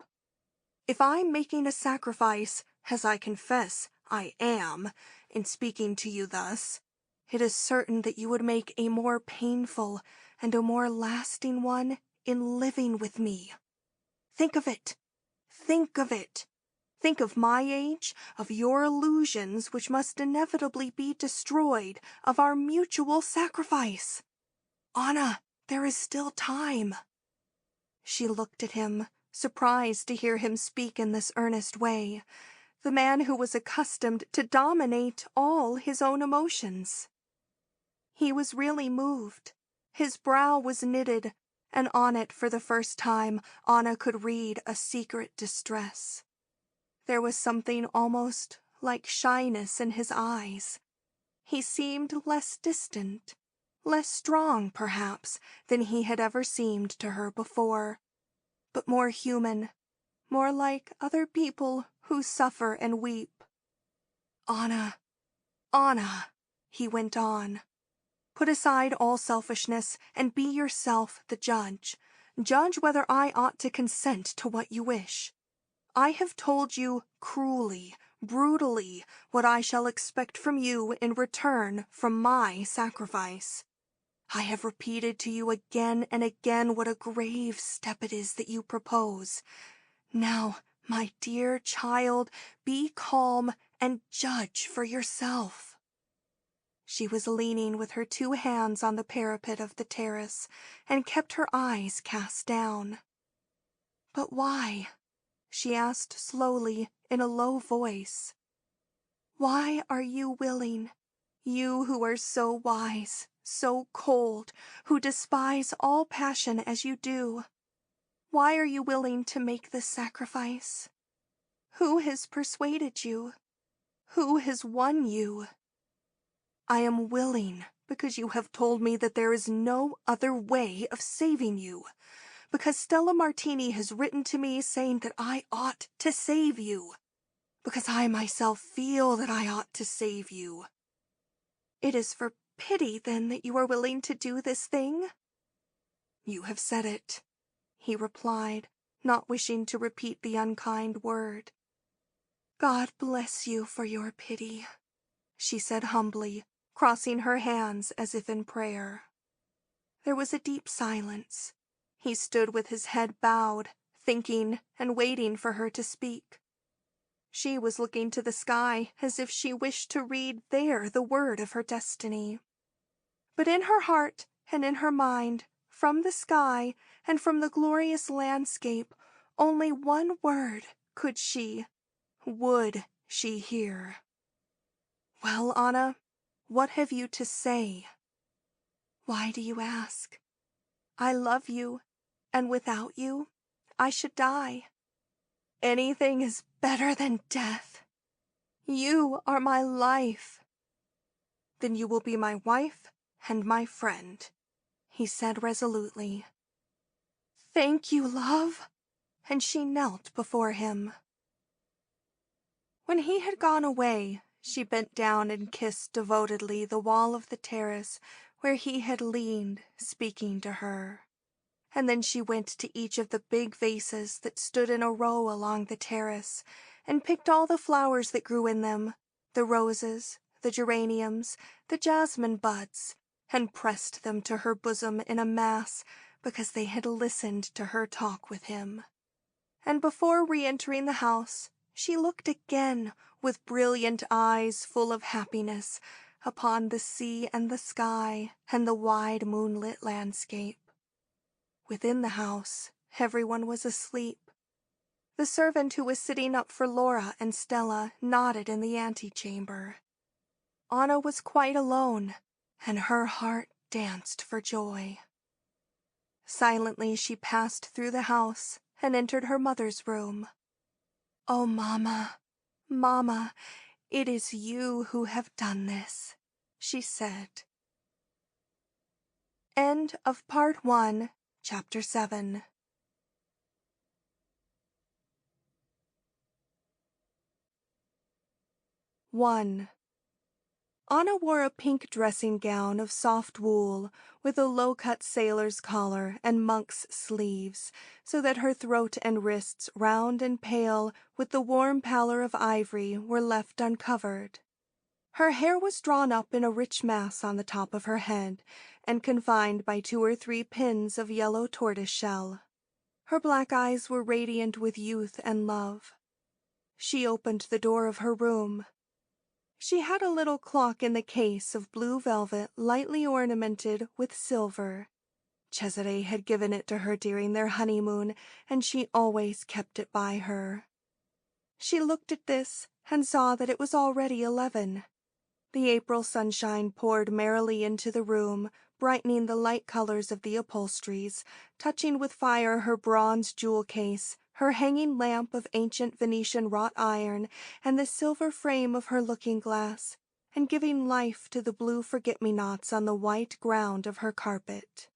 If I'm making a sacrifice, as I confess I am, in speaking to you thus, it is certain that you would make a more painful and a more lasting one in living with me. Think of it. Think of it. Think of my age, of your illusions which must inevitably be destroyed, of our mutual sacrifice. Anna, there is still time. She looked at him, surprised to hear him speak in this earnest way, the man who was accustomed to dominate all his own emotions. He was really moved. His brow was knitted, and on it, for the first time, Anna could read a secret distress. There was something almost like shyness in his eyes. He seemed less distant, less strong, perhaps, than he had ever seemed to her before, but more human, more like other people who suffer and weep. Anna, Anna, he went on. Put aside all selfishness and be yourself the judge. Judge whether I ought to consent to what you wish. I have told you cruelly, brutally, what I shall expect from you in return from my sacrifice. I have repeated to you again and again what a grave step it is that you propose. Now, my dear child, be calm and judge for yourself. She was leaning with her 2 hands on the parapet of the terrace and kept her eyes cast down. But why? She asked slowly in a low voice. Why are you willing, you who are so wise, so cold, who despise all passion as you do? Why are you willing to make this sacrifice? Who has persuaded you? Who has won you? I am willing because you have told me that there is no other way of saving you, because Stella Martini has written to me saying that I ought to save you, because I myself feel that I ought to save you. It is for pity, then, that you are willing to do this thing? You have said it, he replied, not wishing to repeat the unkind word. God bless you for your pity, she said humbly, crossing her hands as if in prayer. There was a deep silence. He stood with his head bowed, thinking and waiting for her to speak. She was looking to the sky as if she wished to read there the word of her destiny. But in her heart and in her mind, from the sky and from the glorious landscape, only one word would she hear. Well, Anna, what have you to say? Why do you ask? I love you, and without you, I should die. Anything is better than death. You are my life. Then you will be my wife and my friend, he said resolutely. Thank you, love. And she knelt before him. When he had gone away, she bent down and kissed devotedly the wall of the terrace where he had leaned, speaking to her. And then she went to each of the big vases that stood in a row along the terrace, and picked all the flowers that grew in them, the roses, the geraniums, the jasmine buds, and pressed them to her bosom in a mass, because they had listened to her talk with him. And before re-entering the house, she looked again, with brilliant eyes full of happiness, upon the sea and the sky and the wide moonlit landscape. Within the house, everyone was asleep. The servant who was sitting up for Laura and Stella nodded in the antechamber. Anna was quite alone, and her heart danced for joy. Silently she passed through the house and entered her mother's room. "Oh, Mamma, Mamma, it is you who have done this," she said. End of Part 1, Chapter 7. One. Anna wore a pink dressing gown of soft wool, with a low-cut sailor's collar and monk's sleeves, so that her throat and wrists, round and pale, with the warm pallor of ivory, were left uncovered. Her hair was drawn up in a rich mass on the top of her head, and confined by 2 or 3 pins of yellow tortoise-shell. Her black eyes were radiant with youth and love. She opened the door of her room. She had a little clock in the case of blue velvet lightly ornamented with silver. Cesare had given it to her during their honeymoon, and she always kept it by her. She looked at this and saw that it was already 11. The April sunshine poured merrily into the room, brightening the light colors of the upholsteries, touching with fire her bronze jewel case, her hanging lamp of ancient Venetian wrought iron, and the silver frame of her looking-glass, and giving life to the blue forget-me-nots on the white ground of her carpet.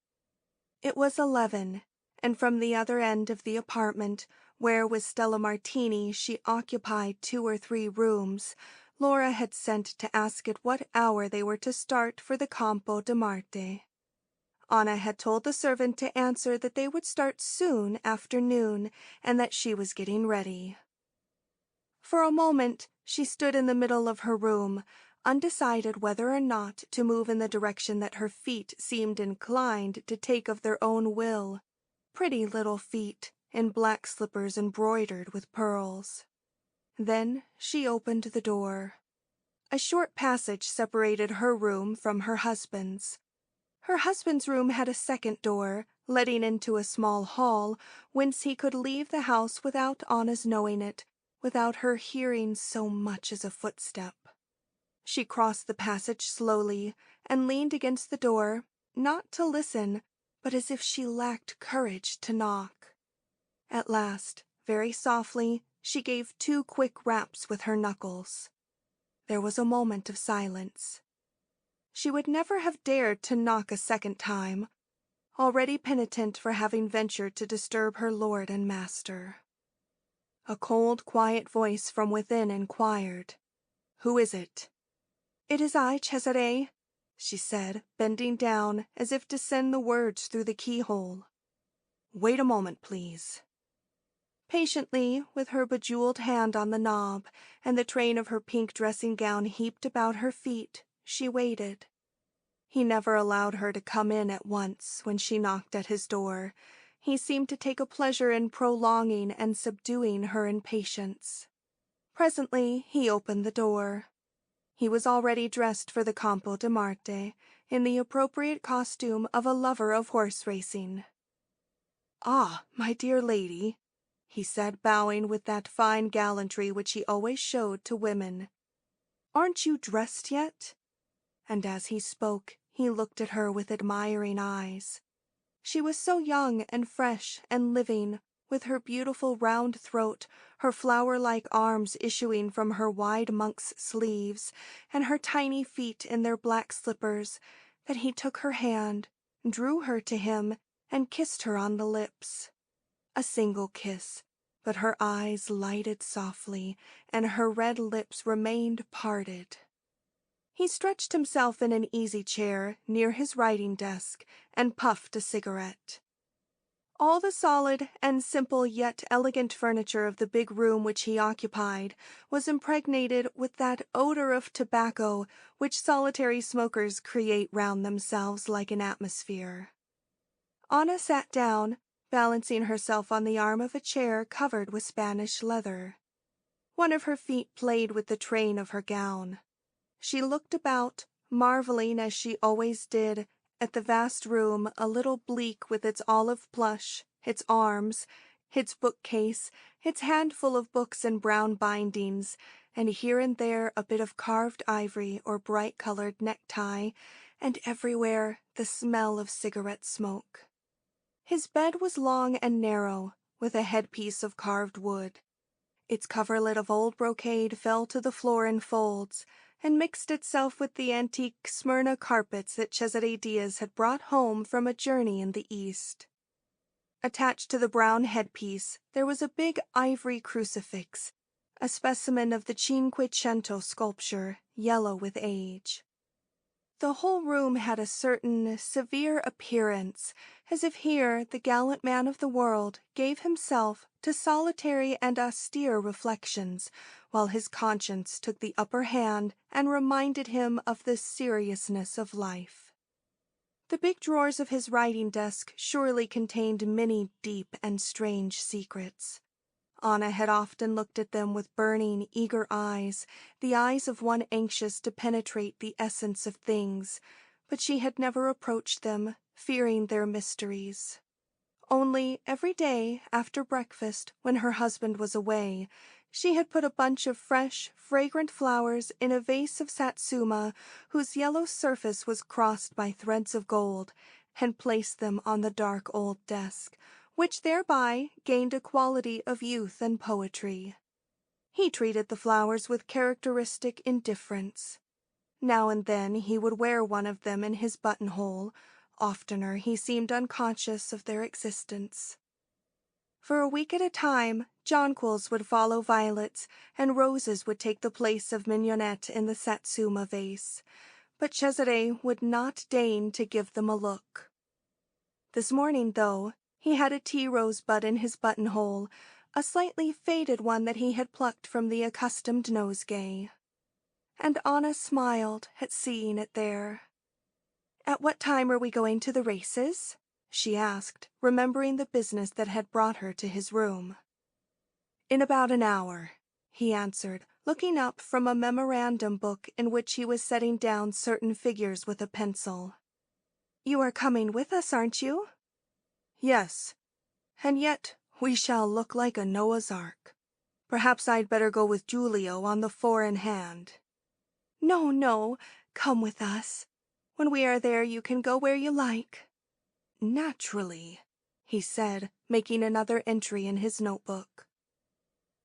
It was 11, and from the other end of the apartment, where with Stella Martini she occupied 2 or 3 rooms, Laura had sent to ask at what hour they were to start for the Campo de Marte. Anna had told the servant to answer that they would start soon after noon, and that she was getting ready. For a moment she stood in the middle of her room, undecided whether or not to move in the direction that her feet seemed inclined to take of their own will. Pretty little feet, in black slippers embroidered with pearls. Then she opened the door. A short passage separated her room from her husband's. Her husband's room had a second door, letting into a small hall, whence he could leave the house without Anna's knowing it, without her hearing so much as a footstep. She crossed the passage slowly, and leaned against the door, not to listen, but as if she lacked courage to knock. At last, very softly, she gave 2 quick raps with her knuckles. There was a moment of silence. She would never have dared to knock a second time, already penitent for having ventured to disturb her lord and master. A cold, quiet voice from within inquired, "Who is it?" "It is I, Cesare," she said, bending down as if to send the words through the keyhole. "Wait a moment, please." Patiently, with her bejeweled hand on the knob, and the train of her pink dressing gown heaped about her feet, she waited. He never allowed her to come in at once when she knocked at his door. He seemed to take a pleasure in prolonging and subduing her impatience. Presently he opened the door. He was already dressed for the Campo de Marte, in the appropriate costume of a lover of horse racing. "Ah, my dear lady," he said, bowing with that fine gallantry which he always showed to women. "Aren't you dressed yet?" And as he spoke, he looked at her with admiring eyes. She was so young and fresh and living, with her beautiful round throat, her flower-like arms issuing from her wide monk's sleeves, and her tiny feet in their black slippers, that he took her hand, drew her to him, and kissed her on the lips. A single kiss, but her eyes lighted softly, and her red lips remained parted. He stretched himself in an easy chair near his writing desk and puffed a cigarette. All the solid and simple yet elegant furniture of the big room which he occupied was impregnated with that odor of tobacco which solitary smokers create round themselves like an atmosphere. Anna sat down, balancing herself on the arm of a chair covered with Spanish leather. One of her feet played with the train of her gown. She looked about, marveling as she always did, at the vast room, a little bleak with its olive plush, its arms, its bookcase, its handful of books in brown bindings, and here and there a bit of carved ivory or bright-colored necktie, and everywhere the smell of cigarette smoke. His bed was long and narrow, with a headpiece of carved wood. Its coverlet of old brocade fell to the floor in folds, and mixed itself with the antique Smyrna carpets that Cesare Diaz had brought home from a journey in the East. Attached to the brown headpiece there was a big ivory crucifix, a specimen of the Cinquecento sculpture, yellow with age. The whole room had a certain severe appearance, as if here the gallant man of the world gave himself to solitary and austere reflections, while his conscience took the upper hand and reminded him of the seriousness of life. The big drawers of his writing desk surely contained many deep and strange secrets. Anna had often looked at them with burning, eager eyes, the eyes of one anxious to penetrate the essence of things, but she had never approached them, fearing their mysteries. Only every day, after breakfast, when her husband was away, she had put a bunch of fresh, fragrant flowers in a vase of satsuma whose yellow surface was crossed by threads of gold, and placed them on the dark old desk, which thereby gained a quality of youth and poetry. He treated the flowers with characteristic indifference. Now and then he would wear one of them in his buttonhole. Oftener he seemed unconscious of their existence. For a week at a time, jonquils would follow violets, and roses would take the place of mignonette in the satsuma vase, but Cesare would not deign to give them a look. This morning, though, he had a tea rosebud in his buttonhole, a slightly faded one that he had plucked from the accustomed nosegay. And Anna smiled at seeing it there. "At what time are we going to the races?" she asked, remembering the business that had brought her to his room. "In about an hour," he answered, looking up from a memorandum book in which he was setting down certain figures with a pencil. "You are coming with us, aren't you?" "Yes, and yet we shall look like a Noah's Ark. Perhaps I'd better go with Giulio on the four-in-hand." "No, no, come with us. When we are there you can go where you like." "Naturally," he said, making another entry in his notebook.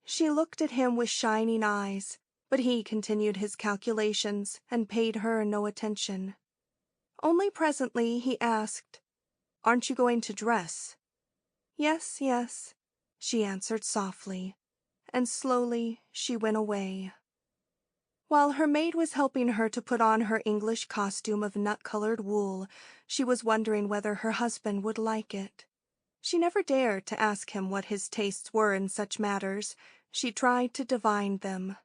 She looked at him with shining eyes, but he continued his calculations and paid her no attention. Only presently he asked, "Aren't you going to dress?" "Yes, yes," she answered softly, and slowly she went away. While her maid was helping her to put on her English costume of nut-colored wool, she was wondering whether her husband would like it. She never dared to ask him what his tastes were in such matters. She tried to divine them.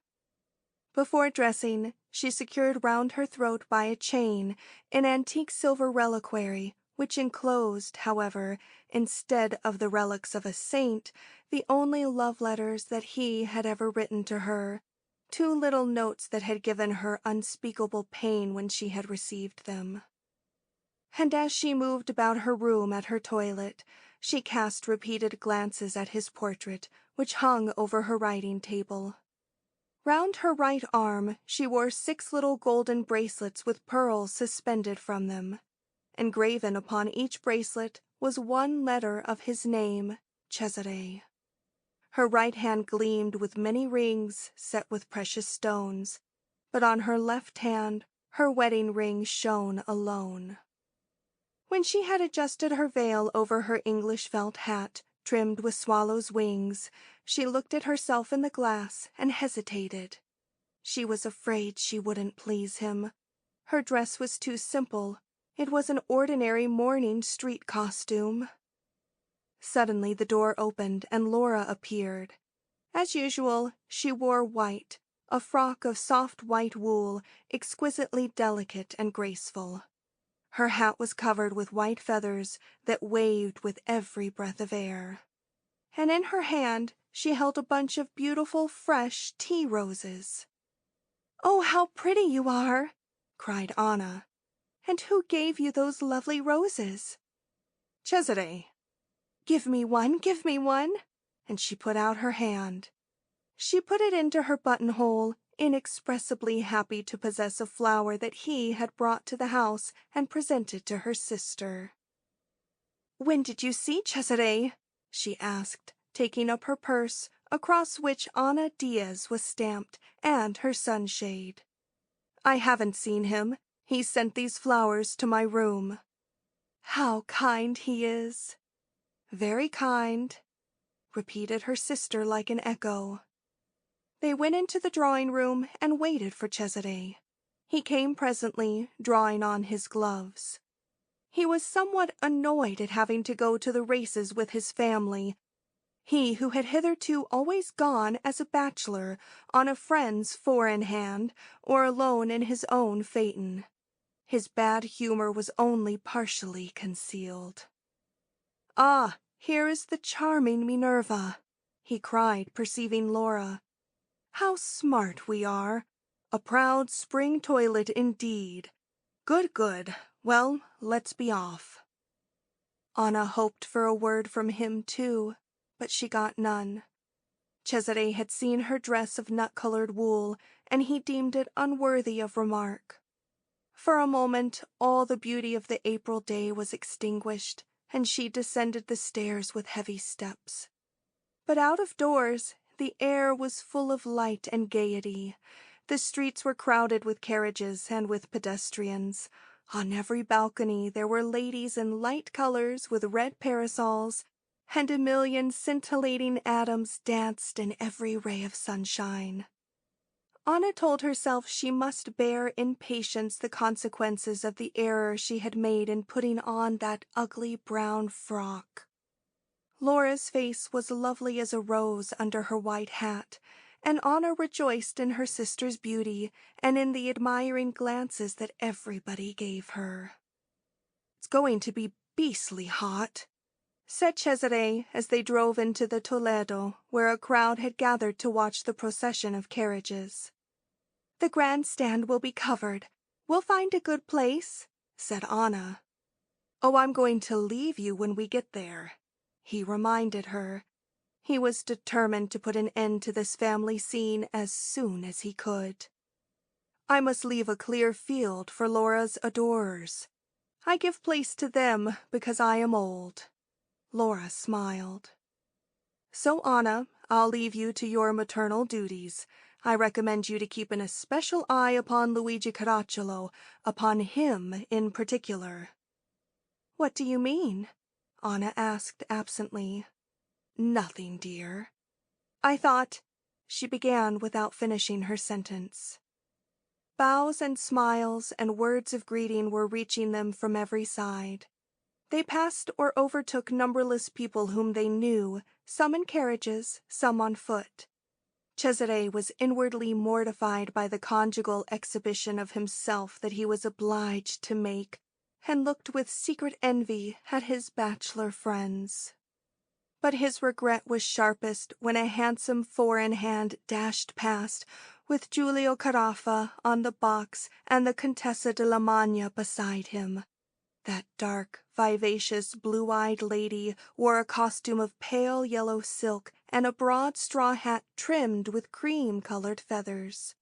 Before dressing, she secured round her throat by a chain an antique silver reliquary, which enclosed, however, instead of the relics of a saint, the only love letters that he had ever written to her, 2 little notes that had given her unspeakable pain when she had received them. And as she moved about her room at her toilet, she cast repeated glances at his portrait, which hung over her writing table. Round her right arm she wore 6 little golden bracelets with pearls suspended from them. Engraven upon each bracelet was 1 letter of his name, Cesare. Her right hand gleamed with many rings set with precious stones, but on her left hand her wedding ring shone alone. When she had adjusted her veil over her English felt hat, trimmed with swallows' wings, she looked at herself in the glass and hesitated. She was afraid she wouldn't please him. Her dress was too simple. It was an ordinary morning street costume. Suddenly the door opened and Laura appeared. As usual, she wore white, a frock of soft white wool, exquisitely delicate and graceful. Her hat was covered with white feathers that waved with every breath of air. And in her hand she held a bunch of beautiful, fresh tea roses. "Oh, how pretty you are!" cried Anna. "And who gave you those lovely roses?" "Cesare." Give me one, give me one." And she put out her hand. She put it into her buttonhole, inexpressibly happy to possess a flower that he had brought to the house and presented to her sister. "When did you see Cesare?" she asked, taking up her purse, across which Ana Diaz was stamped, and her sunshade. "I haven't seen him. He sent these flowers to my room." "How kind he is!" "Very kind," repeated her sister like an echo. They went into the drawing-room and waited for Cesare. He came presently, drawing on his gloves. He was somewhat annoyed at having to go to the races with his family, he who had hitherto always gone as a bachelor on a friend's four-in-hand or alone in his own phaeton. His bad humor was only partially concealed. "Ah, here is the charming Minerva," he cried, perceiving Laura. "How smart we are! A proud spring toilet indeed. Good, good. Well, let's be off." Anna hoped for a word from him too, but she got none. Cesare had seen her dress of nut-colored wool, and he deemed it unworthy of remark. For a moment all the beauty of the April day was extinguished, and she descended the stairs with heavy steps. But out of doors the air was full of light and gaiety. The streets were crowded with carriages and with pedestrians. On every balcony there were ladies in light colors with red parasols, and a million scintillating atoms danced in every ray of sunshine. Anna told herself she must bear in patience the consequences of the error she had made in putting on that ugly brown frock. Laura's face was lovely as a rose under her white hat, and Anna rejoiced in her sister's beauty and in the admiring glances that everybody gave her. "It's going to be beastly hot," said Cesare as they drove into the Toledo, where a crowd had gathered to watch the procession of carriages. "The grandstand will be covered. We'll find a good place," said Anna. "Oh, I'm going to leave you when we get there," he reminded her. He was determined to put an end to this family scene as soon as he could. "I must leave a clear field for Laura's adorers. I give place to them because I am old." Laura smiled. "So, Anna, I'll leave you to your maternal duties. I recommend you to keep an especial eye upon Luigi Caracciolo, upon him in particular." "What do you mean?" Anna asked absently. "Nothing, dear. I thought—" she began without finishing her sentence. Bows and smiles and words of greeting were reaching them from every side. They passed or overtook numberless people whom they knew, some in carriages, some on foot. Cesare was inwardly mortified by the conjugal exhibition of himself that he was obliged to make, and looked with secret envy at his bachelor friends. But his regret was sharpest when a handsome four-in-hand dashed past, with Giulio Caraffa on the box and the Contessa de la Magna beside him. That dark, vivacious, blue-eyed lady wore a costume of pale yellow silk and a broad straw hat trimmed with cream-colored feathers.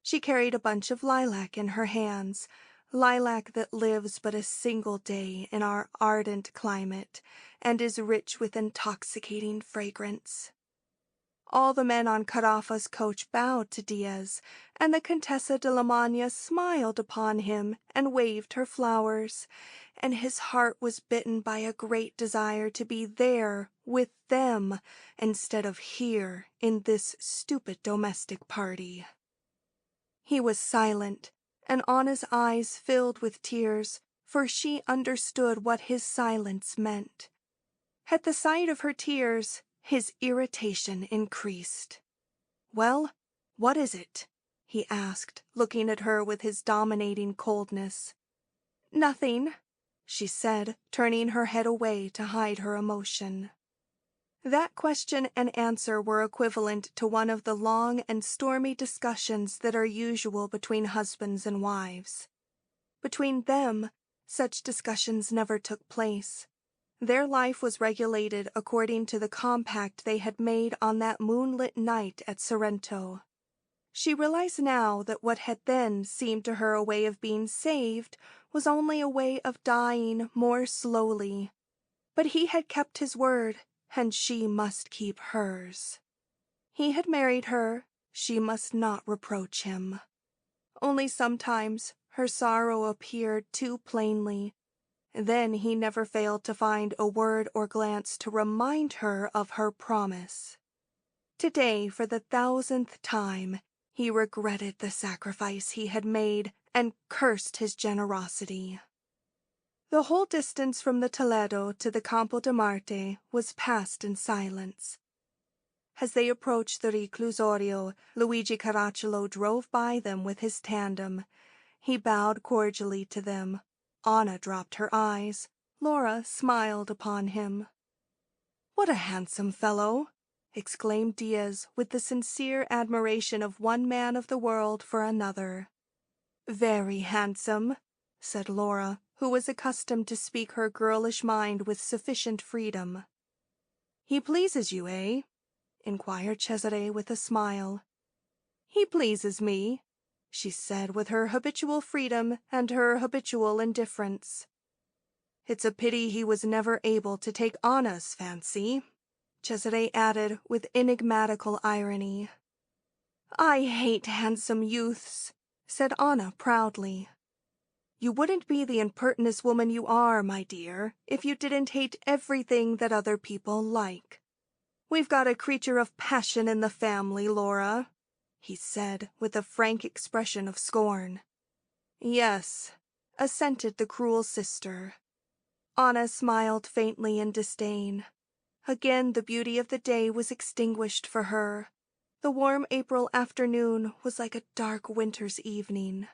She carried a bunch of lilac in her hands, lilac that lives but a single day in our ardent climate and is rich with intoxicating fragrance. All the men on Caraffa's coach bowed to Diaz, and the Contessa de la Magna smiled upon him and waved her flowers, and his heart was bitten by a great desire to be there with them instead of here in this stupid domestic party. He was silent, and Anna's eyes filled with tears, for she understood what his silence meant. At the sight of her tears, his irritation increased. "Well, what is it?" he asked, looking at her with his dominating coldness. "Nothing," she said, turning her head away to hide her emotion. That question and answer were equivalent to one of the long and stormy discussions that are usual between husbands and wives. Between them, such discussions never took place. Their life was regulated according to the compact they had made on that moonlit night at Sorrento. She realized now that what had then seemed to her a way of being saved was only a way of dying more slowly. But he had kept his word, and she must keep hers. He had married her, she must not reproach him. Only sometimes her sorrow appeared too plainly. Then he never failed to find a word or glance to remind her of her promise. Today, for the 1,000th time, he regretted the sacrifice he had made and cursed his generosity. The whole distance from the Toledo to the Campo de Marte was passed in silence. As they approached the reclusorio, Luigi Caracciolo drove by them with his tandem. He bowed cordially to them. Anna dropped her eyes. Laura smiled upon him. "What a handsome fellow!" exclaimed Diaz with the sincere admiration of one man of the world for another. "Very handsome," said Laura, who was accustomed to speak her girlish mind with sufficient freedom. "He pleases you, eh?" inquired Cesare with a smile. "He pleases me," she said with her habitual freedom and her habitual indifference. "It's a pity he was never able to take Anna's fancy," Cesare added with enigmatical irony. "I hate handsome youths," said Anna proudly. "You wouldn't be the impertinent woman you are, my dear, if you didn't hate everything that other people like. We've got a creature of passion in the family, Laura," he said with a frank expression of scorn. "Yes," assented the cruel sister. Anna smiled faintly in disdain. Again the beauty of the day was extinguished for her. The warm April afternoon was like a dark winter's evening.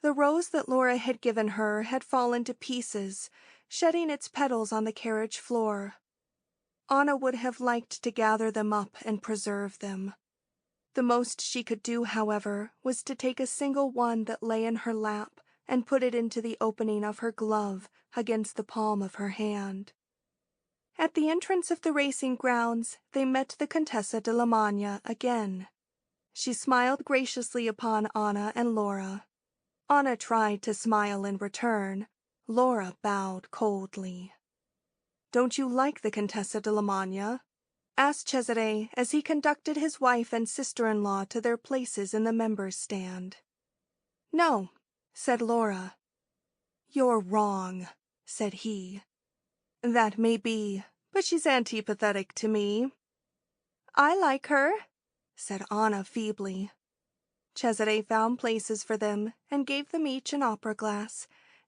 The rose that Laura had given her had fallen to pieces, shedding its petals on the carriage floor. Anna would have liked to gather them up and preserve them. The most she could do, however, was to take a single one that lay in her lap and put it into the opening of her glove against the palm of her hand. At the entrance of the racing grounds, they met the Contessa de la Magna again. She smiled graciously upon Anna and Laura. Anna tried to smile in return. Laura bowed coldly. "Don't you like the Contessa de la Magna?" asked Cesare as he conducted his wife and sister-in-law to their places in the members' stand. "No," said Laura. "You're wrong," said he. "That may be, but she's antipathetic to me." "I like her," said Anna feebly. Cesare found places for them and gave them each an opera glass.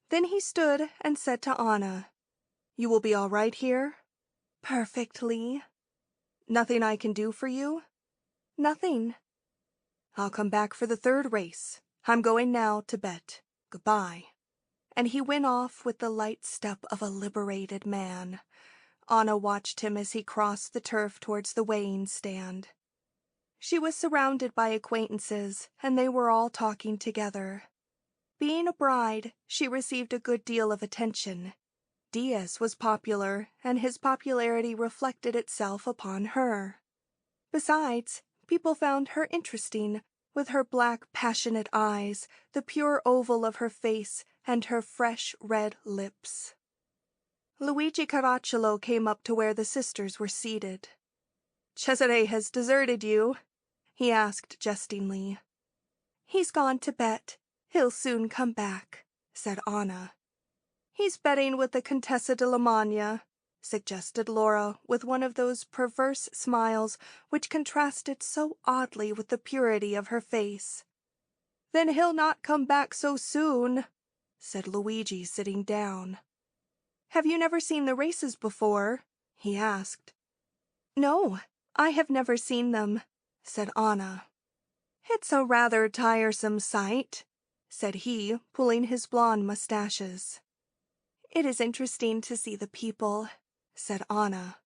Then he stood and said to Anna, "You will be all right here?" "Perfectly." "Nothing I can do for you?" "Nothing." "I'll come back for the third race. I'm going now to bed. Goodbye." And he went off with the light step of a liberated man. Anna watched him as he crossed the turf towards the weighing stand. She was surrounded by acquaintances, and they were all talking together. Being a bride, she received a good deal of attention. Diaz was popular, and his popularity reflected itself upon her. Besides, people found her interesting, with her black, passionate eyes, the pure oval of her face, and her fresh red lips. Luigi Caracciolo came up to where the sisters were seated. "Cesare has deserted you?" he asked jestingly. "He's gone to bed. He'll soon come back," said Anna. "He's betting with the Contessa de la Magna," suggested Laura with one of those perverse smiles which contrasted so oddly with the purity of her face. Then he'll not come back so soon, said Luigi, sitting down. Have you never seen the races before? He asked. No, I have never seen them, said Anna. It's a rather tiresome sight, said he, pulling his blonde mustaches. It is interesting to see the people, said Anna.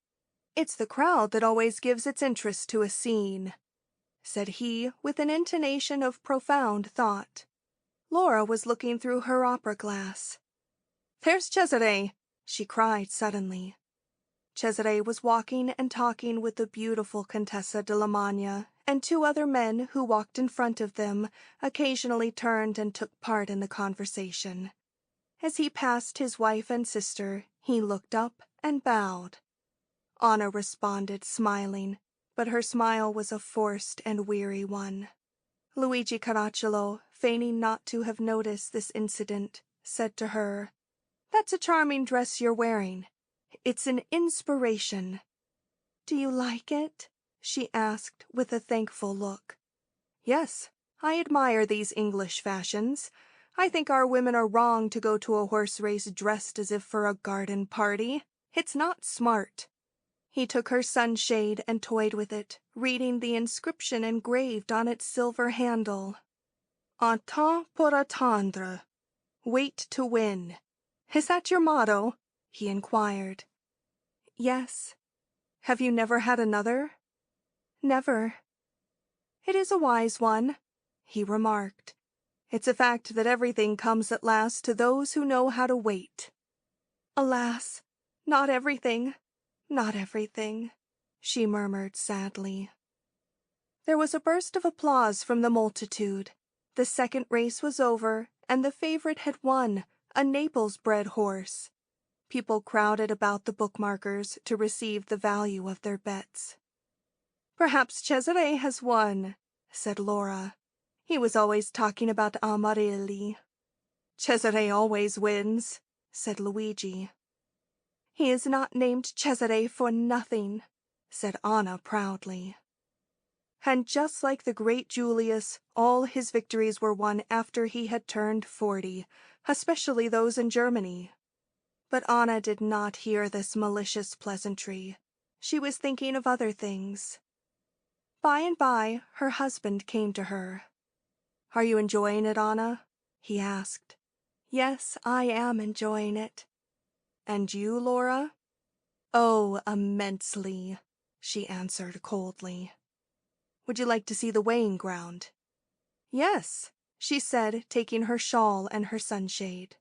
It's the crowd that always gives its interest to a scene, said he, with an intonation of profound thought. Laura was looking through her opera glass. There's Cesare, she cried suddenly. Cesare was walking and talking with the beautiful Contessa de la Magna, and two other men who walked in front of them occasionally turned and took part in the conversation. As he passed his wife and sister, he looked up and bowed. Anna responded, smiling, but her smile was a forced and weary one. Luigi Caracciolo, feigning not to have noticed this incident, said to her, That's a charming dress you're wearing. It's an inspiration. Do you like it? She asked with a thankful look. Yes, I admire these English fashions. I think our women are wrong to go to a horse race dressed as if for a garden party. It's not smart. He took her sunshade and toyed with it, reading the inscription engraved on its silver handle. Attends pour attendre. Wait to win. Is that your motto? He inquired. Yes. Have you never had another? Never. It is a wise one, he remarked. It's a fact that everything comes at last to those who know how to wait. Alas, not everything. Not everything, she murmured sadly. There was a burst of applause from the multitude. The second race was over, and the favorite had won, a Naples-bred horse. People crowded about the bookmakers to receive the value of their bets. Perhaps Cesare has won, said Laura. He was always talking about Amarilli. Cesare always wins, said Luigi. He is not named Cesare for nothing, said Anna proudly. And just like the great Julius, all his victories were won after he had turned 40, especially those in Germany. But Anna did not hear this malicious pleasantry. She was thinking of other things. By and by, her husband came to her. Are you enjoying it, Anna? He asked. Yes, I am enjoying it. And you, Laura? Oh, immensely, she answered coldly. Would you like to see the weighing ground? Yes, she said, taking her shawl and her sunshade.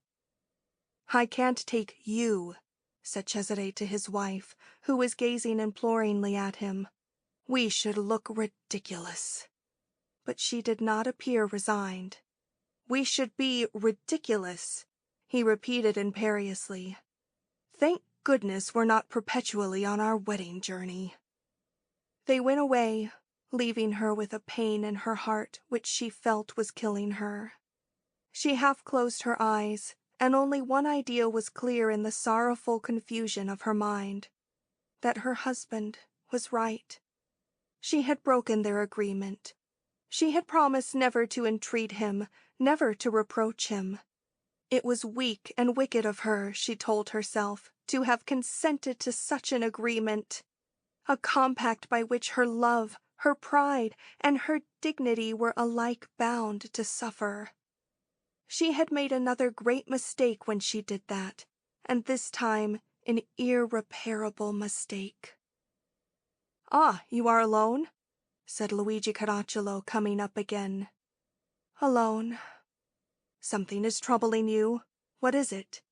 I can't take you, said Cesare to his wife, who was gazing imploringly at him. We should look ridiculous. But she did not appear resigned. We should be ridiculous, he repeated imperiously. Thank goodness we're not perpetually on our wedding journey. They went away, leaving her with a pain in her heart which she felt was killing her. She half closed her eyes, and only one idea was clear in the sorrowful confusion of her mind, that her husband was right. She had broken their agreement. She had promised never to entreat him, never to reproach him. It was weak and wicked of her, she told herself, to have consented to such an agreement, a compact by which her love, her pride, and her dignity were alike bound to suffer. She had made another great mistake when she did that, and this time an irreparable mistake. Ah, you are alone? Said Luigi Caracciolo, coming up again. Alone. Something is troubling you. What is it?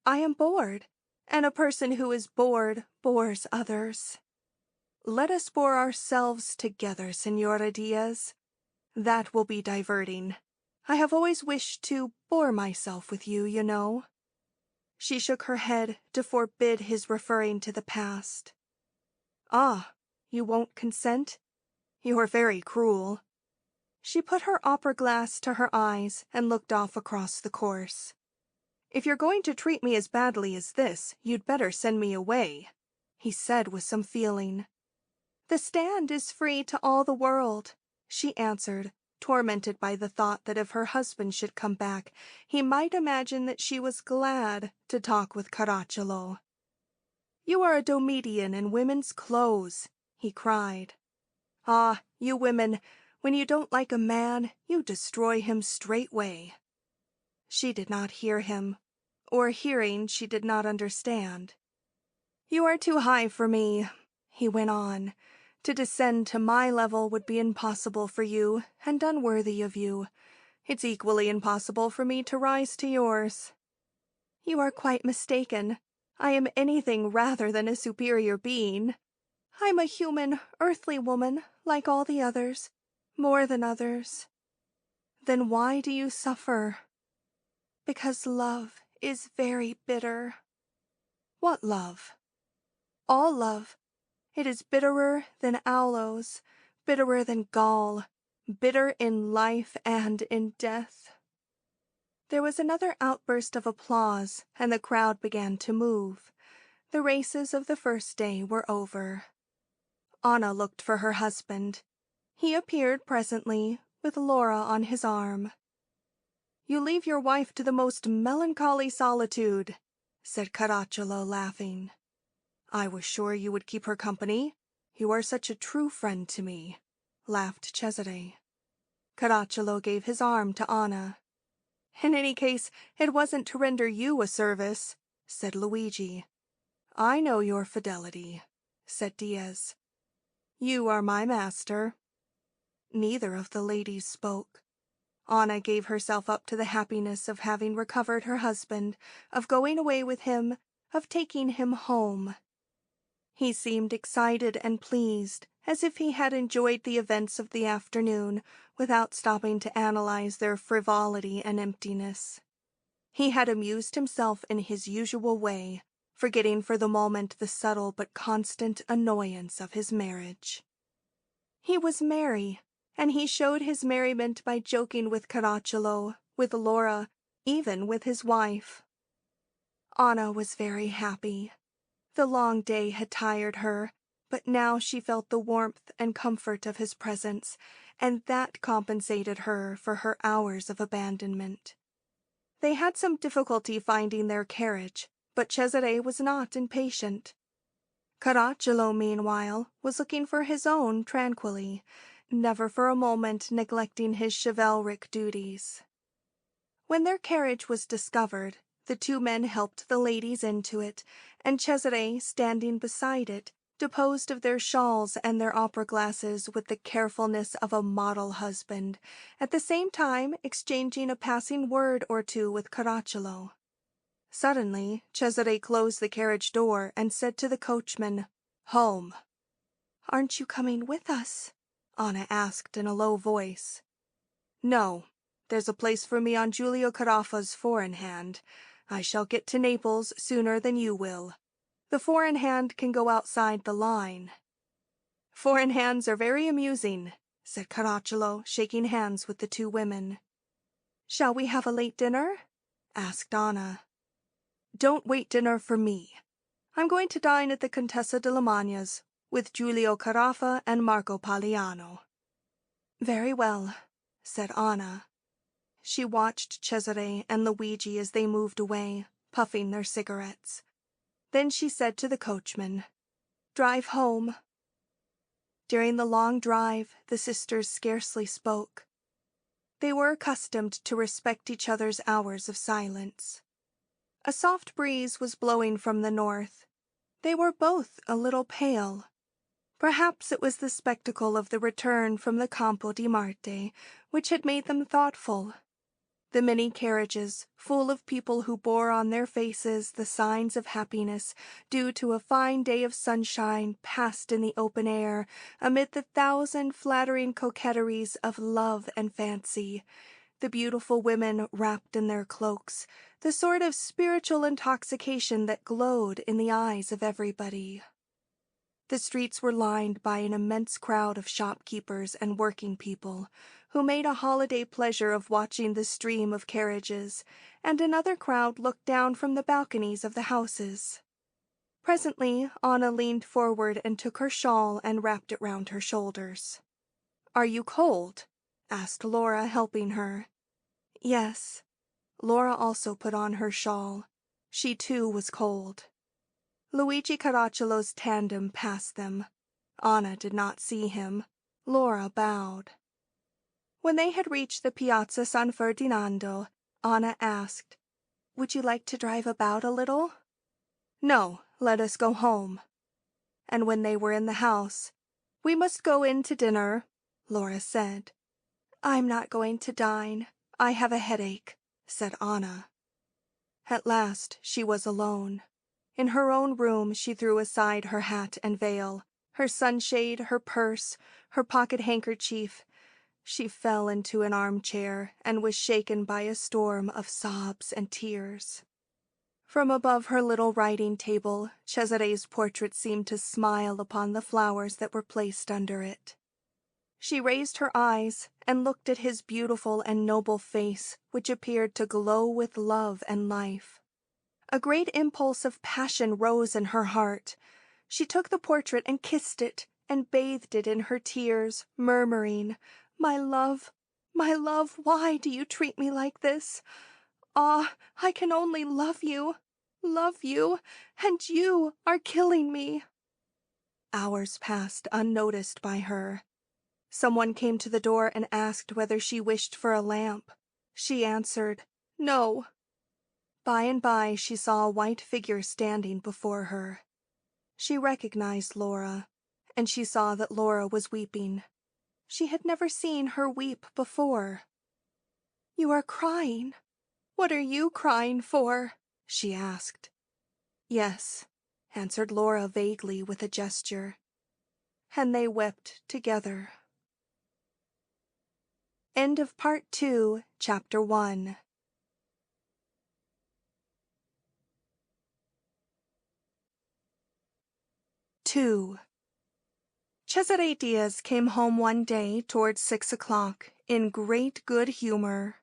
I am bored, and a person who is bored bores others. Let us bore ourselves together, Signora Diaz. That will be diverting. I have always wished to bore myself with you, you know. She shook her head to forbid his referring to the past. Ah, you won't consent? You are very cruel. She put her opera glass to her eyes and looked off across the course. If you're going to treat me as badly as this, you'd better send me away, he said with some feeling. The stand is free to all the world, she answered, tormented by the thought that if her husband should come back, he might imagine that she was glad to talk with Caracciolo. "You are a Domitian in women's clothes," he cried. "Ah, you women, when you don't like a man, you destroy him straightway." She did not hear him, or hearing she did not understand. "You are too high for me," he went on. "To descend to my level would be impossible for you, and unworthy of you. It's equally impossible for me to rise to yours." "You are quite mistaken. I am anything rather than a superior being. I'm a human, earthly woman, like all the others, more than others." "Then why do you suffer?" "Because love is very bitter." "What love?" "All love. It is bitterer than aloes, bitterer than gall, bitter in life and in death." There was another outburst of applause, and the crowd began to move. The races of the first day were over. Anna looked for her husband. He appeared presently, with Laura on his arm. "You leave your wife to the most melancholy solitude," said Caracciolo, laughing. "I was sure you would keep her company. You are such a true friend to me," laughed Cesare. Caracciolo gave his arm to Anna. "In any case, it wasn't to render you a service," said Luigi. "I know your fidelity," said Diaz. "You are my master." Neither of the ladies spoke. Anna gave herself up to the happiness of having recovered her husband, of going away with him, of taking him home. He seemed excited and pleased, as if he had enjoyed the events of the afternoon without stopping to analyze their frivolity and emptiness. He had amused himself in his usual way, forgetting for the moment the subtle but constant annoyance of his marriage. He was merry, and he showed his merriment by joking with Caracciolo, with Laura, even with his wife. Anna was very happy. The long day had tired her, but now she felt the warmth and comfort of his presence, and that compensated her for her hours of abandonment. They had some difficulty finding their carriage, but Cesare was not impatient. Caracciolo, meanwhile, was looking for his own tranquilly, never for a moment neglecting his chivalric duties. When their carriage was discovered, the two men helped the ladies into it, and Cesare, standing beside it, disposed of their shawls and their opera-glasses with the carefulness of a model husband, at the same time exchanging a passing word or two with Caracciolo. Suddenly, Cesare closed the carriage door and said to the coachman, "Home." "Aren't you coming with us?" Anna asked in a low voice. "No. There's a place for me on Giulio Caraffa's four-in-hand. I shall get to Naples sooner than you will. The four-in-hand can go outside the line." "Four-in-hands are very amusing," said Caracciolo, shaking hands with the two women. "Shall we have a late dinner?" asked Anna. "Don't wait dinner for me. I'm going to dine at the Contessa de Lamagna's with Giulio Caraffa and Marco Paliano." "Very well," said Anna. She watched Cesare and Luigi as they moved away, puffing their cigarettes. Then she said to the coachman, "Drive home." During the long drive, the sisters scarcely spoke. They were accustomed to respect each other's hours of silence. A soft breeze was blowing from the north. They were both a little pale. Perhaps it was the spectacle of the return from the Campo di Marte which had made them thoughtful. The many carriages, full of people who bore on their faces the signs of happiness due to a fine day of sunshine passed in the open air amid the thousand flattering coquetries of love and fancy, the beautiful women wrapped in their cloaks, the sort of spiritual intoxication that glowed in the eyes of everybody. The streets were lined by an immense crowd of shopkeepers and working people, who made a holiday pleasure of watching the stream of carriages, and another crowd looked down from the balconies of the houses. Presently Anna leaned forward and took her shawl and wrapped it round her shoulders. "Are you cold?" asked Laura, helping her. Yes. Laura also put on her shawl. She too was cold. Luigi Caracciolo's tandem passed them. Anna did not see him. Laura bowed. When they had reached the Piazza San Ferdinando, Anna asked, "Would you like to drive about a little?" "No, let us go home." And when they were in the house, "We must go in to dinner," Laura said. "I'm not going to dine. I have a headache," said Anna. At last she was alone. In her own room she threw aside her hat and veil, her sunshade, her purse, her pocket-handkerchief. She fell into an armchair and was shaken by a storm of sobs and tears. From above her little writing table, Cesare's portrait seemed to smile upon the flowers that were placed under it. She raised her eyes and looked at his beautiful and noble face, which appeared to glow with love and life. A great impulse of passion rose in her heart. She took the portrait and kissed it, and bathed it in her tears, murmuring, my love, why do you treat me like this? Ah, I can only love you, and you are killing me." Hours passed unnoticed by her. Someone came to the door and asked whether she wished for a lamp. She answered, "No." By and by she saw a white figure standing before her. She recognized Laura, and she saw that Laura was weeping. She had never seen her weep before. "You are crying. What are you crying for?" she asked. "Yes," answered Laura vaguely with a gesture. And they wept together. End of Part 2, Chapter 1. Cesare Diaz came home one day towards 6 o'clock in great good humor.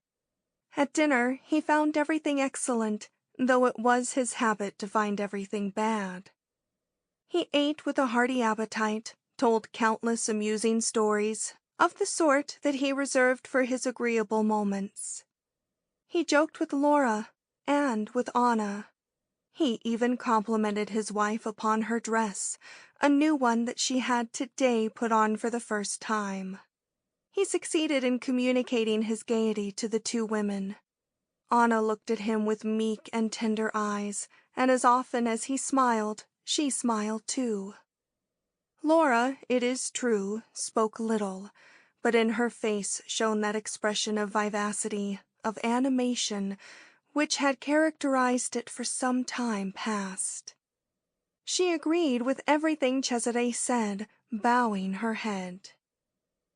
At dinner he found everything excellent, though it was his habit to find everything bad. He ate with a hearty appetite, told countless amusing stories, of the sort that he reserved for his agreeable moments. He joked with Laura and with Anna. He even complimented his wife upon her dress, a new one that she had today put on for the first time. He succeeded in communicating his gaiety to the two women. Anna looked at him with meek and tender eyes, and as often as he smiled, she smiled too. Laura, it is true, spoke little, but in her face shone that expression of vivacity, of animation, which had characterized it for some time past. She agreed with everything Cesare said, bowing her head.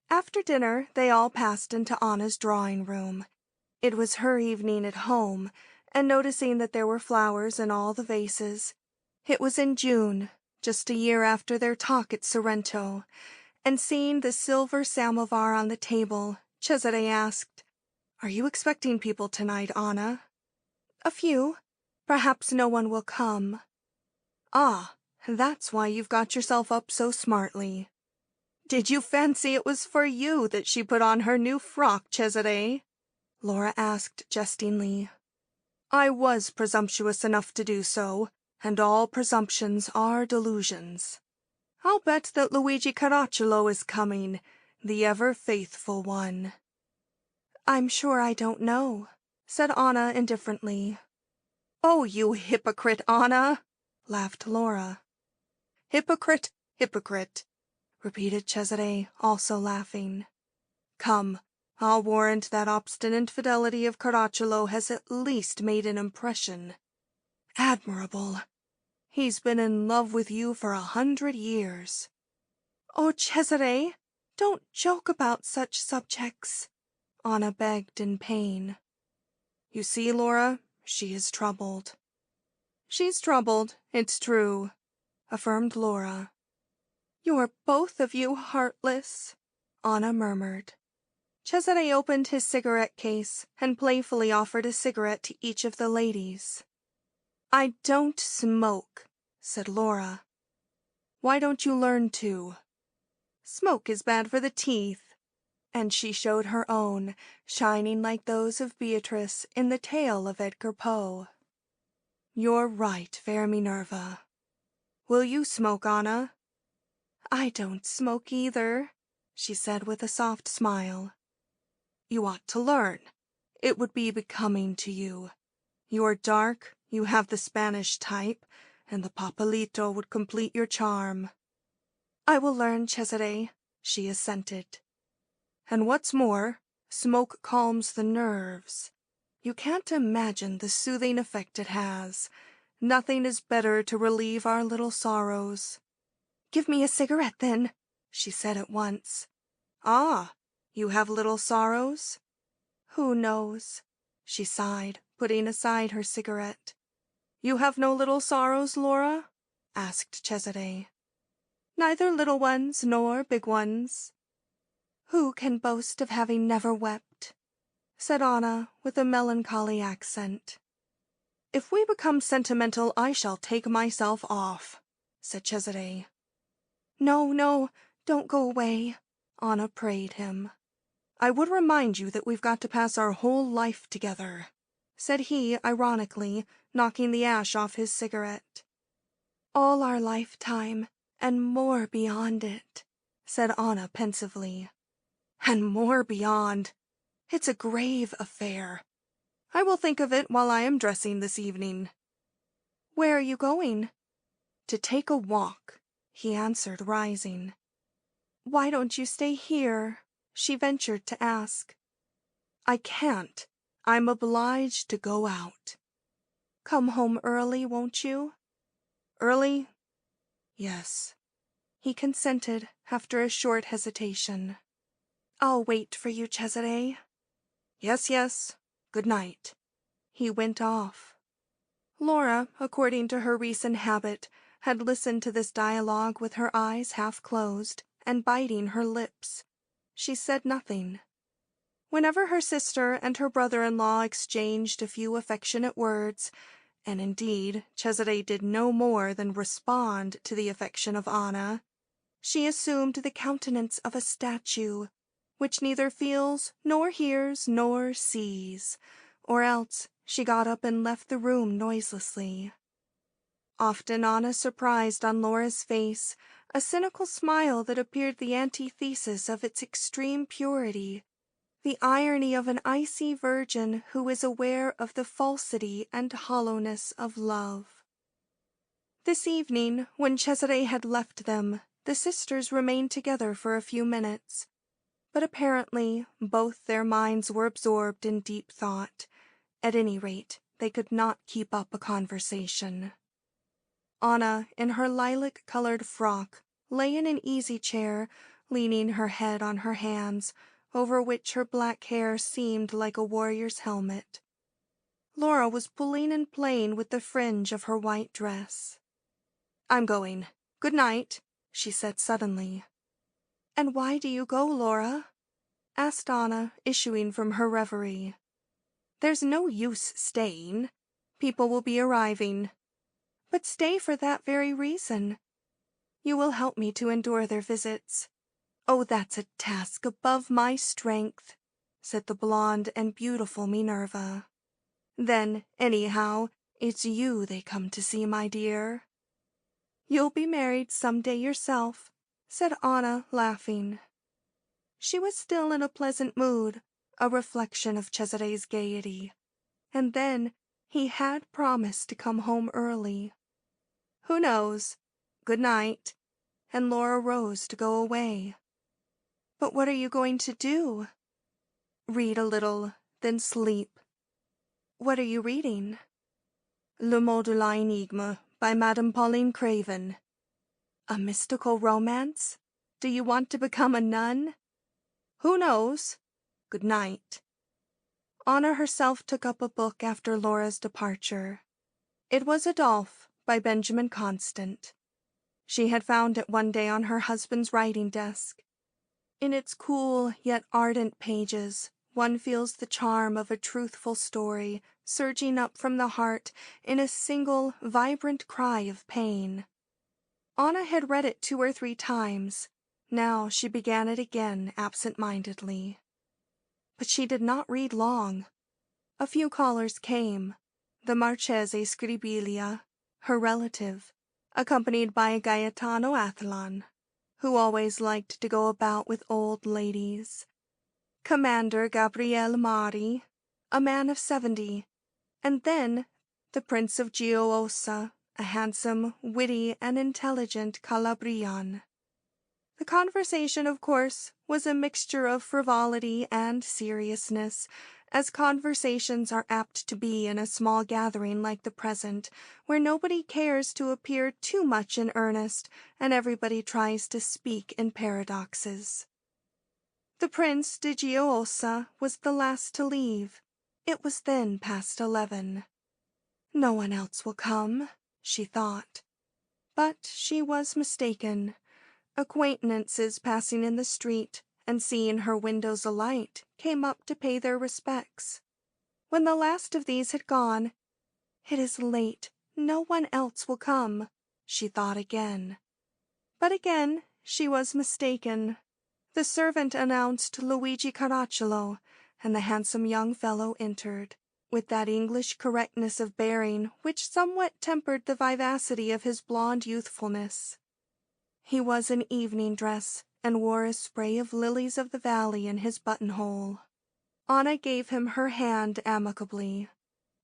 After dinner they all passed into Anna's drawing-room. It was her evening at home, and noticing that there were flowers in all the vases, it was in June, just a year after their talk at Sorrento, and seeing the silver samovar on the table, Cesare asked, "Are you expecting people tonight, Anna?" "A few. Perhaps no one will come." "Ah, that's why you've got yourself up so smartly. Did you fancy it was for you that she put on her new frock, Cesare?" Laura asked jestingly. "I was presumptuous enough to do so, and all presumptions are delusions. I'll bet that Luigi Caracciolo is coming, the ever-faithful one." "I'm sure I don't know," said Anna indifferently. "Oh, you hypocrite, Anna!" laughed Laura. "Hypocrite, hypocrite," repeated Cesare, also laughing. "Come, I'll warrant that obstinate fidelity of Caracciolo has at least made an impression. Admirable! He's been in love with you for 100 years. "Oh, Cesare, don't joke about such subjects," Anna begged in pain. "You see, Laura, she is troubled." "She's troubled, it's true," affirmed Laura. "You're both of you heartless," Anna murmured. Cesare opened his cigarette case and playfully offered a cigarette to each of the ladies. "I don't smoke," said Laura. "Why don't you learn to?" "Smoke is bad for the teeth." And she showed her own, shining like those of Beatrice in the tale of Edgar Poe. "You're right, fair Minerva. Will you smoke, Anna?" "I don't smoke either," she said with a soft smile. "You ought to learn. It would be becoming to you. You're dark, you have the Spanish type, and the papelito would complete your charm." "I will learn, Cesare," she assented. "And what's more, smoke calms the nerves. You can't imagine the soothing effect it has. Nothing is better to relieve our little sorrows." "Give me a cigarette, then," she said at once. "Ah, you have little sorrows?" "Who knows?" she sighed, putting aside her cigarette. "You have no little sorrows, Laura?" asked Cesare. "Neither little ones nor big ones." "Who can boast of having never wept?" said Anna with a melancholy accent. "If we become sentimental, I shall take myself off," said Cesare. "No, no, don't go away," Anna prayed him. "I would remind you that we've got to pass our whole life together," said he, ironically, knocking the ash off his cigarette. "All our lifetime, and more beyond it," said Anna pensively. "And more beyond. It's a grave affair. I will think of it while I am dressing this evening." "Where are you going?" "To take a walk," he answered, rising. "Why don't you stay here?" she ventured to ask. "I can't. I'm obliged to go out." "Come home early, won't you?" "Early? Yes," he consented after a short hesitation. "I'll wait for you, Cesare." "Yes, yes. Good night." He went off. Laura, according to her recent habit, had listened to this dialogue with her eyes half closed and biting her lips. She said nothing. Whenever her sister and her brother-in-law exchanged a few affectionate words, and indeed Cesare did no more than respond to the affection of Anna, she assumed the countenance of a statue, which neither feels nor hears nor sees, or else she got up and left the room noiselessly. Often Anna surprised on Laura's face a cynical smile that appeared the antithesis of its extreme purity, the irony of an icy virgin who is aware of the falsity and hollowness of love. This evening, when Cesare had left them, the sisters remained together for a few minutes, but apparently both their minds were absorbed in deep thought. At any rate, they could not keep up a conversation. Anna, in her lilac-colored frock, lay in an easy-chair, leaning her head on her hands, over which her black hair seemed like a warrior's helmet. Laura was pulling and playing with the fringe of her white dress. "I'm going. Good night," she said suddenly. "And why do you go, Laura?" asked Anna, issuing from her reverie. "There's no use staying. People will be arriving." "But stay for that very reason. You will help me to endure their visits." "Oh, that's a task above my strength," said the blonde and beautiful Minerva. "Then, anyhow, it's you they come to see, my dear." "You'll be married some day yourself," said Anna, laughing. She was still in a pleasant mood, a reflection of Cesare's gaiety. And then he had promised to come home early. "Who knows? Good night." And Laura rose to go away. "But what are you going to do?" "Read a little, then sleep." "What are you reading?" Le Mot de l'Énigme by Madame Pauline Craven. "A mystical romance? Do you want to become a nun?" "Who knows? Good night." Anna herself took up a book after Laura's departure. It was Adolphe by Benjamin Constant. She had found it one day on her husband's writing desk. In its cool yet ardent pages, one feels the charm of a truthful story surging up from the heart in a single, vibrant cry of pain. Anna had read it 2 or 3 times. Now she began it again absent-mindedly. But she did not read long. A few callers came. The Marchese Scribiglia, her relative, accompanied by Gaetano Athelan, who always liked to go about with old ladies, Commander Gabriele Mari, a man of 70, and then the Prince of Gioiosa, a handsome, witty, and intelligent Calabrian. The conversation, of course, was a mixture of frivolity and seriousness, as conversations are apt to be in a small gathering like the present, where nobody cares to appear too much in earnest, and everybody tries to speak in paradoxes. The Prince de Gioiosa was the last to leave. It was then past 11. No one else will come, she thought. But she was mistaken. Acquaintances passing in the street and seeing her windows alight came up to pay their respects. When the last of these had gone, "It is late, no one else will come," she thought again. But again she was mistaken. The servant announced Luigi Caracciolo, and the handsome young fellow entered, with that English correctness of bearing which somewhat tempered the vivacity of his blonde youthfulness. He was in evening dress and wore a spray of lilies of the valley in his buttonhole. Anna gave him her hand amicably.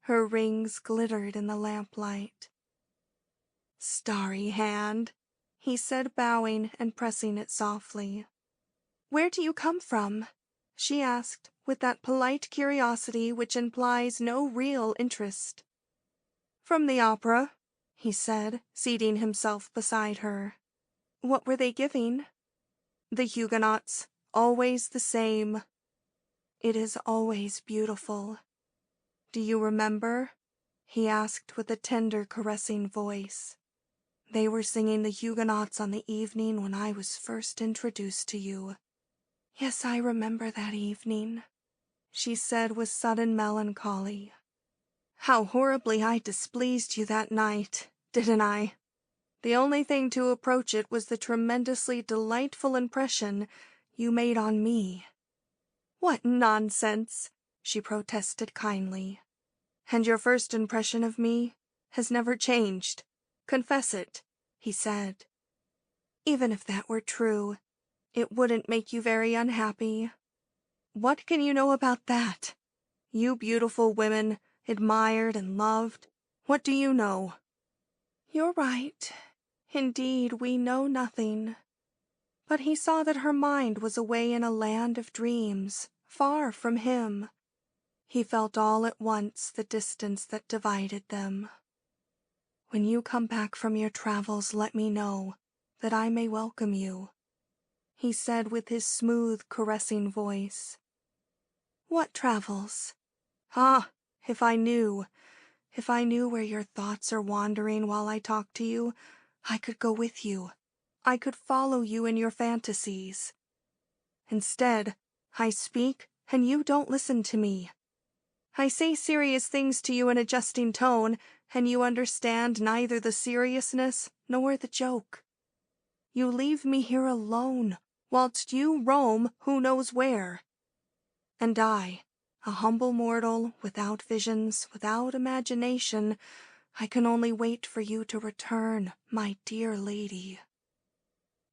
Her rings glittered in the lamplight. "Starry hand," he said, bowing and pressing it softly. "Where do you come from?" she asked, with that polite curiosity which implies no real interest. "From the opera," he said, seating himself beside her. "What were they giving?" "The Huguenots, always the same." "It is always beautiful. Do you remember?" he asked with a tender, caressing voice. "They were singing the Huguenots on the evening when I was first introduced to you." "Yes, I remember that evening," she said with sudden melancholy. "How horribly I displeased you that night, didn't I? The only thing to approach it was the tremendously delightful impression you made on me." "What nonsense!" she protested kindly. "And your first impression of me has never changed. Confess it," he said. "Even if that were true, it wouldn't make you very unhappy." "What can you know about that? You beautiful women, admired and loved, what do you know?" "You're right. Indeed, we know nothing." But he saw that her mind was away in a land of dreams, far from him. He felt all at once the distance that divided them. "When you come back from your travels, let me know, that I may welcome you," he said with his smooth, caressing voice. "What travels?" "Ah, if I knew where your thoughts are wandering while I talk to you, I could go with you. I could follow you in your fantasies. Instead, I speak and you don't listen to me. I say serious things to you in a jesting tone, and you understand neither the seriousness nor the joke. You leave me here alone, whilst you roam who knows where. And I, a humble mortal, without visions, without imagination, I can only wait for you to return, my dear lady."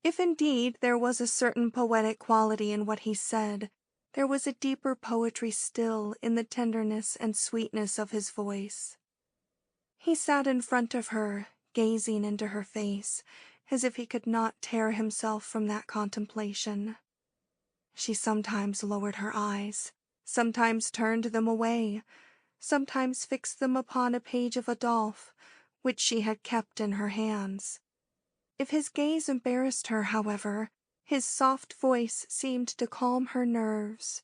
If indeed there was a certain poetic quality in what he said, there was a deeper poetry still in the tenderness and sweetness of his voice. He sat in front of her, gazing into her face, as if he could not tear himself from that contemplation. She sometimes lowered her eyes, sometimes turned them away, sometimes fixed them upon a page of Adolphe, which she had kept in her hands. If his gaze embarrassed her, however, his soft voice seemed to calm her nerves.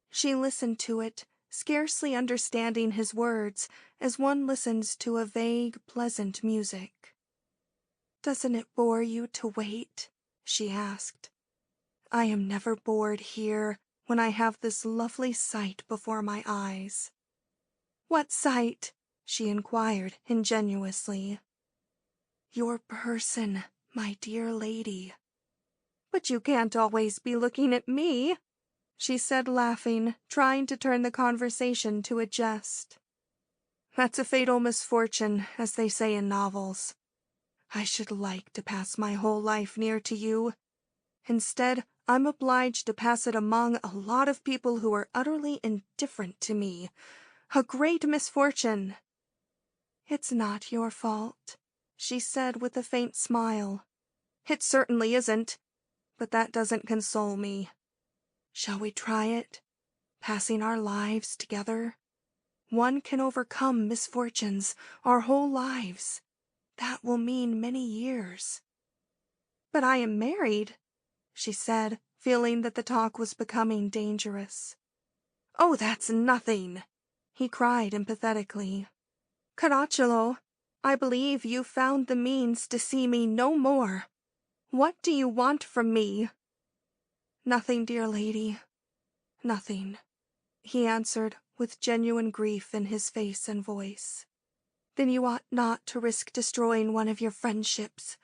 She listened to it, scarcely understanding his words, as one listens to a vague, pleasant music. "Doesn't it bore you to wait?" she asked. "I am never bored here when I have this lovely sight before my eyes." "What sight?" she inquired ingenuously. "Your person, my dear lady." But you can't always be looking at me, she said, laughing, trying to turn the conversation to a jest. That's a fatal misfortune, as they say in novels. I should like to pass my whole life near to you. Instead, I'm obliged to pass it among a lot of people who are utterly indifferent to me. A great misfortune. It's not your fault, she said with a faint smile. It certainly isn't, but that doesn't console me. Shall we try it? Passing our lives together? One can overcome misfortunes our whole lives. That will mean many years. But I am married, she said, feeling that the talk was becoming dangerous. Oh, that's nothing, he cried emphatically. Caracciolo, I believe you found the means to see me no more. What do you want from me? Nothing, dear lady, nothing, he answered with genuine grief in his face and voice. Then you ought not to risk destroying one of your friendships.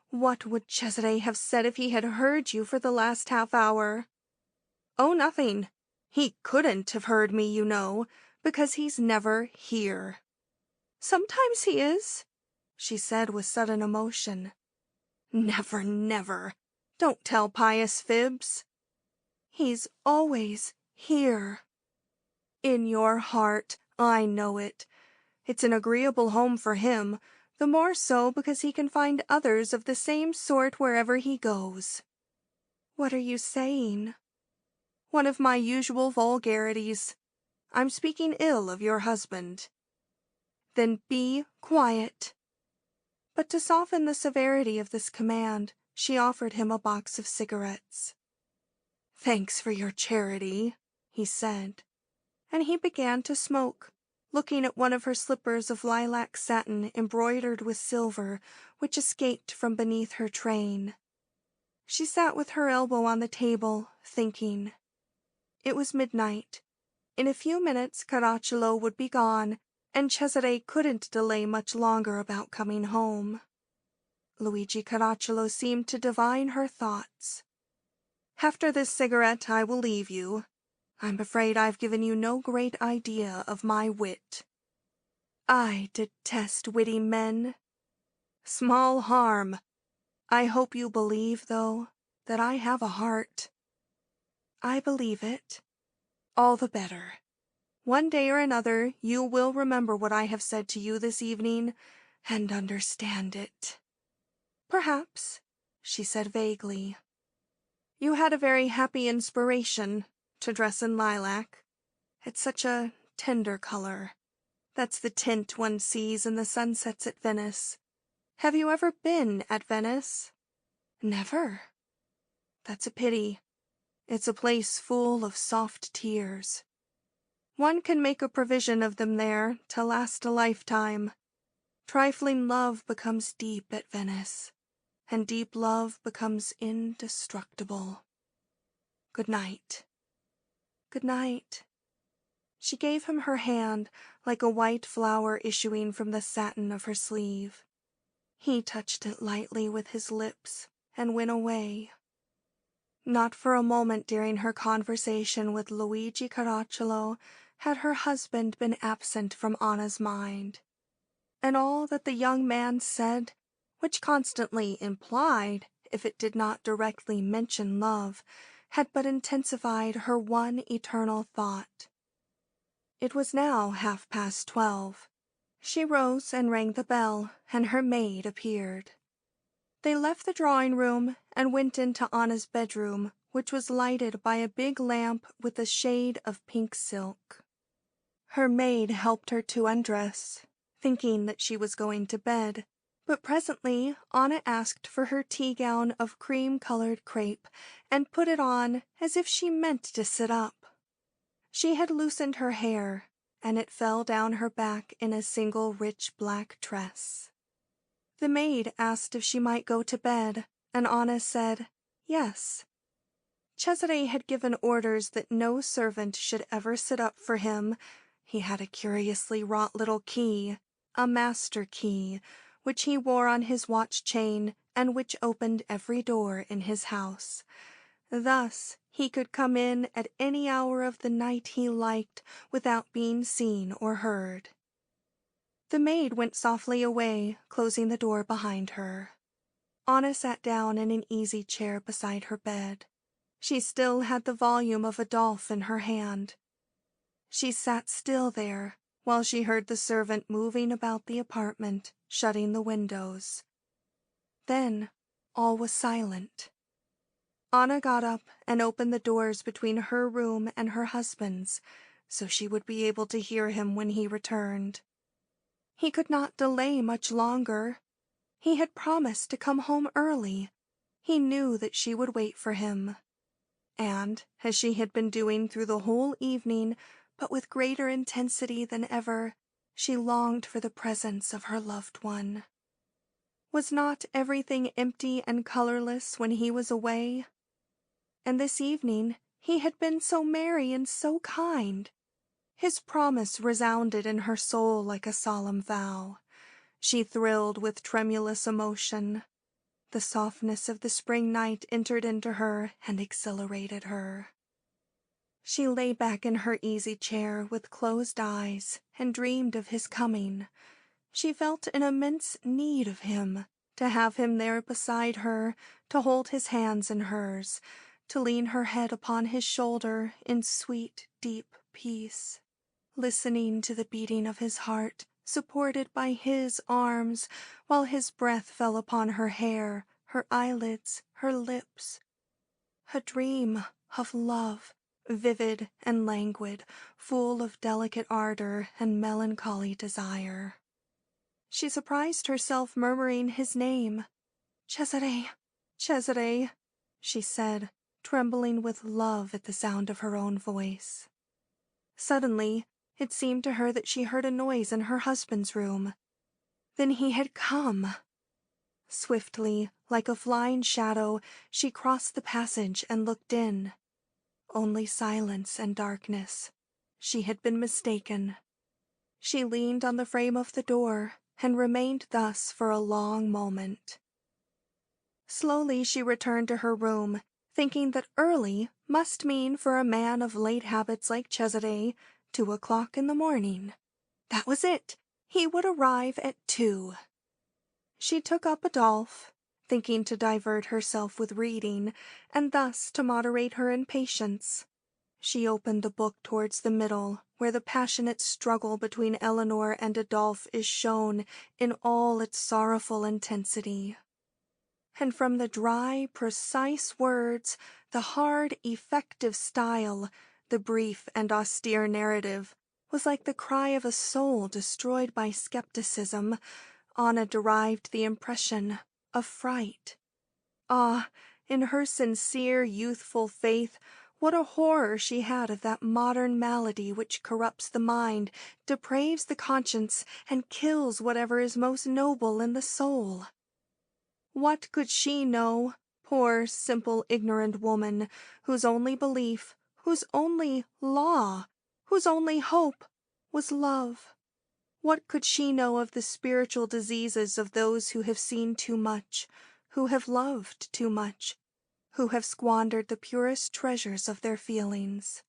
What would Cesare have said if he had heard you for the last half-hour? Oh, nothing. He couldn't have heard me, you know, because he's never here. Sometimes he is, she said with sudden emotion. Never, never. Don't tell pious fibs. He's always here. In your heart, I know it. It's an agreeable home for him, the more so because he can find others of the same sort wherever he goes. What are you saying? One of my usual vulgarities. I'm speaking ill of your husband. Then be quiet. But to soften the severity of this command, she offered him a box of cigarettes. Thanks for your charity, he said, and he began to smoke, looking at one of her slippers of lilac satin embroidered with silver, which escaped from beneath her train. She sat with her elbow on the table, thinking. It was midnight. In a few minutes Caracciolo would be gone, and Cesare couldn't delay much longer about coming home. Luigi Caracciolo seemed to divine her thoughts. After this cigarette I will leave you. I'm afraid I've given you no great idea of my wit. I detest witty men. Small harm. I hope you believe, though, that I have a heart. I believe it. All the better. One day or another you will remember what I have said to you this evening and understand it. Perhaps, she said vaguely. You had a very happy inspiration to dress in lilac. It's such a tender color. That's the tint one sees in the sunsets at Venice. Have you ever been at Venice? Never. That's a pity. It's a place full of soft tears. One can make a provision of them there to last a lifetime. Trifling love becomes deep at Venice, and deep love becomes indestructible. Good night. Good night. She gave him her hand like a white flower issuing from the satin of her sleeve. He touched it lightly with his lips and went away. Not for a moment during her conversation with Luigi Caracciolo had her husband been absent from Anna's mind, and all that the young man said, which constantly implied, if it did not directly mention love, had but intensified her one eternal thought. It was now 12:30. She rose and rang the bell, and her maid appeared. They left the drawing-room and went into Anna's bedroom, which was lighted by a big lamp with a shade of pink silk. Her maid helped her to undress, thinking that she was going to bed, but presently Anna asked for her tea-gown of cream-colored crepe and put it on as if she meant to sit up. She had loosened her hair, and it fell down her back in a single rich black tress. The maid asked if she might go to bed, and Anna said, yes. Cesare had given orders that no servant should ever sit up for him. He had a curiously wrought little key, a master key, which he wore on his watch chain and which opened every door in his house. Thus he could come in at any hour of the night he liked without being seen or heard. The maid went softly away, closing the door behind her. Anna sat down in an easy chair beside her bed. She still had the volume of Adolphe in her hand. She sat still there while she heard the servant moving about the apartment, shutting the windows. Then all was silent. Anna got up and opened the doors between her room and her husband's, so she would be able to hear him when he returned. He could not delay much longer. He had promised to come home early. He knew that she would wait for him. And, as she had been doing through the whole evening, but with greater intensity than ever, she longed for the presence of her loved one. Was not everything empty and colorless when he was away? And this evening he had been so merry and so kind. His promise resounded in her soul like a solemn vow. She thrilled with tremulous emotion. The softness of the spring night entered into her and exhilarated her. She lay back in her easy chair with closed eyes and dreamed of his coming. She felt an immense need of him, to have him there beside her, to hold his hands in hers, to lean her head upon his shoulder in sweet, deep peace, listening to the beating of his heart, supported by his arms, while his breath fell upon her hair, her eyelids, her lips. A dream of love, vivid and languid, full of delicate ardor and melancholy desire. She surprised herself murmuring his name. "Cesare, Cesare," she said, trembling with love at the sound of her own voice. Suddenly, it seemed to her that she heard a noise in her husband's room. Then he had come. Swiftly, like a flying shadow, she crossed the passage and looked in. Only silence and darkness. She had been mistaken. She leaned on the frame of the door and remained thus for a long moment. Slowly she returned to her room, thinking that early must mean for a man of late habits like Cesare 2 o'clock in the morning. That was it. He would arrive at 2. She took up Adolphe, thinking to divert herself with reading, and thus to moderate her impatience. She opened the book towards the middle, where the passionate struggle between Eleanor and Adolphe is shown in all its sorrowful intensity. And from the dry, precise words, the hard, effective style, the brief and austere narrative, was like the cry of a soul destroyed by skepticism. Anna derived the impression of fright. Ah, in her sincere, youthful faith, what a horror she had of that modern malady which corrupts the mind, depraves the conscience, and kills whatever is most noble in the soul. What could she know, poor, simple, ignorant woman, whose only belief, whose only law, whose only hope was love? What could she know of the spiritual diseases of those who have seen too much, who have loved too much, who have squandered the purest treasures of their feelings?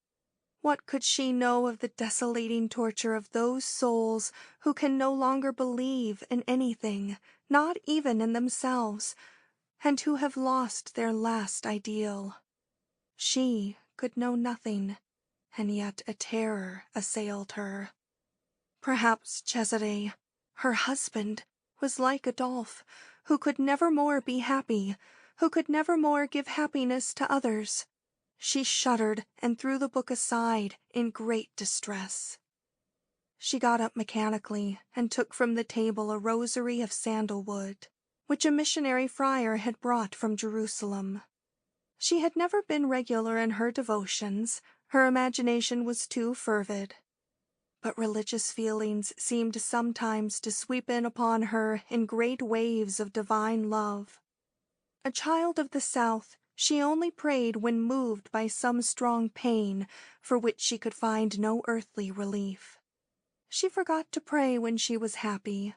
What could she know of the desolating torture of those souls who can no longer believe in anything, not even in themselves, and who have lost their last ideal? She could know nothing, and yet a terror assailed her. Perhaps Cesare, her husband, was like Adolphe, who could never more be happy, who could never more give happiness to others. She shuddered and threw the book aside in great distress. She got up mechanically and took from the table a rosary of sandalwood, which a missionary friar had brought from Jerusalem. She had never been regular in her devotions, her imagination was too fervid. But religious feelings seemed sometimes to sweep in upon her in great waves of divine love. A child of the South, she only prayed when moved by some strong pain for which she could find no earthly relief. She forgot to pray when she was happy.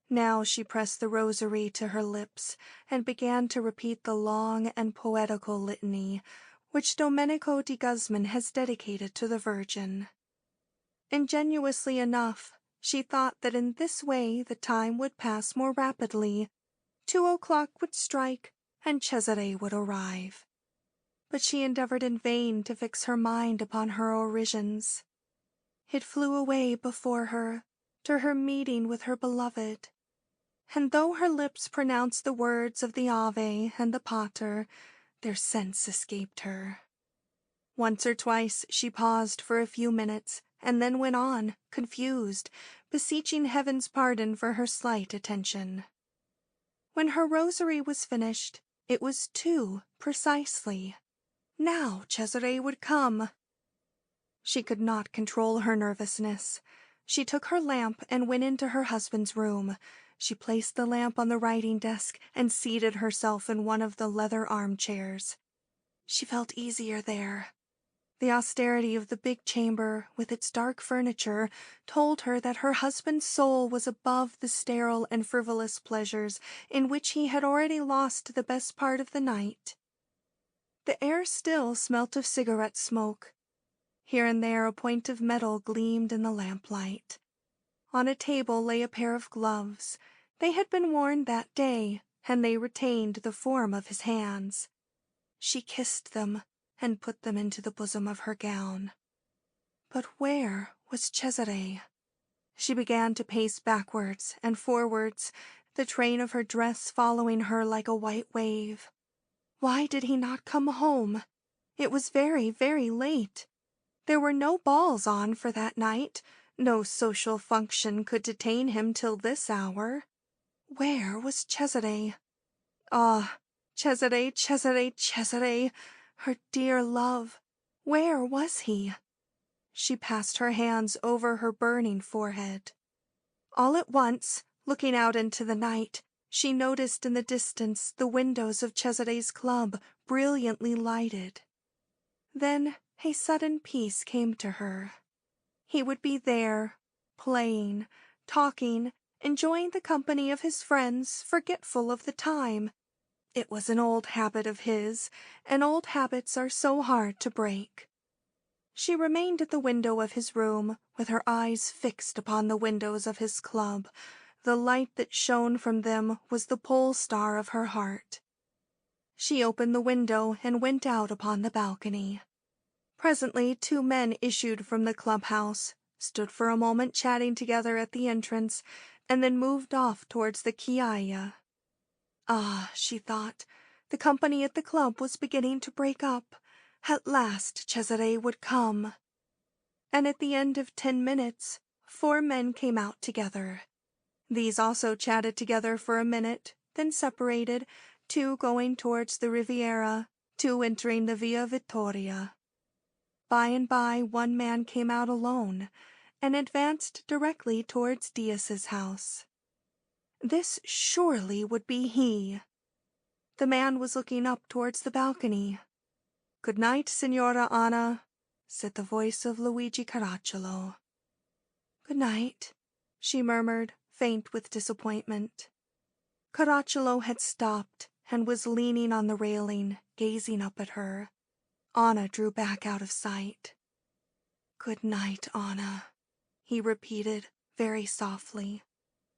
Now she pressed the rosary to her lips and began to repeat the long and poetical litany which Domenico di Guzman has dedicated to the Virgin. Ingenuously enough, she thought that in this way the time would pass more rapidly. 2 o'clock would strike, and Cesare would arrive. But she endeavored in vain to fix her mind upon her orisons. It flew away before her, to her meeting with her beloved. And though her lips pronounced the words of the Ave and the Pater, their sense escaped her. Once or twice she paused for a few minutes, and then went on, confused, beseeching heaven's pardon for her slight attention. When her rosary was finished, it was 2 precisely. Now Cesare would come. She could not control her nervousness. She took her lamp and went into her husband's room. She placed the lamp on the writing desk and seated herself in one of the leather armchairs. She felt easier there. The austerity of the big chamber, with its dark furniture, told her that her husband's soul was above the sterile and frivolous pleasures in which he had already lost the best part of the night. The air still smelt of cigarette smoke. Here and there a point of metal gleamed in the lamplight. On a table lay a pair of gloves. They had been worn that day, and they retained the form of his hands. She kissed them and put them into the bosom of her gown. But where was Cesare? She began to pace backwards and forwards, the train of her dress following her like a white wave. Why did he not come home? It was very, very late. There were no balls on for that night. No social function could detain him till this hour. Where was Cesare? Ah, Cesare, Cesare, Cesare! Her dear love, where was he? She passed her hands over her burning forehead. All at once, looking out into the night, she noticed in the distance the windows of Cesare's club brilliantly lighted. Then a sudden peace came to her. He would be there, playing, talking, enjoying the company of his friends, forgetful of the time. It was an old habit of his, and old habits are so hard to break. She remained at the window of his room, with her eyes fixed upon the windows of his club. The light that shone from them was the pole star of her heart. She opened the window and went out upon the balcony. Presently 2 men issued from the clubhouse, stood for a moment chatting together at the entrance, and then moved off towards the Chiaia. Ah, she thought, the company at the club was beginning to break up. At last Cesare would come. And at the end of 10 minutes, 4 men came out together. These also chatted together for a minute, then separated, 2 going towards the Riviera, 2 entering the Via Vittoria. By and by 1 man came out alone, and advanced directly towards Diaz's house. This surely would be he. The man was looking up towards the balcony. "Good night, Signora Anna," said the voice of Luigi Caracciolo. "Good night," she murmured, faint with disappointment. Caracciolo had stopped and was leaning on the railing, gazing up at her. Anna drew back out of sight. "Good night, Anna," he repeated very softly.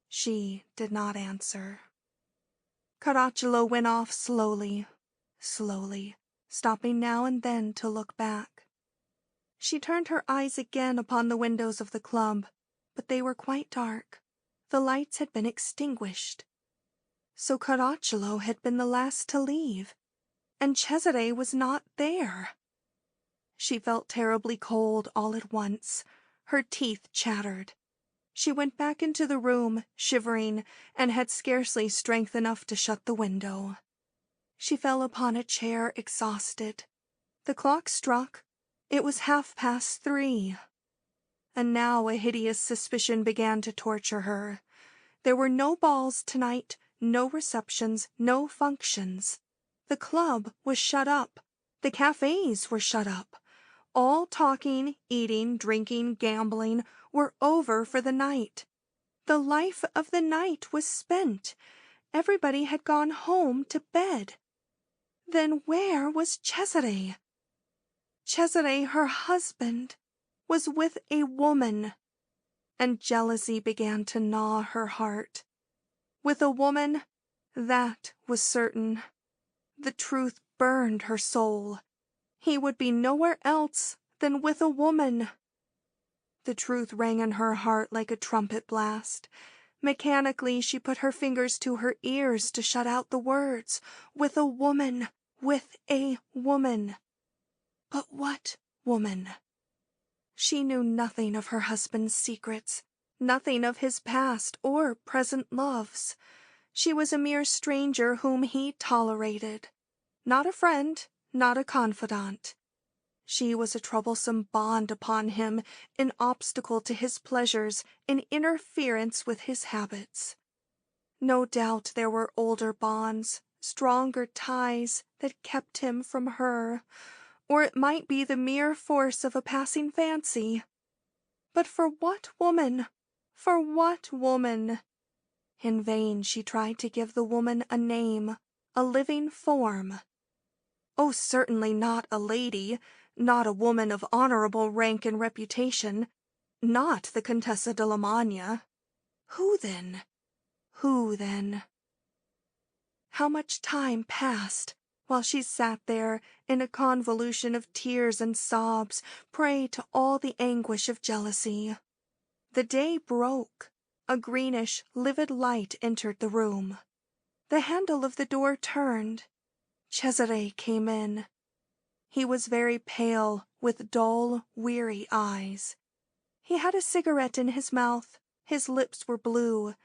She did not answer. Caracciolo went off slowly, stopping now and then to look back. She turned her eyes again upon the windows of the club, but they were quite dark. The lights had been extinguished. So Caracciolo had been the last to leave, and Cesare was not there. She felt terribly cold all at once. Her teeth chattered. She went back into the room, shivering, and had scarcely strength enough to shut the window. She fell upon a chair exhausted. The clock struck. It was 3:30. And now a hideous suspicion began to torture her. There were no balls tonight, no receptions, no functions. The club was shut up. The cafes were shut up. All talking, eating, drinking, gambling were over for the night. The life of the night was spent. Everybody had gone home to bed. Then where was Cesare? Cesare, her husband, was with a woman, and jealousy began to gnaw her heart. With a woman, that was certain. The truth burned her soul. He would be nowhere else than with a woman. The truth rang in her heart like a trumpet blast. Mechanically, she put her fingers to her ears to shut out the words. With a woman, with a woman. But what woman? She knew nothing of her husband's secrets, nothing of his past or present loves. She was a mere stranger whom he tolerated. Not a friend, not a confidant. She was a troublesome bond upon him, an obstacle to his pleasures, an interference with his habits. No doubt there were older bonds, stronger ties that kept him from her, or it might be the mere force of a passing fancy. But for what woman? For what woman? In vain she tried to give the woman a name, a living form. Oh, certainly not a lady, not a woman of honorable rank and reputation, not the Contessa de la Magna. Who then? Who then? How much time passed while she sat there in a convolution of tears and sobs, prey to all the anguish of jealousy. The day broke. A greenish, livid light entered the room. The handle of the door turned. Cesare came in. He was very pale, with dull, weary eyes. He had a cigarette in his mouth. His lips were blue.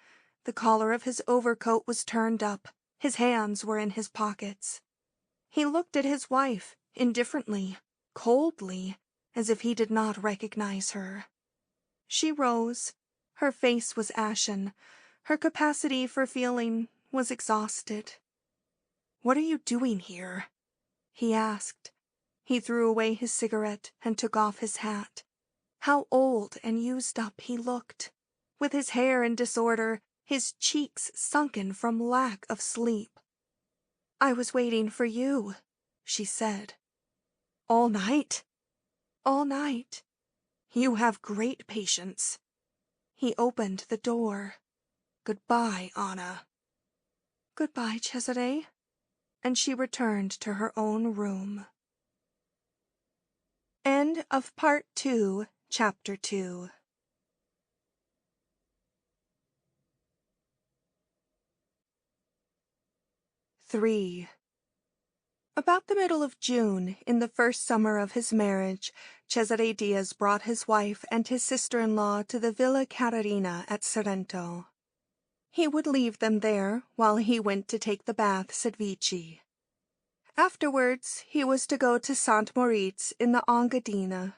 The collar of his overcoat was turned up. His hands were in his pockets. He looked at his wife, indifferently, coldly, as if he did not recognize her. She rose. Her face was ashen. Her capacity for feeling was exhausted. "What are you doing here?" he asked. He threw away his cigarette and took off his hat. How old and used up he looked, with his hair in disorder, his cheeks sunken from lack of sleep. "I was waiting for you," she said. "All night?" "All night." "You have great patience." He opened the door. "Goodbye, Anna." "Goodbye, Cesare." And she returned to her own room. End of Part 2, Chapter 2. III. About the middle of June, in the first summer of his marriage, Cesare Diaz brought his wife and his sister-in-law to the Villa Caterina at Sorrento. He would leave them there while he went to take the baths at Vichy. Afterwards he was to go to St. Moritz in the Engadina,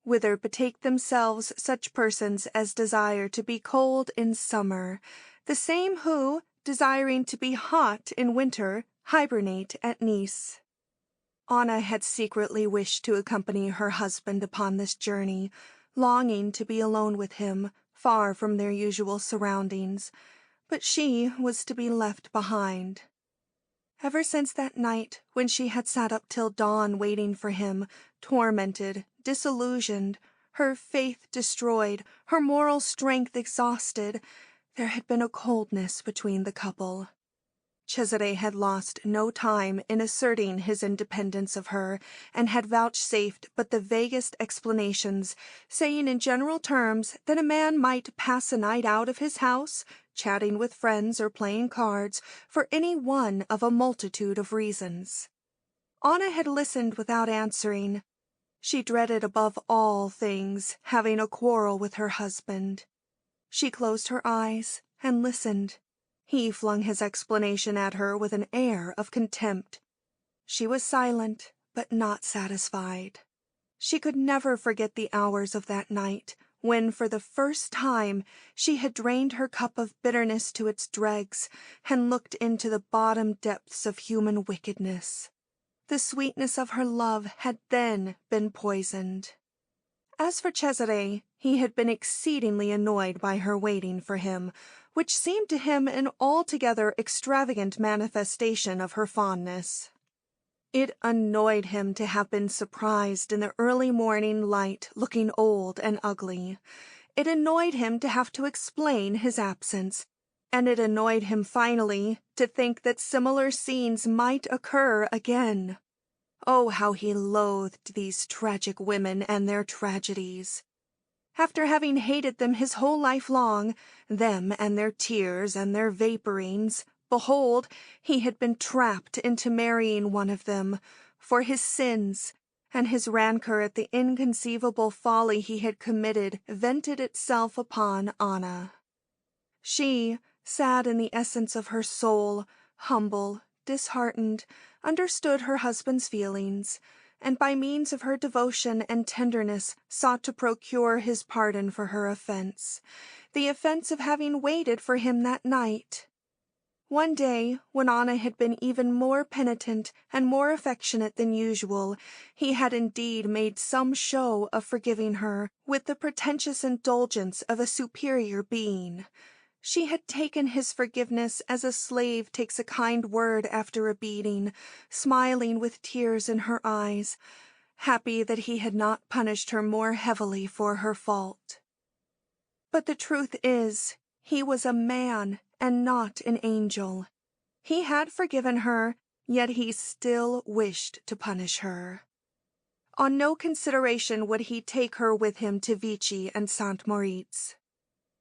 whither betake themselves such persons as desire to be cold in summer, the same who, desiring to be hot in winter, hibernate at Nice. Anna had secretly wished to accompany her husband upon this journey, longing to be alone with him, far from their usual surroundings, but she was to be left behind. Ever since that night when she had sat up till dawn waiting for him, tormented, disillusioned, her faith destroyed, her moral strength exhausted, there had been a coldness between the couple. Cesare had lost no time in asserting his independence of her, and had vouchsafed but the vaguest explanations, saying in general terms that a man might pass a night out of his house, chatting with friends or playing cards, for any one of a multitude of reasons. Anna had listened without answering. She dreaded above all things having a quarrel with her husband. She closed her eyes and listened. He flung his explanation at her with an air of contempt. She was silent, but not satisfied. She could never forget the hours of that night, when for the first time she had drained her cup of bitterness to its dregs and looked into the bottom depths of human wickedness. The sweetness of her love had then been poisoned. As for Cesare, he had been exceedingly annoyed by her waiting for him, which seemed to him an altogether extravagant manifestation of her fondness. It annoyed him to have been surprised in the early morning light looking old and ugly. It annoyed him to have to explain his absence, and it annoyed him finally to think that similar scenes might occur again. Oh, how he loathed these tragic women and their tragedies. After having hated them his whole life long, them and their tears and their vaporings, behold, he had been trapped into marrying one of them, for his sins, and his rancor at the inconceivable folly he had committed vented itself upon Anna. She, sad in the essence of her soul, humble, disheartened, understood her husband's feelings, and by means of her devotion and tenderness sought to procure his pardon for her offense, the offense of having waited for him that night. One day, when Anna had been even more penitent and more affectionate than usual, he had indeed made some show of forgiving her with the pretentious indulgence of a superior being. She had taken his forgiveness as a slave takes a kind word after a beating, smiling with tears in her eyes, happy that he had not punished her more heavily for her fault. But the truth is, he was a man and not an angel. He had forgiven her, yet he still wished to punish her. On no consideration would he take her with him to Vichy and St. Moritz.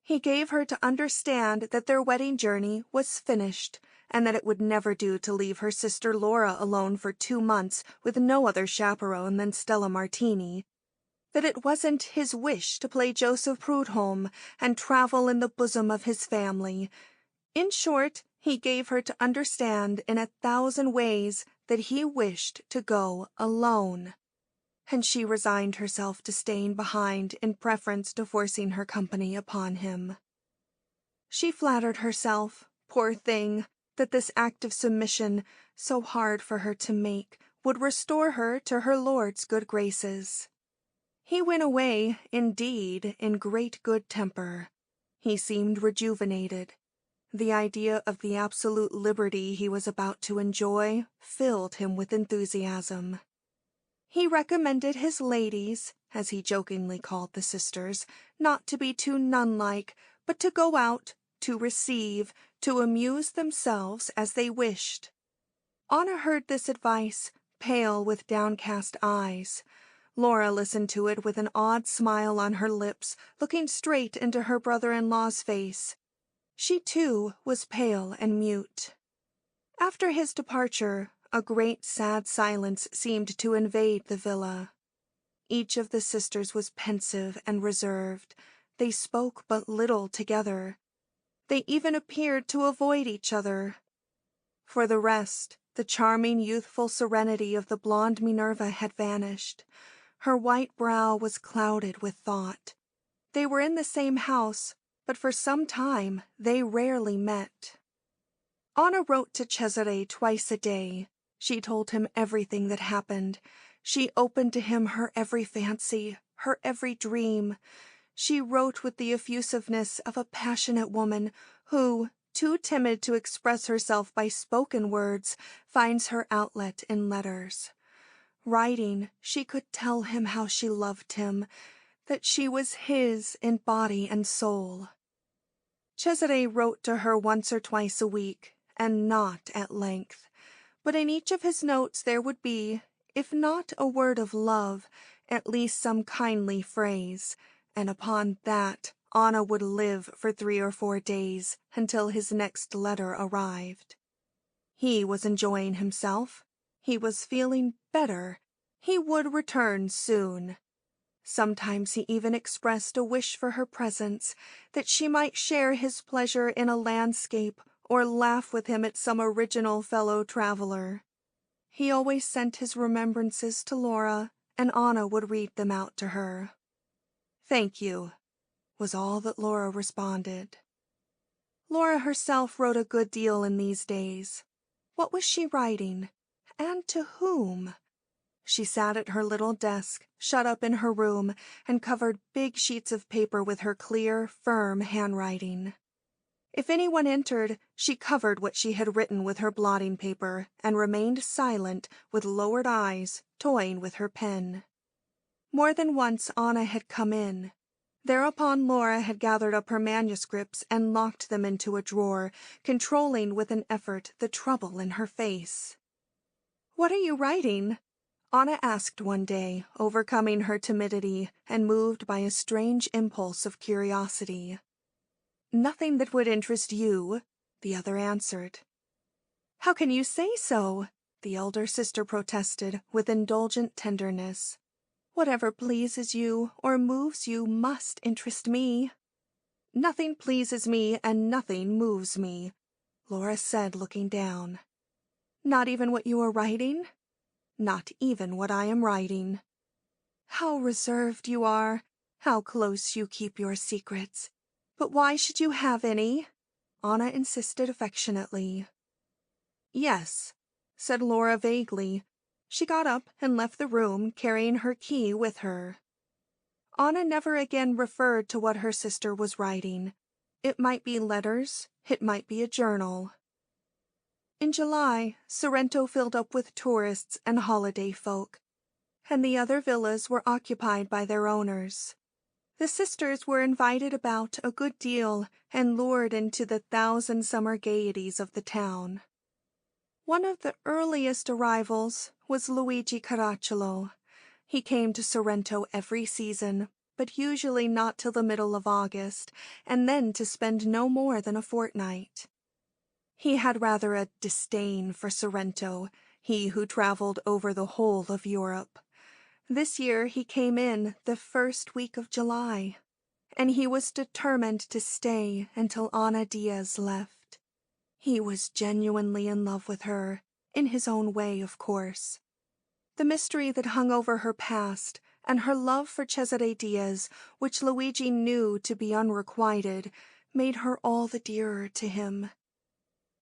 He gave her to understand that their wedding journey was finished, and that it would never do to leave her sister Laura alone for 2 months with no other chaperone than Stella Martini, that it wasn't his wish to play Joseph Prudhomme and travel in the bosom of his family. In short, he gave her to understand in 1,000 ways that he wished to go alone, and she resigned herself to staying behind in preference to forcing her company upon him. She flattered herself, poor thing, that this act of submission, so hard for her to make, would restore her to her lord's good graces. He went away, indeed, in great good temper. He seemed rejuvenated. The idea of the absolute liberty he was about to enjoy filled him with enthusiasm. He recommended his ladies, as he jokingly called the sisters, not to be too nun-like, but to go out, to receive, to amuse themselves as they wished. Anna heard this advice, pale with downcast eyes. Laura listened to it with an odd smile on her lips, looking straight into her brother-in-law's face. She, too, was pale and mute. After his departure, a great sad silence seemed to invade the villa. Each of the sisters was pensive and reserved. They spoke but little together. They even appeared to avoid each other. For the rest, the charming youthful serenity of the blonde Minerva had vanished. Her white brow was clouded with thought. They were in the same house, but for some time they rarely met. Anna wrote to Cesare twice a day. She told him everything that happened. She opened to him her every fancy, her every dream. She wrote with the effusiveness of a passionate woman who, too timid to express herself by spoken words, finds her outlet in letters. Writing, she could tell him how she loved him, that she was his in body and soul. Cesare wrote to her once or twice a week, and not at length, but in each of his notes there would be, if not a word of love, at least some kindly phrase, and upon that Anna would live for 3 or 4 days until his next letter arrived. He was enjoying himself. He was feeling better. He would return soon. Sometimes he even expressed a wish for her presence, that she might share his pleasure in a landscape or laugh with him at some original fellow-traveler. He always sent his remembrances to Laura, and Anna would read them out to her. "Thank you," was all that Laura responded. Laura herself wrote a good deal in these days. What was she writing? And to whom? She sat at her little desk, shut up in her room, and covered big sheets of paper with her clear, firm handwriting. If anyone entered, she covered what she had written with her blotting paper and remained silent, with lowered eyes, toying with her pen. More than once Anna had come in. Thereupon Laura had gathered up her manuscripts and locked them into a drawer, controlling with an effort the trouble in her face. "What are you writing?" Anna asked one day, overcoming her timidity and moved by a strange impulse of curiosity. "Nothing that would interest you," the other answered. "How can you say so?" the elder sister protested with indulgent tenderness. "Whatever pleases you or moves you must interest me." "Nothing pleases me and nothing moves me," Laura said, looking down. "Not even what you are writing?" "Not even what I am writing." "How reserved you are! How close you keep your secrets! But why should you have any?" Anna insisted affectionately. "Yes," said Laura vaguely. She got up and left the room, carrying her key with her. Anna never again referred to what her sister was writing. It might be letters, it might be a journal. In July, Sorrento filled up with tourists and holiday folk, and the other villas were occupied by their owners. The sisters were invited about a good deal and lured into the thousand summer gaieties of the town. One of the earliest arrivals was Luigi Caracciolo. He came to Sorrento every season, but usually not till the middle of August, and then to spend no more than a fortnight. He had rather a disdain for Sorrento, he who traveled over the whole of Europe. This year he came in the first week of July, and he was determined to stay until Ana Diaz left. He was genuinely in love with her, in his own way, of course. The mystery that hung over her past, and her love for Cesare Diaz, which Luigi knew to be unrequited, made her all the dearer to him.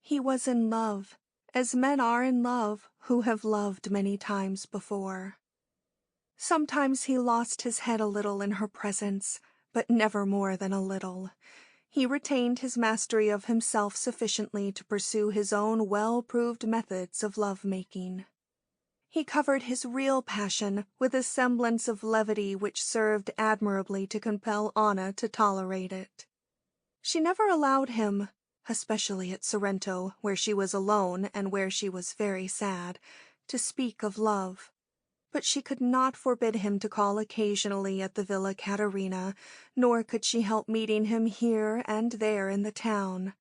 He was in love, as men are in love who have loved many times before. Sometimes he lost his head a little in her presence, but never more than a little. He retained his mastery of himself sufficiently to pursue his own well-proved methods of love-making. He covered his real passion with a semblance of levity which served admirably to compel Anna to tolerate it. She never allowed him, especially at Sorrento, where she was alone and where she was very sad, to speak of love. But she could not forbid him to call occasionally at the Villa Caterina, nor could she help meeting him here and there in the town.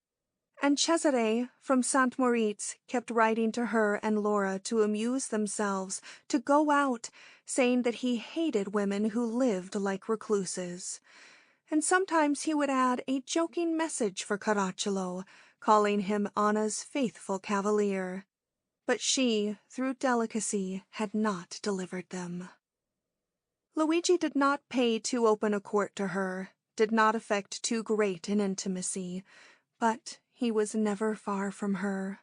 And Cesare from St. Moritz kept writing to her and Laura to amuse themselves, to go out, saying that he hated women who lived like recluses. And sometimes he would add a joking message for Caracciolo, calling him Anna's faithful cavalier. But she, through delicacy, had not delivered them. Luigi did not pay too open a court to her, did not affect too great an intimacy, but he was never far from her.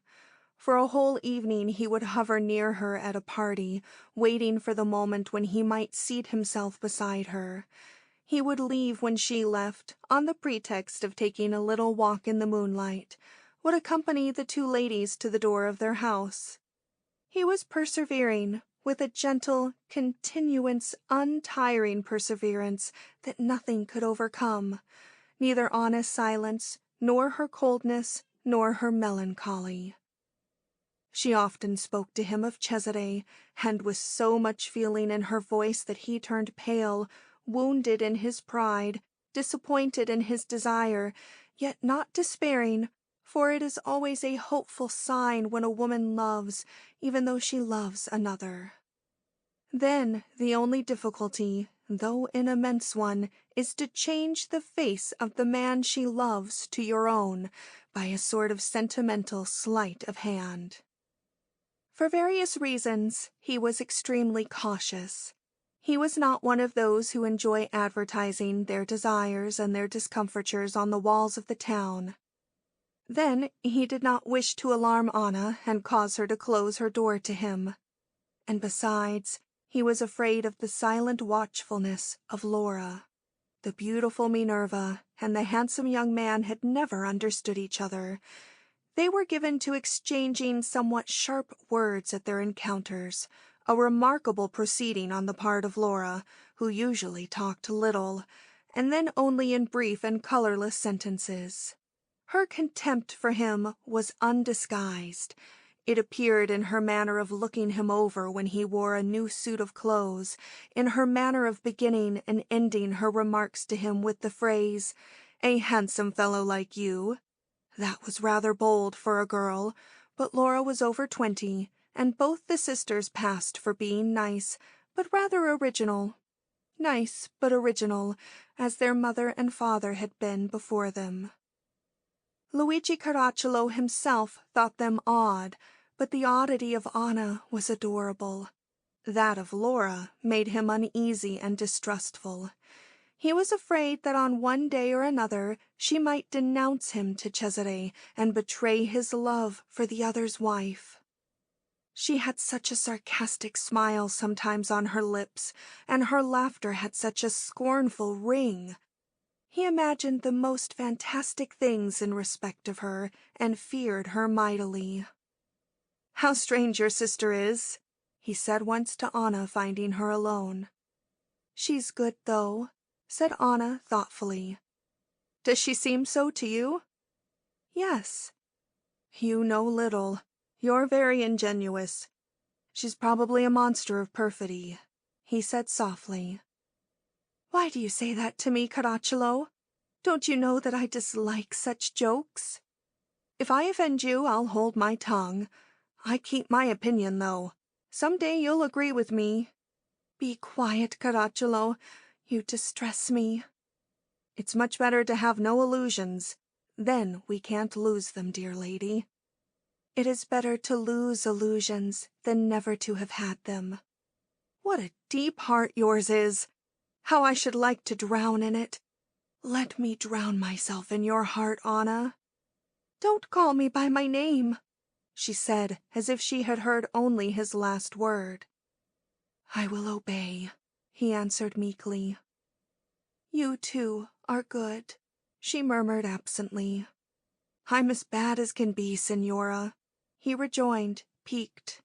For a whole evening he would hover near her at a party, waiting for the moment when he might seat himself beside her. He would leave when she left, on the pretext of taking a little walk in the moonlight, would accompany the two ladies to the door of their house. He was persevering, with a gentle, continuance, untiring perseverance that nothing could overcome, neither Anna's silence, nor her coldness, nor her melancholy. She often spoke to him of Cesare, and with so much feeling in her voice that he turned pale, wounded in his pride, disappointed in his desire, yet not despairing, for it is always a hopeful sign when a woman loves, even though she loves another. Then the only difficulty, though an immense one, is to change the face of the man she loves to your own by a sort of sentimental sleight of hand. For various reasons, he was extremely cautious. He was not one of those who enjoy advertising their desires and their discomfitures on the walls of the town. Then he did not wish to alarm Anna and cause her to close her door to him. And besides, He was afraid of the silent watchfulness of Laura. The beautiful Minerva and the handsome young man had never understood each other. They were given to exchanging somewhat sharp words at their encounters, a remarkable proceeding on the part of Laura, who usually talked little, and then only in brief and colorless sentences. Her contempt for him was undisguised. It appeared in her manner of looking him over when he wore a new suit of clothes, in her manner of beginning and ending her remarks to him with the phrase, "A handsome fellow like you." That was rather bold for a girl, but Laura was over 20, and both the sisters passed for being nice, but rather original. Nice, but original, as their mother and father had been before them. Luigi Caracciolo himself thought them odd, but the oddity of Anna was adorable. That of Laura made him uneasy and distrustful. He was afraid that on one day or another she might denounce him to Cesare and betray his love for the other's wife. She had such a sarcastic smile sometimes on her lips, and her laughter had such a scornful ring. He imagined the most fantastic things in respect of her, and feared her mightily. "How strange your sister is," he said once to Anna, finding her alone. "She's good, though," said Anna thoughtfully. "Does she seem so to you?" "Yes." "You know little. You're very ingenuous. She's probably a monster of perfidy," he said softly. "Why do you say that to me, Caracciolo? Don't you know that I dislike such jokes?" "If I offend you, I'll hold my tongue. I keep my opinion, though. Some day you'll agree with me." "Be quiet, Caracciolo. You distress me." "It's much better to have no illusions. Then we can't lose them, dear lady." "It is better to lose illusions than never to have had them." "What a deep heart yours is! How I should like to drown in it. Let me drown myself in your heart, Anna." "Don't call me by my name," she said, as if she had heard only his last word. "I will obey," he answered meekly. "You, too, are good," she murmured absently. "I'm as bad as can be, Signora," he rejoined, piqued.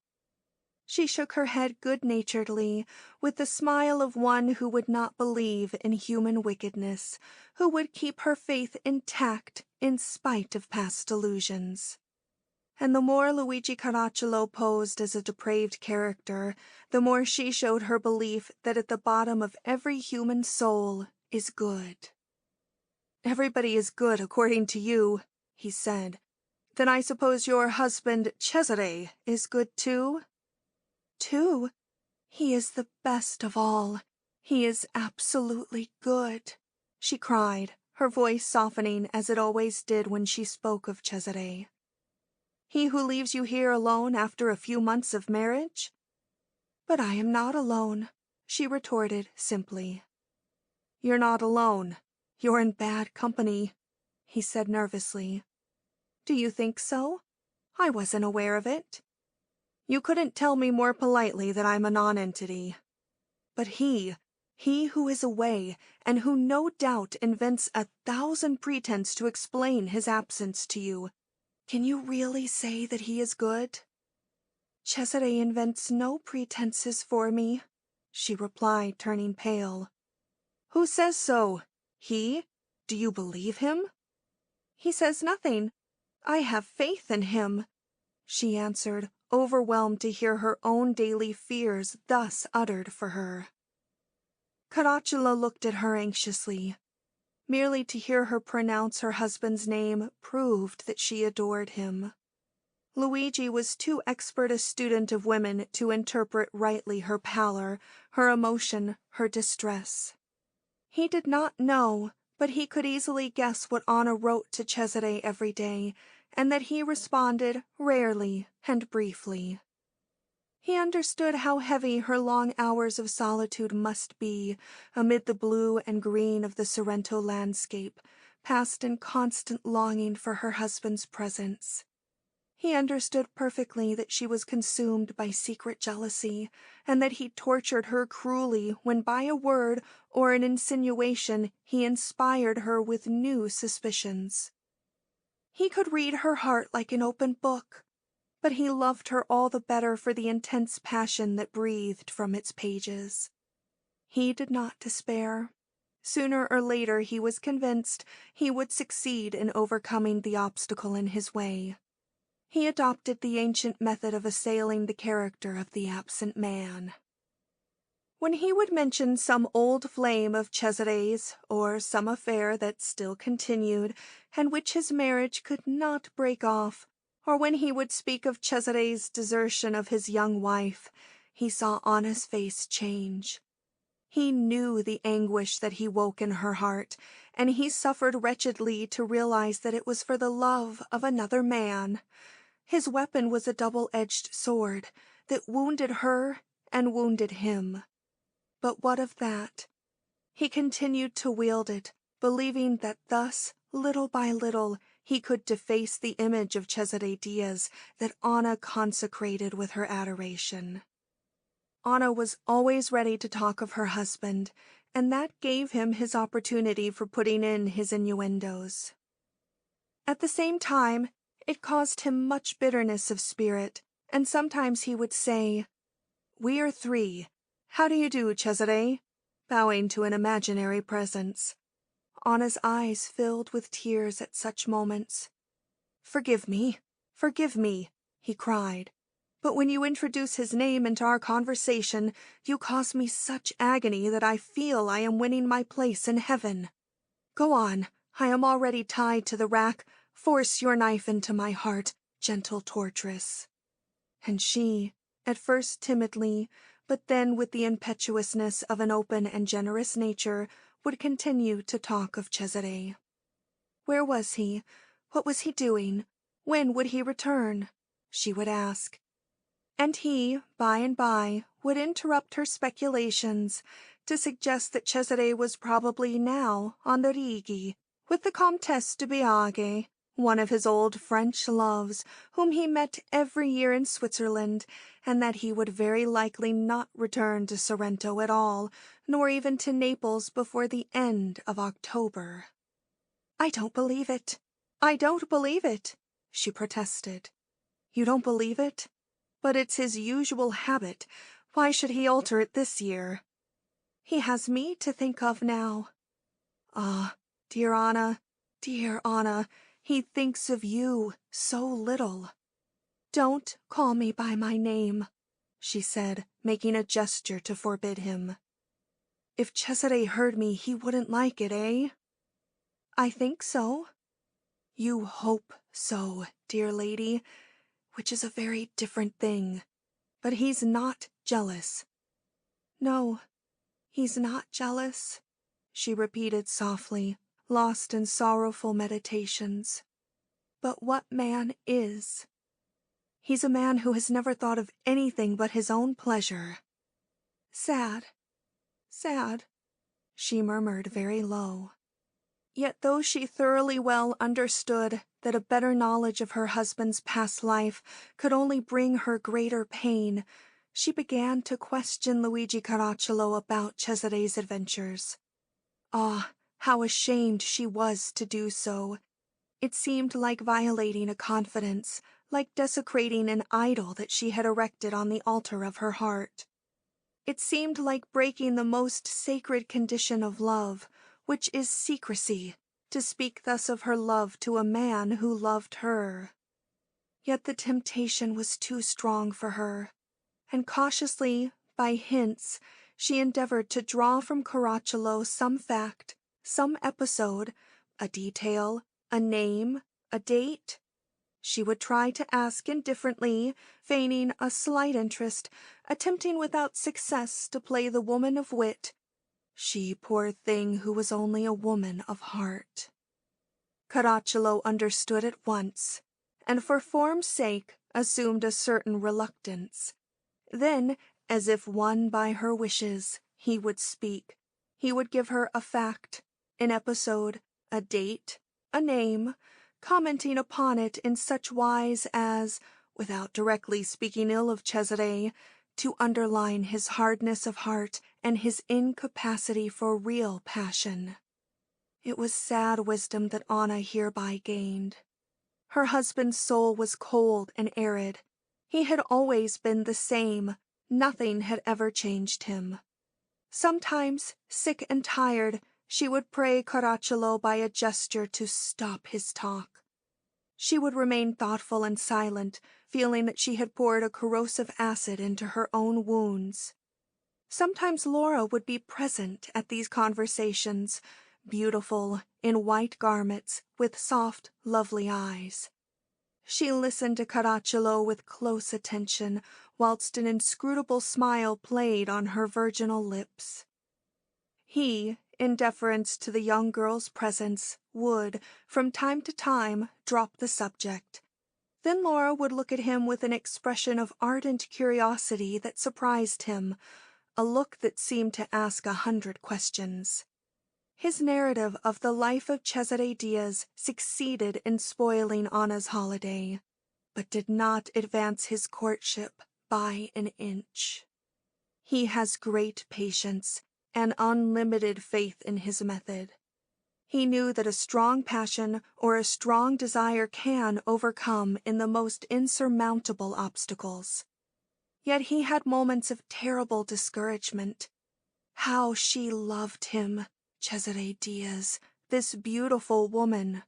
She shook her head good-naturedly, with the smile of one who would not believe in human wickedness, who would keep her faith intact in spite of past delusions. And the more Luigi Caracciolo posed as a depraved character, the more she showed her belief that at the bottom of every human soul is good. "Everybody is good according to you," he said. "Then I suppose your husband, Cesare, is good too?" "Too? He is the best of all. He is absolutely good," she cried, her voice softening as it always did when she spoke of Cesare. "He who leaves you here alone after a few months of marriage?" "But I am not alone," she retorted simply. "You're not alone. You're in bad company," he said nervously. "Do you think so? I wasn't aware of it." "You couldn't tell me more politely that I'm a nonentity. But he who is away, and who no doubt invents 1,000 pretence to explain his absence to you, can you really say that he is good?" "Cesare invents no pretenses for me," she replied, turning pale. "Who says so? He? Do you believe him?" "He says nothing. I have faith in him," she answered, overwhelmed to hear her own daily fears thus uttered for her. Caracciolo looked at her anxiously. Merely to hear her pronounce her husband's name proved that she adored him. Luigi was too expert a student of women to interpret rightly her pallor, her emotion, her distress. He did not know, but he could easily guess what Anna wrote to Cesare every day, and that he responded rarely and briefly. He understood how heavy her long hours of solitude must be amid the blue and green of the Sorrento landscape, passed in constant longing for her husband's presence. He understood perfectly that she was consumed by secret jealousy, and that he tortured her cruelly when by a word or an insinuation he inspired her with new suspicions. He could read her heart like an open book, but he loved her all the better for the intense passion that breathed from its pages. He did not despair. Sooner or later, he was convinced, he would succeed in overcoming the obstacle in his way. He adopted the ancient method of assailing the character of the absent man. When he would mention some old flame of Cesare's, or some affair that still continued, and which his marriage could not break off, or when he would speak of Cesare's desertion of his young wife, he saw Anna's face change. He knew the anguish that he woke in her heart, and he suffered wretchedly to realize that it was for the love of another man. His weapon was a double-edged sword that wounded her and wounded him. But what of that? He continued to wield it, believing that thus, little by little, he could deface the image of Cesare Diaz that Anna consecrated with her adoration. Anna was always ready to talk of her husband, and that gave him his opportunity for putting in his innuendos. At the same time, it caused him much bitterness of spirit, and sometimes he would say, "We are three. How do you do, Cesare?" bowing to an imaginary presence. Anna's eyes filled with tears at such moments. Forgive me, he cried. But when you introduce his name into our conversation, you cause me such agony that I feel I am winning my place in heaven. Go on, I am already tied to the rack. Force your knife into my heart, gentle torturess. And she, at first timidly, but then with the impetuousness of an open and generous nature, would continue to talk of Cesare. Where was he? What was he doing? When would he return? She would ask. And he, by and by, would interrupt her speculations to suggest that Cesare was probably now on the Rigi with the Comtesse de Biage, one of his old French loves, whom he met every year in Switzerland, and that he would very likely not return to Sorrento at all, nor even to Naples before the end of October. "I don't believe it. I don't believe it," she protested. "You don't believe it? But it's his usual habit. Why should he alter it this year? He has me to think of now. Ah, dear Anna, he thinks of you so little. Don't call me by my name," she said, making a gesture to forbid him. "If Cesare heard me, he wouldn't like it, eh?" "I think so." "You hope so, dear lady, which is a very different thing. But he's not jealous." "No, he's not jealous," she repeated softly, lost in sorrowful meditations. "But what man is? He's a man who has never thought of anything but his own pleasure." "Sad, sad," she murmured very low. Yet though she thoroughly well understood that a better knowledge of her husband's past life could only bring her greater pain, she began to question Luigi Caracciolo about Cesare's adventures. Ah, how ashamed she was to do so. It seemed like violating a confidence, like desecrating an idol that she had erected on the altar of her heart. It seemed like breaking the most sacred condition of love, which is secrecy, to speak thus of her love to a man who loved her. Yet the temptation was too strong for her, and cautiously, by hints, she endeavored to draw from Caracciolo some fact, some episode, a detail, a name, a date. She would try to ask indifferently, feigning a slight interest, attempting without success to play the woman of wit. She, poor thing, who was only a woman of heart. Caracciolo understood at once, and for form's sake assumed a certain reluctance. Then, as if won by her wishes, he would speak. He would give her a fact, an episode, a date, a name, commenting upon it in such wise as, without directly speaking ill of Cesare, to underline his hardness of heart and his incapacity for real passion. It was sad wisdom that Anna hereby gained. Her husband's soul was cold and arid. He had always been the same. Nothing had ever changed him. Sometimes, sick and tired, she would pray Caracciolo by a gesture to stop his talk. She would remain thoughtful and silent, feeling that she had poured a corrosive acid into her own wounds. Sometimes Laura would be present at these conversations, beautiful, in white garments, with soft, lovely eyes. She listened to Caracciolo with close attention, whilst an inscrutable smile played on her virginal lips. He, in deference to the young girl's presence, would, from time to time, drop the subject. Then Laura would look at him with an expression of ardent curiosity that surprised him, a look that seemed to ask 100 questions. His narrative of the life of Cesare Diaz succeeded in spoiling Anna's holiday, but did not advance his courtship by an inch. He has great patience and unlimited faith in his method. He knew that a strong passion or a strong desire can overcome in the most insurmountable obstacles. Yet he had moments of terrible discouragement. How she loved him, Cesare Diaz, this beautiful woman.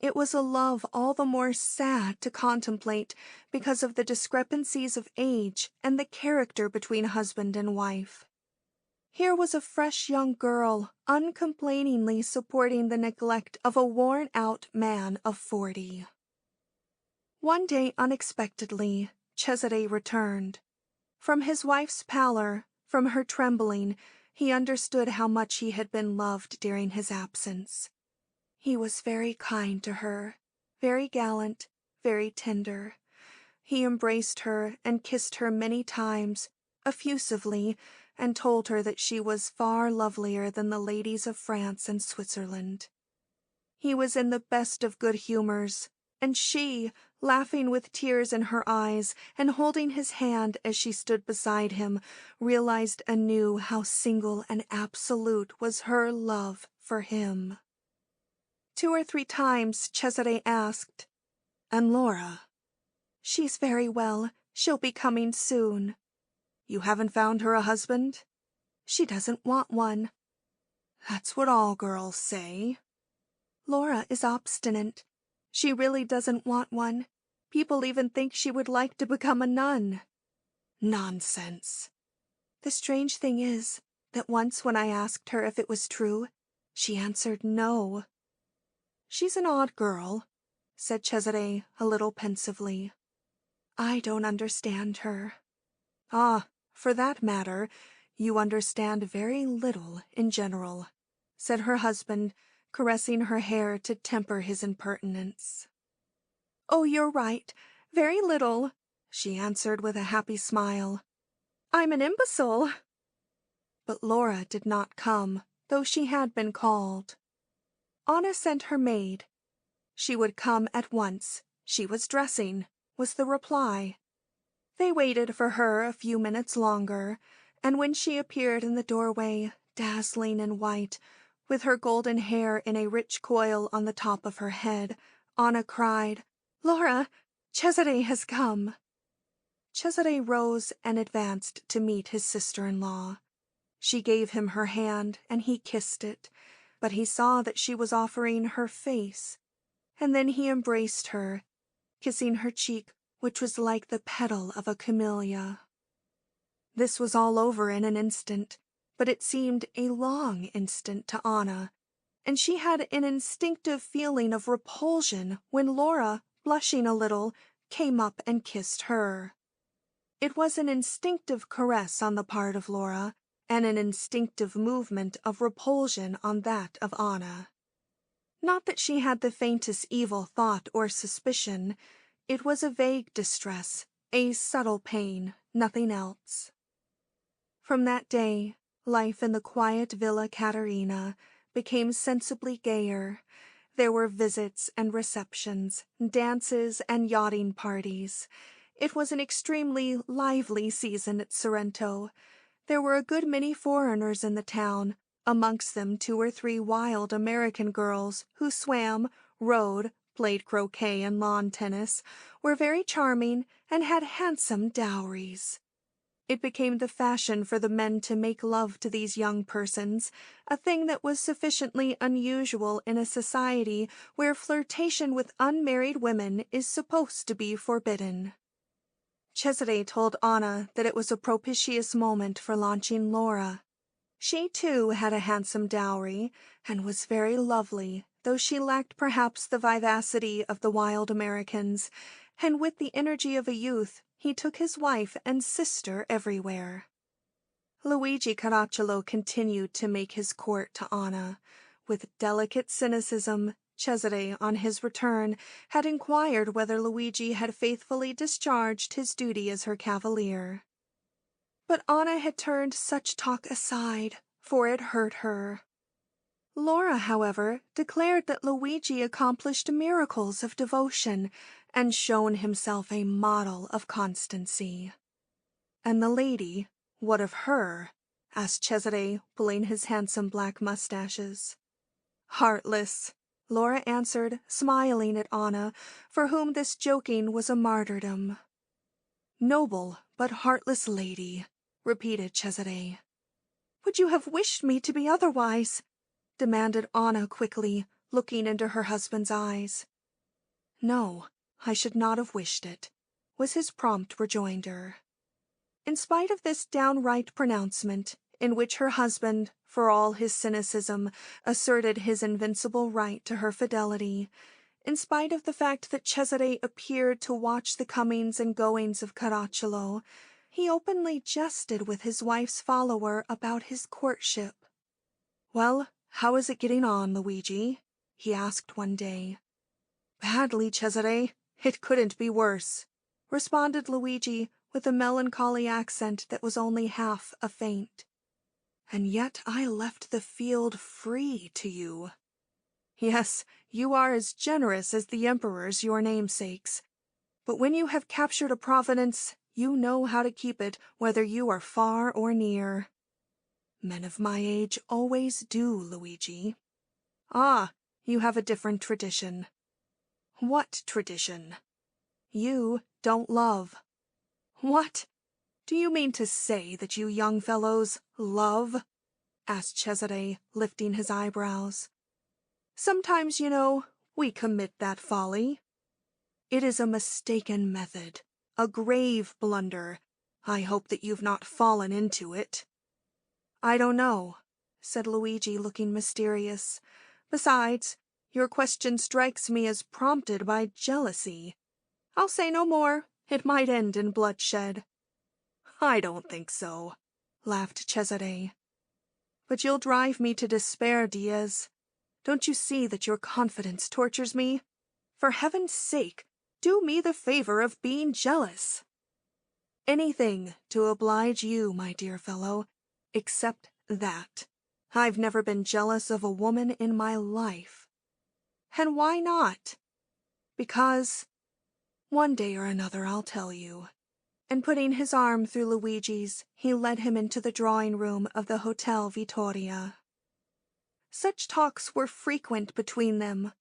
It was a love all the more sad to contemplate because of the discrepancies of age and the character between husband and wife. Here was a fresh young girl uncomplainingly supporting the neglect of a worn-out man of 40. One day, unexpectedly, Cesare returned. From his wife's pallor, from her trembling, he understood how much he had been loved during his absence. He was very kind to her, very gallant, very tender. He embraced her and kissed her many times, effusively, and told her that she was far lovelier than the ladies of France and Switzerland. He was in the best of good humors, and she, laughing with tears in her eyes and holding his hand as she stood beside him, realized anew how single and absolute was her love for him. 2 or 3 times Cesare asked, "And Laura?" "She's very well. She'll be coming soon." "You haven't found her a husband?" "She doesn't want one." "That's what all girls say." "Laura is obstinate. She really doesn't want one. People even think she would like to become a nun." "Nonsense." "The strange thing is that once when I asked her if it was true, she answered no." "She's an odd girl," said Cesare a little pensively. "I don't understand her." "Ah, for that matter, you understand very little in general," said her husband, caressing her hair to temper his impertinence. "Oh, you're right, very little," she answered with a happy smile. "I'm an imbecile." But Laura did not come, though she had been called. Anna sent her maid. She would come at once. She was dressing, was the reply. They waited for her a few minutes longer, and when she appeared in the doorway, dazzling in white, with her golden hair in a rich coil on the top of her head, Anna cried, "Laura, Cesare has come." Cesare rose and advanced to meet his sister-in-law. She gave him her hand, and he kissed it, but he saw that she was offering her face, and then he embraced her, kissing her cheek, which was like the petal of a camellia. This was all over in an instant, but it seemed a long instant to Anna, and she had an instinctive feeling of repulsion when Laura, blushing a little, came up and kissed her. It was an instinctive caress on the part of Laura, and an instinctive movement of repulsion on that of Anna. Not that she had the faintest evil thought or suspicion. It was a vague distress, a subtle pain, nothing else. From that day, life in the quiet Villa Caterina became sensibly gayer. There were visits and receptions, dances and yachting parties. It was an extremely lively season at Sorrento. There were a good many foreigners in the town, amongst them 2 or 3 wild American girls who swam, rowed, played croquet and lawn tennis, were very charming, and had handsome dowries. It became the fashion for the men to make love to these young persons, a thing that was sufficiently unusual in a society where flirtation with unmarried women is supposed to be forbidden. Cesare told Anna that it was a propitious moment for launching Laura. She, too, had a handsome dowry, and was very lovely, though she lacked perhaps the vivacity of the wild Americans, and with the energy of a youth he took his wife and sister everywhere. Luigi Caracciolo continued to make his court to Anna. With delicate cynicism, Cesare, on his return, had inquired whether Luigi had faithfully discharged his duty as her cavalier. But Anna had turned such talk aside, for it hurt her. Laura, however, declared that Luigi accomplished miracles of devotion and shown himself a model of constancy. And the lady, what of her? Asked Cesare, pulling his handsome black mustaches. Heartless, Laura answered, smiling at Anna, for whom this joking was a martyrdom. Noble but heartless lady, repeated Cesare. Would you have wished me to be otherwise? Demanded Anna quickly, looking into her husband's eyes. No, I should not have wished it, was his prompt rejoinder. In spite of this downright pronouncement, in which her husband, for all his cynicism, asserted his invincible right to her fidelity, in spite of the fact that Cesare appeared to watch the comings and goings of Caracciolo, he openly jested with his wife's follower about his courtship. Well, how is it getting on, Luigi? He asked one day. Badly, Cesare. It couldn't be worse, responded Luigi with a melancholy accent that was only half a feint. And yet I left the field free to you. Yes, you are as generous as the emperors, your namesakes. But when you have captured a province, you know how to keep it, whether you are far or near. Men of my age always do, Luigi. Ah, you have a different tradition. What tradition? You don't love. What? Do you mean to say that you young fellows love? Asked Cesare, lifting his eyebrows. Sometimes, you know, we commit that folly. It is a mistaken method, a grave blunder. I hope that you've not fallen into it. I don't know, said Luigi, looking mysterious. Besides, your question strikes me as prompted by jealousy. I'll say no more. It might end in bloodshed. I don't think so, laughed Cesare. But you'll drive me to despair, Diaz. Don't you see that your confidence tortures me? For heaven's sake, do me the favor of being jealous. Anything to oblige you, my dear fellow, except that. I've never been jealous of a woman in my life. And why not? Because one day or another I'll tell you. And putting his arm through Luigi's, he led him into the drawing-room of the Hotel Vittoria. Such talks were frequent between them.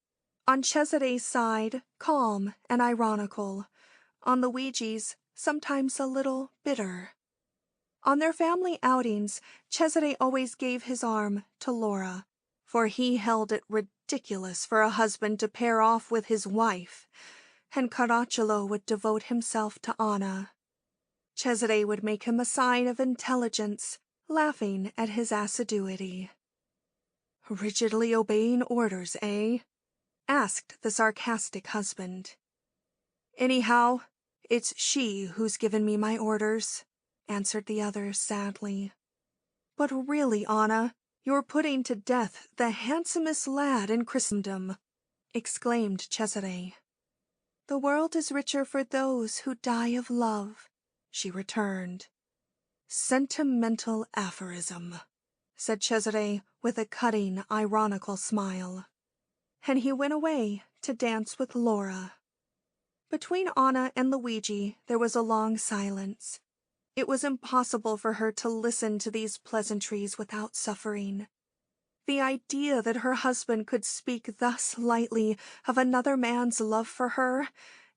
On Cesare's side, calm and ironical. On Luigi's, sometimes a little bitter. On their family outings, Cesare always gave his arm to Laura, for he held it ridiculous for a husband to pair off with his wife, and Caracciolo would devote himself to Anna. Cesare would make him a sign of intelligence, laughing at his assiduity. Rigidly obeying orders, eh? Asked the sarcastic husband. Anyhow, it's she who's given me my orders, answered the other sadly. But really, Anna, you're putting to death the handsomest lad in Christendom, exclaimed Cesare. The world is richer for those who die of love, she returned. Sentimental aphorism, said Cesare with a cutting, ironical smile. and he went away to dance with Laura. Between Anna and Luigi there was a long silence. It was impossible for her to listen to these pleasantries without suffering. The idea that her husband could speak thus lightly of another man's love for her,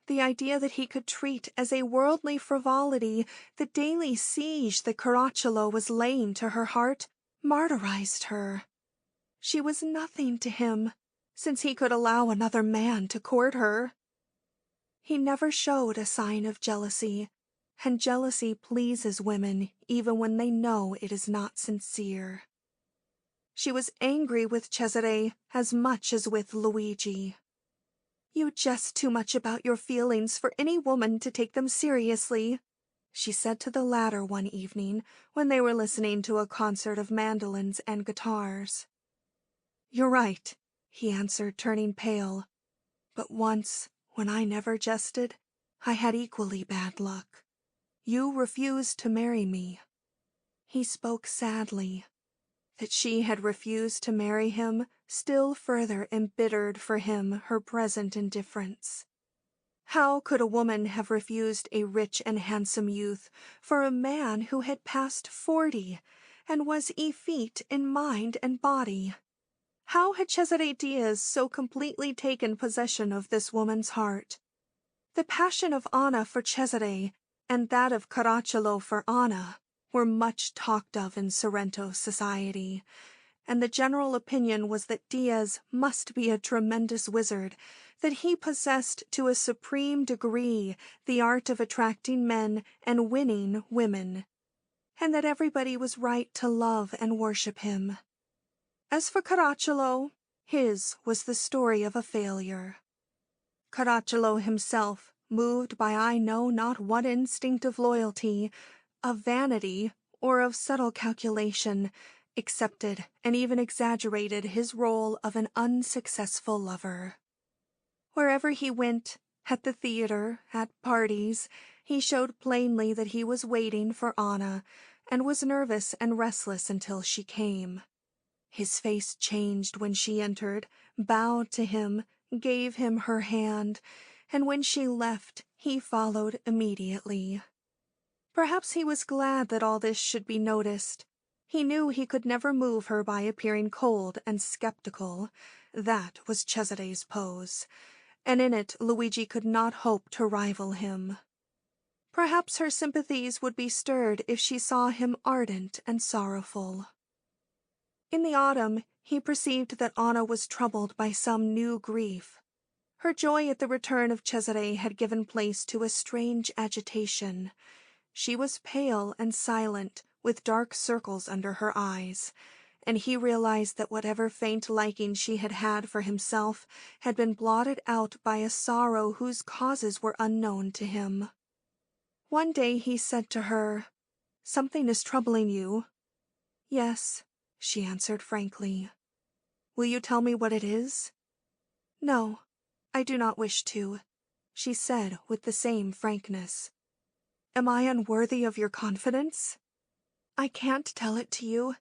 the idea that he could treat as a worldly frivolity the daily siege that Caracciolo was laying to her heart, martyrized her. She was nothing to him, since he could allow another man to court her. He never showed a sign of jealousy, and jealousy pleases women even when they know it is not sincere. She was angry with Cesare as much as with Luigi. "You jest too much about your feelings for any woman to take them seriously," she said to the latter one evening when they were listening to a concert of mandolins and guitars. "You're right," he answered, turning pale. "But once, when I never jested, I had equally bad luck. You refused to marry me." He spoke sadly. That she had refused to marry him still further embittered for him her present indifference. How could a woman have refused a rich and handsome youth for a man who had passed 40 and was effete in mind and body? How had Cesare Diaz so completely taken possession of this woman's heart? The passion of Anna for Cesare and that of Caracciolo for Anna were much talked of in Sorrento society, and the general opinion was that Diaz must be a tremendous wizard, that he possessed to a supreme degree the art of attracting men and winning women, and that everybody was right to love and worship him. As for Caracciolo, his was the story of a failure. Caracciolo himself, moved by I know not what instinct of loyalty, of vanity, or of subtle calculation, accepted and even exaggerated his role of an unsuccessful lover. Wherever he went, at the theater, at parties, he showed plainly that he was waiting for Anna, and was nervous and restless until she came. His face changed when she entered, bowed to him, gave him her hand, and when she left, he followed immediately. Perhaps he was glad that all this should be noticed. He knew he could never move her by appearing cold and skeptical. That was Cesare's pose, and in it Luigi could not hope to rival him. Perhaps her sympathies would be stirred if she saw him ardent and sorrowful. In the autumn, he perceived that Anna was troubled by some new grief. Her joy at the return of Cesare had given place to a strange agitation. She was pale and silent, with dark circles under her eyes, and he realized that whatever faint liking she had had for himself had been blotted out by a sorrow whose causes were unknown to him. One day he said to her, "Something is troubling you." "Yes," she answered frankly. "Will you tell me what it is?" "No, I do not wish to," she said with the same frankness. "Am I unworthy of your confidence?" "I can't tell it to you.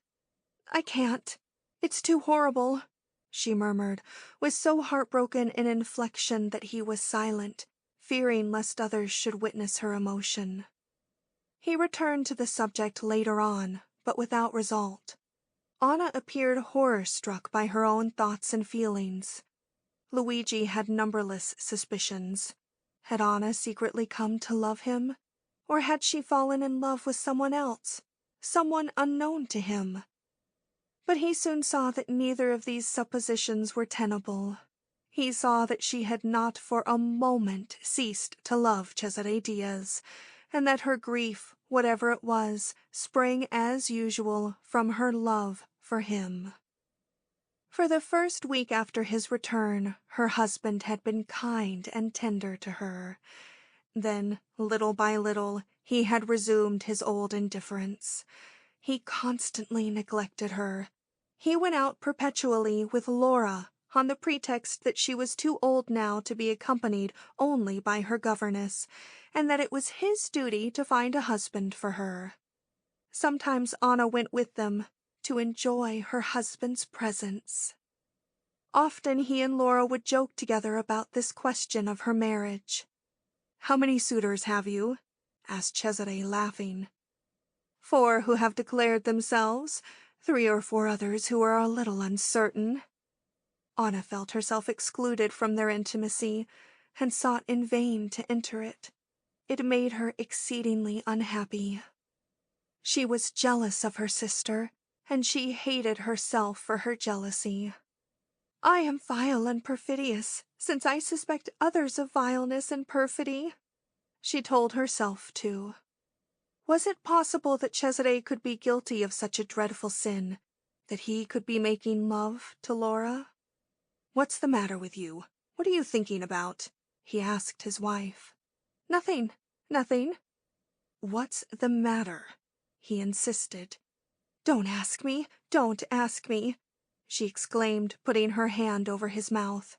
I can't. It's too horrible," she murmured, with so heartbroken an inflection that he was silent, fearing lest others should witness her emotion. He returned to the subject later on, but without result. Anna appeared horror-struck by her own thoughts and feelings. Luigi had numberless suspicions. Had Anna secretly come to love him? Or had she fallen in love with someone else, someone unknown to him? But he soon saw that neither of these suppositions were tenable. He saw that she had not for a moment ceased to love Cesare Diaz, and that her grief, whatever it was, sprang as usual from her love for him. For the first week after his return, her husband had been kind and tender to her. Then, little by little, he had resumed his old indifference. He constantly neglected her. He went out perpetually with Laura, on the pretext that she was too old now to be accompanied only by her governess, and that it was his duty to find a husband for her. Sometimes Anna went with them to enjoy her husband's presence. Often he and Laura would joke together about this question of her marriage. "How many suitors have you?" asked Cesare, laughing. "4 who have declared themselves, 3 or 4 others who are a little uncertain." Anna felt herself excluded from their intimacy, and sought in vain to enter it. It made her exceedingly unhappy. She was jealous of her sister, and she hated herself for her jealousy. "I am vile and perfidious, since I suspect others of vileness and perfidy," she told herself too. Was it possible that Cesare could be guilty of such a dreadful sin, that he could be making love to Laura? "What's the matter with you? What are you thinking about?" he asked his wife. "Nothing, nothing." "What's the matter?" he insisted. "Don't ask me, don't ask me," she exclaimed, putting her hand over his mouth.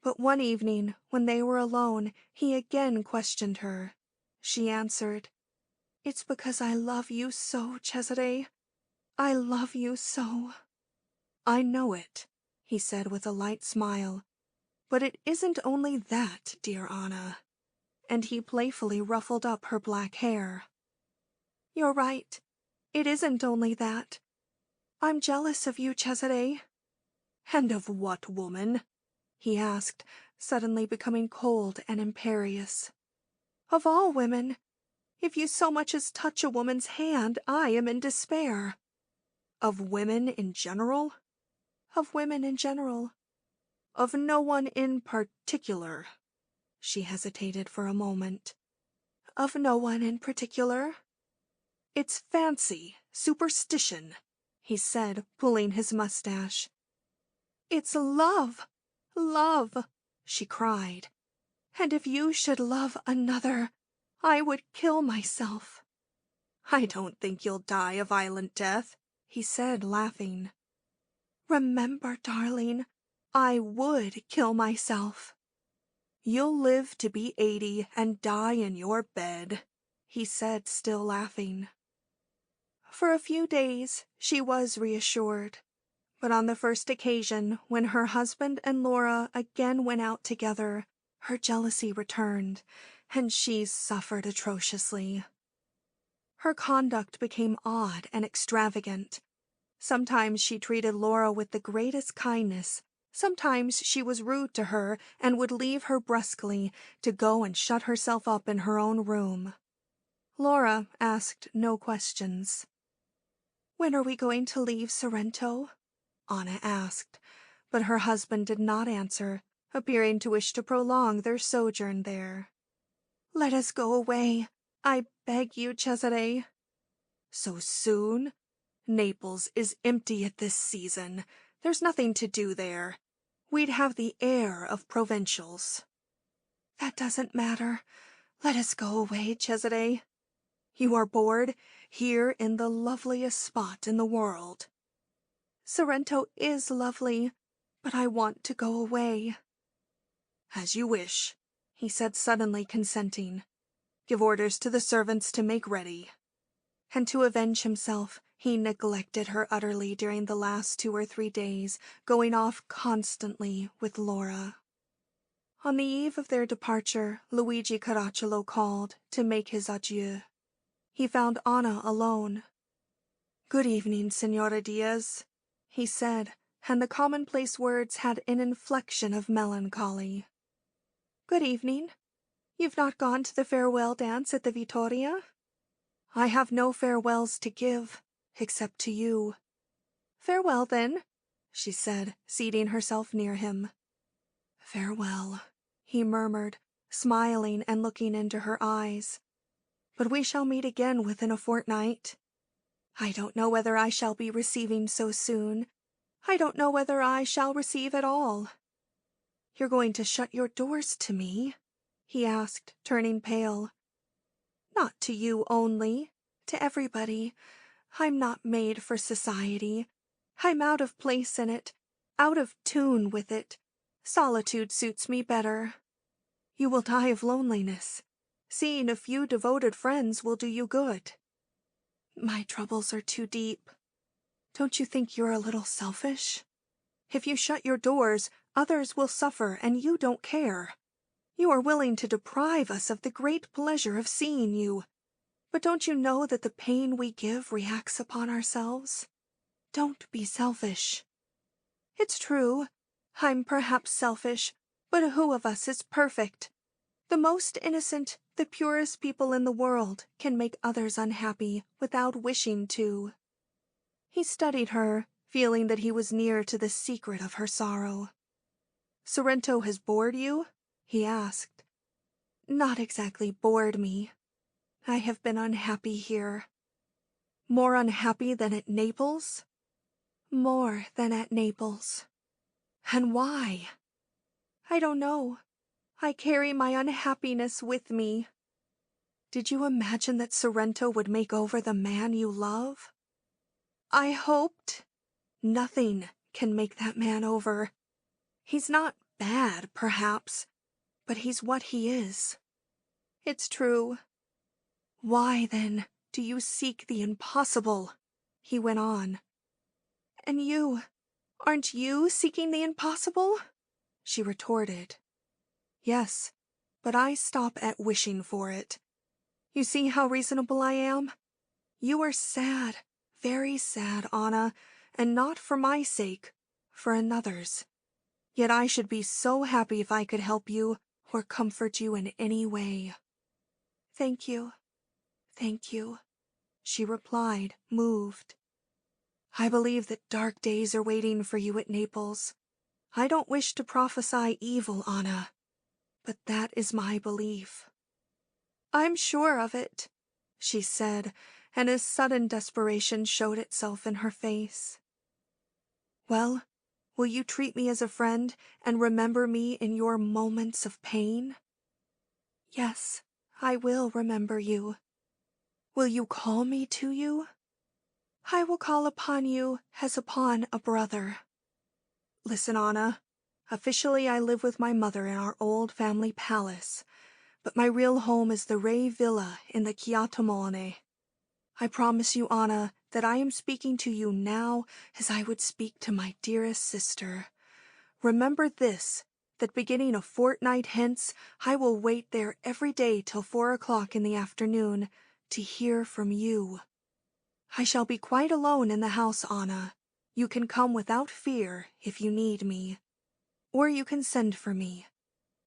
But one evening, when they were alone, he again questioned her. She answered, "It's because I love you so, Cesare. I love you so." "I know it," he said with a light smile. "But it isn't only that, dear Anna." And he playfully ruffled up her black hair. "You're right. It isn't only that. I'm jealous of you, Cesare." "And of what, woman?" he asked, suddenly becoming cold and imperious. "Of all women. If you so much as touch a woman's hand, I am in despair." "Of women in general?" "Of women in general." "Of no one in particular?" She hesitated for a moment. "Of no one in particular." "It's fancy, superstition," he said, pulling his mustache. "It's love, love," she cried. "And if you should love another, I would kill myself." "I don't think you'll die a violent death," he said, laughing. "Remember, darling, I would kill myself." "You'll live to be 80 and die in your bed," he said, still laughing. For a few days she was reassured, but on the first occasion when her husband and Laura again went out together, her jealousy returned, and she suffered atrociously. Her conduct became odd and extravagant. Sometimes she treated Laura with the greatest kindness. Sometimes she was rude to her and would leave her brusquely to go and shut herself up in her own room. Laura asked no questions. "When are we going to leave Sorrento?" Anna asked, but her husband did not answer, appearing to wish to prolong their sojourn there. "Let us go away, I beg you, Cesare." "So soon? Naples is empty at this season. There's nothing to do there. We'd have the air of provincials." "That doesn't matter. Let us go away, Cesare." "You are bored here in the loveliest spot in the world." "Sorrento is lovely, but I want to go away." "As you wish," he said, suddenly consenting. "Give orders to the servants to make ready." And to avenge himself, he neglected her utterly during the last 2 or 3 days, going off constantly with Laura. On the eve of their departure, Luigi Caracciolo called to make his adieu. He found Anna alone. "Good evening, Signora Diaz," he said, and the commonplace words had an inflection of melancholy. "Good evening. You've not gone to the farewell dance at the Vittoria?" "I have no farewells to give, except to you." "Farewell, then," she said, seating herself near him. "Farewell," he murmured, smiling and looking into her eyes. "But we shall meet again within a fortnight." "I don't know whether I shall be receiving so soon. I don't know whether I shall receive at all." "You're going to shut your doors to me?" he asked, turning pale. "Not to you only, to everybody. I'm not made for society. I'm out of place in it, out of tune with it. Solitude suits me better." "You will die of loneliness. Seeing a few devoted friends will do you good." "My troubles are too deep. Don't you think you're a little selfish?" If you shut your doors, others will suffer, and you don't care. You are willing to deprive us of the great pleasure of seeing you. But don't you know that the pain we give reacts upon ourselves? Don't be selfish. It's true. I'm perhaps selfish, but who of us is perfect? The most innocent, the purest people in the world can make others unhappy without wishing to. He studied her, feeling that he was near to the secret of her sorrow. Sorrento has bored you? He asked. Not exactly bored me. I have been unhappy here. More unhappy than at Naples? More than at Naples. And why? I don't know. I carry my unhappiness with me. Did you imagine that Sorrento would make over the man you love? I hoped. Nothing can make that man over. He's not bad, perhaps, but he's what he is. It's true. Why, then, do you seek the impossible? He went on. And you, aren't you seeking the impossible? She retorted. Yes, but I stop at wishing for it. You see how reasonable I am? You are sad, very sad, Anna, and not for my sake, for another's. Yet I should be so happy if I could help you or comfort you in any way. Thank you, she replied, moved. I believe that dark days are waiting for you at Naples. I don't wish to prophesy evil, Anna, but that is my belief. I'm sure of it, she said, and a sudden desperation showed itself in her face. Well, will you treat me as a friend and remember me in your moments of pain? Yes, I will remember you. Will you call me to you? I will call upon you as upon a brother. Listen, Anna. Officially, I live with my mother in our old family palace, but my real home is the Ray Villa in the Chiatomone. I promise you, Anna, that I am speaking to you now as I would speak to my dearest sister. Remember this, that beginning a fortnight hence, I will wait there every day till 4 o'clock in the afternoon to hear from you. I shall be quite alone in the house, Anna. You can come without fear if you need me. Or you can send for me.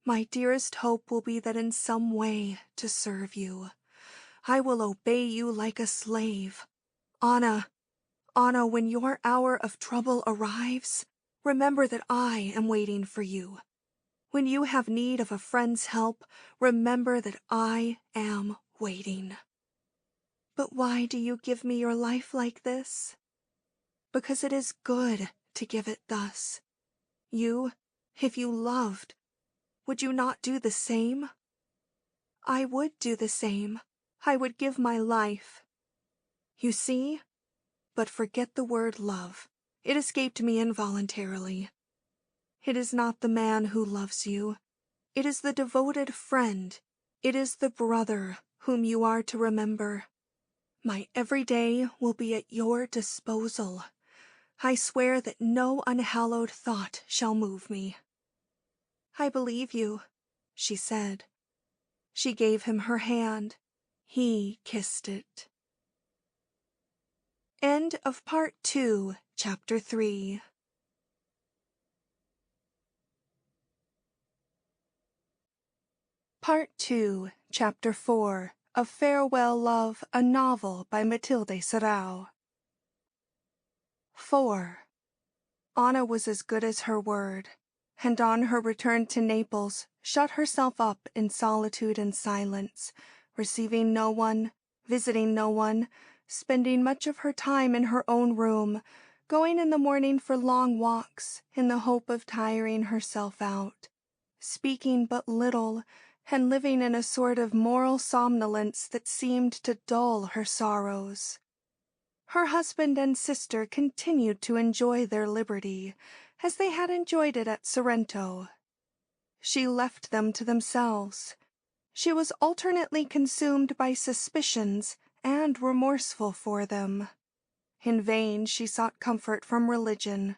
My dearest hope will be that in some way to serve you. I will obey you like a slave. Anna, when your hour of trouble arrives, remember that I am waiting for you. When you have need of a friend's help, remember that I am waiting. But why do you give me your life like this? Because it is good to give it thus. You, if you loved, would you not do the same? I would do the same. I would give my life. You see? But forget the word love. It escaped me involuntarily. It is not the man who loves you. It is the devoted friend. It is the brother whom you are to remember. My every day will be at your disposal. I swear that no unhallowed thought shall move me. I believe you, she said. She gave him her hand. He kissed it. End of Part 2, Chapter 3. Part 2, Chapter 4 of Farewell Love, a novel by Matilde Serao. 4. Anna was as good as her word, and on her return to Naples, shut herself up in solitude and silence, receiving no one, visiting no one, spending much of her time in her own room, going in the morning for long walks in the hope of tiring herself out, speaking but little, and living in a sort of moral somnolence that seemed to dull her sorrows. Her husband and sister continued to enjoy their liberty, as they had enjoyed it at Sorrento. She left them to themselves. She was alternately consumed by suspicions and remorseful for them. In vain she sought comfort from religion.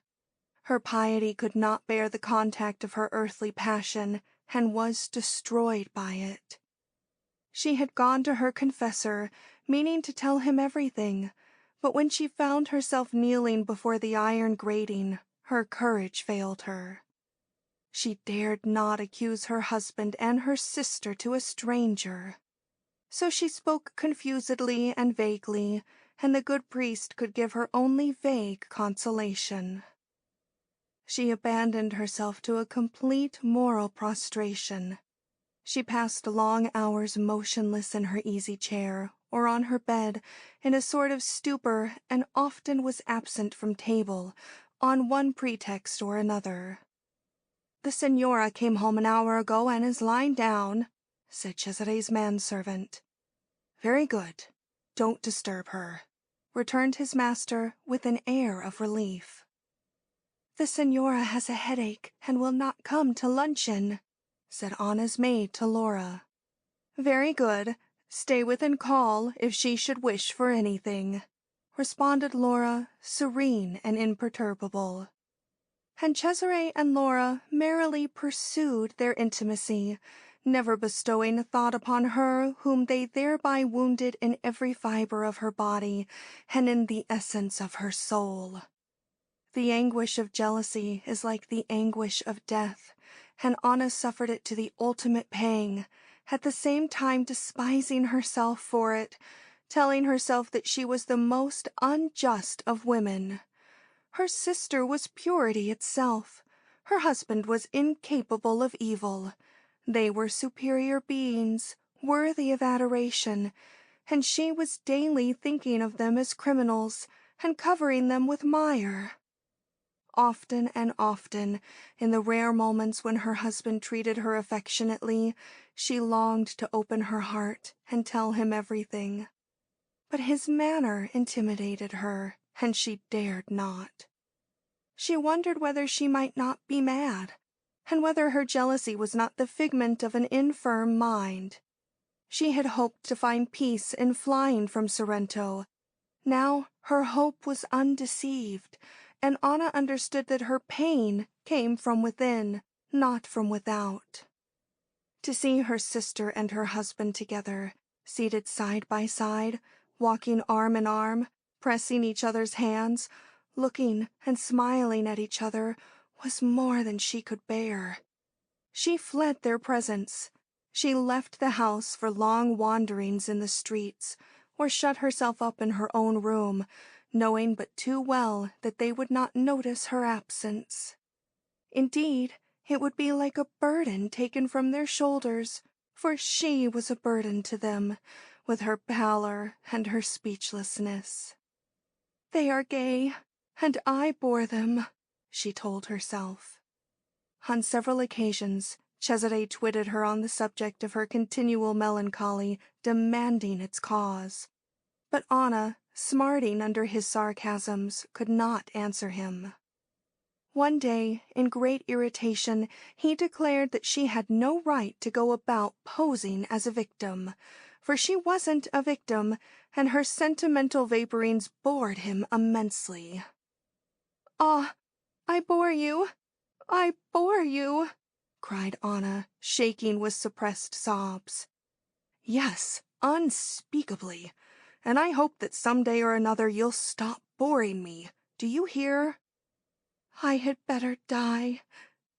Her piety could not bear the contact of her earthly passion, and was destroyed by it. She had gone to her confessor, meaning to tell him everything, but when she found herself kneeling before the iron grating, her courage failed her. She dared not accuse her husband and her sister to a stranger. So she spoke confusedly and vaguely, and the good priest could give her only vague consolation. She abandoned herself to a complete moral prostration. She passed long hours motionless in her easy chair, or on her bed, in a sort of stupor, and often was absent from table, on one pretext or another. "The Senora came home an hour ago and is lying down," said Cesare's manservant. "Very good. Don't disturb her," returned his master with an air of relief. "The Senora has a headache and will not come to luncheon," said Anna's maid to Laura. "Very good. Stay within call if she should wish for anything," responded Laura, serene and imperturbable. And Cesare and Laura merrily pursued their intimacy, never bestowing a thought upon her whom they thereby wounded in every fibre of her body and in the essence of her soul. The anguish of jealousy is like the anguish of death, and Anna suffered it to the ultimate pang, at the same time despising herself for it, telling herself that she was the most unjust of women. Her sister was purity itself. Her husband was incapable of evil. They were superior beings, worthy of adoration, and she was daily thinking of them as criminals and covering them with mire. Often and often, in the rare moments when her husband treated her affectionately, she longed to open her heart and tell him everything. But his manner intimidated her, and she dared not. She wondered whether she might not be mad, and whether her jealousy was not the figment of an infirm mind. She had hoped to find peace in flying from Sorrento. Now her hope was undeceived, and Anna understood that her pain came from within, not from without. To see her sister and her husband together, seated side by side, walking arm in arm, pressing each other's hands, looking and smiling at each other, was more than she could bear. She fled their presence. She left the house for long wanderings in the streets, or shut herself up in her own room, knowing but too well that they would not notice her absence. Indeed, it would be like a burden taken from their shoulders, for she was a burden to them, with her pallor and her speechlessness. "They are gay, and I bore them," she told herself. On several occasions, Cesare twitted her on the subject of her continual melancholy, demanding its cause. But Anna, smarting under his sarcasms, could not answer him. One day, in great irritation, he declared that she had no right to go about posing as a victim, for she wasn't a victim, and her sentimental vaporings bored him immensely. "Ah, I bore you! I bore you!" cried Anna, shaking with suppressed sobs. "Yes, unspeakably, and I hope that some day or another you'll stop boring me. Do you hear?" "I had better die.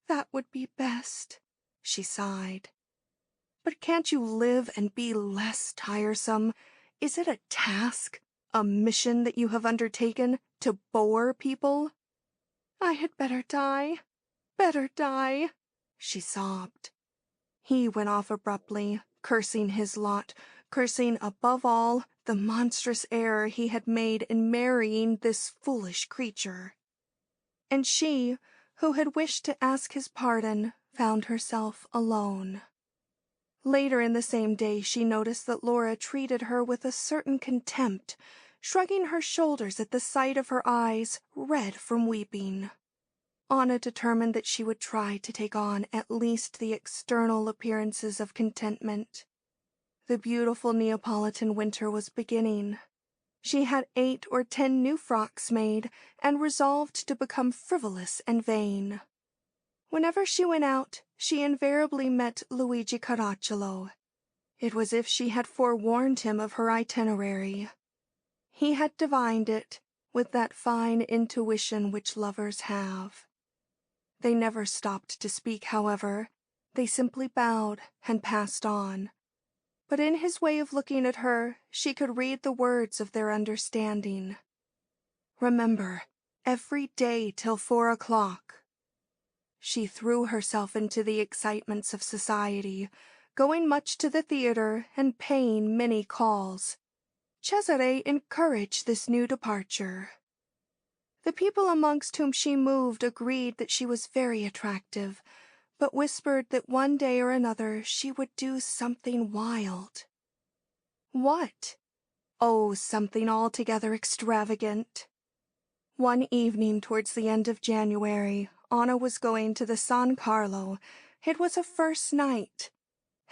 That would be best," she sighed. "But can't you live and be less tiresome? Is it a task, a mission that you have undertaken, to bore people?" "I had better die, she sobbed. He went off abruptly, cursing his lot, cursing above all the monstrous error he had made in marrying this foolish creature. And she, who had wished to ask his pardon, found herself alone. Later in the same day she noticed that Laura treated her with a certain contempt, shrugging her shoulders at the sight of her eyes, red from weeping. Anna determined that she would try to take on at least the external appearances of contentment. The beautiful Neapolitan winter was beginning. She had 8 or 10 new frocks made and resolved to become frivolous and vain. Whenever she went out, she invariably met Luigi Caracciolo. It was as if she had forewarned him of her itinerary. He had divined it with that fine intuition which lovers have. They never stopped to speak, however. They simply bowed and passed on. But in his way of looking at her, she could read the words of their understanding. Remember, every day till 4 o'clock. She threw herself into the excitements of society, going much to the theater and paying many calls. Cesare encouraged this new departure. The people amongst whom she moved agreed that she was very attractive, but whispered that one day or another she would do something wild. What? Oh, something altogether extravagant. One evening towards the end of January, Anna was going to the San Carlo. It was a first night.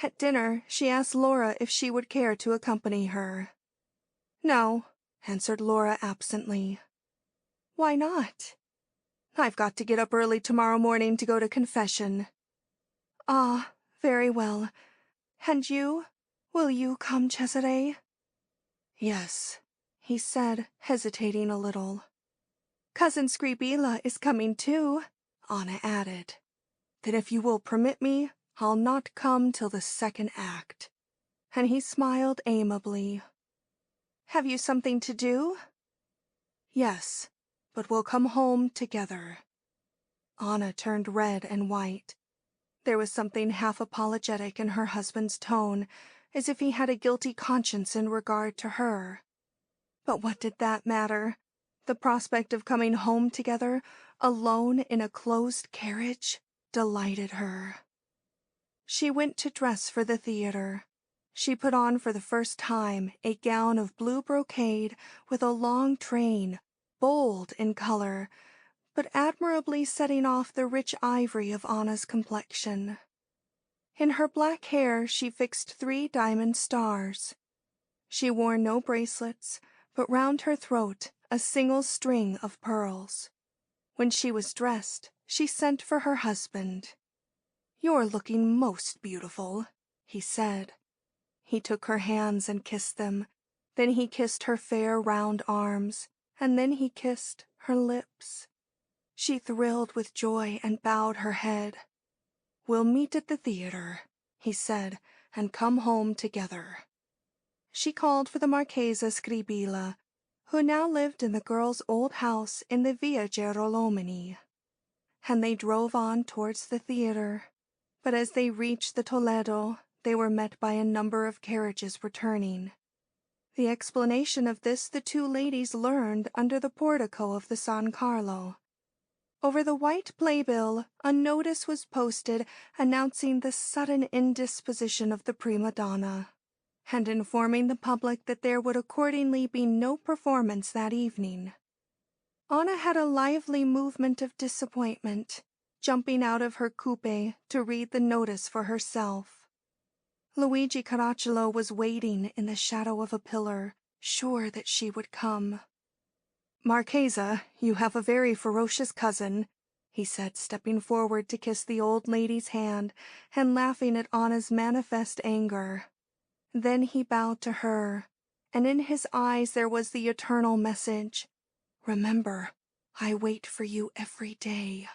At dinner, she asked Laura if she would care to accompany her. "No," answered Laura absently. "Why not?" "I've got to get up early tomorrow morning to go to confession." "Ah, very well. And you? Will you come, Cesare?" "Yes," he said, hesitating a little. "Cousin Scribilla is coming too," Anna added. "Then if you will permit me, I'll not come till the second act." And he smiled amiably. "Have you something to do?" "Yes, but we'll come home together." Anna turned red and white. There was something half apologetic in her husband's tone, as if he had a guilty conscience in regard to her. But what did that matter? The prospect of coming home together, alone in a closed carriage, delighted her. She went to dress for the theater. She put on for the first time a gown of blue brocade with a long train, bold in color, but admirably setting off the rich ivory of Anna's complexion. In her black hair she fixed 3 diamond stars. She wore no bracelets, but round her throat a single string of pearls. When she was dressed, she sent for her husband. "You're looking most beautiful," he said. He took her hands and kissed them. Then he kissed her fair round arms, and then he kissed her lips. She thrilled with joy and bowed her head. "We'll meet at the theater," he said, "and come home together." She called for the Marchesa Scribilla, who now lived in the girl's old house in the Via Girolomini, and they drove on towards the theater. But as they reached the Toledo, they were met by a number of carriages returning. The explanation of this the 2 ladies learned under the portico of the San Carlo. Over the white playbill a notice was posted announcing the sudden indisposition of the prima donna, and informing the public that there would accordingly be no performance that evening. Anna had a lively movement of disappointment, jumping out of her coupe to read the notice for herself. Luigi Caracciolo was waiting in the shadow of a pillar, sure that she would come. "Marchesa, you have a very ferocious cousin," he said, stepping forward to kiss the old lady's hand and laughing at Anna's manifest anger. Then he bowed to her, and in his eyes there was the eternal message, "Remember, I wait for you every day."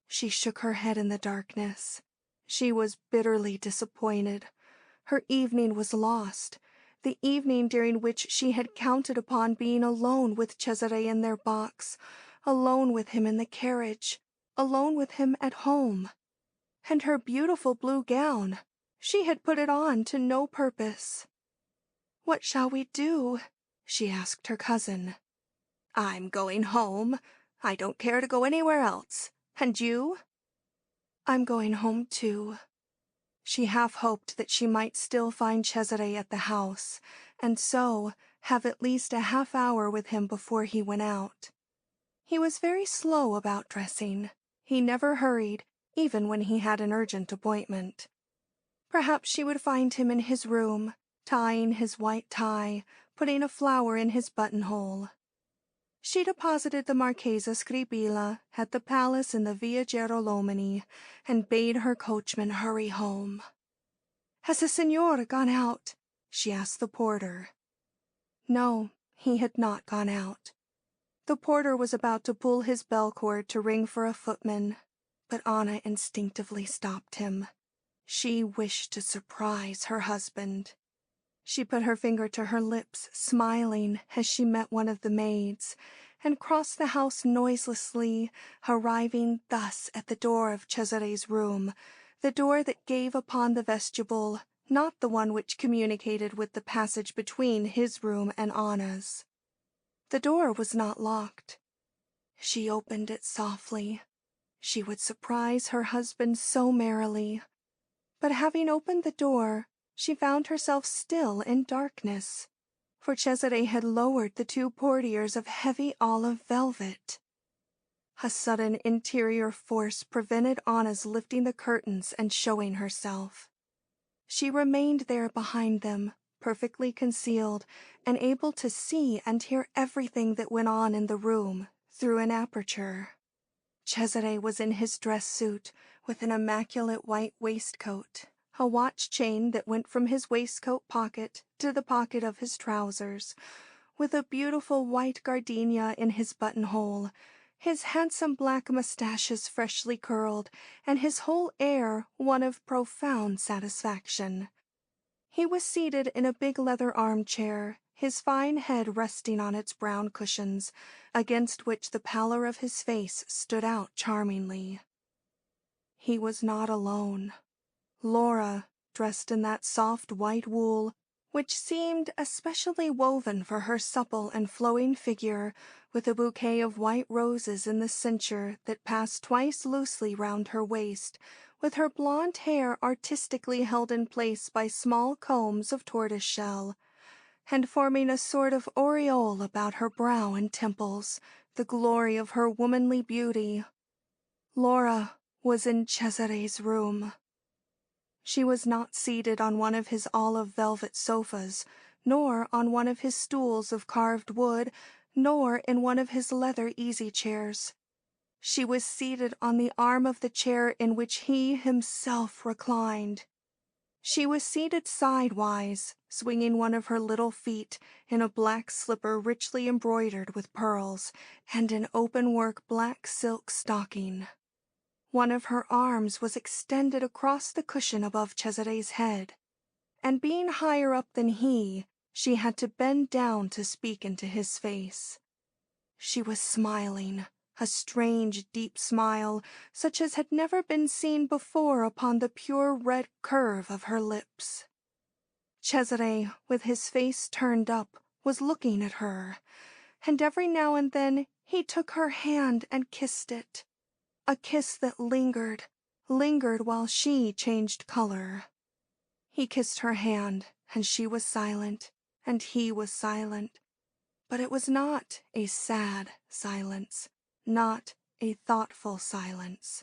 She shook her head in the darkness. She was bitterly disappointed. Her evening was lost, the evening during which she had counted upon being alone with Cesare in their box, alone with him in the carriage, alone with him at home. And her beautiful blue gown, she had put it on to no purpose. "What shall we do?" she asked her cousin. "I'm going home. I don't care to go anywhere else. And you?" "I'm going home too." She half hoped that she might still find Cesare at the house, and so have at least a half-hour with him before he went out. He was very slow about dressing. He never hurried, even when he had an urgent appointment. Perhaps she would find him in his room, tying his white tie, putting a flower in his buttonhole. She deposited the Marchesa Scribilla at the palace in the Via Girolomini and bade her coachman hurry home. "Has the signor gone out?" she asked the porter. No, he had not gone out. The porter was about to pull his bell cord to ring for a footman, but Anna instinctively stopped him. She wished to surprise her husband. She put her finger to her lips, smiling as she met one of the maids, and crossed the house noiselessly, arriving thus at the door of Cesare's room, the door that gave upon the vestibule, not the one which communicated with the passage between his room and Anna's. The door was not locked. She opened it softly. She would surprise her husband so merrily. But having opened the door, she found herself still in darkness, for Cesare had lowered the two portieres of heavy olive velvet. A sudden interior force prevented Anna's lifting the curtains and showing herself. She remained there behind them, perfectly concealed, and able to see and hear everything that went on in the room through an aperture. Cesare was in his dress suit, with an immaculate white waistcoat, a watch chain that went from his waistcoat pocket to the pocket of his trousers, with a beautiful white gardenia in his buttonhole, his handsome black mustaches freshly curled, and his whole air one of profound satisfaction. He was seated in a big leather armchair, his fine head resting on its brown cushions, against which the pallor of his face stood out charmingly. He was not alone. Laura, dressed in that soft white wool, which seemed especially woven for her supple and flowing figure, with a bouquet of white roses in the cincture that passed twice loosely round her waist, with her blonde hair artistically held in place by small combs of tortoise-shell, and forming a sort of aureole about her brow and temples, the glory of her womanly beauty. Laura was in Cesare's room. She was not seated on one of his olive velvet sofas, nor on one of his stools of carved wood, nor in one of his leather easy-chairs. She was seated on the arm of the chair in which he himself reclined. She was seated sidewise, swinging one of her little feet in a black slipper richly embroidered with pearls, and an open-work black silk stocking. One of her arms was extended across the cushion above Cesare's head, and being higher up than he, she had to bend down to speak into his face. She was smiling, a strange deep smile, such as had never been seen before upon the pure red curve of her lips. Cesare, with his face turned up, was looking at her, and every now and then he took her hand and kissed it. A kiss that lingered while she changed color. He kissed her hand, and she was silent, and he was silent. But it was not a sad silence, not a thoughtful silence.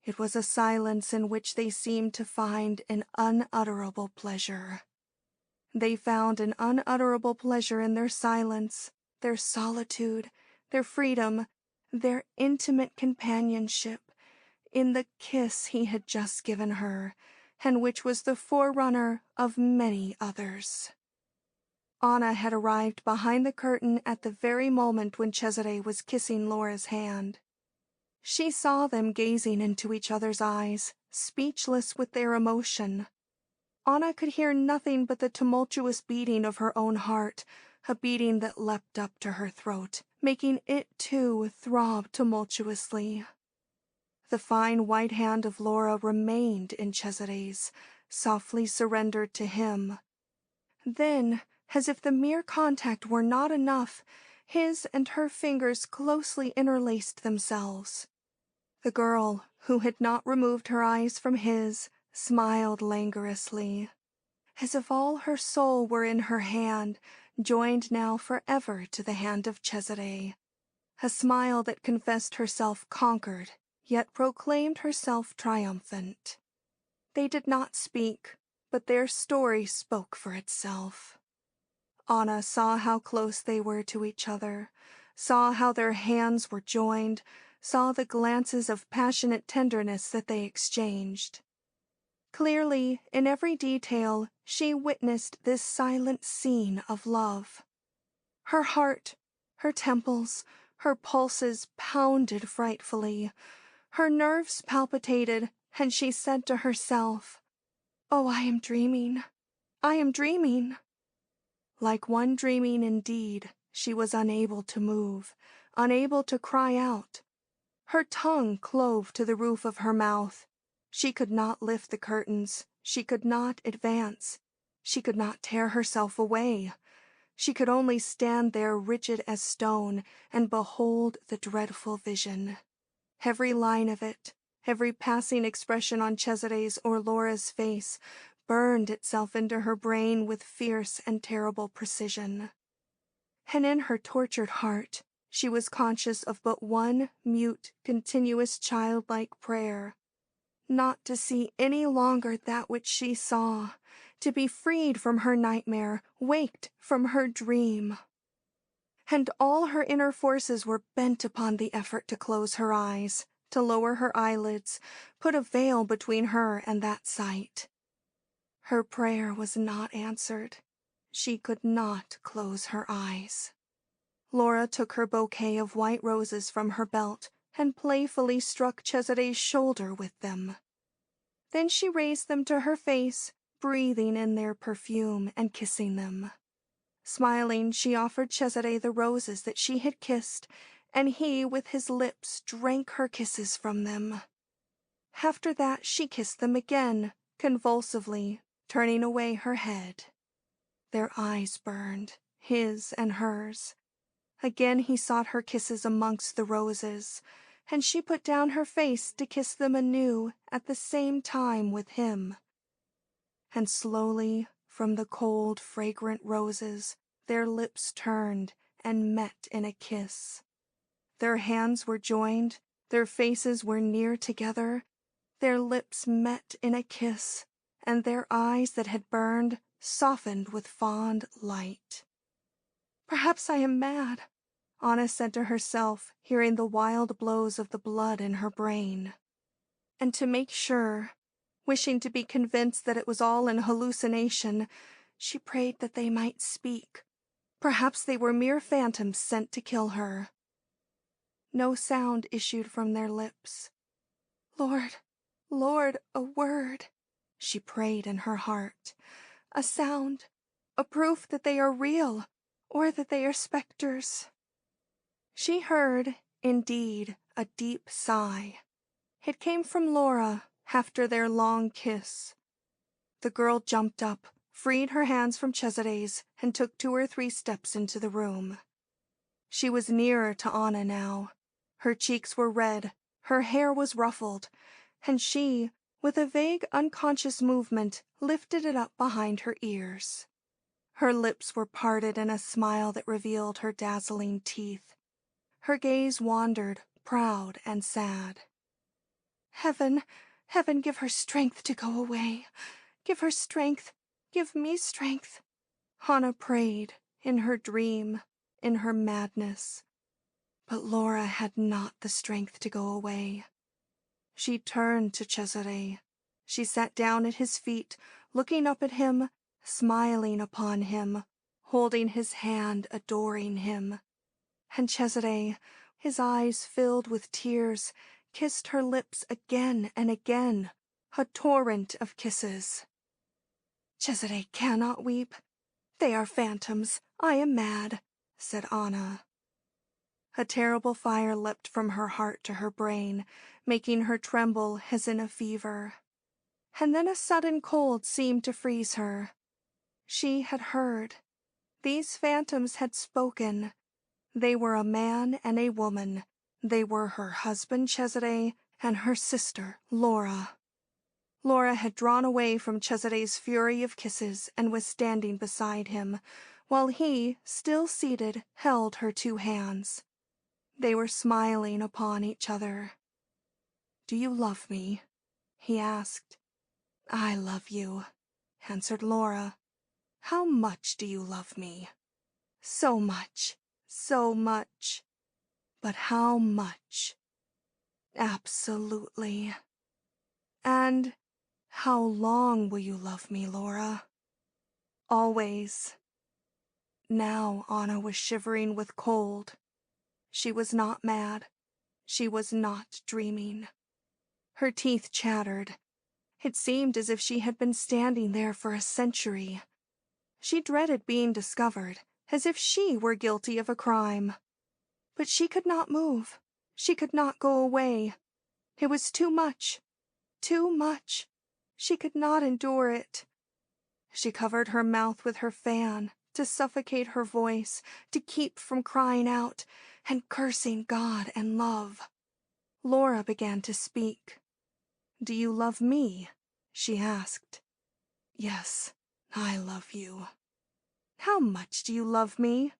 It was a silence in which they seemed to find an unutterable pleasure. They found an unutterable pleasure in their silence, their solitude, their freedom, their intimate companionship, in the kiss he had just given her, and which was the forerunner of many others. Anna had arrived behind the curtain at the very moment when Cesare was kissing Laura's hand. She saw them gazing into each other's eyes, speechless with their emotion. Anna could hear nothing but the tumultuous beating of her own heart, a beating that leapt up to her throat, making it, too, throb tumultuously. The fine white hand of Laura remained in Cesare's, softly surrendered to him. Then, as if the mere contact were not enough, his and her fingers closely interlaced themselves. The girl, who had not removed her eyes from his, smiled languorously, as if all her soul were in her hand, joined now forever to the hand of Cesare. A smile that confessed herself conquered, yet proclaimed herself triumphant. They did not speak, but their story spoke for itself. Anna saw how close they were to each other, saw how their hands were joined, saw the glances of passionate tenderness that they exchanged. Clearly, in every detail, she witnessed this silent scene of love. Her heart, her temples, her pulses pounded frightfully. Her nerves palpitated, and she said to herself, "Oh, I am dreaming. I am dreaming." Like one dreaming indeed, she was unable to move, unable to cry out. Her tongue clove to the roof of her mouth. She could not lift the curtains. She could not advance. She could not tear herself away. She could only stand there rigid as stone and behold the dreadful vision. Every line of it, every passing expression on Cesare's or Laura's face, burned itself into her brain with fierce and terrible precision. And in her tortured heart, she was conscious of but one mute, continuous childlike prayer: not to see any longer that which she saw, to be freed from her nightmare, waked from her dream. And all her inner forces were bent upon the effort to close her eyes, to lower her eyelids, put a veil between her and that sight. Her prayer was not answered. She could not close her eyes. Laura took her bouquet of white roses from her belt and playfully struck Cesare's shoulder with them. Then she raised them to her face, breathing in their perfume and kissing them. Smiling, she offered Cesare the roses that she had kissed, and he, with his lips, drank her kisses from them. After that, she kissed them again, convulsively, turning away her head. Their eyes burned, his and hers. Again he sought her kisses amongst the roses, and she put down her face to kiss them anew at the same time with him. And slowly, from the cold, fragrant roses, their lips turned and met in a kiss. Their hands were joined, their faces were near together, their lips met in a kiss, and their eyes that had burned softened with fond light. "Perhaps I am mad," Anna said to herself, hearing the wild blows of the blood in her brain. And to make sure, wishing to be convinced that it was all an hallucination, she prayed that they might speak. Perhaps they were mere phantoms sent to kill her. No sound issued from their lips. "Lord, Lord, a word," she prayed in her heart. "A sound, a proof that they are real, or that they are specters." She heard, indeed, a deep sigh. It came from Laura after their long kiss. The girl jumped up, freed her hands from Cesare's, and took 2 or 3 steps into the room. She was nearer to Anna now. Her cheeks were red, her hair was ruffled, and she, with a vague unconscious movement, lifted it up behind her ears. Her lips were parted in a smile that revealed her dazzling teeth. Her gaze wandered, proud and sad. "Heaven, heaven, give her strength to go away. Give her strength, give me strength," Anna prayed, in her dream, in her madness. But Laura had not the strength to go away. She turned to Cesare. She sat down at his feet, looking up at him, smiling upon him, holding his hand, adoring him. And Cesare, his eyes filled with tears, kissed her lips again and again, a torrent of kisses. "Cesare cannot weep. They are phantoms. I am mad," said Anna. A terrible fire leapt from her heart to her brain, making her tremble as in a fever. And then a sudden cold seemed to freeze her. She had heard. These phantoms had spoken. They were a man and a woman. They were her husband Cesare and her sister Laura. Laura had drawn away from Cesare's fury of kisses and was standing beside him, while he, still seated, held her 2 hands. They were smiling upon each other. "Do you love me?" he asked. "I love you," answered Laura. How much do you love me? So much, so much. But how much? Absolutely. And how long will you love me, Laura? Always. Now Anna was shivering with cold. She was not mad. She was not dreaming. Her teeth chattered. It seemed as if she had been standing there for a century. She dreaded being discovered, as if she were guilty of a crime. But she could not move. She could not go away. It was too much. Too much. She could not endure it. She covered her mouth with her fan to suffocate her voice, to keep from crying out and cursing God and love. Laura began to speak. "Do you love me?" she asked. "Yes, I love you." "How much do you love me?"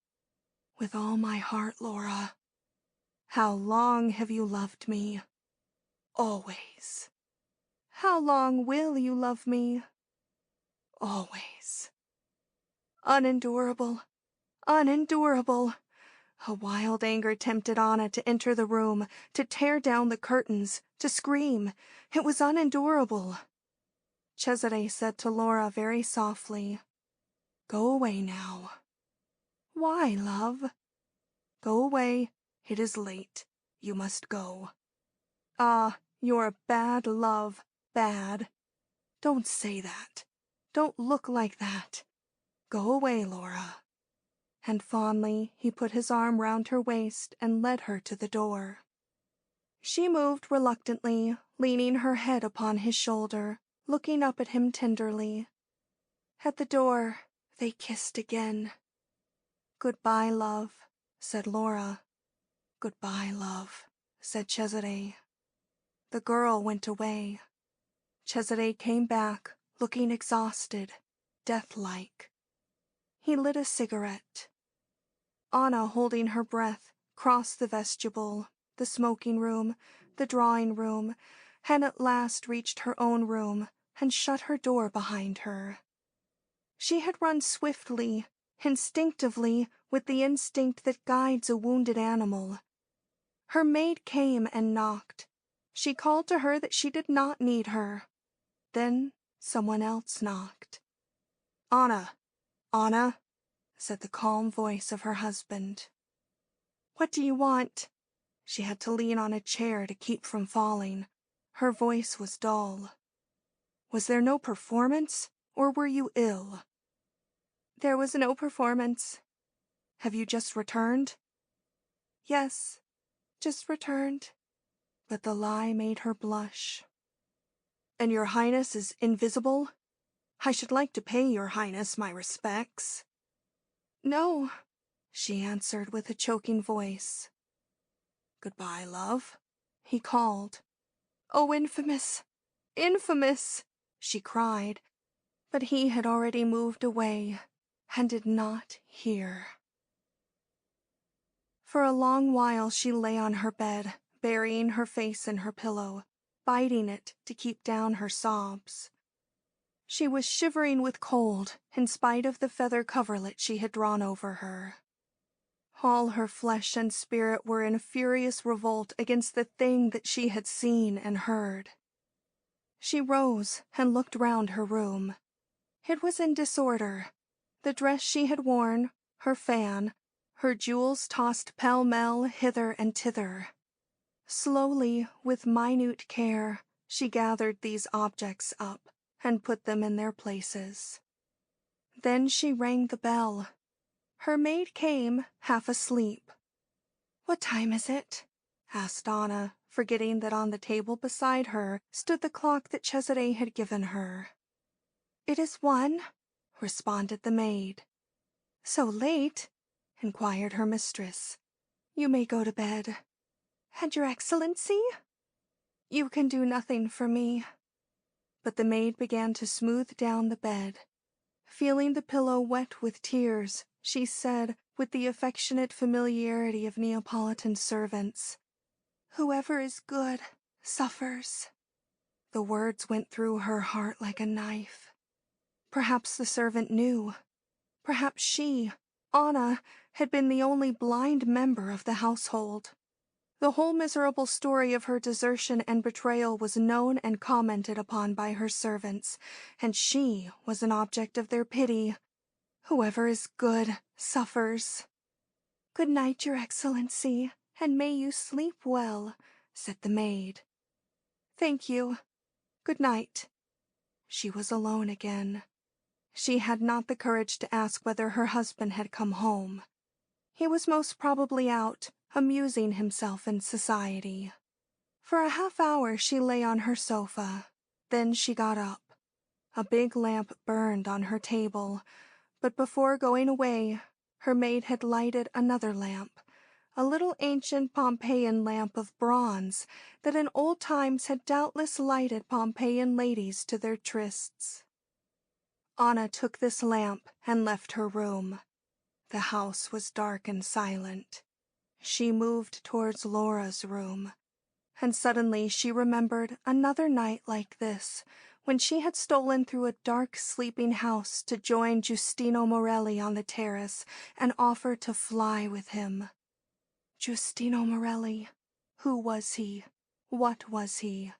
"With all my heart, Laura." "How long have you loved me?" "Always." "How long will you love me?" "Always." Unendurable, unendurable. A wild anger tempted Anna to enter the room, to tear down the curtains, to scream. It was unendurable. Cesare said to Laura very softly, "Go away now." "Why, love?" "Go away. It is late. You must go." "Ah, you're bad, love, bad." "Don't say that. Don't look like that. Go away, Laura." And fondly he put his arm round her waist and led her to the door. She moved reluctantly, leaning her head upon his shoulder, looking up at him tenderly. At the door they kissed again. "Goodbye, love," said Laura. "Goodbye, love," said Cesare. The girl went away. Cesare came back, looking exhausted, death-like. He lit a cigarette. Anna, holding her breath, crossed the vestibule, the smoking room, the drawing room, and at last reached her own room and shut her door behind her. She had run swiftly, instinctively, with the instinct that guides a wounded animal. Her maid came and knocked. She called to her that she did not need her. Then someone else knocked. "Anna, Anna," said the calm voice of her husband. "What do you want?" She had to lean on a chair to keep from falling. Her voice was dull. "Was there no performance, or were you ill?" "There was no performance." "Have you just returned?" "Yes, just returned." But the lie made her blush. "And your Highness is invisible? I should like to pay your Highness my respects." "No," she answered with a choking voice. "Goodbye, love," he called. "Oh, infamous! Infamous!" she cried, but he had already moved away and did not hear. For a long while she lay on her bed, burying her face in her pillow, biting it to keep down her sobs. She was shivering with cold in spite of the feather coverlet she had drawn over her. All her flesh and spirit were in furious revolt against the thing that she had seen and heard. She rose and looked round her room. It was in disorder. The dress she had worn, her fan, her jewels tossed pell-mell hither and thither. Slowly, with minute care, she gathered these objects up and put them in their places. Then she rang the bell. Her maid came, half asleep. "What time is it?" asked Anna, forgetting that on the table beside her stood the clock that Cesare had given her. "It is 1," responded the maid. "So late?" inquired her mistress. "You may go to bed." "And your Excellency?" "You can do nothing for me." But the maid began to smooth down the bed. Feeling the pillow wet with tears, she said, with the affectionate familiarity of Neapolitan servants, "Whoever is good suffers." The words went through her heart like a knife. Perhaps the servant knew. Perhaps she, Anna, had been the only blind member of the household. The whole miserable story of her desertion and betrayal was known and commented upon by her servants, and she was an object of their pity. Whoever is good suffers. "Good night, Your Excellency, and may you sleep well," said the maid. "Thank you. Good night." She was alone again. She had not the courage to ask whether her husband had come home. He was most probably out, amusing himself in society. For a half-hour she lay on her sofa. Then she got up. A big lamp burned on her table, but before going away, her maid had lighted another lamp, a little ancient Pompeian lamp of bronze that in old times had doubtless lighted Pompeian ladies to their trysts. Anna took this lamp and left her room. The house was dark and silent. She moved towards Laura's room, and suddenly she remembered another night like this, when she had stolen through a dark sleeping house to join Giustino Morelli on the terrace and offer to fly with him. Giustino Morelli. Who was he? What was he?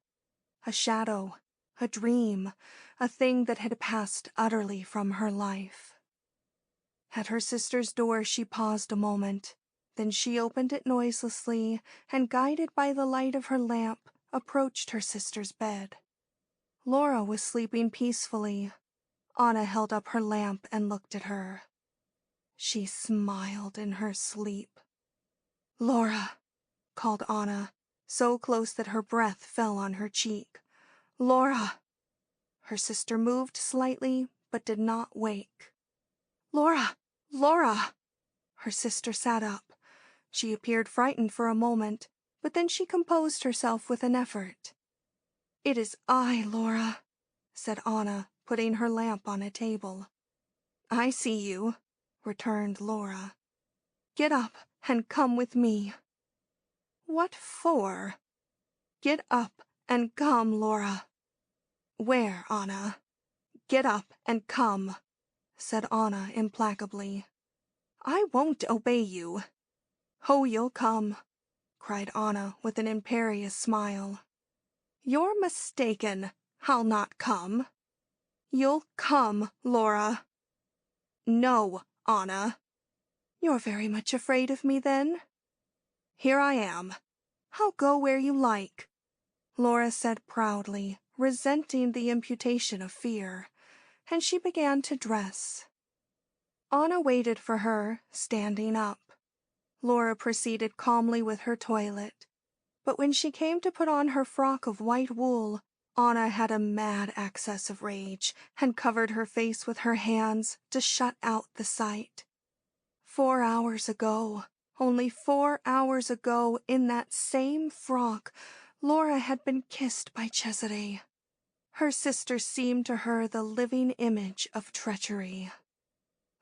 A shadow, a dream, a thing that had passed utterly from her life. At her sister's door she paused a moment. Then she opened it noiselessly, and guided by the light of her lamp, approached her sister's bed. Laura was sleeping peacefully. Anna held up her lamp and looked at her. She smiled in her sleep. "Laura," called Anna, so close that her breath fell on her cheek. "Laura!" Her sister moved slightly, but did not wake. "Laura! Laura!" Her sister sat up. She appeared frightened for a moment, but then she composed herself with an effort. "It is I, Laura," said Anna, putting her lamp on a table. "I see you," returned Laura. "Get up and come with me." "What for?" "Get up and come, Laura." "Where, Anna?" "Get up and come," said Anna implacably. "I won't obey you." "Oh, you'll come," cried Anna with an imperious smile. "You're mistaken. I'll not come." "You'll come, Laura." "No, Anna." "You're very much afraid of me, then?" "Here I am. I'll go where you like," Laura said proudly, resenting the imputation of fear, and she began to dress. Anna waited for her, standing up. Laura proceeded calmly with her toilet, but when she came to put on her frock of white wool, Anna had a mad access of rage and covered her face with her hands to shut out the sight. 4 hours ago, only 4 hours ago, in that same frock, Laura had been kissed by Cesare. Her sister seemed to her the living image of treachery.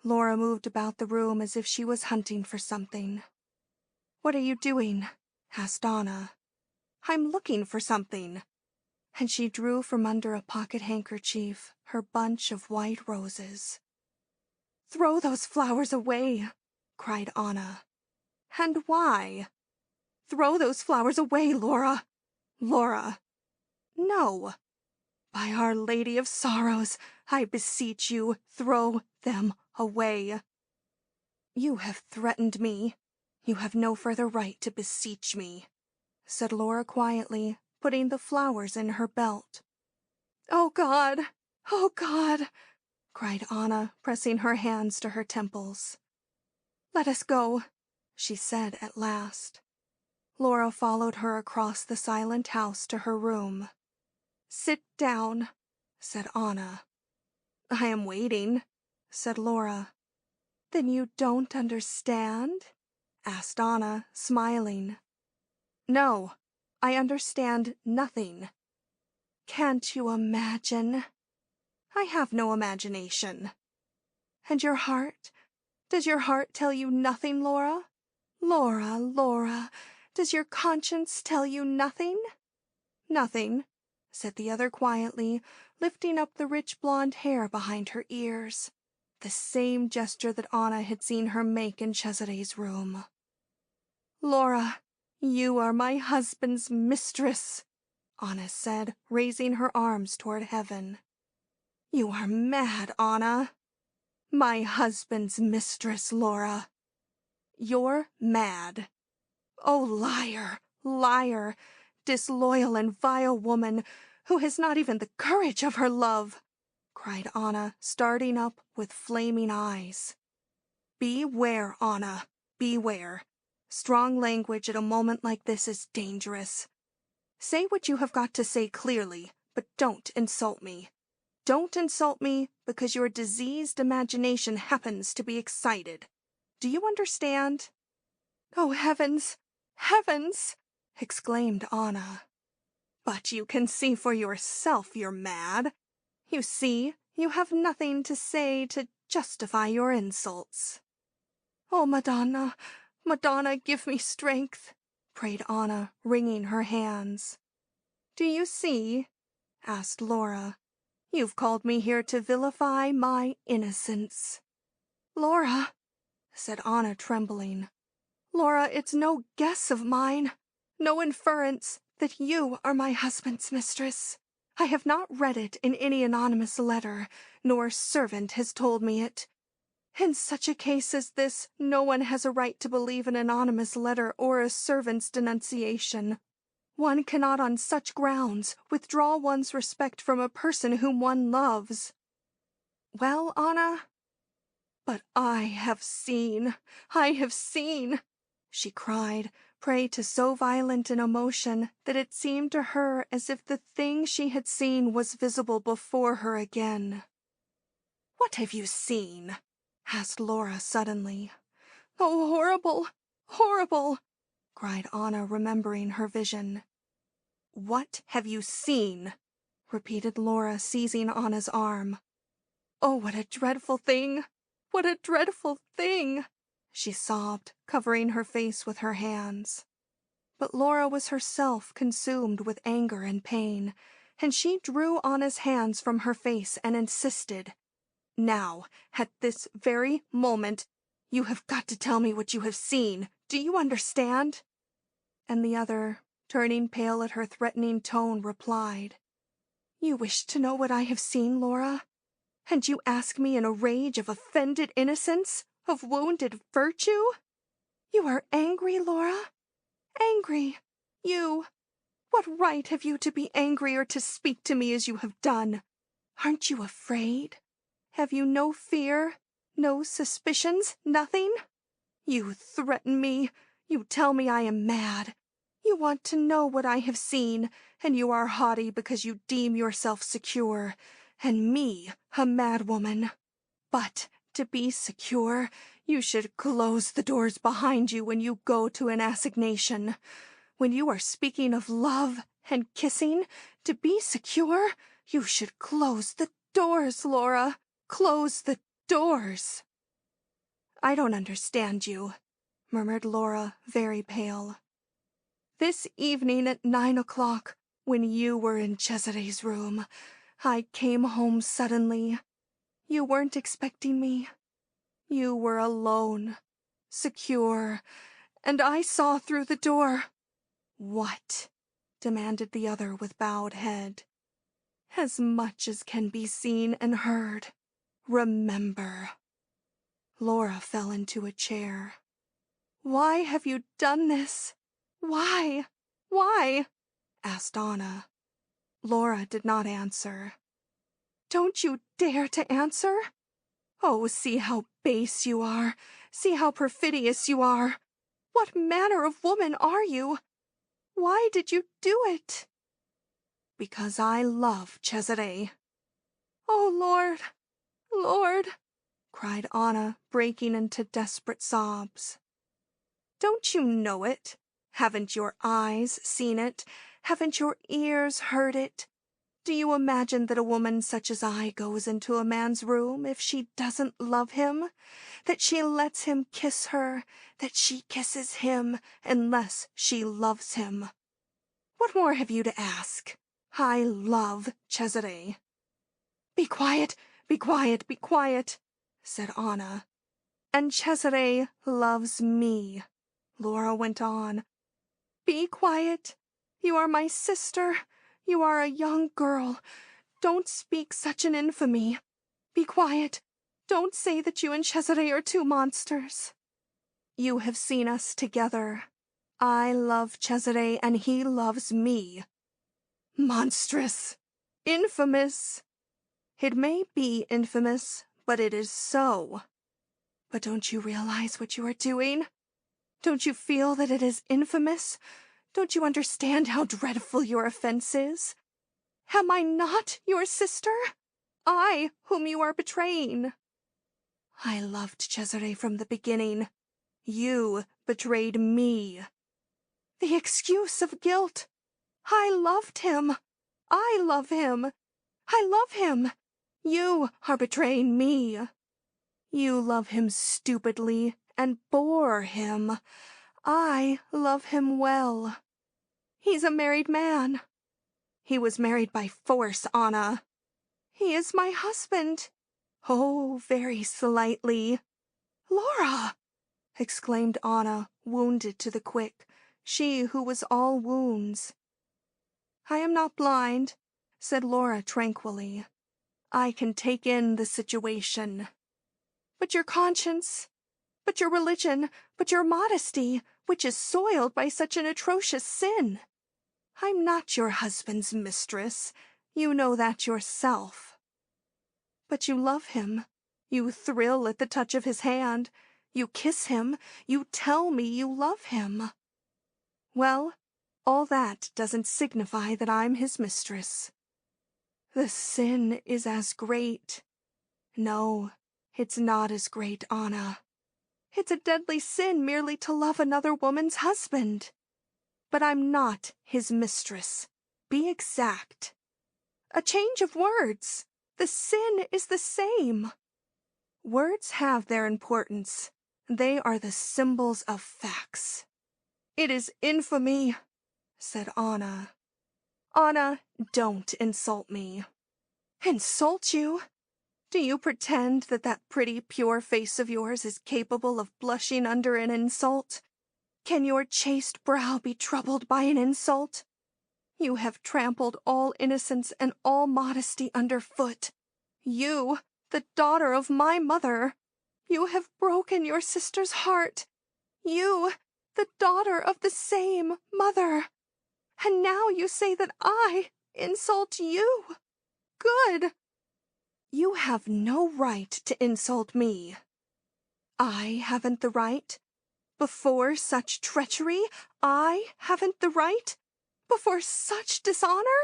Laura moved about the room as if she was hunting for something. "What are you doing?" asked Anna. "I'm looking for something." And she drew from under a pocket handkerchief her bunch of white roses. "Throw those flowers away," cried Anna. "And why?" "Throw those flowers away, Laura. Laura." "No." "By Our Lady of Sorrows, I beseech you, throw them away." "You have threatened me. You have no further right to beseech me," said Laura quietly, putting the flowers in her belt. "Oh, God! Oh, God!" cried Anna, pressing her hands to her temples. "Let us go," she said at last. Laura followed her across the silent house to her room. "Sit down," said Anna. "I am waiting," said Laura. "Then you don't understand?" asked Anna, smiling. "No, I understand nothing." "Can't you imagine?" "I have no imagination." "And your heart? Does your heart tell you nothing, Laura? Laura, Laura, does your conscience tell you nothing?" "Nothing," said the other quietly, lifting up the rich blonde hair behind her ears. the same gesture that Anna had seen her make in Cesare's room. "Laura, you are my husband's mistress," Anna said, raising her arms toward heaven. "You are mad, Anna." "My husband's mistress, Laura." "You're mad." "Oh, liar, liar, disloyal and vile woman, who has not even the courage of her love," cried Anna, starting up with flaming eyes. "Beware, Anna, beware. Strong language at a moment like this is dangerous. Say what you have got to say clearly, but don't insult me. Don't insult me because your diseased imagination happens to be excited. Do you understand?" "Oh, heavens, heavens!" exclaimed Anna. "But you can see for yourself you're mad. You see, you have nothing to say to justify your insults." "Oh, Madonna, Madonna, give me strength," prayed Anna, wringing her hands. "Do you see?" asked Laura. "You've called me here to vilify my innocence." "Laura," said Anna, trembling. "Laura, it's no guess of mine, no inference, that you are my husband's mistress. I have not read it in any anonymous letter, nor servant has told me it. In such a case as this, no one has a right to believe an anonymous letter or a servant's denunciation. One cannot on such grounds withdraw one's respect from a person whom one loves." "Well, Anna?" "But I have seen, she cried, prey to so violent an emotion that it seemed to her as if the thing she had seen was visible before her again. "What have you seen?" asked Laura suddenly. "Oh, horrible, horrible!" cried Anna, remembering her vision. "What have you seen?" repeated Laura, seizing Anna's arm. "Oh, what a dreadful thing! What a dreadful thing!" she sobbed, covering her face with her hands. But Laura was herself consumed with anger and pain, and she drew Anna's hands from her face and insisted, "Now, at this very moment, you have got to tell me what you have seen. Do you understand?" And the other, turning pale at her threatening tone, replied, "You wish to know what I have seen, Laura? And you ask me in a rage of offended innocence, of wounded virtue? You are angry, Laura? Angry? You? What right have you to be angry or to speak to me as you have done? Aren't you afraid? Have you no fear, no suspicions, nothing? You threaten me, you tell me I am mad. You want to know what I have seen, and you are haughty because you deem yourself secure, and me a madwoman. But to be secure, you should close the doors behind you when you go to an assignation. When you are speaking of love and kissing, to be secure, you should close the doors, Laura. Close the doors." "I don't understand you," murmured Laura, very pale. "This evening at 9 o'clock, when you were in Cesare's room, I came home suddenly. You weren't expecting me. You were alone, secure, and I saw through the door—" "What?" demanded the other with bowed head. "As much as can be seen and heard. Remember." Laura fell into a chair. "Why have you done this? Why? Why?" asked Anna. Laura did not answer. "Don't you dare to answer? Oh, see how base you are. See how perfidious you are. What manner of woman are you? Why did you do it?" "Because I love Cesare." "Oh, Lord, Lord!" cried Anna, breaking into desperate sobs. "Don't you know it? Haven't your eyes seen it? Haven't your ears heard it? Do you imagine that a woman such as I goes into a man's room if she doesn't love him? That she lets him kiss her, that she kisses him unless she loves him? What more have you to ask? I love Cesare." "Be quiet, be quiet, be quiet," said Anna. And Cesare loves me, Laura went on. Be quiet. You are my sister. You are a young girl. Don't speak such an infamy. Be quiet. Don't say that you and Cesare are two monsters. You have seen us together. I love Cesare and he loves me. Monstrous! Infamous! It may be infamous, but it is so. But don't you realize what you are doing? Don't you feel that it is infamous? Don't you understand how dreadful your offense is? Am I not your sister? I, whom you are betraying. I loved Cesare from the beginning. You betrayed me. The excuse of guilt. I loved him. I love him. I love him. You are betraying me. You love him stupidly and bore him. I love him well. He's a married man. He was married by force, Anna. He is my husband. Oh, very slightly. Laura! Exclaimed Anna, wounded to the quick, she who was all wounds. I am not blind, said Laura tranquilly. I can take in the situation. But your conscience, but your religion, but your modesty, which is soiled by such an atrocious sin. I'm not your husband's mistress. You know that yourself. But you love him. You thrill at the touch of his hand. You kiss him. You tell me you love him. Well, all that doesn't signify that I'm his mistress. The sin is as great. No, it's not as great, Anna. It's a deadly sin merely to love another woman's husband. But I'm not his mistress. Be exact. A change of words. The sin is the same. Words have their importance. They are the symbols of facts. It is infamy, said Anna. Anna, don't insult me. Insult you? Do you pretend that that pretty, pure face of yours is capable of blushing under an insult? Can your chaste brow be troubled by an insult? You have trampled all innocence and all modesty underfoot. You, the daughter of my mother. You have broken your sister's heart. You, the daughter of the same mother. And now you say that I insult you. Good. You have no right to insult me. I haven't the right? Before such treachery, I haven't the right? Before such dishonor?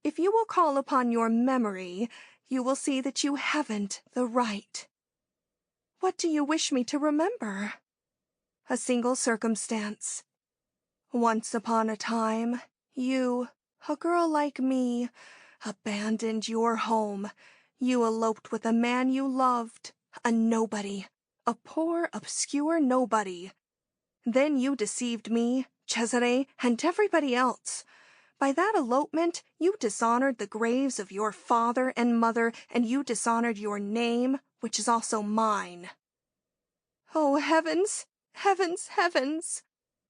If you will call upon your memory, you will see that you haven't the right. What do you wish me to remember? A single circumstance. Once upon a time, you, a girl like me, abandoned your home. You eloped with a man you loved, a nobody, a poor, obscure nobody. Then you deceived me, Cesare, and everybody else. By that elopement, you dishonored the graves of your father and mother, and you dishonored your name, which is also mine. Oh, heavens, heavens, heavens,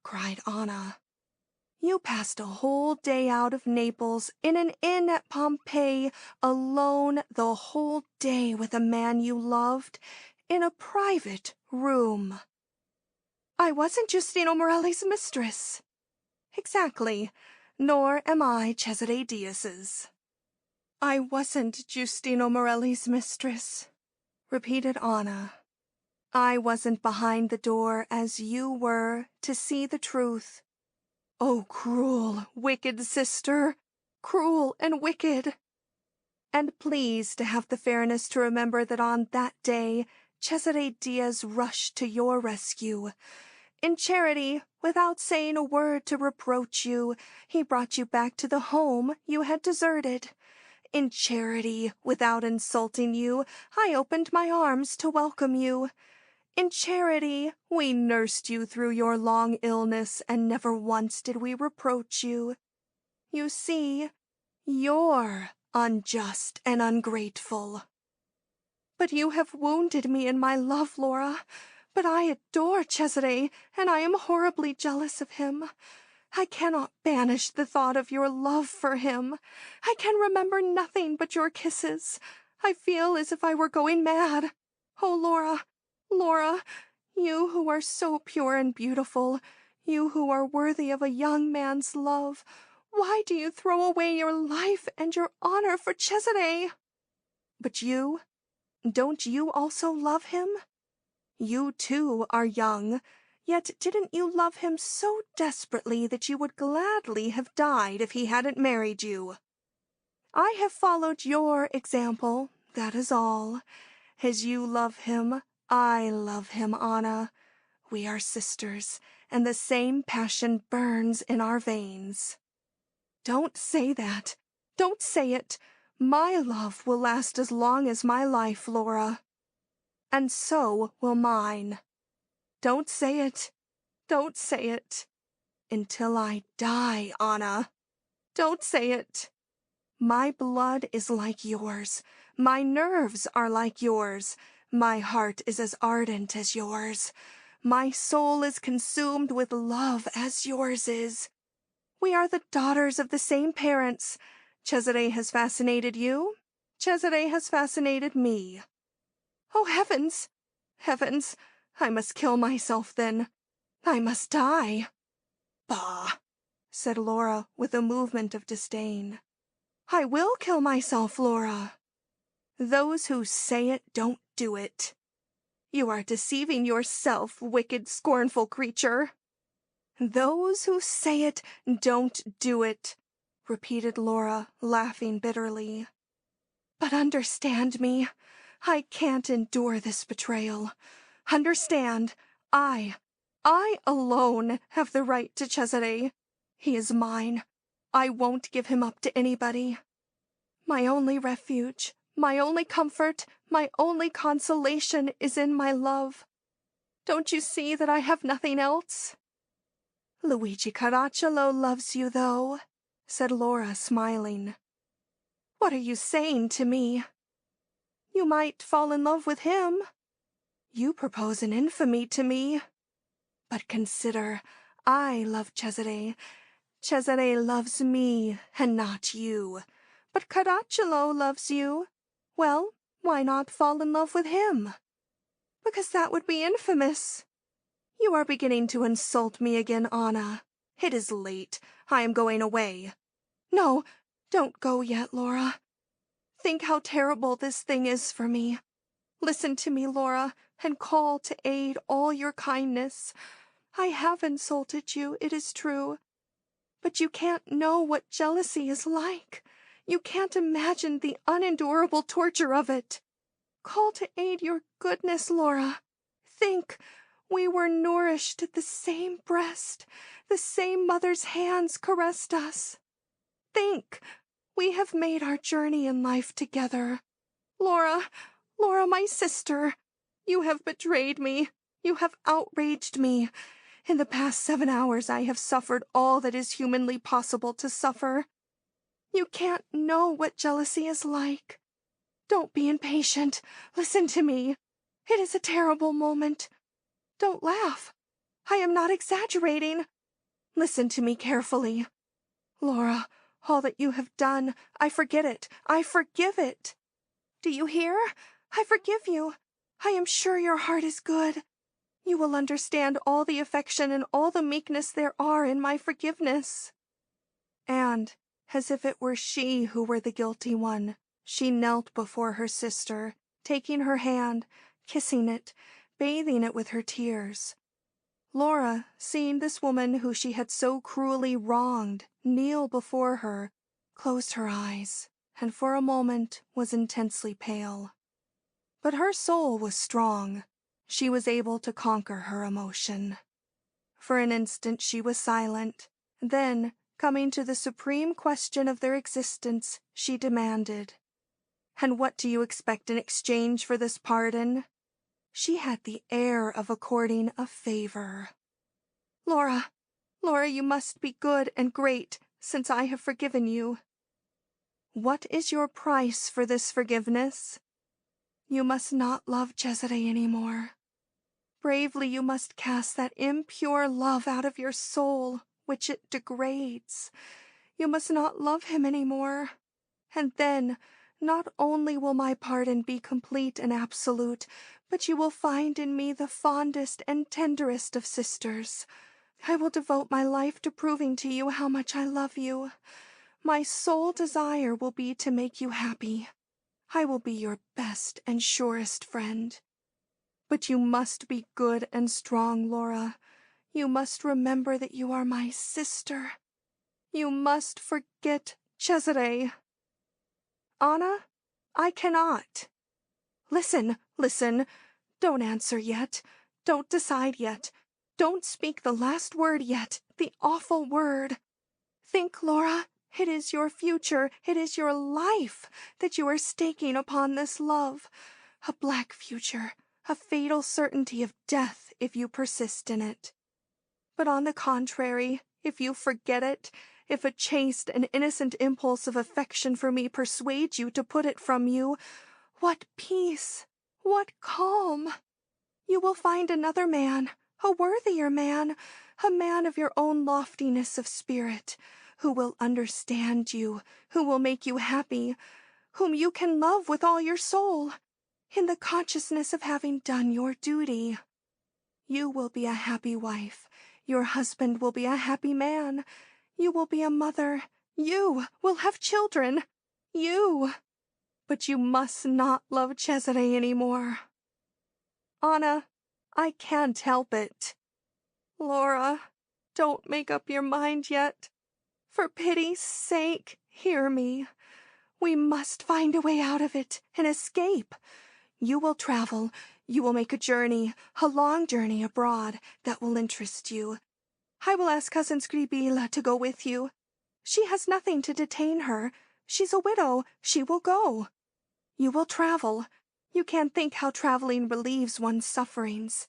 cried Anna. You passed a whole day out of Naples in an inn at Pompeii, alone the whole day with a man you loved, in a private room. I wasn't Giustino Morelli's mistress. Exactly, nor am I Cesare Diaz's. I wasn't Giustino Morelli's mistress, repeated Anna. I wasn't behind the door as you were to see the truth. Oh, cruel, wicked sister, cruel and wicked. And please to have the fairness to remember that on that day Cesare Diaz rushed to your rescue. In charity, without saying a word to reproach you, he brought you back to the home you had deserted. In charity, without insulting you, I opened my arms to welcome you. In charity, we nursed you through your long illness, and never once did we reproach you. You see, you're unjust and ungrateful. But you have wounded me in my love, Laura. But I adore Cesare, and I am horribly jealous of him. I cannot banish the thought of your love for him. I can remember nothing but your kisses. I feel as if I were going mad. Oh, Laura, Laura, you who are so pure and beautiful, you who are worthy of a young man's love, why do you throw away your life and your honor for Cesare? But you, don't you also love him? You, too, are young, yet didn't you love him so desperately that you would gladly have died if he hadn't married you? I have followed your example, that is all. As you love him, I love him, Anna. We are sisters, and the same passion burns in our veins. Don't say that. Don't say it. My love will last as long as my life, Laura. And so will mine. Don't say it. Don't say it. Until I die, Anna. Don't say it. My blood is like yours. My nerves are like yours. My heart is as ardent as yours. My soul is consumed with love as yours is. We are the daughters of the same parents. Cesare has fascinated you. Cesare has fascinated me. Oh, heavens! Heavens! I must kill myself, then. I must die. Bah! Said Laura with a movement of disdain. I will kill myself, Laura. Those who say it don't do it. You are deceiving yourself, wicked, scornful creature. Those who say it don't do it, repeated Laura, laughing bitterly. But understand me. I can't endure this betrayal. Understand, I alone have the right to Cesare. He is mine. I won't give him up to anybody. My only refuge, my only comfort, my only consolation is in my love. Don't you see that I have nothing else? Luigi Caracciolo loves you, though, said Laura, smiling. What are you saying to me? You might fall in love with him. You propose an infamy to me. But consider, I love Cesare. Cesare loves me, and not you. But Caracciolo loves you. Well, why not fall in love with him? Because that would be infamous. You are beginning to insult me again, Anna. It is late. I am going away. No, don't go yet, Laura. Think how terrible this thing is for me. Listen to me, Laura, and call to aid all your kindness. I have insulted you, it is true. But you can't know what jealousy is like. You can't imagine the unendurable torture of it. Call to aid your goodness, Laura. Think, we were nourished at the same breast. The same mother's hands caressed us. Think, we have made our journey in life together. Laura, Laura, my sister, you have betrayed me. You have outraged me. In the past 7 hours I have suffered all that is humanly possible to suffer. You can't know what jealousy is like. Don't be impatient. Listen to me. It is a terrible moment. Don't laugh. I am not exaggerating. Listen to me carefully. Laura, all that you have done, I forget it. I forgive it. Do you hear? I forgive you. I am sure your heart is good. You will understand all the affection and all the meekness there are in my forgiveness. And, as if it were she who were the guilty one, she knelt before her sister, taking her hand, kissing it, bathing it with her tears. Laura, seeing this woman who she had so cruelly wronged kneel before her, closed her eyes, and for a moment was intensely pale. But her soul was strong. She was able to conquer her emotion. For an instant she was silent. Then, coming to the supreme question of their existence, she demanded, "And what do you expect in exchange for this pardon?" She had the air of according a favor. Laura, Laura, you must be good and great, since I have forgiven you." "What is your price for this forgiveness?" You must not love Cesare any more. Bravely you must cast that impure love out of your soul, which it degrades. You must not love him any more. And then, not only will my pardon be complete and absolute, but you will find in me the fondest and tenderest of sisters. I will devote my life to proving to you how much I love you. My sole desire will be to make you happy. I will be your best and surest friend. But you must be good and strong, Laura. You must remember that you are my sister. You must forget Cesare. Anna, I cannot. Listen, listen. Don't answer yet. Don't decide yet. Don't speak the last word yet, the awful word. Think, Laura, it is your future, it is your life that you are staking upon this love. A black future, a fatal certainty of death if you persist in it. But on the contrary, if you forget it, if a chaste and innocent impulse of affection for me persuades you to put it from you, what peace, what calm! You will find another man, a worthier man, a man of your own loftiness of spirit, who will understand you, who will make you happy, whom you can love with all your soul, in the consciousness of having done your duty. You will be a happy wife. Your husband will be a happy man. You will be a mother. You will have children. You. But you must not love Cesare any more. Anna, I can't help it. Laura, don't make up your mind yet. For pity's sake, hear me. We must find a way out of it, an escape. You will travel. You will make a journey, a long journey abroad that will interest you. I will ask Cousin Scribilla to go with you. She has nothing to detain her. She's a widow. She will go. You will travel. You can't think how traveling relieves one's sufferings.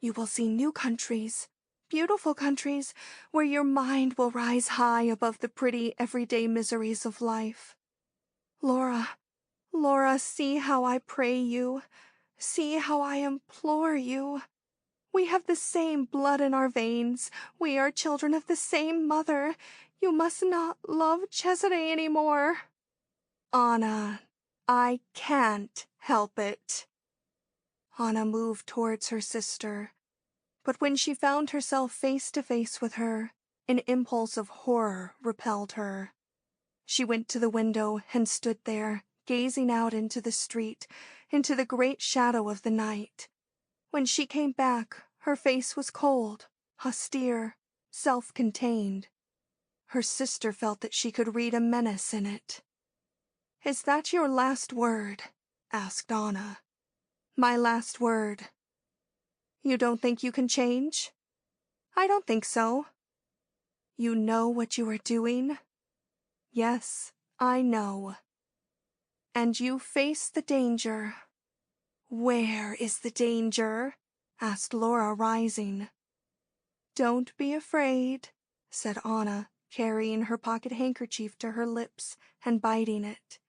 You will see new countries, beautiful countries, where your mind will rise high above the pretty everyday miseries of life. Laura, Laura, see how I pray you. See how I implore you. We have the same blood in our veins. We are children of the same mother. You must not love Cesare any more. Anna, I can't help it. Anna moved towards her sister, but when she found herself face to face with her, an impulse of horror repelled her. She went to the window and stood there, gazing out into the street, into the great shadow of the night. When she came back, her face was cold, austere, self-contained. Her sister felt that she could read a menace in it. "Is that your last word?" asked Anna. "My last word. You don't think you can change?" "I don't think so." "You know what you are doing?" "Yes, I know." "And you face the danger." "Where is the danger?" asked Laura, rising. "Don't be afraid," said Anna, carrying her pocket handkerchief to her lips and biting it.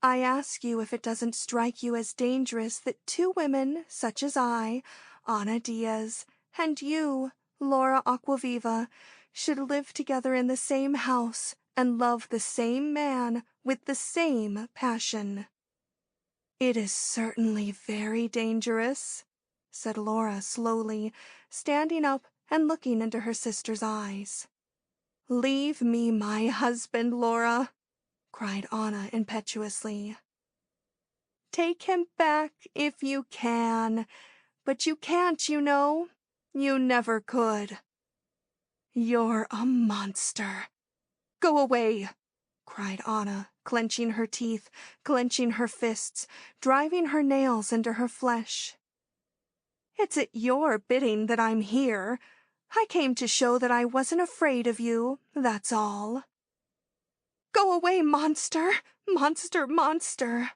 "I ask you if it doesn't strike you as dangerous that two women such as I, Anna Diaz, and you, Laura Aquaviva, should live together in the same house and love the same man with the same passion." "It is certainly very dangerous," said Laura slowly, standing up and looking into her sister's eyes. "Leave me my husband, Laura," cried Anna impetuously. "Take him back if you can, but you can't, you know. You never could." "You're a monster. Go away," cried Anna, clenching her teeth, clenching her fists, driving her nails into her flesh. "It's at your bidding that I'm here. I came to show that I wasn't afraid of you, that's all." "Go away, monster! Monster, monster!"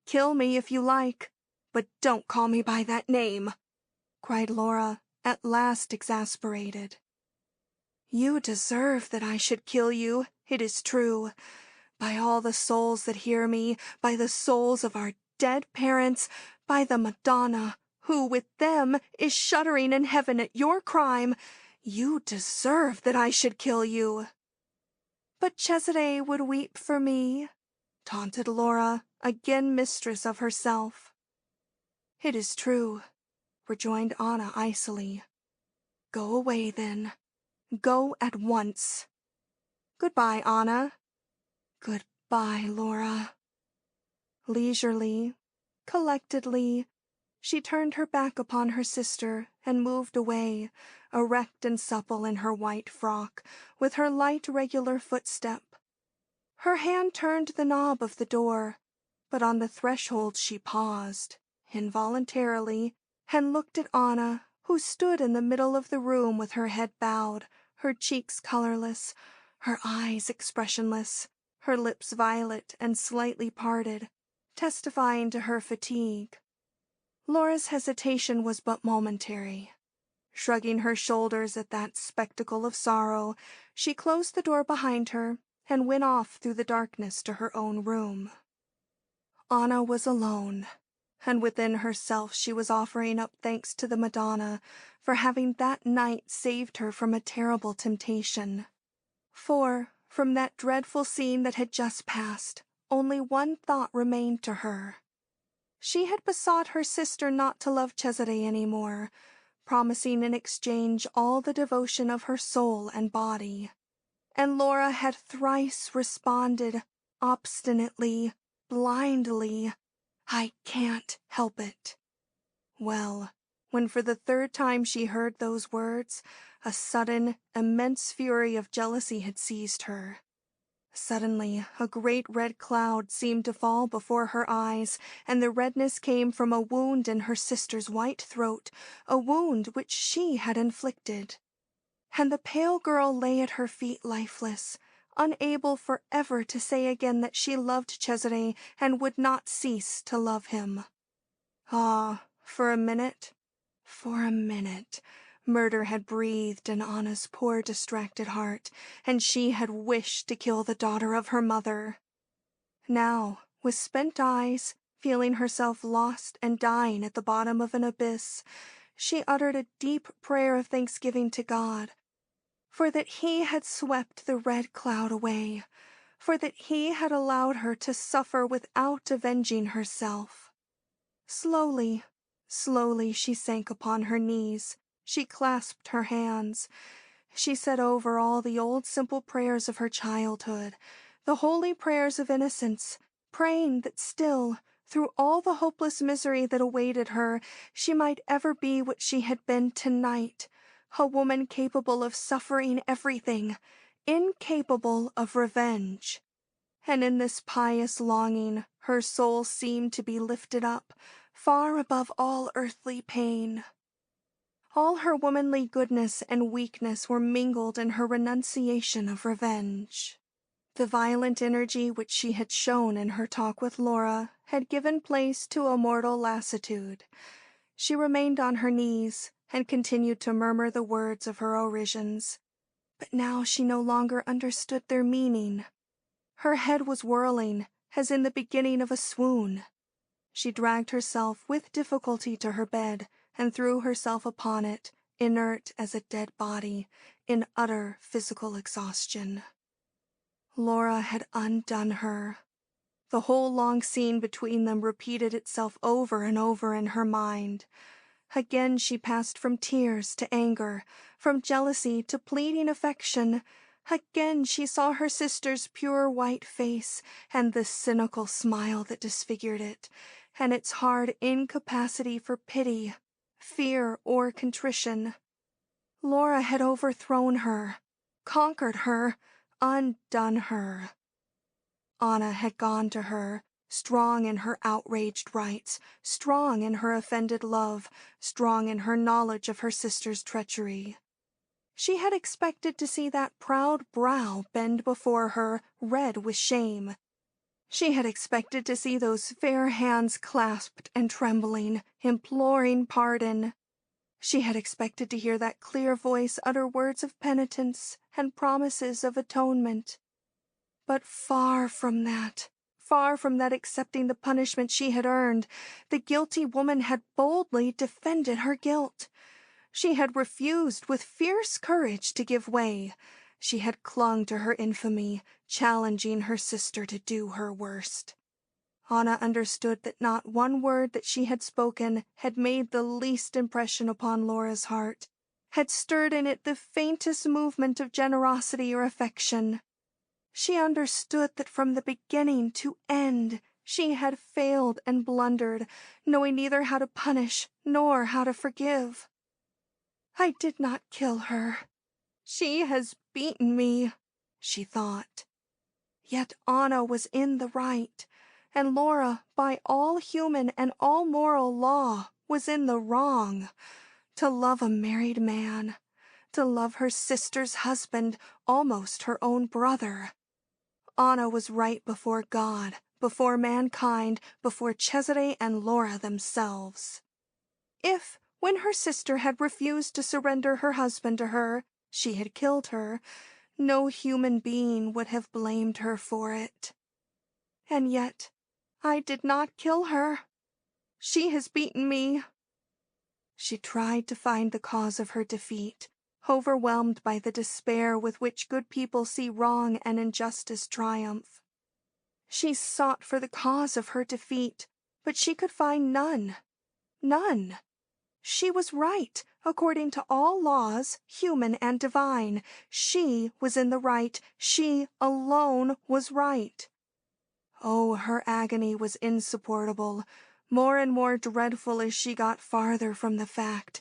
"Kill me if you like, but don't call me by that name," cried Laura, at last exasperated. "You deserve that I should kill you, it is true. By all the souls that hear me, by the souls of our dead parents, by the Madonna, who with them is shuddering in heaven at your crime, you deserve that I should kill you." "But Cesare would weep for me," taunted Laura, again mistress of herself. "It is true," rejoined Anna icily. "Go away, then. Go at once. Goodbye, Anna. Goodbye, Laura." Leisurely, collectedly, she turned her back upon her sister and moved away, erect and supple in her white frock, with her light, regular footstep. Her hand turned the knob of the door, but on the threshold she paused, involuntarily, and looked at Anna, who stood in the middle of the room with her head bowed, her cheeks colorless, her eyes expressionless, her lips violet and slightly parted, testifying to her fatigue. Laura's hesitation was but momentary. Shrugging her shoulders at that spectacle of sorrow, she closed the door behind her and went off through the darkness to her own room. Anna was alone, and within herself she was offering up thanks to the Madonna for having that night saved her from a terrible temptation. For, from that dreadful scene that had just passed, only one thought remained to her. She had besought her sister not to love Cesare any more, promising in exchange all the devotion of her soul and body. And Laura had thrice responded, obstinately, blindly, "I can't help it." Well, when for the third time she heard those words, a sudden, immense fury of jealousy had seized her. Suddenly, a great red cloud seemed to fall before her eyes, and the redness came from a wound in her sister's white throat, a wound which she had inflicted. And the pale girl lay at her feet lifeless, unable forever to say again that she loved Cesare and would not cease to love him. Ah, for a minute, murder had breathed in Anna's poor distracted heart, and she had wished to kill the daughter of her mother. Now, with spent eyes, feeling herself lost and dying at the bottom of an abyss, she uttered a deep prayer of thanksgiving to God, for that he had swept the red cloud away, for that he had allowed her to suffer without avenging herself. Slowly, slowly she sank upon her knees. She clasped her hands. She said over all the old simple prayers of her childhood, the holy prayers of innocence, praying that still, through all the hopeless misery that awaited her, she might ever be what she had been tonight, a woman capable of suffering everything, incapable of revenge. And in this pious longing, her soul seemed to be lifted up, far above all earthly pain. All her womanly goodness and weakness were mingled in her renunciation of revenge. The violent energy which she had shown in her talk with Laura had given place to a mortal lassitude. She remained on her knees and continued to murmur the words of her orisons, but now she no longer understood their meaning. Her head was whirling, as in the beginning of a swoon. She dragged herself with difficulty to her bed and threw herself upon it, inert as a dead body, in utter physical exhaustion. Laura had undone her. The whole long scene between them repeated itself over and over in her mind. Again she passed from tears to anger, from jealousy to pleading affection. Again she saw her sister's pure white face, and the cynical smile that disfigured it, and its hard incapacity for pity, fear, or contrition. Laura had overthrown her, conquered her, undone her. Anna had gone to her, strong in her outraged rights, strong in her offended love, strong in her knowledge of her sister's treachery. She had expected to see that proud brow bend before her, red with shame. She had expected to see those fair hands clasped and trembling, imploring pardon. She had expected to hear that clear voice utter words of penitence and promises of atonement. But far from that, far from that accepting the punishment she had earned, the guilty woman had boldly defended her guilt. She had refused with fierce courage to give way. She had clung to her infamy, challenging her sister to do her worst. Anna understood that not one word that she had spoken had made the least impression upon Laura's heart, had stirred in it the faintest movement of generosity or affection. She understood that from the beginning to end she had failed and blundered, knowing neither how to punish nor how to forgive. "I did not kill her. She has beaten me," she thought. Yet Anna was in the right, and Laura, by all human and all moral law, was in the wrong. To love a married man, to love her sister's husband, almost her own brother. Anna was right before God, before mankind, before Cesare and Laura themselves. If, when her sister had refused to surrender her husband to her, she had killed her, no human being would have blamed her for it. And yet, I did not kill her. She has beaten me. She tried to find the cause of her defeat, overwhelmed by the despair with which good people see wrong and injustice triumph. She sought for the cause of her defeat, but she could find none. None. She was right, according to all laws, human and divine. She was in the right. She alone was right. Oh, her agony was insupportable, more and more dreadful as she got farther from the fact,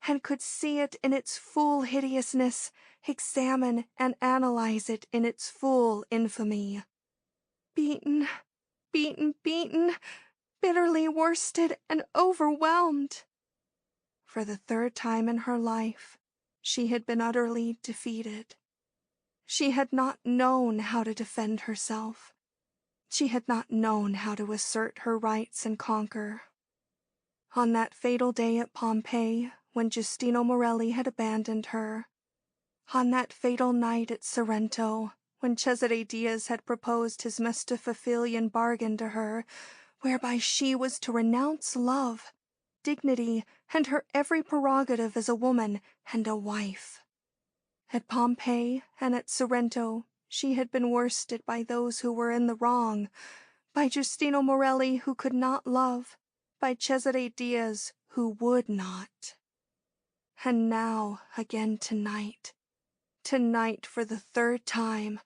and could see it in its full hideousness, examine and analyze it in its full infamy. Beaten, beaten, beaten, bitterly worsted and overwhelmed. For the third time in her life, she had been utterly defeated. She had not known how to defend herself. She had not known how to assert her rights and conquer. On that fatal day at Pompeii, when Giustino Morelli had abandoned her, on that fatal night at Sorrento, when Cesare Diaz had proposed his Mephistophelian bargain to her, whereby she was to renounce love, dignity, and her every prerogative as a woman and a wife. At Pompeii and at Sorrento, she had been worsted by those who were in the wrong, by Giustino Morelli, who could not love, by Cesare Diaz, who would not. And now, again tonight for the third time,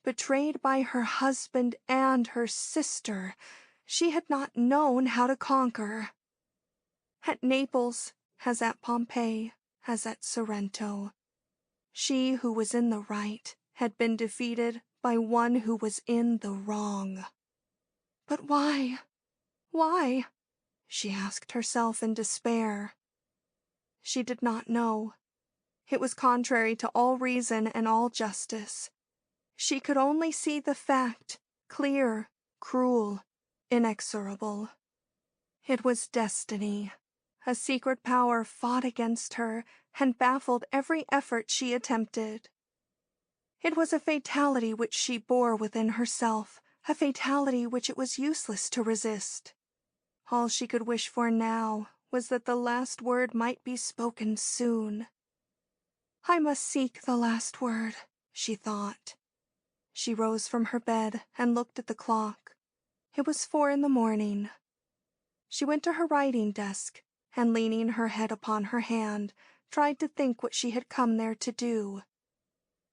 betrayed by her husband and her sister, she had not known how to conquer. At Naples, as at Pompeii, as at Sorrento, she who was in the right had been defeated by one who was in the wrong. But why? Why? She asked herself in despair. She did not know. It was contrary to all reason and all justice. She could only see the fact, clear, cruel, inexorable. It was destiny. A secret power fought against her and baffled every effort she attempted. It was a fatality which she bore within herself, a fatality which it was useless to resist. All she could wish for now was that the last word might be spoken soon. I must seek the last word, she thought. She rose from her bed and looked at the clock. It was 4 a.m. She went to her writing desk, and leaning her head upon her hand, tried to think what she had come there to do.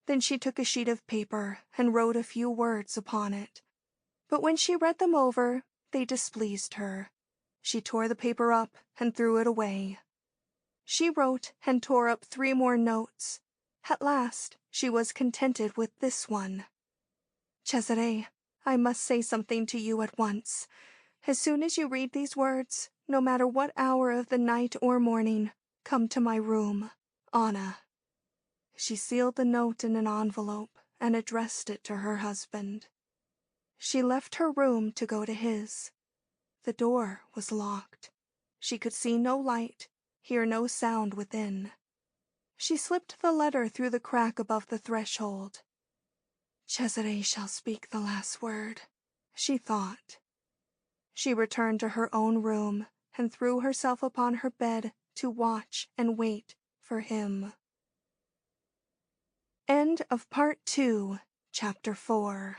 Then she took a sheet of paper and wrote a few words upon it. But when she read them over, they displeased her. She tore the paper up and threw it away. She wrote and tore up 3 more notes. At last, she was contented with this one. Cesare, I must say something to you at once. As soon as you read these words, no matter what hour of the night or morning, come to my room. Anna. She sealed the note in an envelope and addressed it to her husband. She left her room to go to his. The door was locked. She could see no light, hear no sound within. She slipped the letter through the crack above the threshold. Cesare shall speak the last word, she thought. She returned to her own room and threw herself upon her bed to watch and wait for him. End of Part 2, Chapter 4.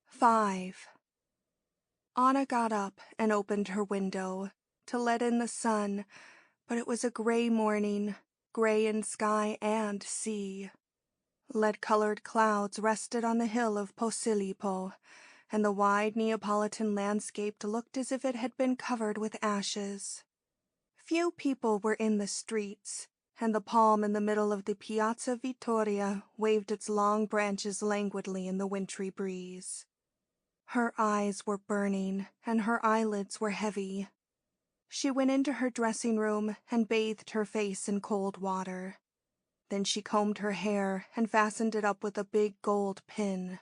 5. Anna got up and opened her window to let in the sun, but it was a gray morning, gray in sky and sea. Lead-colored clouds rested on the hill of Posillipo, and the wide Neapolitan landscape looked as if it had been covered with ashes. Few people were in the streets, and the palm in the middle of the Piazza Vittoria waved its long branches languidly in the wintry breeze. Her eyes were burning, and her eyelids were heavy. She went into her dressing room and bathed her face in cold water. Then she combed her hair and fastened it up with a big gold pin.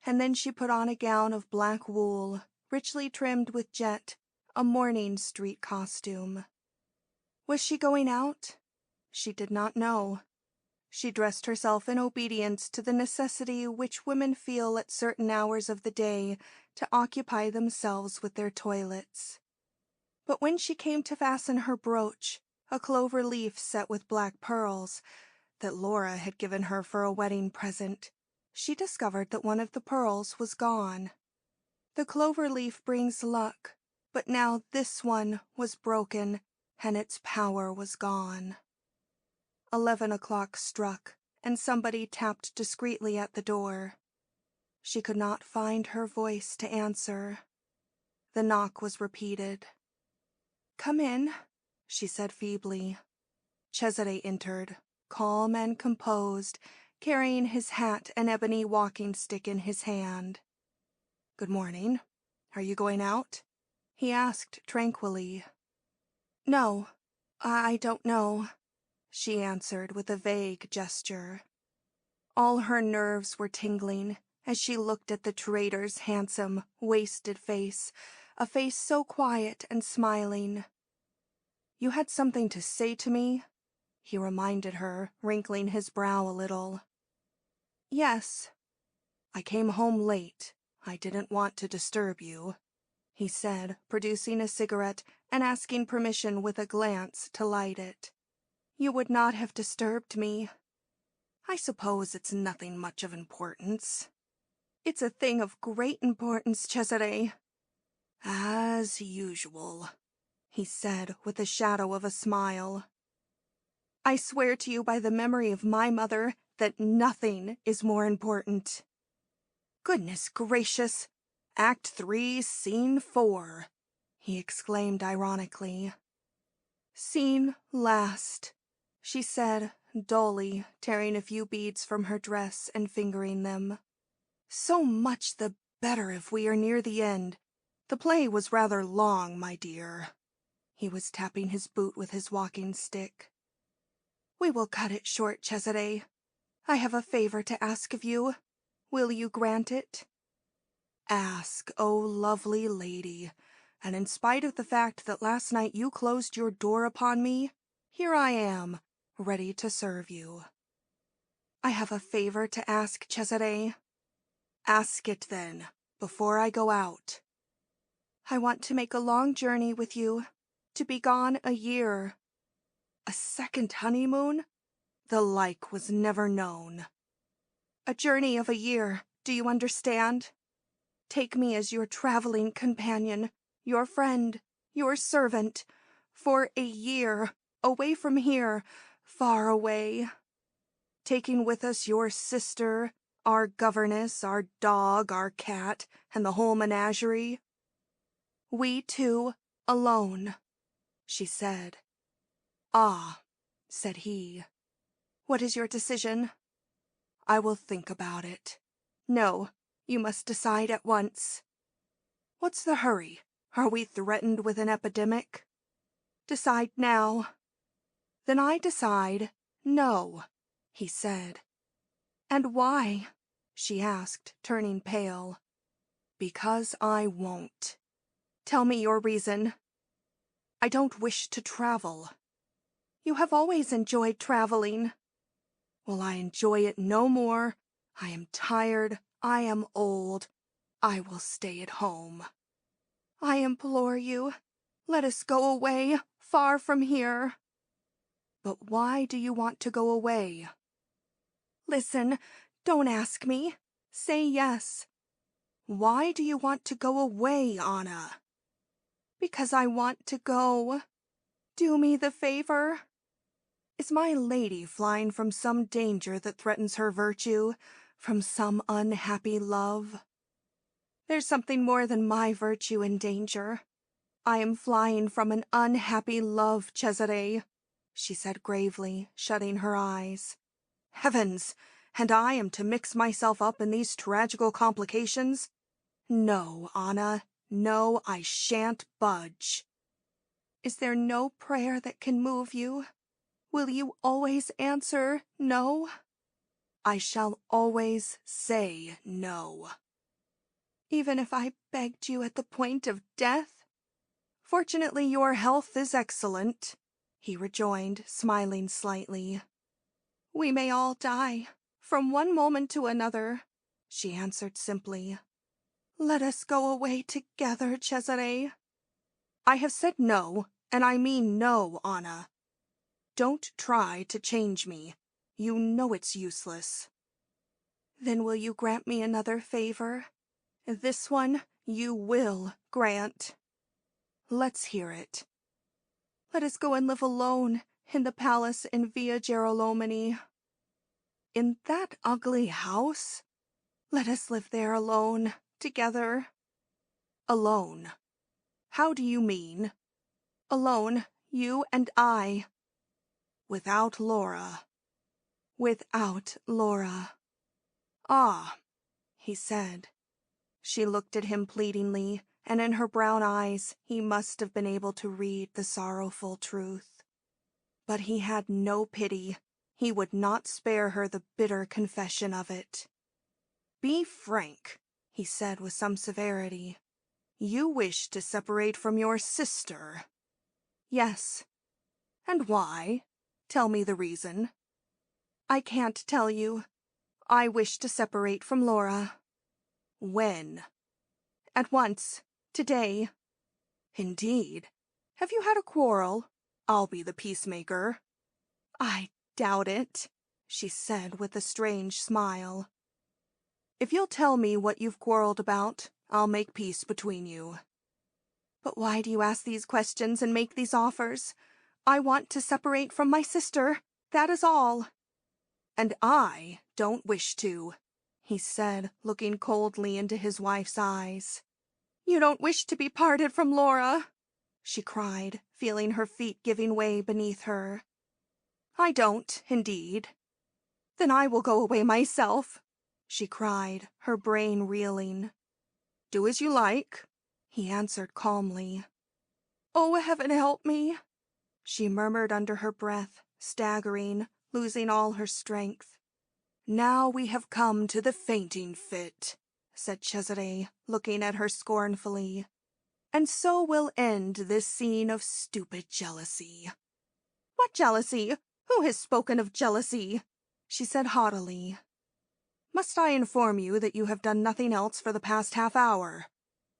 And then she put on a gown of black wool, richly trimmed with jet, a morning street costume. Was she going out? She did not know. She dressed herself in obedience to the necessity which women feel at certain hours of the day to occupy themselves with their toilets. But when she came to fasten her brooch, a clover leaf set with black pearls, that Laura had given her for a wedding present, she discovered that one of the pearls was gone. The clover leaf brings luck, but now this one was broken, and its power was gone. 11 o'clock struck, and somebody tapped discreetly at the door. She could not find her voice to answer. The knock was repeated. "Come in," she said feebly. Cesare entered, calm and composed, carrying his hat and ebony walking stick in his hand. "Good morning. Are you going out?" he asked tranquilly. "No, I don't know," she answered with a vague gesture. All her nerves were tingling as she looked at the trader's handsome, wasted face, a face so quiet and smiling. "You had something to say to me?" he reminded her, wrinkling his brow a little. "Yes." "I came home late. I didn't want to disturb you," he said, producing a cigarette and asking permission with a glance to light it. "You would not have disturbed me." "I suppose it's nothing much of importance." "It's a thing of great importance, Cesare." "As usual," he said with a shadow of a smile. "I swear to you by the memory of my mother that nothing is more important." "Goodness gracious! Act 3, Scene 4, he exclaimed ironically. "Scene last," she said, dully, tearing a few beads from her dress and fingering them. "So much the better if we are near the end. The play was rather long, my dear." He was tapping his boot with his walking stick. "We will cut it short, Cesare. I have a favor to ask of you. Will you grant it?" "Ask, oh lovely lady, and in spite of the fact that last night you closed your door upon me, here I am, ready to serve you." "I have a favor to ask, Cesare." "Ask it then, before I go out." "I want to make a long journey with you, to be gone a year." "A second honeymoon? The like was never known." "A journey of a year, do you understand? Take me as your traveling companion, your friend, your servant, for a year, away from here, far away. Taking with us your sister, our governess, our dog, our cat, and the whole menagerie. We two, alone," she said. "Ah," said he. "What is your decision?" "I will think about it." "No, you must decide at once." "What's the hurry? Are we threatened with an epidemic?" "Decide now." "Then I decide no," he said. "And why?" she asked, turning pale. "Because I won't." "Tell me your reason." "I don't wish to travel." "You have always enjoyed traveling." "Will I enjoy it no more? I am tired, I am old, I will stay at home. I implore you, let us go away, far from here. But why do you want to go away? Listen, don't ask me. Say yes. Why do you want to go away, Anna? Because I want to go. Do me the favor. Is my lady flying from some danger that threatens her virtue, from some unhappy love? There's something more than my virtue in danger. I am flying from an unhappy love, Cesare, she said gravely, shutting her eyes. Heavens! And I am to mix myself up in these tragical complications? No, Anna, no, I shan't budge. Is there no prayer that can move you? Will you always answer no? I shall always say no. Even if I begged you at the point of death? Fortunately, your health is excellent, he rejoined, smiling slightly. We may all die, from one moment to another, she answered simply. Let us go away together, Cesare. I have said no, and I mean no, Anna. Don't try to change me. You know it's useless. Then will you grant me another favor? This one you will grant. Let's hear it. Let us go and live alone in the palace in Via Girolomini. In that ugly house? Let us live there alone, together. Alone? How do you mean? Alone, you and I. Without Laura. Without Laura. Ah, he said. She looked at him pleadingly, and in her brown eyes he must have been able to read the sorrowful truth. But he had no pity. He would not spare her the bitter confession of it. Be frank, he said with some severity. You wish to separate from your sister. Yes. And why? Tell me the reason. I can't tell you. I wish to separate from Laura. When? At once. Today. Indeed. Have you had a quarrel? I'll be the peacemaker. I doubt it, she said with a strange smile. If you'll tell me what you've quarreled about, I'll make peace between you. But why do you ask these questions and make these offers? I want to separate from my sister, that is all. And I don't wish to, he said, looking coldly into his wife's eyes. You don't wish to be parted from Laura, she cried, feeling her feet giving way beneath her. I don't, indeed. Then I will go away myself, she cried, her brain reeling. Do as you like, he answered calmly. Oh, heaven help me, she murmured under her breath, staggering, losing all her strength. Now we have come to the fainting fit, said Cesare, looking at her scornfully. And so we'll end this scene of stupid jealousy. What jealousy? Who has spoken of jealousy? She said haughtily. Must I inform you that you have done nothing else for the past half hour?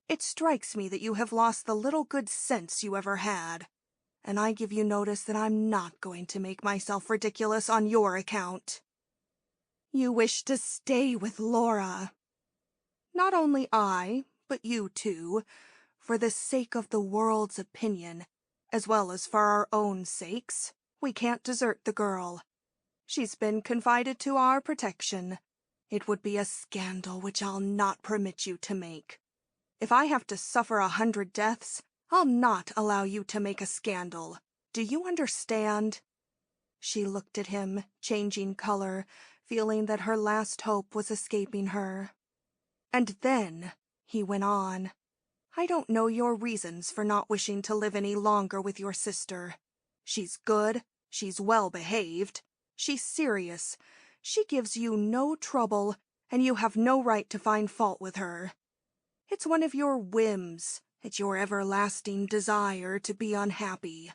It strikes me that you have lost the little good sense you ever had, and I give you notice that I'm not going to make myself ridiculous on your account. You wish to stay with Laura. Not only I, but you too, for the sake of the world's opinion, as well as for our own sakes. We can't desert the girl. She's been confided to our protection. It would be a scandal which I'll not permit you to make. If I have to suffer 100 deaths, I'll not allow you to make a scandal. Do you understand? She looked at him, changing color, feeling that her last hope was escaping her. And then, he went on, I don't know your reasons for not wishing to live any longer with your sister. She's good, she's well behaved, she's serious, she gives you no trouble, and you have no right to find fault with her. It's one of your whims, it's your everlasting desire to be unhappy.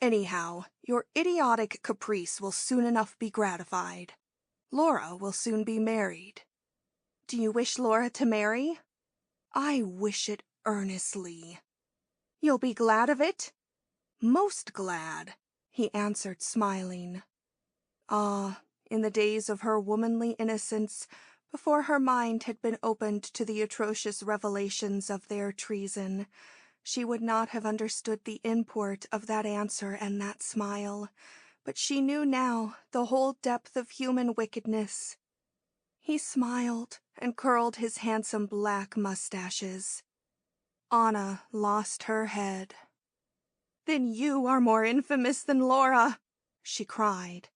Anyhow, your idiotic caprice will soon enough be gratified. Laura will soon be married. Do you wish Laura to marry? I wish it earnestly. You'll be glad of it? Most glad, he answered, smiling. Ah, in the days of her womanly innocence, before her mind had been opened to the atrocious revelations of their treason, she would not have understood the import of that answer and that smile, but she knew now the whole depth of human wickedness. He smiled and curled his handsome black mustaches. Anna lost her head. "Then you are more infamous than Laura," she cried.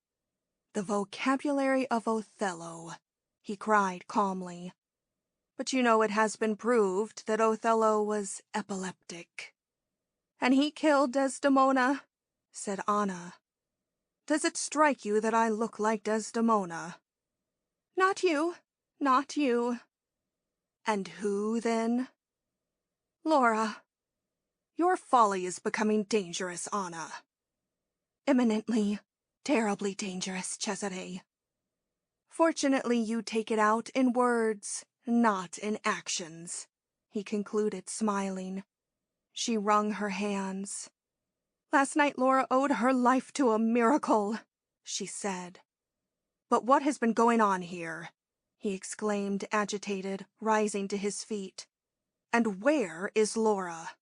"The vocabulary of Othello," he cried calmly. "But you know it has been proved that Othello was epileptic." "And he killed Desdemona," said Anna. "Does it strike you that I look like Desdemona?" "Not you, not you." "And who, then?" "Laura." "Your folly is becoming dangerous, Anna." "Eminently, terribly dangerous, Cesare." "Fortunately, you take it out in words, not in actions," he concluded, smiling. She wrung her hands. "Last night Laura owed her life to a miracle," she said. "But what has been going on here?" he exclaimed, agitated, rising to his feet. "And where is Laura?"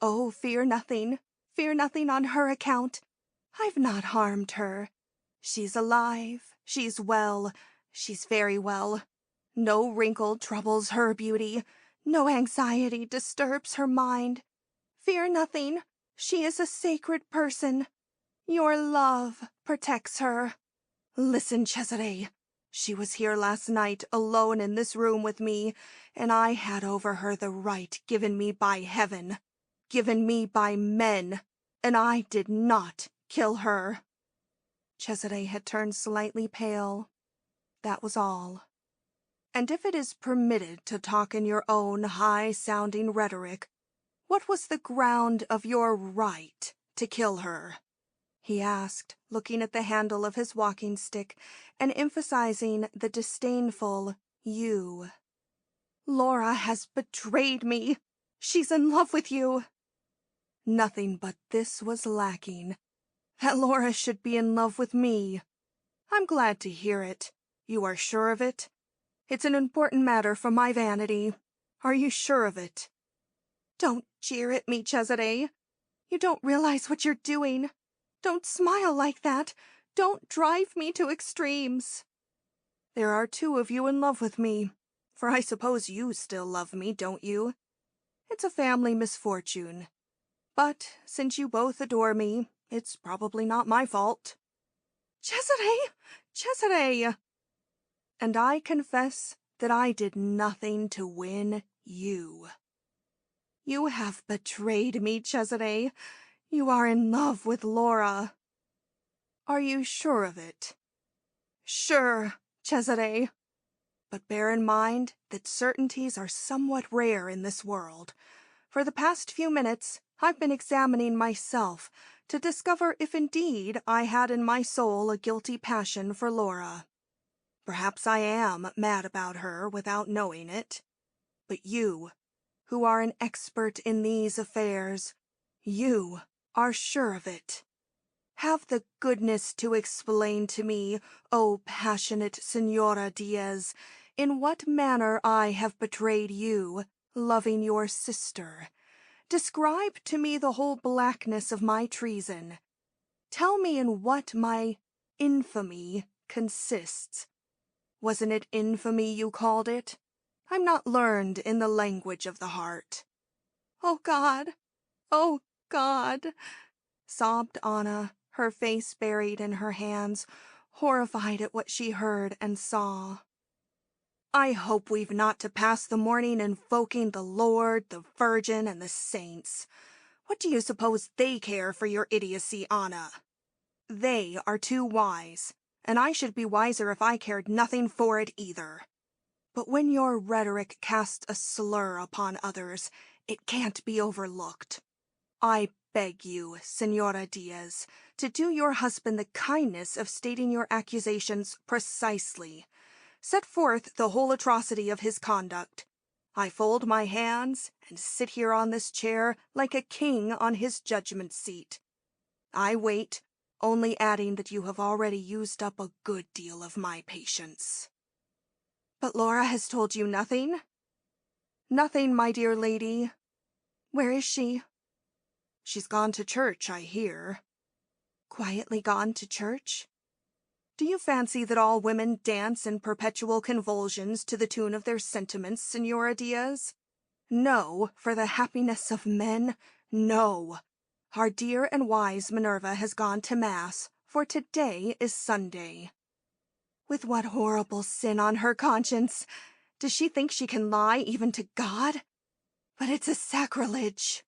"Oh, fear nothing on her account. I've not harmed her. She's alive, she's well, she's very well. No wrinkle troubles her beauty, no anxiety disturbs her mind. Fear nothing, she is a sacred person. Your love protects her. Listen, Cesare. She was here last night, alone in this room with me, and I had over her the right given me by heaven, given me by men, and I did not kill her." Cesare had turned slightly pale. That was all. "And if it is permitted to talk in your own high-sounding rhetoric, what was the ground of your right to kill her?" he asked, looking at the handle of his walking stick and emphasizing the disdainful "you." "Laura has betrayed me. She's in love with you." Nothing but this was lacking. That Laura should be in love with me. "I'm glad to hear it. You are sure of it? It's an important matter for my vanity. Are you sure of it?" "Don't jeer at me, Cesare. You don't realize what you're doing. Don't smile like that. Don't drive me to extremes." "There are two of you in love with me, for I suppose you still love me, don't you? It's a family misfortune. But since you both adore me, it's probably not my fault." "Cesare! Cesare!" "And I confess that I did nothing to win you." "You have betrayed me, Cesare. You are in love with Laura." "Are you sure of it?" "Sure, Cesare. But bear in mind that certainties are somewhat rare in this world. For the past few minutes, I've been examining myself to discover if indeed I had in my soul a guilty passion for Laura. Perhaps I am mad about her without knowing it. But you, who are an expert in these affairs, you are sure of it. Have the goodness to explain to me, O passionate Senora Diaz, in what manner I have betrayed you, loving your sister. Describe to me the whole blackness of my treason. Tell me in what my infamy consists. Wasn't it infamy you called it? I'm not learned in the language of the heart." "Oh, God! Oh, God!" sobbed Anna, her face buried in her hands, horrified at what she heard and saw. "I hope we've not to pass the morning invoking the Lord, the Virgin, and the saints. What do you suppose they care for your idiocy, Anna? They are too wise, and I should be wiser if I cared nothing for it either. But when your rhetoric casts a slur upon others, it can't be overlooked. I beg you, Senora Diaz, to do your husband the kindness of stating your accusations precisely. Set forth the whole atrocity of his conduct. I fold my hands and sit here on this chair like a king on his judgment seat. I wait, only adding that you have already used up a good deal of my patience." "But Laura has told you nothing?" "Nothing, my dear lady." "Where is she?" "She's gone to church, I hear." "Quietly gone to church?" "Do you fancy that all women dance in perpetual convulsions to the tune of their sentiments, Senora Diaz? No, for the happiness of men, no. Our dear and wise Minerva has gone to Mass, for today is Sunday." "With what horrible sin on her conscience? Does she think she can lie even to God? But it's a sacrilege."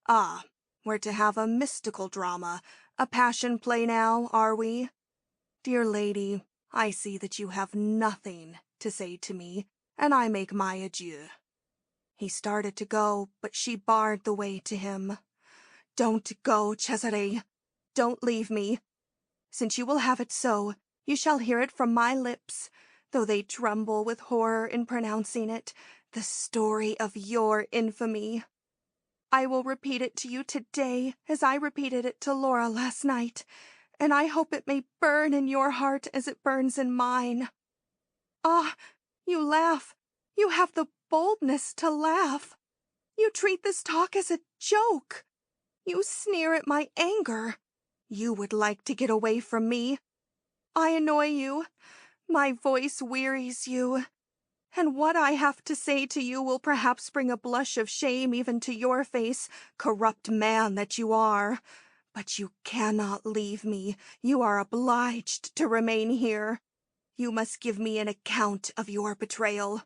"Ah, we're to have a mystical drama, a passion play now, are we? Dear lady, I see that you have nothing to say to me, and I make my adieu." He started to go, but she barred the way to him. "Don't go, Cesare. Don't leave me. Since you will have it so, you shall hear it from my lips, though they tremble with horror in pronouncing it, the story of your infamy. I will repeat it to you today as I repeated it to Laura last night, and I hope it may burn in your heart as it burns in mine. Ah, you laugh. You have the boldness to laugh. You treat this talk as a joke. You sneer at my anger. You would like to get away from me. I annoy you. My voice wearies you. And what I have to say to you will perhaps bring a blush of shame even to your face, corrupt man that you are. But you cannot leave me. You are obliged to remain here. You must give me an account of your betrayal.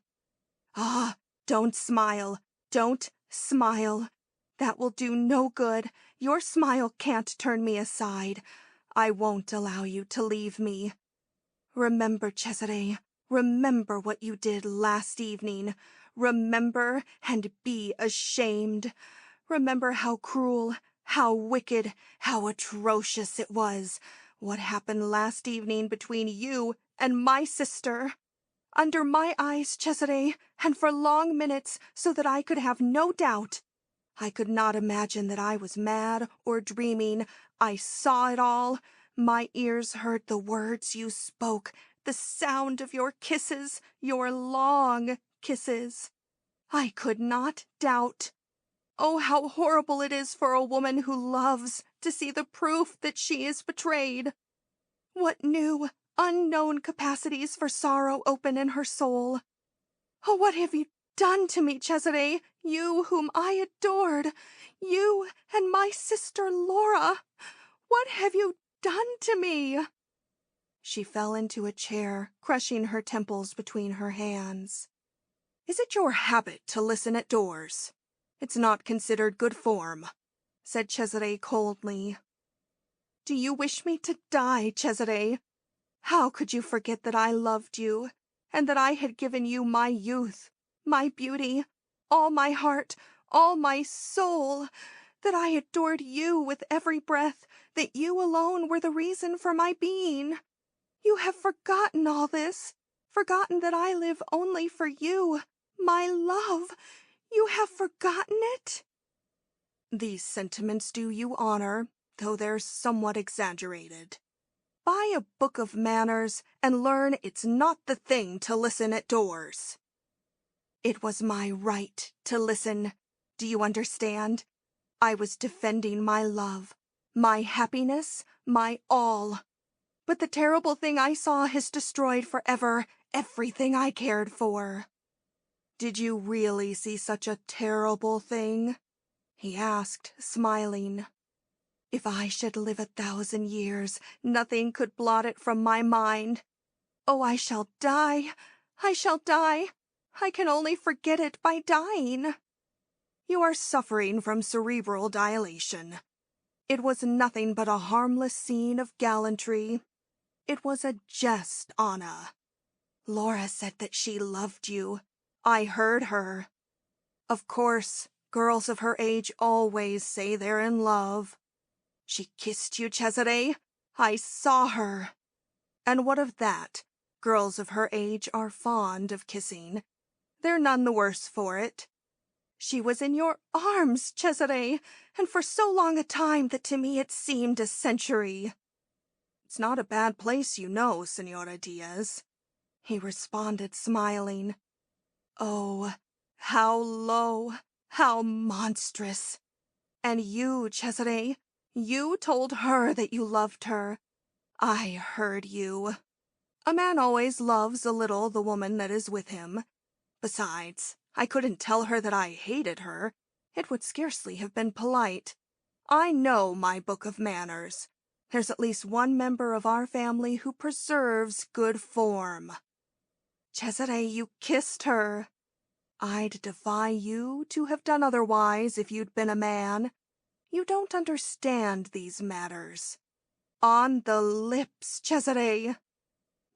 Ah, don't smile. Don't smile. That will do no good. Your smile can't turn me aside. I won't allow you to leave me. Remember, Cesare, remember what you did last evening. Remember and be ashamed. Remember how cruel, how wicked, how atrocious it was, what happened last evening between you and my sister. Under my eyes, Cesare, and for long minutes, so that I could have no doubt. I could not imagine that I was mad or dreaming. I saw it all. My ears heard the words you spoke, the sound of your kisses, your long kisses. I could not doubt. Oh, how horrible it is for a woman who loves to see the proof that she is betrayed. What new, unknown capacities for sorrow open in her soul. Oh, what have you done to me, Cesare, you whom I adored, you and my sister Laura? What have you done to me?" She fell into a chair, crushing her temples between her hands. "Is it your habit to listen at doors? It's not considered good form," said Cesare coldly. "Do you wish me to die, Cesare? How could you forget that I loved you, and that I had given you my youth, my beauty, all my heart, all my soul, that I adored you with every breath, that you alone were the reason for my being? You have forgotten all this, forgotten that I live only for you, my love. You have forgotten it?" "These sentiments do you honor, though they're somewhat exaggerated. Buy a book of manners and learn it's not the thing to listen at doors." "It was my right to listen. Do you understand? I was defending my love, my happiness, my all. But the terrible thing I saw has destroyed forever everything I cared for." "Did you really see such a terrible thing?" he asked, smiling. "If I should live 1,000 years, nothing could blot it from my mind. Oh, I shall die! I shall die! I can only forget it by dying." "You are suffering from cerebral dilation. It was nothing but a harmless scene of gallantry. It was a jest, Anna. Laura said that she loved you. I heard her. Of course, Girls of her age always say they're in love. She kissed you, Cesare. I saw her. And what of that? Girls of her age are fond of kissing. They're none the worse for it. She was in your arms, Cesare, and for so long a time that to me it seemed a century. It's not a bad place, you know, Senora Diaz, he responded, smiling. Oh, how low, how monstrous. And you, Cesare, you told her that you loved her. I heard you. A man always loves a little the woman that is with him. Besides, I couldn't tell her that I hated her. It would scarcely have been polite. I know my book of manners. There's at least one member of our family who preserves good form. Cesare, you kissed her. I'd defy you to have done otherwise if you'd been a man. You don't understand these matters. On the lips, Cesare.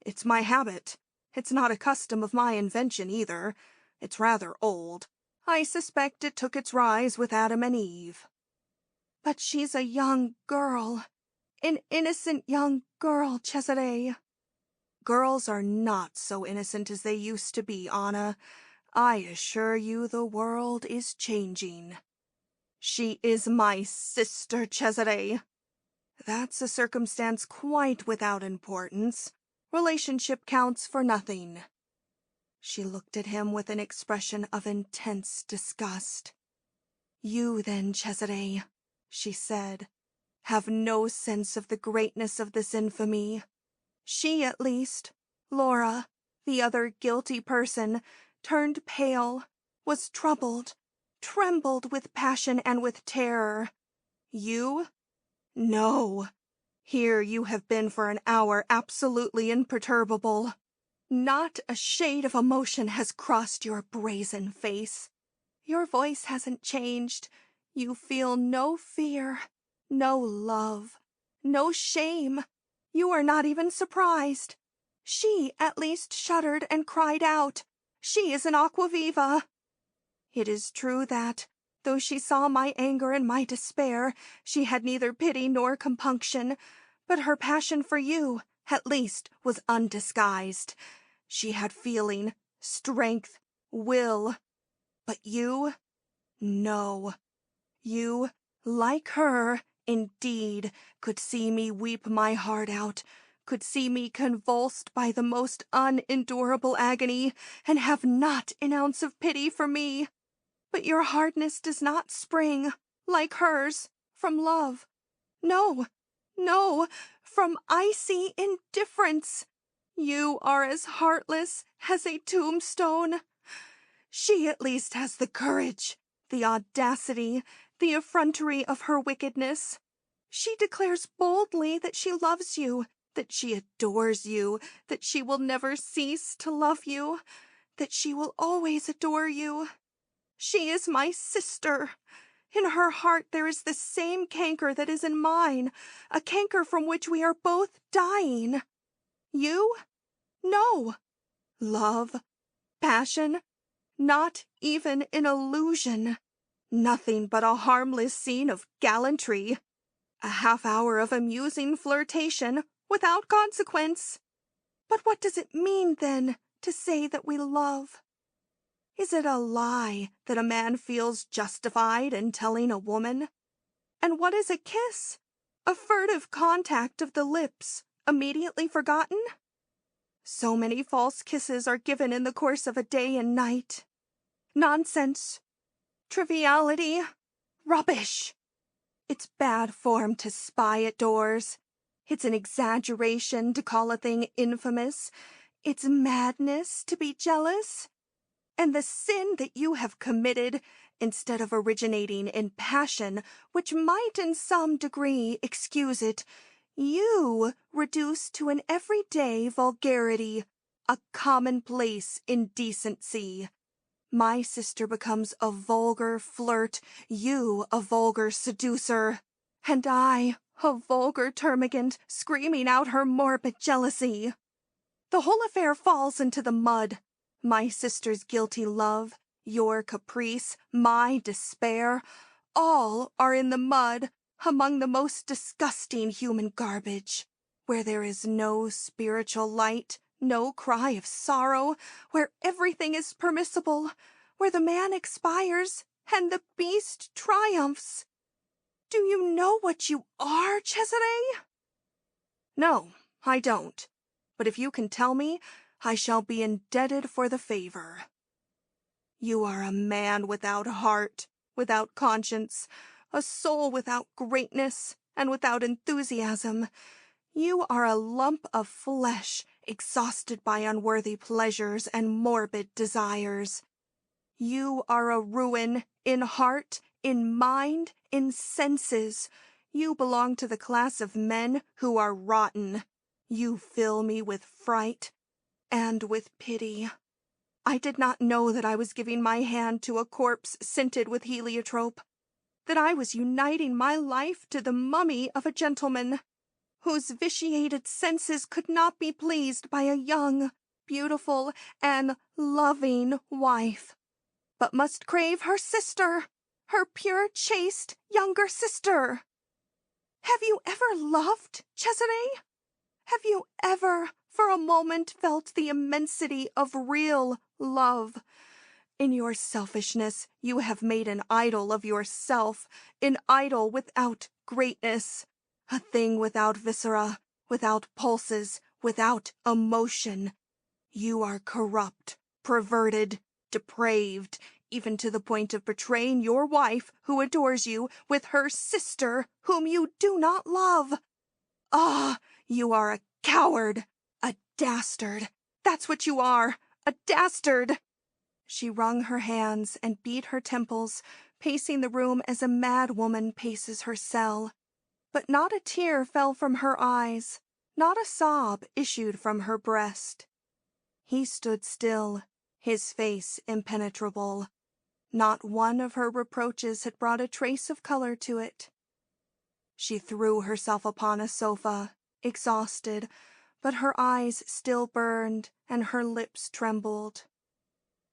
It's my habit. It's not a custom of my invention, either. It's rather old. I suspect it took its rise with Adam and Eve. But she's a young girl. An innocent young girl, Cesare. Girls are not so innocent as they used to be, Anna. I assure you the world is changing. She is my sister, Cesare. That's a circumstance quite without importance. Relationship counts for nothing. She looked at him with an expression of intense disgust. You then, Cesare, she said, have no sense of the greatness of this infamy. She, at least, Laura, the other guilty person, turned pale, was troubled, trembled with passion and with terror. You? No. Here you have been for an hour absolutely imperturbable. Not a shade of emotion has crossed your brazen face. Your voice hasn't changed. You feel no fear, no love, no shame. You are not even surprised. She at least shuddered and cried out. She is an aquaviva. It is true that, though she saw my anger and my despair, she had neither pity nor compunction, but her passion for you, at least, was undisguised. She had feeling, strength, will. But you? No. You, like her, indeed, could see me weep my heart out, could see me convulsed by the most unendurable agony, and have not an ounce of pity for me. But your hardness does not spring, like hers, from love. No, no, from icy indifference. You are as heartless as a tombstone. She at least has the courage, the audacity, the effrontery of her wickedness. She declares boldly that she loves you, that she adores you, that she will never cease to love you, that she will always adore you. She is my sister. In her heart there is the same canker that is in mine, a canker from which we are both dying. You? No. Love, passion, not even an illusion. Nothing but a harmless scene of gallantry. A half-hour of amusing flirtation, without consequence. But what does it mean, then, to say that we love? Is it a lie that a man feels justified in telling a woman? And what is a kiss? A furtive contact of the lips, immediately forgotten? So many false kisses are given in the course of a day and night. Nonsense. Triviality. Rubbish. It's bad form to spy at doors. It's an exaggeration to call a thing infamous. It's madness to be jealous. And the sin that you have committed, instead of originating in passion, which might in some degree excuse it, you reduce to an everyday vulgarity, a commonplace indecency. My sister becomes a vulgar flirt, you a vulgar seducer, and I a vulgar termagant screaming out her morbid jealousy. The whole affair falls into the mud. My sister's guilty love, your caprice, my despair, all are in the mud, among the most disgusting human garbage, where there is no spiritual light, no cry of sorrow, where everything is permissible, where the man expires and the beast triumphs. Do you know what you are, Cesare? No, I don't. But if you can tell me, I shall be indebted for the favor. You are a man without heart, without conscience, a soul without greatness, and without enthusiasm. You are a lump of flesh, exhausted by unworthy pleasures and morbid desires. You are a ruin in heart, in mind, in senses. You belong to the class of men who are rotten. You fill me with fright and with pity. I did not know that I was giving my hand to a corpse scented with heliotrope, that I was uniting my life to the mummy of a gentleman, whose vitiated senses could not be pleased by a young, beautiful, and loving wife, but must crave her sister, her pure, chaste, younger sister. Have you ever loved, Cesare? Have you ever, for a moment, felt the immensity of real love? In your selfishness, you have made an idol of yourself, an idol without greatness, a thing without viscera, without pulses, without emotion. You are corrupt, perverted, depraved, even to the point of betraying your wife, who adores you, with her sister, whom you do not love. Ah, you are a coward, a dastard. That's what you are, a dastard. She wrung her hands and beat her temples, pacing the room as a mad woman paces her cell. But not a tear fell from her eyes, not a sob issued from her breast. He stood still, his face impenetrable. Not one of her reproaches had brought a trace of color to it. She threw herself upon a sofa, exhausted, but her eyes still burned and her lips trembled.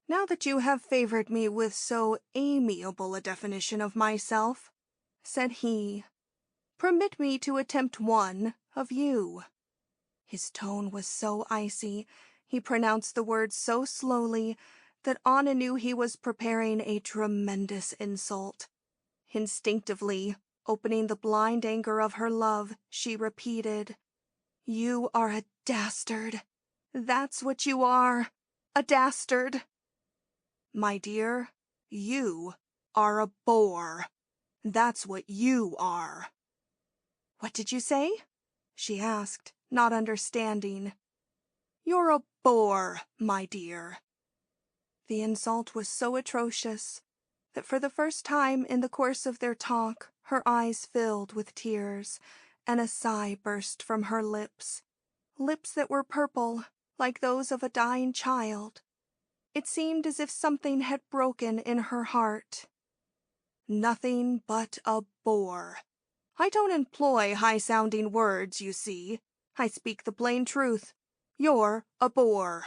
Now that you have favored me with so amiable a definition of myself, said he, permit me to attempt one of you. His tone was so icy, he pronounced the words so slowly, that Anna knew he was preparing a tremendous insult. Instinctively, opening the blind anger of her love, she repeated, You are a dastard. That's what you are, a dastard. My dear, you are a bore. That's what you are. What did you say? She asked, not understanding. You're a bore, my dear. The insult was so atrocious that for the first time in the course of their talk her eyes filled with tears, and a sigh burst from her lips that were purple, like those of a dying child. It seemed as if something had broken in her heart. Nothing but a bore. I don't employ high-sounding words, you see. I speak the plain truth. You're a bore.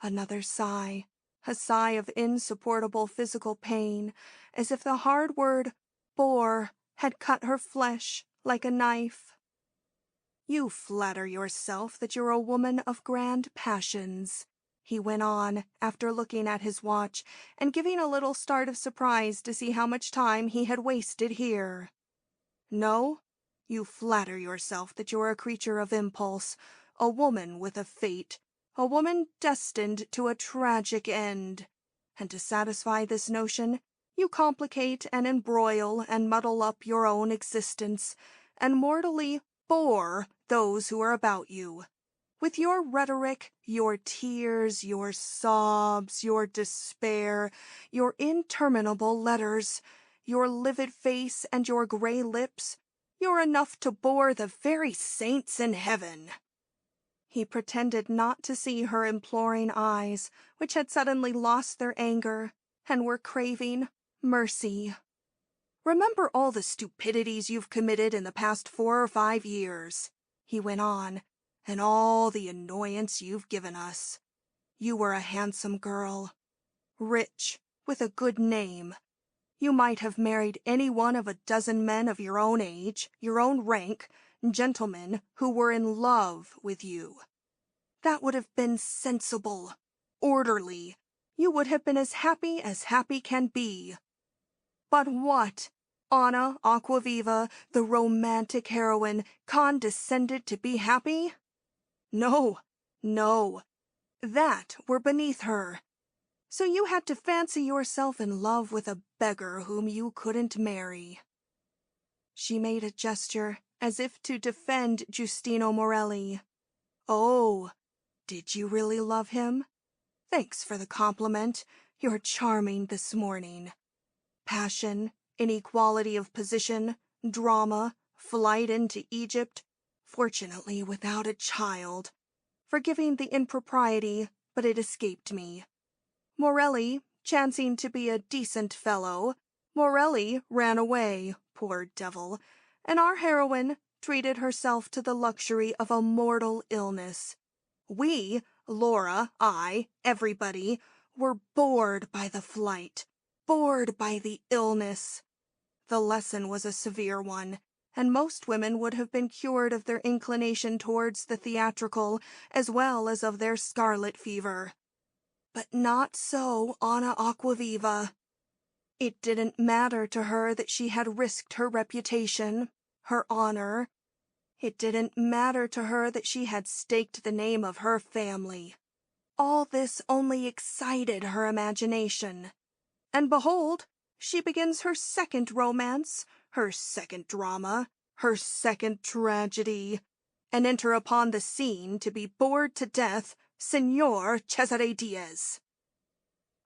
Another sigh, a sigh of insupportable physical pain, as if the hard word bore had cut her flesh like a knife. You flatter yourself that you're a woman of grand passions, he went on, after looking at his watch and giving a little start of surprise to see how much time he had wasted here. No, you flatter yourself that you're a creature of impulse, a woman with a fate, a woman destined to a tragic end. And to satisfy this notion, you complicate and embroil and muddle up your own existence, and mortally bore those who are about you. With your rhetoric, your tears, your sobs, your despair, your interminable letters, your livid face and your gray lips, you're enough to bore the very saints in heaven. He pretended not to see her imploring eyes, which had suddenly lost their anger and were craving mercy. Remember all the stupidities you've committed in the past 4 or 5 years, he went on, and all the annoyance you've given us. You were a handsome girl, rich, with a good name. You might have married any one of a dozen men of your own age, your own rank, gentlemen who were in love with you. That would have been sensible, orderly. You would have been as happy can be. But what? Anna Aquaviva, the romantic heroine, condescended to be happy? No, no. That were beneath her. So you had to fancy yourself in love with a beggar whom you couldn't marry. She made a gesture as if to defend Giustino Morelli. Oh, did you really love him? Thanks for the compliment. You're charming this morning. Passion, inequality of position, drama, flight into Egypt, fortunately without a child. Forgiving the impropriety, but it escaped me. Morelli, chancing to be a decent fellow, Morelli ran away, poor devil, and our heroine treated herself to the luxury of a mortal illness. We, Laura, I, everybody, were bored by the flight, bored by the illness. The lesson was a severe one, and most women would have been cured of their inclination towards the theatrical as well as of their scarlet fever. But not so Anna Aquaviva. It didn't matter to her that she had risked her reputation, her honor. It didn't matter to her that she had staked the name of her family. All this only excited her imagination. And behold, she begins her second romance, her second drama, her second tragedy, and enter upon the scene to be bored to death Señor Cesare Diaz.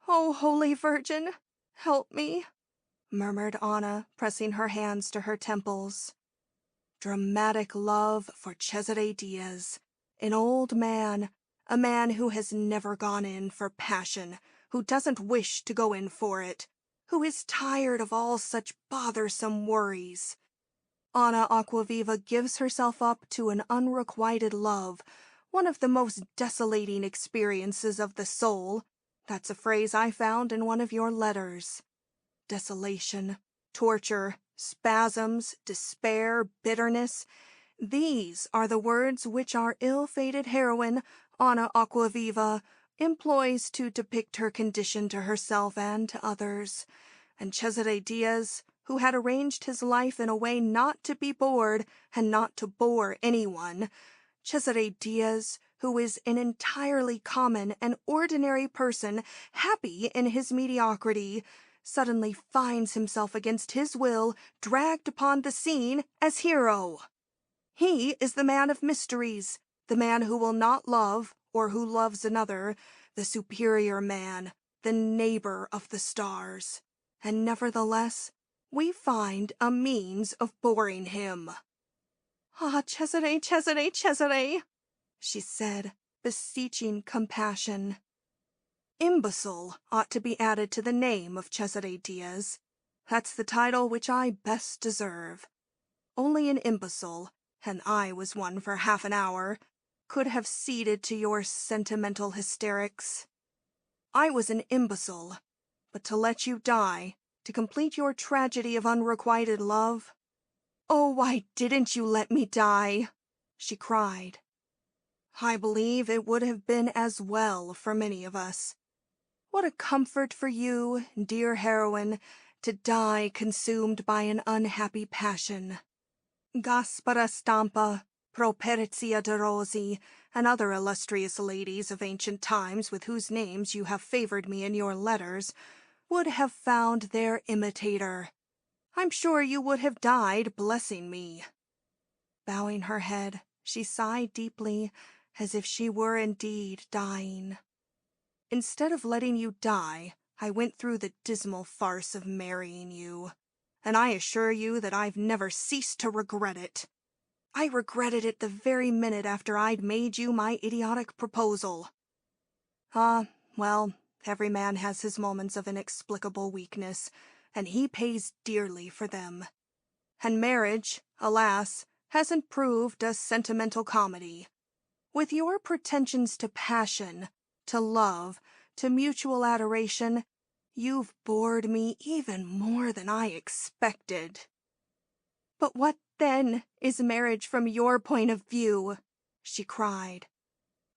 "Oh, Holy Virgin, help me," murmured Anna, pressing her hands to her temples. Dramatic love for Cesare Diaz, an old man, a man who has never gone in for passion, who doesn't wish to go in for it, who is tired of all such bothersome worries. Anna Aquaviva gives herself up to an unrequited love, one of the most desolating experiences of the soul. That's a phrase I found in one of your letters. Desolation, torture, spasms, despair, bitterness. These are the words which our ill-fated heroine, Anna Aquaviva, employs to depict her condition to herself and to others. And Cesare Diaz, who had arranged his life in a way not to be bored and not to bore anyone, Cesare Diaz, who is an entirely common and ordinary person, happy in his mediocrity, suddenly finds himself against his will dragged upon the scene as hero. He is the man of mysteries, the man who will not love, or who loves another, the superior man, the neighbor of the stars. And nevertheless, we find a means of boring him. "Ah, Cesare, Cesare, Cesare," she said, beseeching compassion. Imbecile ought to be added to the name of Cesare Diaz. That's the title which I best deserve. Only an imbecile, and I was one for half an hour, could have ceded to your sentimental hysterics. I was an imbecile, but to let you die, to complete your tragedy of unrequited love— "Oh, why didn't you let me die?" she cried. "I believe it would have been as well for many of us. What a comfort for you, dear heroine, to die consumed by an unhappy passion. Gaspara Stampa, Properizia de Rosi, and other illustrious ladies of ancient times with whose names you have favored me in your letters would have found their imitator. I'm sure you would have died blessing me." Bowing her head, she sighed deeply, as if she were indeed dying. "Instead of letting you die, I went through the dismal farce of marrying you, and I assure you that I've never ceased to regret it. I regretted it the very minute after I'd made you my idiotic proposal. Ah, well, every man has his moments of inexplicable weakness, and he pays dearly for them. And marriage, alas, hasn't proved a sentimental comedy. With your pretensions to passion, to love, to mutual adoration, You've bored me even more than I expected." "But what, then, is marriage from your point of view?" she cried.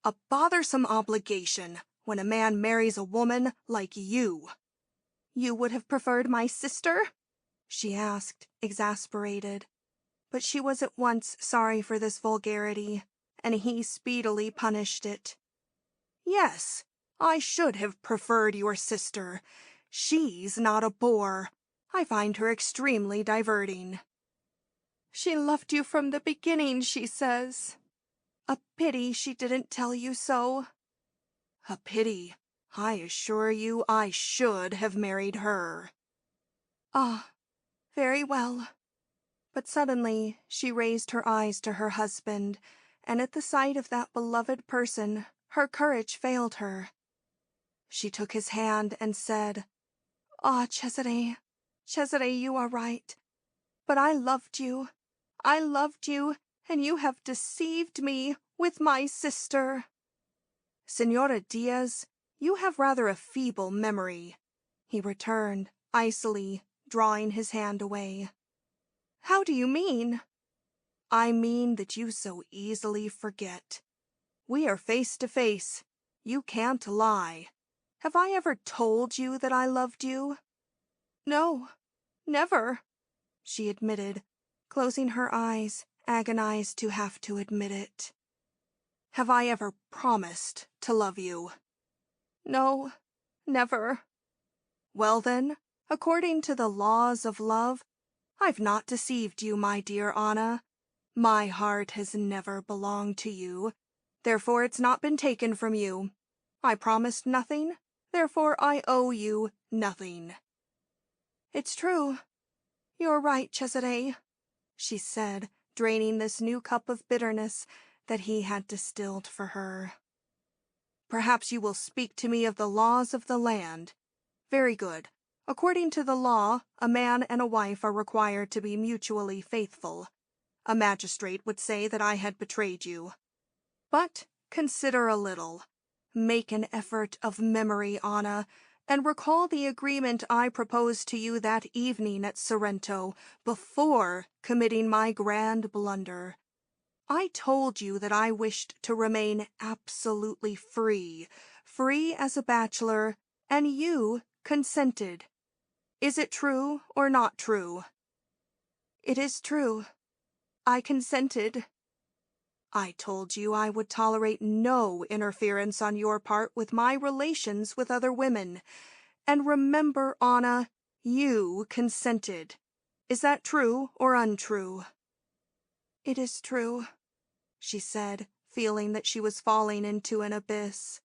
"A bothersome obligation when a man marries a woman like you." "You would have preferred my sister?" she asked, exasperated. But she was at once sorry for this vulgarity, and he speedily punished it. "Yes, I should have preferred your sister. She's not a bore. I find her extremely diverting." "She loved you from the beginning, she says. A pity she didn't tell you so." "A pity. I assure you I should have married her." "Ah, very well." But suddenly she raised her eyes to her husband, and at the sight of that beloved person her courage failed her. She took his hand and said, "Ah, Cesare, Cesare, you are right. But I loved you, and you have deceived me with my sister." "Senora Diaz, you have rather a feeble memory," he returned, icily, drawing his hand away. "How do you mean?" "I mean that you so easily forget. We are face to face. You can't lie. Have I ever told you that I loved you?" "No, never," she admitted, closing her eyes, agonized to have to admit it. "Have I ever promised to love you?" "No, never." "Well then, according to the laws of love, I've not deceived you, my dear Anna. My heart has never belonged to you, therefore it's not been taken from you. I promised nothing, therefore I owe you nothing." "It's true. You're right, Cesare," she said, draining this new cup of bitterness that he had distilled for her. "Perhaps you will speak to me of the laws of the land. Very good. According to the law, a man and a wife are required to be mutually faithful. A magistrate would say that I had betrayed you. But consider a little. Make an effort of memory, Anna, and recall the agreement I proposed to you that evening at Sorrento, before committing my grand blunder. I told you that I wished to remain absolutely free as a bachelor, and you consented. Is it true or not true?" "It is true. I consented." "I told you I would tolerate no interference on your part with my relations with other women. And remember, Anna, you consented. Is that true or untrue?" "It is true," she said, feeling that she was falling into an abyss.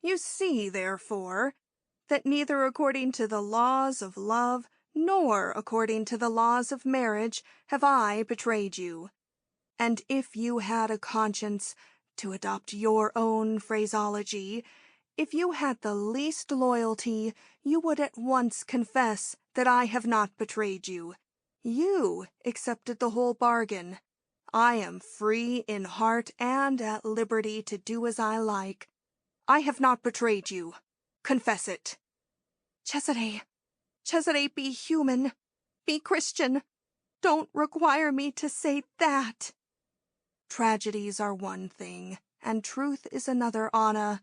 "You see, therefore, that neither according to the laws of love nor according to the laws of marriage have I betrayed you. And if you had a conscience, to adopt your own phraseology, if you had the least loyalty, you would at once confess that I have not betrayed you. You accepted the whole bargain. I am free in heart and at liberty to do as I like. I have not betrayed you. Confess it." "Cesare, Cesare, be human. Be Christian. Don't require me to say that." "Tragedies are one thing, and truth is another, Anna.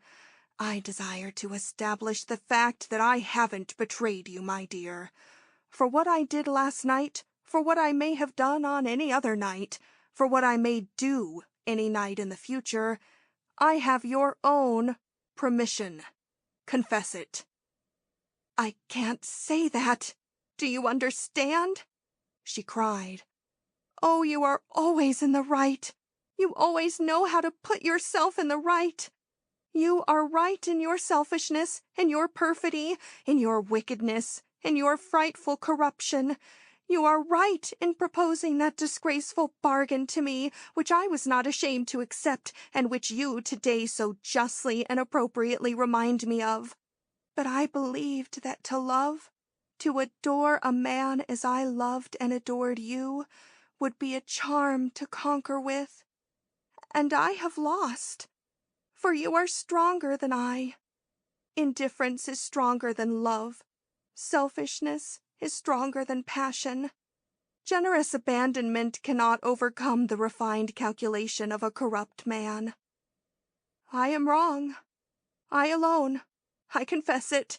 I desire to establish the fact that I haven't betrayed you, my dear. For what I did last night, for what I may have done on any other night, for what I may do any night in the future, I have your own permission. Confess it." "I can't say that. Do you understand?" she cried. "Oh, you are always in the right. You always know how to put yourself in the right. You are right in your selfishness, in your perfidy, in your wickedness, in your frightful corruption. You are right in proposing that disgraceful bargain to me, which I was not ashamed to accept, and which you today so justly and appropriately remind me of. But I believed that to love, to adore a man as I loved and adored you, would be a charm to conquer with. And I have lost, for you are stronger than I. Indifference is stronger than love. Selfishness is stronger than passion. Generous abandonment cannot overcome the refined calculation of a corrupt man. I am wrong. I alone. I confess it.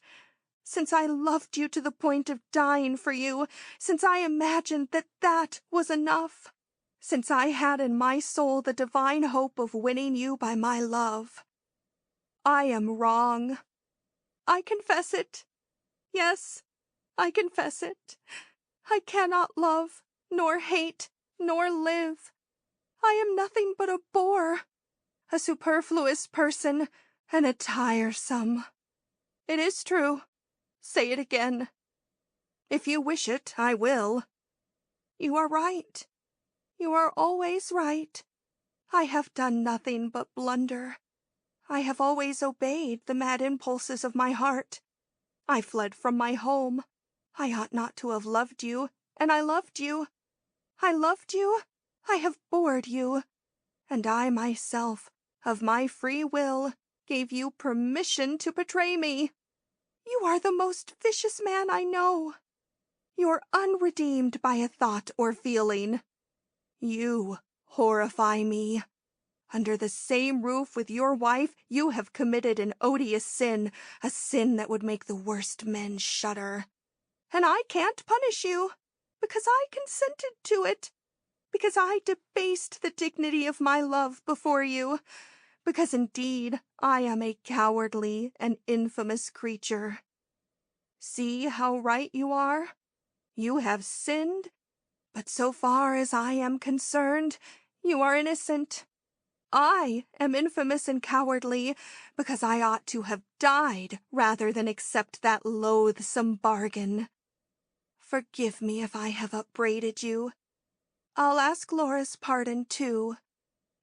Since I loved you to the point of dying for you, since I imagined that that was enough, since I had in my soul the divine hope of winning you by my love, I am wrong. I confess it. Yes, I confess it. I cannot love, nor hate, nor live. I am nothing but a bore, a superfluous person, and a tiresome. It is true. Say it again. If you wish it, I will. You are right. You are always right. I have done nothing but blunder. I have always obeyed the mad impulses of my heart. I fled from my home. I ought not to have loved you, and I loved you. I loved you. I have bored you. And I myself, of my free will, gave you permission to betray me. You are the most vicious man I know. You're unredeemed by a thought or feeling. You horrify me. Under the same roof with your wife, you have committed an odious sin, a sin that would make the worst men shudder. And I can't punish you, because I consented to it, because I debased the dignity of my love before you, because indeed I am a cowardly and infamous creature. See how right you are? You have sinned, but so far as I am concerned, you are innocent. I am infamous and cowardly because I ought to have died rather than accept that loathsome bargain. Forgive me if I have upbraided you. I'll ask Laura's pardon, too.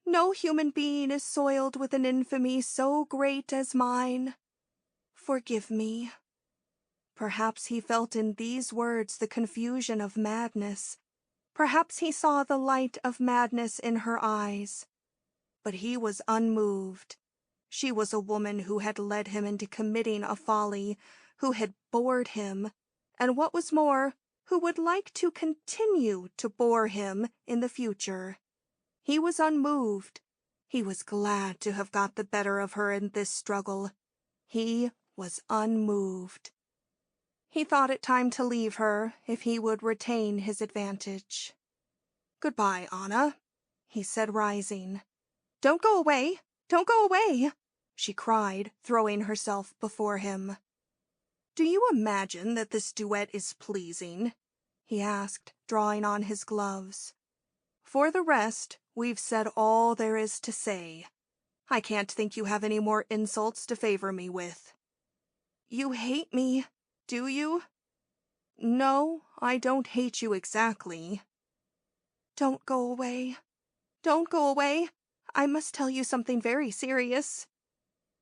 No human being is soiled with an infamy so great as mine. Forgive me. Perhaps he felt in these words the confusion of madness. Perhaps he saw the light of madness in her eyes. But he was unmoved. She was a woman who had led him into committing a folly, who had bored him, and what was more, who would like to continue to bore him in the future. He was unmoved. He was glad to have got the better of her in this struggle. He was unmoved. He thought it time to leave her if he would retain his advantage. "Goodbye, Anna," he said, rising. "Don't go away! Don't go away!" she cried, throwing herself before him. "Do you imagine that this duet is pleasing?" he asked, drawing on his gloves. "For the rest, we've said all there is to say. I can't think you have any more insults to favor me with." "You hate me, do you?" "No, I don't hate you exactly." "Don't go away. Don't go away. I must tell you something very serious."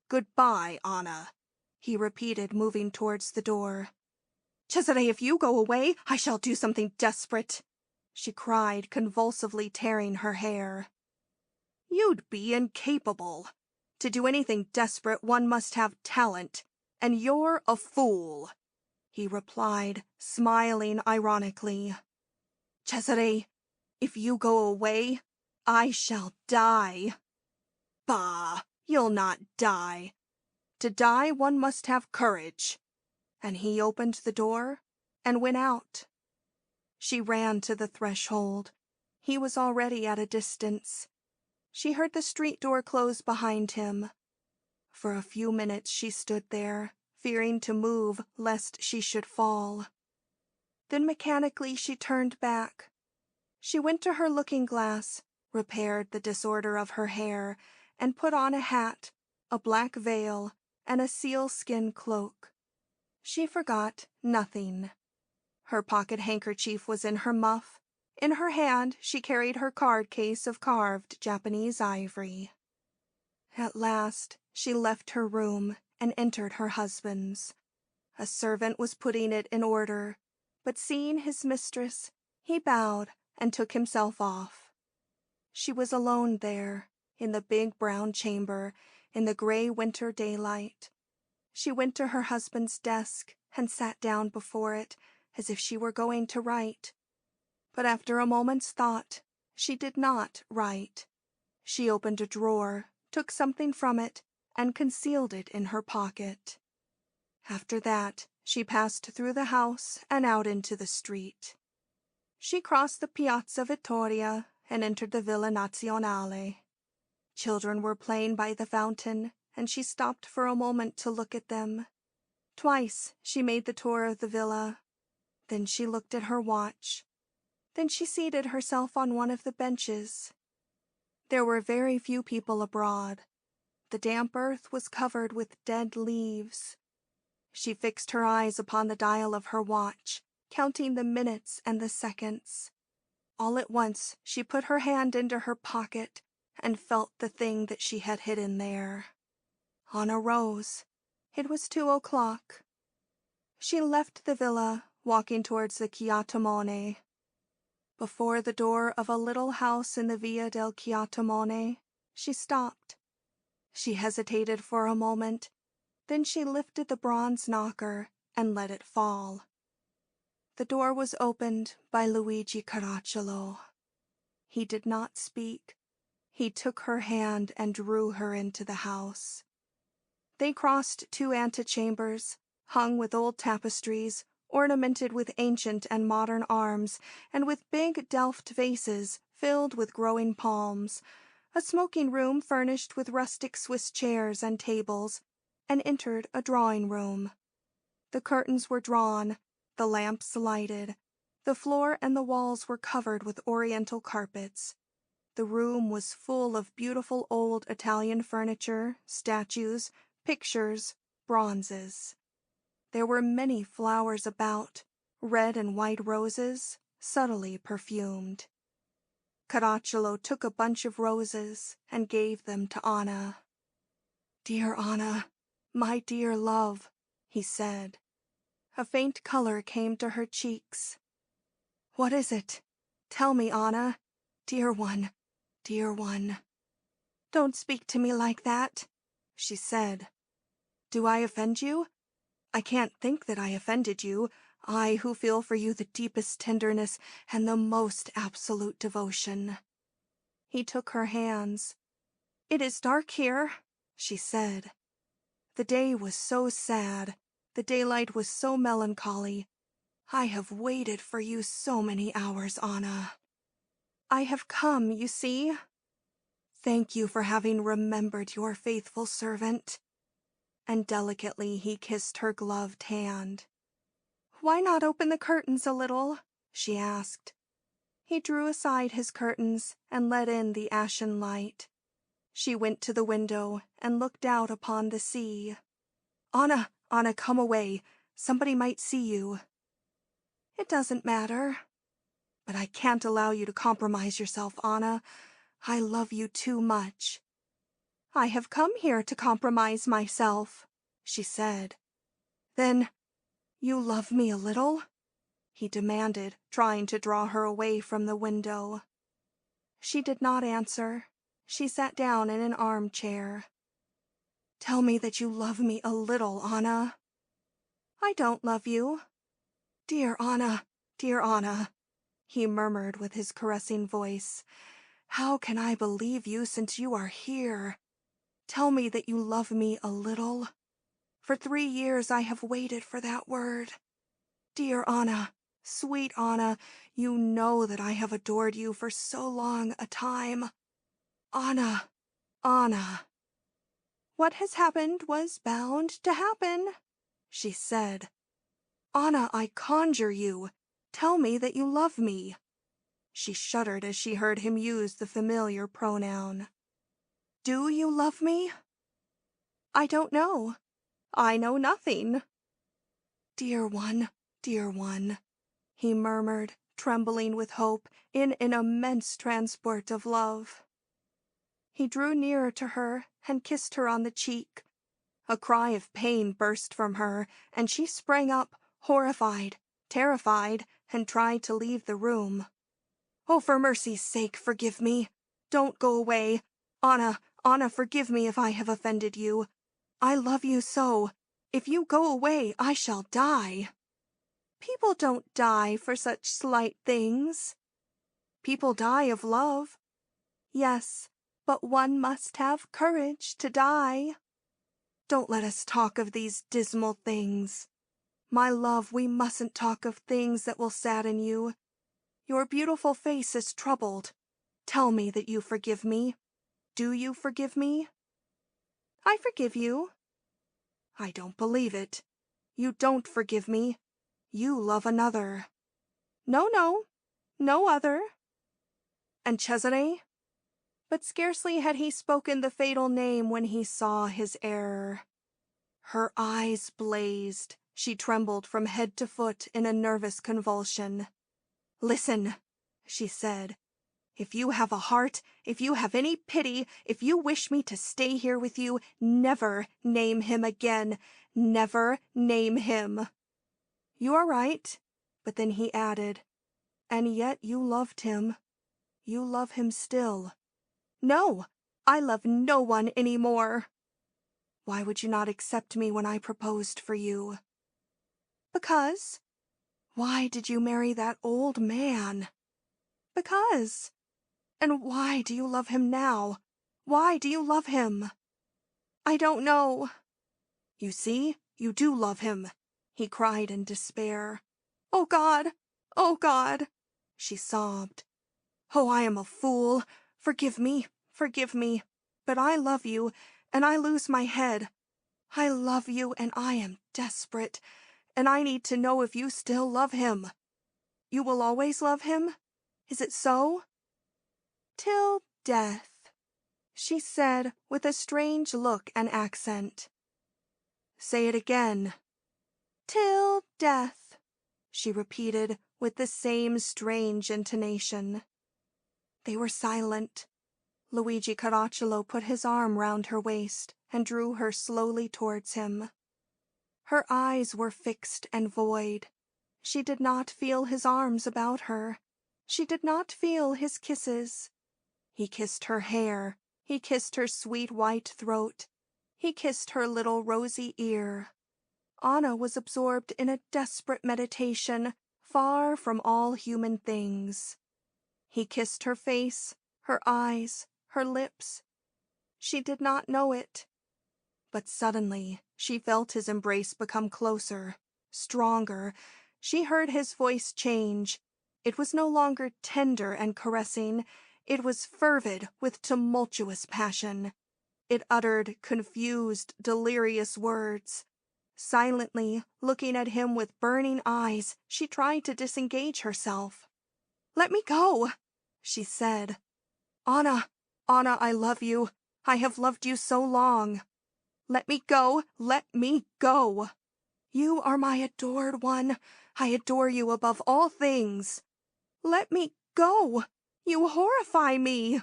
"Goodbye, Anna," he repeated, moving towards the door. "Cesare, if you go away, I shall do something desperate," she cried, convulsively tearing her hair. "You'd be incapable. To do anything desperate one must have talent, and you're a fool," he replied, smiling ironically. "Cesare, if you go away, I shall die." "Bah, you'll not die. To die one must have courage." And he opened the door and went out. She ran to the threshold. He was already at a distance. She heard the street door close behind him. For a few minutes she stood there, fearing to move lest she should fall. Then mechanically she turned back. She went to her looking-glass, repaired the disorder of her hair, and put on a hat, a black veil, and a sealskin cloak. She forgot nothing. Her pocket-handkerchief was in her muff. In her hand she carried her card-case of carved Japanese ivory. At last she left her room and entered her husband's. A servant was putting it in order, but seeing his mistress, he bowed and took himself off. She was alone there, in the big brown chamber, in the gray winter daylight. She went to her husband's desk and sat down before it as if she were going to write. But after a moment's thought, she did not write. She opened a drawer, took something from it, and concealed it in her pocket. After that, she passed through the house and out into the street. She crossed the Piazza Vittoria and entered the Villa Nazionale. Children were playing by the fountain, and she stopped for a moment to look at them. Twice she made the tour of the villa. Then she looked at her watch. Then she seated herself on one of the benches. There were very few people abroad. The damp earth was covered with dead leaves. She fixed her eyes upon the dial of her watch, counting the minutes and the seconds. All at once she put her hand into her pocket and felt the thing that she had hidden there. Anna rose. It was 2 o'clock. She left the villa, walking towards the Chiatomone. Before the door of a little house in the Via del Chiatomone, she stopped. She hesitated for a moment, then she lifted the bronze knocker and let it fall. The door was opened by Luigi Caracciolo. He did not speak. He took her hand and drew her into the house. They crossed 2 antechambers, hung with old tapestries, ornamented with ancient and modern arms, and with big Delft vases filled with growing palms, a smoking room furnished with rustic Swiss chairs and tables, and entered a drawing room. The curtains were drawn, the lamps lighted, the floor and the walls were covered with oriental carpets. The room was full of beautiful old Italian furniture, statues, pictures, bronzes. There were many flowers about, red and white roses, subtly perfumed. Caracciolo took a bunch of roses and gave them to Anna. "Dear Anna, my dear love," he said. A faint color came to her cheeks. "What is it? Tell me, Anna. Dear one, dear one." "Don't speak to me like that," she said. "Do I offend you? I can't think that I offended you, I who feel for you the deepest tenderness and the most absolute devotion." He took her hands. "It is dark here," she said. "The day was so sad, the daylight was so melancholy. I have waited for you so many hours, Anna. I have come, you see. Thank you for having remembered your faithful servant." And delicately he kissed her gloved hand. "Why not open the curtains a little?" she asked. He drew aside his curtains and let in the ashen light. She went to the window and looked out upon the sea. "Anna, Anna, come away. Somebody might see you." "It doesn't matter." "But I can't allow you to compromise yourself, Anna. I love you too much." "I have come here to compromise myself," she said. "Then you love me a little?" he demanded, trying to draw her away from the window. She did not answer. She sat down in an armchair. "Tell me that you love me a little, Anna." "I don't love you." Dear Anna, he murmured with his caressing voice. "How can I believe you since you are here? Tell me that you love me a little. For 3 years I have waited for that word. Dear Anna, sweet Anna, you know that I have adored you for so long a time. Anna, Anna." "What has happened was bound to happen," she said. "Anna, I conjure you, tell me that you love me." She shuddered as she heard him use the familiar pronoun. "Do you love me?" "I don't know. I know nothing." Dear one, he murmured, trembling with hope, in an immense transport of love. He drew nearer to her and kissed her on the cheek. A cry of pain burst from her, and she sprang up, horrified, terrified, and tried to leave the room. "Oh, for mercy's sake, forgive me. Don't go away. Anna, forgive me if I have offended you. I love you so. If you go away, I shall die. People don't die for such slight things. People die of love. Yes, but one must have courage to die. Don't let us talk of these dismal things. My love, we mustn't talk of things that will sadden you. Your beautiful face is troubled. Tell me that you forgive me. Do you forgive me? I forgive you. I don't believe it. You don't forgive me. You love another. No, no other. And Cesare? But scarcely had he spoken the fatal name when he saw his error. Her eyes blazed. She trembled from head to foot in a nervous convulsion. Listen, she said. If you have a heart, if you have any pity, if you wish me to stay here with you, never name him again. Never name him. You are right. But then he added, and yet you loved him. You love him still. No, I love no one any more. Why would you not accept me when I proposed for you? Because. Why did you marry that old man? Because. And why do you love him now? Why do you love him? I don't know. You see, you do love him, he cried in despair. Oh, God! Oh, God! She sobbed. Oh, I am a fool. Forgive me, but I love you, and I lose my head. I love you, and I am desperate, and I need to know if you still love him. You will always love him? Is it so? Till death, she said with a strange look and accent. Say it again. Till death, she repeated with the same strange intonation. They were silent. Luigi Caracciolo put his arm round her waist and drew her slowly towards him. Her eyes were fixed and void. She did not feel his arms about her. She did not feel his kisses. He kissed her hair. He kissed her sweet white throat. He kissed her little rosy ear. Anna was absorbed in a desperate meditation, far from all human things. He kissed her face, her eyes, her lips. She did not know it. But suddenly she felt his embrace become closer, stronger. She heard his voice change. It was no longer tender and caressing. It was fervid with tumultuous passion. It uttered confused, delirious words. Silently, looking at him with burning eyes, she tried to disengage herself. Let me go, she said. Anna, I love you. I have loved you so long. Let me go, let me go. You are my adored one. I adore you above all things. Let me go. You horrify me.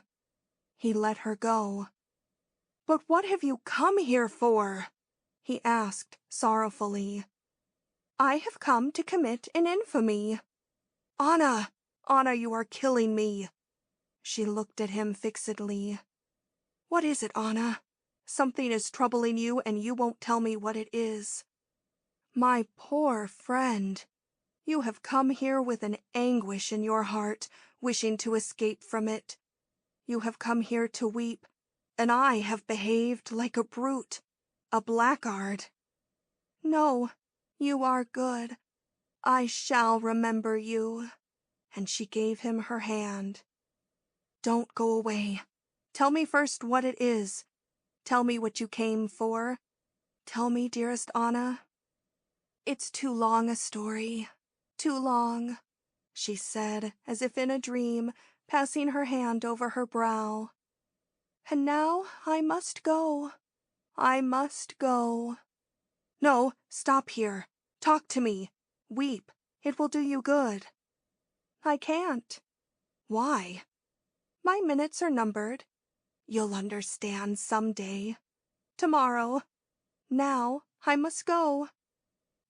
He let her go. But what have you come here for? He asked sorrowfully. I have come to commit an infamy. Anna, you are killing me. She looked at him fixedly. What is it, Anna? Something is troubling you, and you won't tell me what it is. My poor friend, you have come here with an anguish in your heart, wishing to escape from it. You have come here to weep, and I have behaved like a brute, a blackguard. No, you are good. I shall remember you. And she gave him her hand. Don't go away. Tell me first what it is. Tell me what you came for. Tell me, dearest Anna. It's too long a story. Too long, she said, as if in a dream, passing her hand over her brow. And now I must go. I must go. No, stop here. Talk to me. Weep. It will do you good. I can't. Why? My minutes are numbered. You'll understand some day. Tomorrow. Now I must go.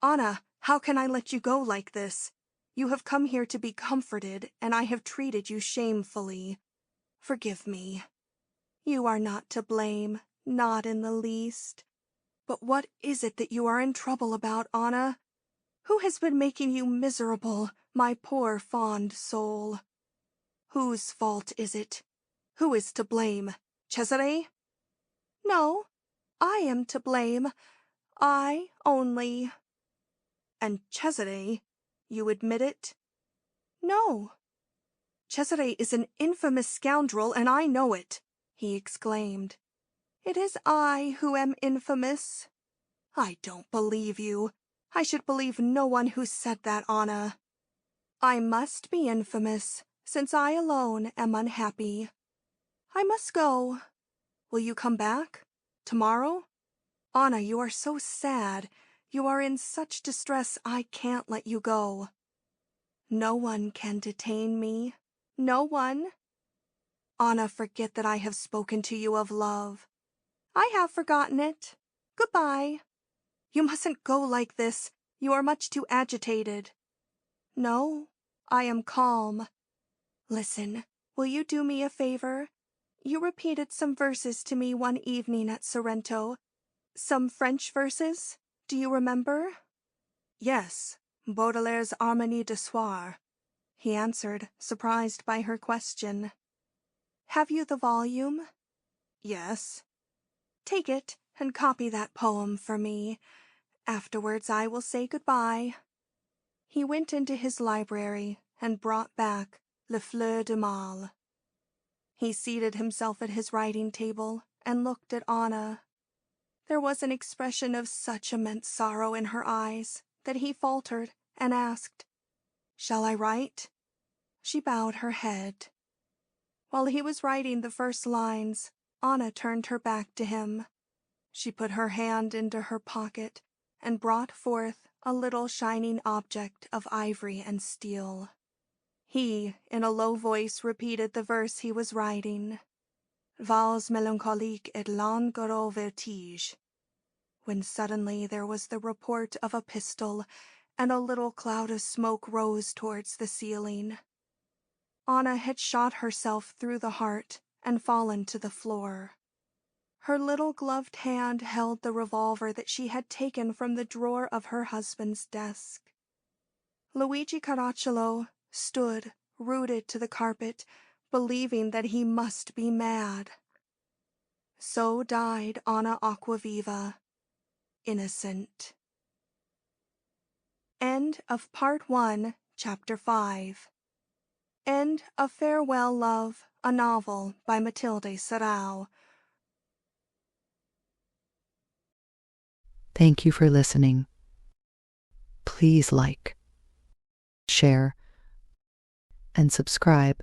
Anna, how can I let you go like this? You have come here to be comforted, and I have treated you shamefully. Forgive me. You are not to blame, not in the least. But what is it that you are in trouble about, Anna? Who has been making you miserable, my poor fond soul? Whose fault is it? Who is to blame? Cesare? No, I am to blame. I only. And Cesare? You admit it? No. Cesare is an infamous scoundrel, and I know it, he exclaimed. It is I who am infamous. I don't believe you. I should believe no one who said that, Anna. I must be infamous, since I alone am unhappy. I must go. Will you come back? Tomorrow? Anna, you are so sad. You are in such distress I can't let you go. No one can detain me. No one. Anna, forget that I have spoken to you of love. I have forgotten it. Goodbye. You mustn't go like this. You are much too agitated. No, I am calm. Listen, Will you do me a favor? You repeated some verses to me one evening at Sorrento. Some French verses. Do you remember? yes, Baudelaire's Harmonie de Soir, he answered, surprised by her question. Have you the volume? Yes. Take it and copy that poem for me. Afterwards I will say goodbye. He went into his library and brought back Le Fleur de Mal. He seated himself at his writing table and looked at Anna. There was an expression of such immense sorrow in her eyes that he faltered and asked, "Shall I write?" She bowed her head. While he was writing the first lines, Anna turned her back to him. She put her hand into her pocket and brought forth a little shining object of ivory and steel. He, in a low voice, repeated the verse he was writing, Valse mélancolique et lent gros vertige, when suddenly there was the report of a pistol, and a little cloud of smoke rose towards the ceiling. Anna had shot herself through the heart and fallen to the floor. Her little gloved hand held the revolver that she had taken from the drawer of her husband's desk. Luigi Caracciolo stood rooted to the carpet, believing that he must be mad. So died Anna Acquaviva, innocent. End of Part 1, Chapter 5. End of Farewell, Love, a novel by Matilde Serao. Thank you for listening. Please like, share, and subscribe